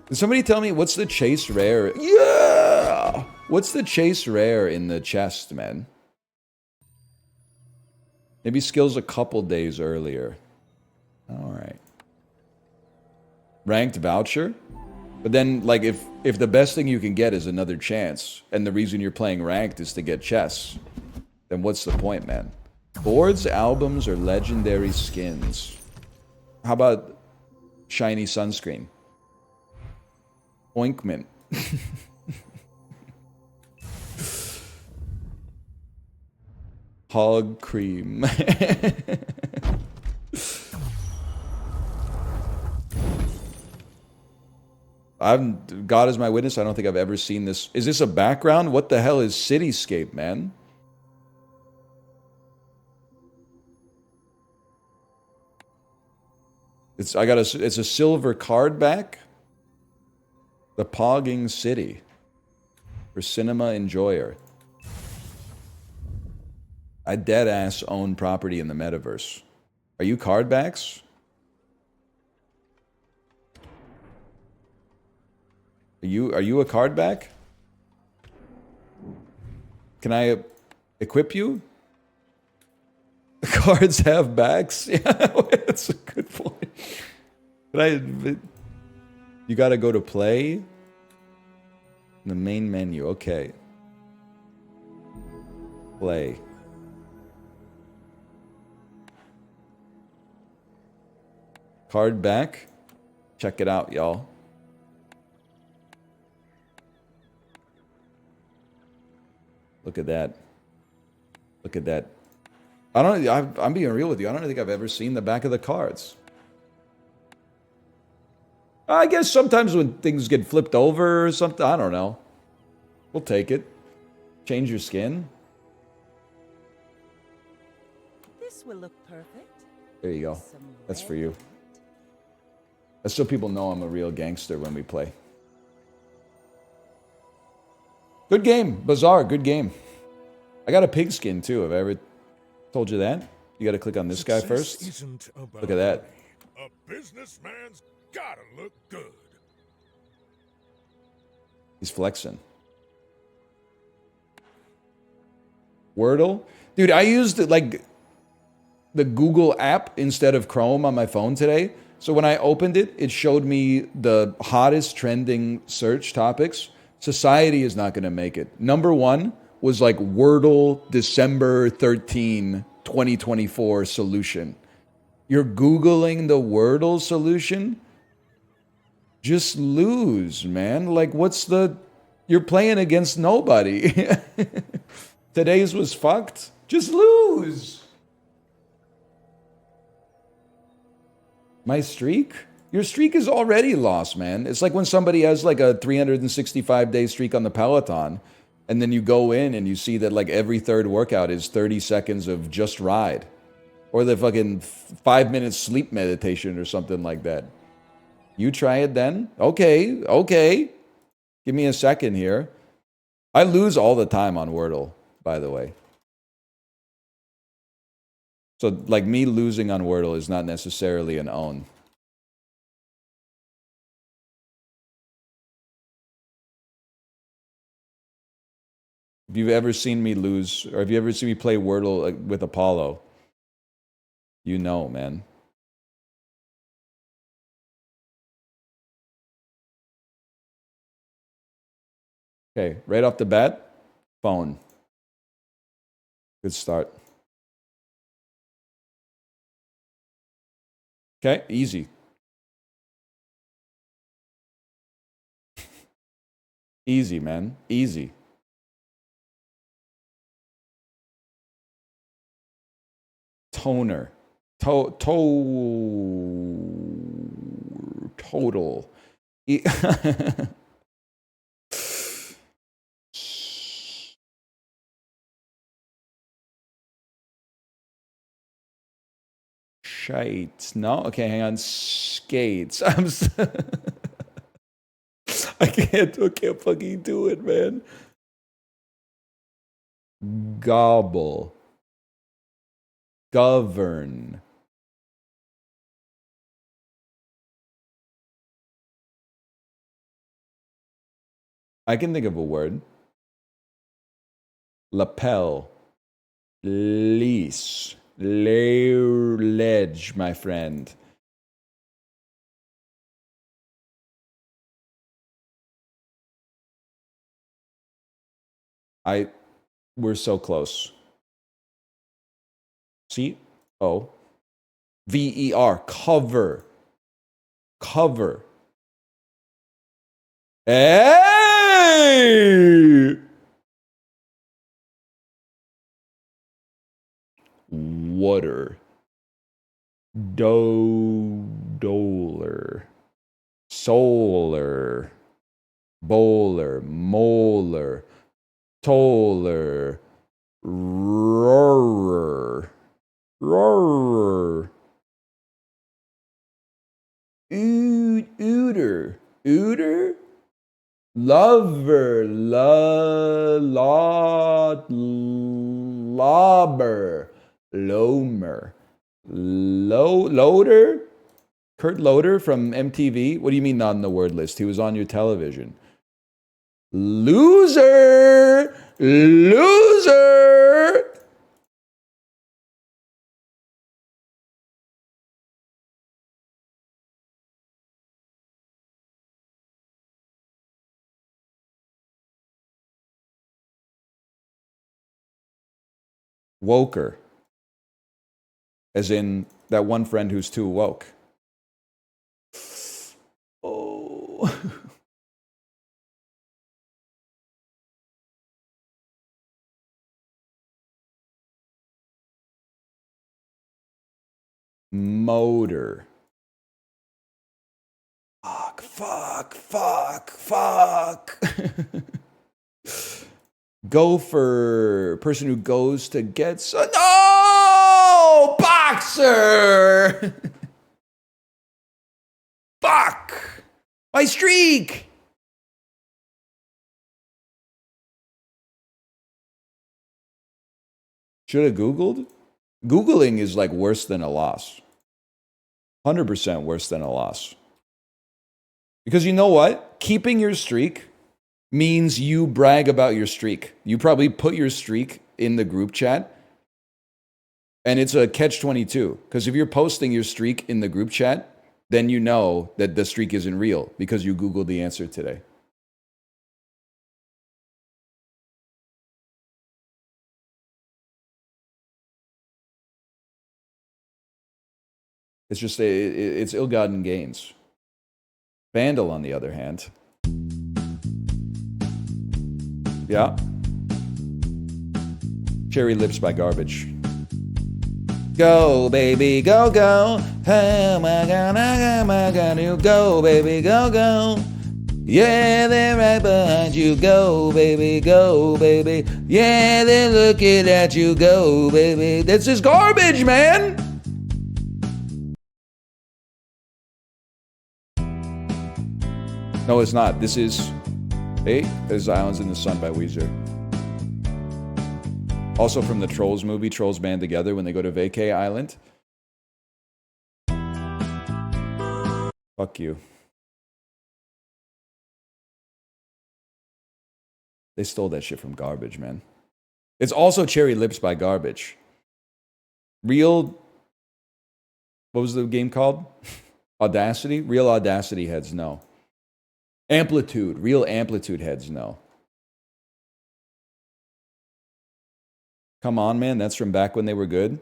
Can somebody tell me what's the chase rare? Yeah! What's the chase rare in the chest, man? Maybe skills a couple days earlier. Alright. Ranked voucher? But then, like, if the best thing you can get is another chance, and the reason you're playing ranked is to get chests, then what's the point, man? Boards, albums, or legendary skins? How about shiny sunscreen? Ointment. Hog cream. God is my witness, I don't think I've ever seen this. Is this a background? What the hell is Cityscape, man? It's a silver card back. The Pogging City. For cinema enjoyer. I dead ass own property in the metaverse. Are you card backs? Are you a card back? Can I equip you? Cards have backs? Yeah, that's a good point. You gotta go to play? The main menu, okay. Play. Card back? Check it out, y'all. Look at that. Look at that. I'm being real with you. I don't think I've ever seen the back of the cards. I guess sometimes when things get flipped over or something, I don't know. We'll take it. Change your skin. This will look perfect. There you go. That's for you. That's so people know I'm a real gangster when we play. Good game. Bazaar, good game. I got a pig skin too. Have I ever told you that? You got to click on this guy first. Look at that. A businessman's gotta look good. He's flexing. Wordle? Dude, I used like the Google app instead of Chrome on my phone today. So when I opened it, it showed me the hottest trending search topics. Society is not going to make it. Number one was like Wordle December 13, 2024 solution. You're Googling the Wordle solution? Just lose, man. Like, you're playing against nobody. Today's was fucked. Just lose. My streak? Your streak is already lost, man. It's like when somebody has like a 365-day streak on the Peloton, and then you go in and you see that like every third workout is 30 seconds of just ride. Or the fucking 5-minute sleep meditation or something like that. You try it then? Okay. Give me a second here. I lose all the time on Wordle, by the way. So like me losing on Wordle is not necessarily an own. If you've ever seen me lose, or if you ever seen me play Wordle with Apollo, you know, man. Okay, right off the bat, phone. Good start. Okay, easy. Easy, man. Easy. Toner. Total. Shite. No? Okay, hang on. Skates. I can't fucking do it, man. Gobble. Govern. I can think of a word. Lapel. Lease. Ledge, my friend. We're so close. C-O-V-E-R. Cover. Cover. Hey! Water. Doler. Solar. Bowler. Molar. Toller. Roarer. Roarer. Ooter. Ooter? Lover. Lobber. Lomer. Loader? Kurt Loder from MTV? What do you mean not on the word list? He was on your television. Loser! Loser! Woker. As in that one friend who's too woke. Oh. Motor. Fuck. Gopher. Person who goes to get some. No! Boxer! Fuck! My streak! Should have Googled? Googling is like worse than a loss. 100% worse than a loss. Because you know what? Keeping your streak means you brag about your streak. You probably put your streak in the group chat. And it's a catch-22. Because if you're posting your streak in the group chat, then you know that the streak isn't real because you Googled the answer today. It's just it's ill-gotten gains. Vandal, on the other hand. Yeah. Cherry Lips by Garbage. Go, baby, go, go. How am I gonna go, baby, go, go. Yeah, they're right behind you. Go, baby, go, baby. Yeah, they're looking at you. Go, baby. This is Garbage, man. No, it's not. This is... Hey, there's Islands in the Sun by Weezer. Also from the Trolls movie, Trolls band together when they go to Vacay Island. Fuck you. They stole that shit from Garbage, man. It's also Cherry Lips by Garbage. Real... What was the game called? Audacity? Real Audacity heads, no. Amplitude. Real Amplitude heads, no. Come on, man. That's from back when they were good.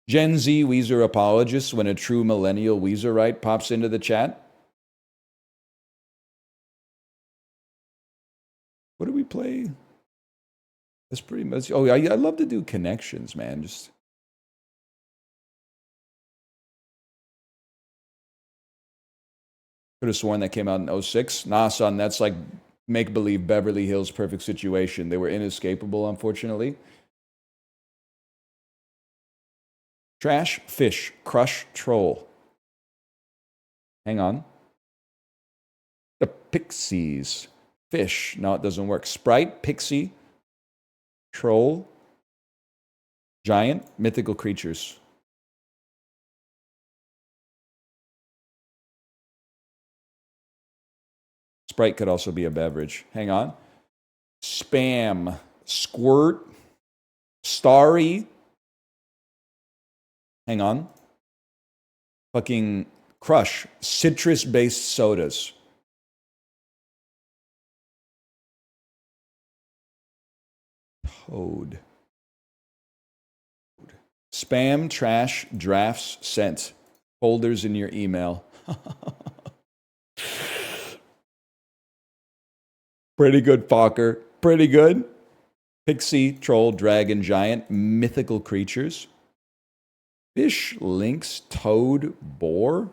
Gen Z Weezer apologists when a true millennial Weezerite pops into the chat. What do we play? That's pretty much... Oh, I love to do connections, man. Just... Could have sworn that came out in 06. Nah, son, that's like make-believe Beverly Hills Perfect Situation. They were inescapable, unfortunately. Trash, fish, crush, troll. Hang on. The pixies. Fish. No, it doesn't work. Sprite, pixie, troll, giant, mythical creatures. Sprite could also be a beverage. Hang on. Spam, squirt, starry. Hang on. Fucking crush, citrus-based sodas. Toad. Spam, trash, drafts, sent. Folders in your email. Pretty good, Fokker. Pretty good. Pixie, troll, dragon, giant, mythical creatures. Fish, lynx, toad, boar.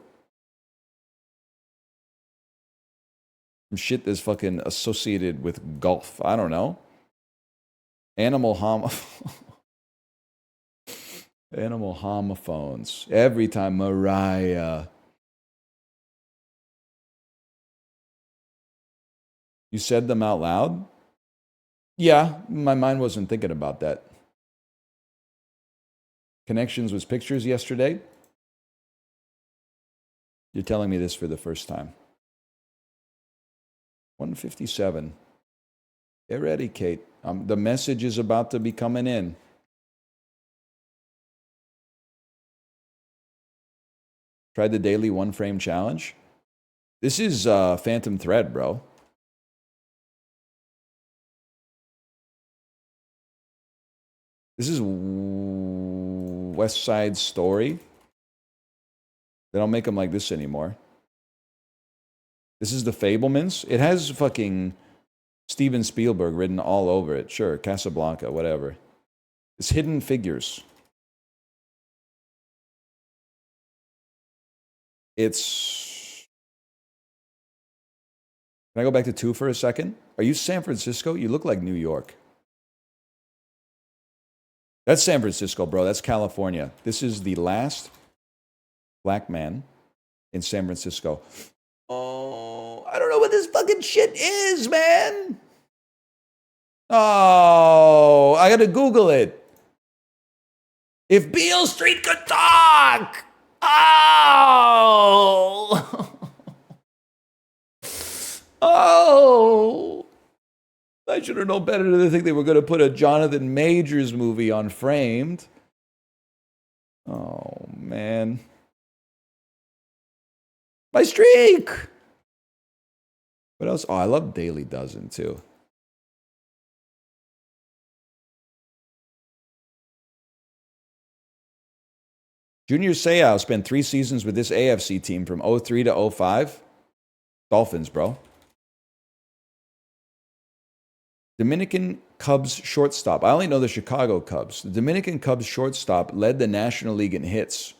Some shit that's fucking associated with golf. I don't know. Animal Animal homophones. Every time Mariah. You said them out loud? Yeah, my mind wasn't thinking about that. Connections was pictures yesterday? You're telling me this for the first time. 157. Get ready, Kate. The message is about to be coming in. Tried the daily one frame challenge. This is Phantom Thread, bro. This is West Side Story. They don't make them like this anymore. This is the Fablemans. It has fucking Steven Spielberg written all over it. Sure, Casablanca, whatever. It's Hidden Figures. It's... Can I go back to 2 for a second? Are you San Francisco? You look like New York. That's San Francisco, bro. That's California. This is the last black man in San Francisco. Oh, I don't know what this fucking shit is, man. Oh, I gotta Google it. If Beale Street could talk. Oh. Oh. I should have known better to think they were going to put a Jonathan Majors movie on Framed. Oh, man. My streak! What else? Oh, I love Daily Dozen, too. Junior Seau spent 3 seasons with this AFC team from 03 to 05. Dolphins, bro. Dominican Cubs shortstop. I only know the Chicago Cubs. The Dominican Cubs shortstop led the National League in hits.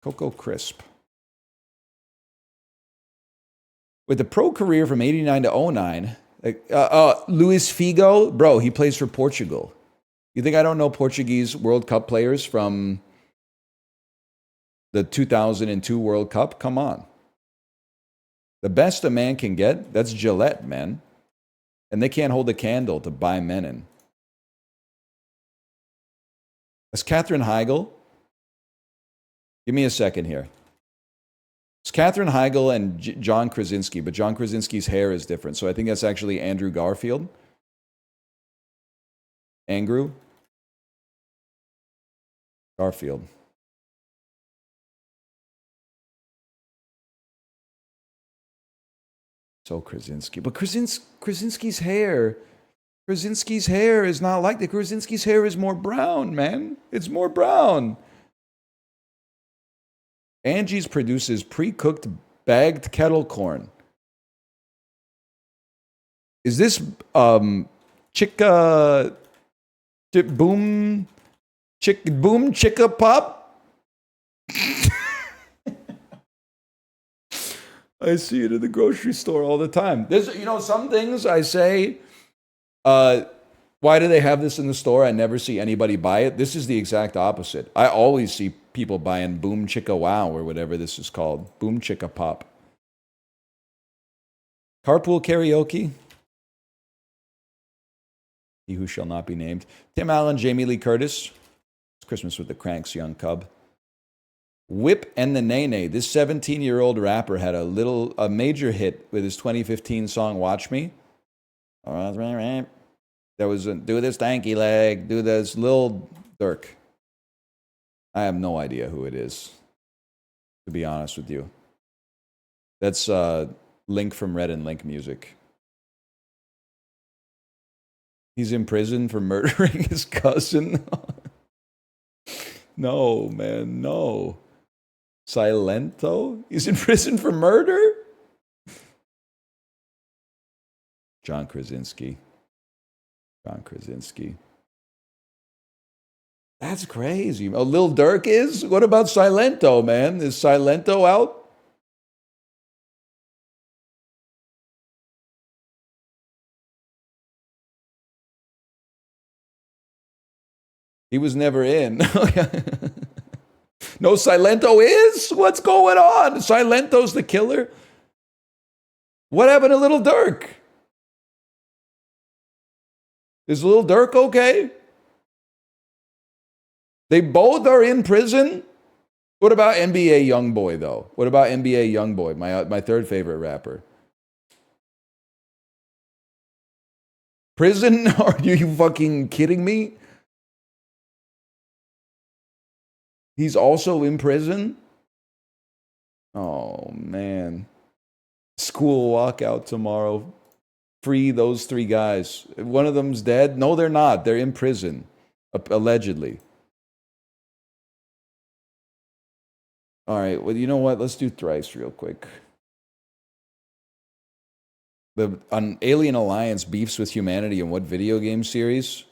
Coco Crisp. With a pro career from 89 to 09, Luis Figo, bro, he plays for Portugal. You think I don't know Portuguese World Cup players from the 2002 World Cup? Come on. The best a man can get, that's Gillette, man. And they can't hold a candle to By Menon. That's Katherine Heigl. Give me a second here. It's Katherine Heigl and John Krasinski, but John Krasinski's hair is different. So I think that's actually Andrew Garfield. Andrew Garfield. So Krasinski. But Krasinski's hair is not like that. Krasinski's hair is more brown, man. It's more brown. Angie's produces pre-cooked bagged kettle corn. Is this boom chicka pop? I see it in the grocery store all the time. There's, some things I say, Why do they have this in the store? I never see anybody buy it. This is the exact opposite. I always see people buying Boom Chicka Wow or whatever this is called. Boom Chicka Pop. Carpool karaoke. He who shall not be named. Tim Allen, Jamie Lee Curtis. It's Christmas with the Cranks, Young Cub. Whip and the Nene. This 17-year-old rapper had a major hit with his 2015 song "Watch Me." There was a do this stanky leg, do this Lil Durk. I have no idea who it is, to be honest with you. That's Link from Red and Link Music. He's in prison for murdering his cousin. No, man, no. Silento? He's in prison for murder? John Krasinski. That's crazy. Oh, Lil Durk is? What about Silento, man? Is Silento out? He was never in. No, Silento is? What's going on? Silento's the killer? What happened to Lil Durk? Is Lil Durk okay? They both are in prison? What about NBA Youngboy, though? What about NBA Youngboy, my third favorite rapper? Prison? Are you fucking kidding me? He's also in prison? Oh, man. School walkout tomorrow. Free those 3 guys. One of them's dead? No, they're not. They're in prison. Allegedly. All right. Well, you know what? Let's do Thrice real quick. An Alien Alliance beefs with humanity in what video game series?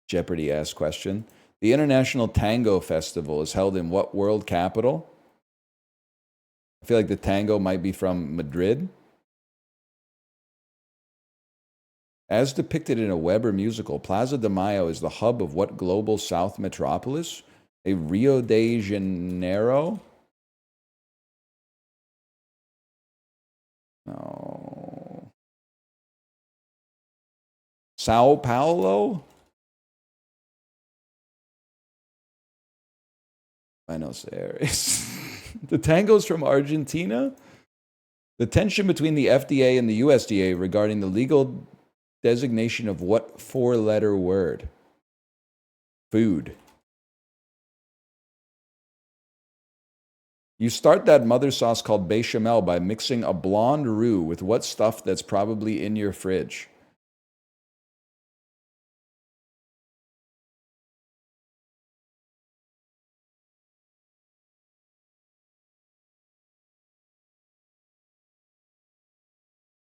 Jeopardy-ass question. The International Tango Festival is held in what world capital? I feel like the tango might be from Madrid. As depicted in a Weber musical, Plaza de Mayo is the hub of what global South metropolis? A Rio de Janeiro? No. Sao Paulo? Buenos Aires. The tango's from Argentina? The tension between the FDA and the USDA regarding the legal designation of what 4-letter word? Food. You start that mother sauce called bechamel by mixing a blonde roux with what stuff that's probably in your fridge?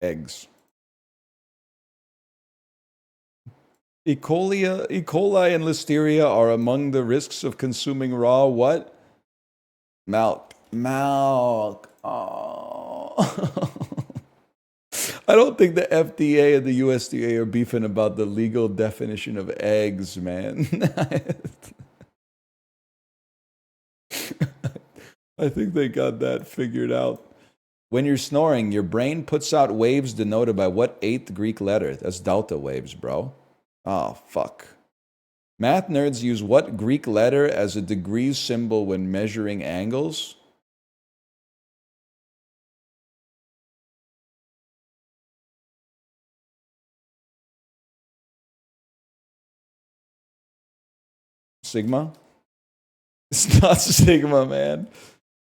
Eggs. E. coli and listeria are among the risks of consuming raw what? Milk. Oh. I don't think the FDA and the USDA are beefing about the legal definition of eggs, man. I think they got that figured out. When you're snoring, your brain puts out waves denoted by what 8th Greek letter? That's delta waves, bro. Oh, fuck. Math nerds use what Greek letter as a degrees symbol when measuring angles? Sigma? It's not sigma, man.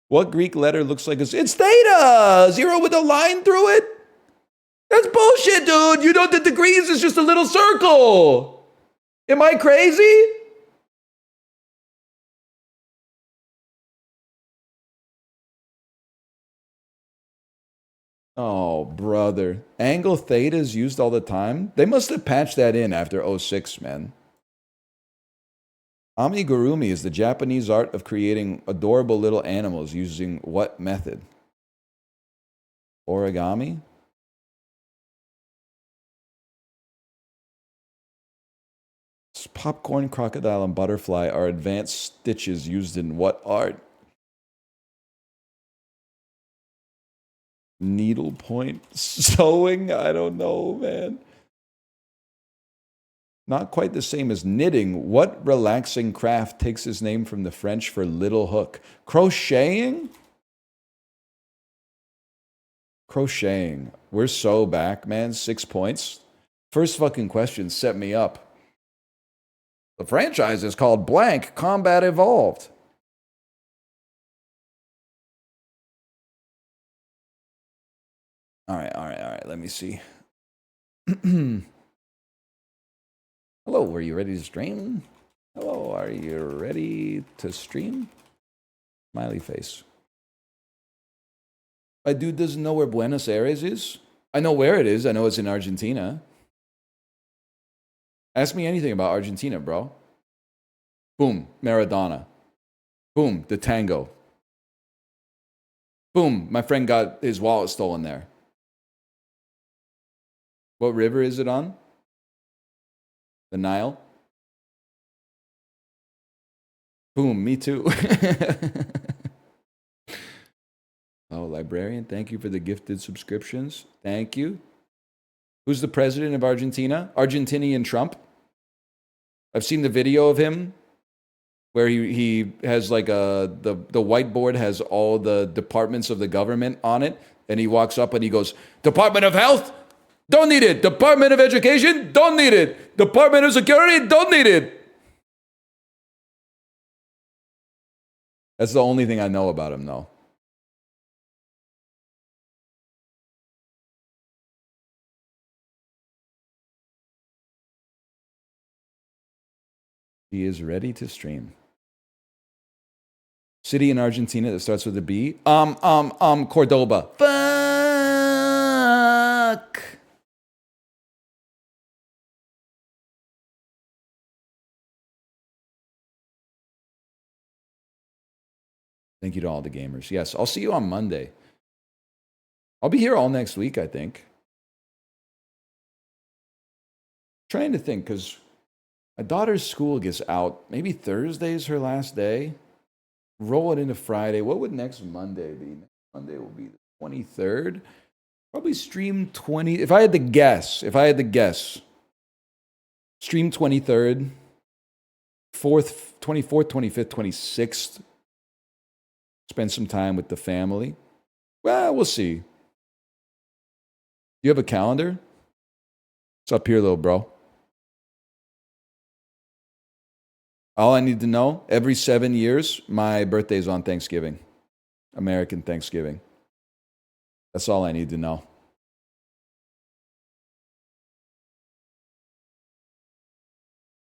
What Greek letter looks like it's theta! 0 with a line through it? That's bullshit, dude! You know the degrees is just a little circle! Am I crazy? Oh, brother. Angle theta is used all the time? They must have patched that in after 06, man. Amigurumi is the Japanese art of creating adorable little animals using what method? Origami? Popcorn, crocodile, and butterfly are advanced stitches used in what art? Needlepoint sewing? I don't know, man. Not quite the same as knitting. What relaxing craft takes its name from the French for little hook? Crocheting? Crocheting. We're so back, man. 6 points. First fucking question set me up. The franchise is called Blank Combat Evolved. All right. Let me see. Hello, are you ready to stream? Hello, are you ready to stream? Smiley face. My dude doesn't know where Buenos Aires is? I know where it is. I know it's in Argentina. Ask me anything about Argentina, bro. Boom, Maradona. Boom, the tango. Boom, my friend got his wallet stolen there. What river is it on? The Nile? Boom, me too. Oh, librarian, thank you for the gifted subscriptions. Thank you. Who's the president of Argentina? Argentinian Trump. I've seen the video of him where he has like the whiteboard has all the departments of the government on it, and he walks up and he goes, Department of Health, don't need it. Department of Education, don't need it. Department of Security, don't need it. That's the only thing I know about him, though. He is ready to stream. City in Argentina that starts with a B. Cordoba. Fuck. Thank you to all the gamers. Yes, I'll see you on Monday. I'll be here all next week, I think. Trying to think, because my daughter's school gets out. Maybe Thursday's her last day. Roll it into Friday. What would next Monday be? Next Monday will be the 23rd. Probably stream 20. If I had to guess, stream 23rd, 4th, 24th, 25th, 26th. Spend some time with the family. Well, we'll see. You have a calendar? It's up here, little bro. All I need to know, every 7 years, my birthday's on Thanksgiving. American Thanksgiving. That's all I need to know.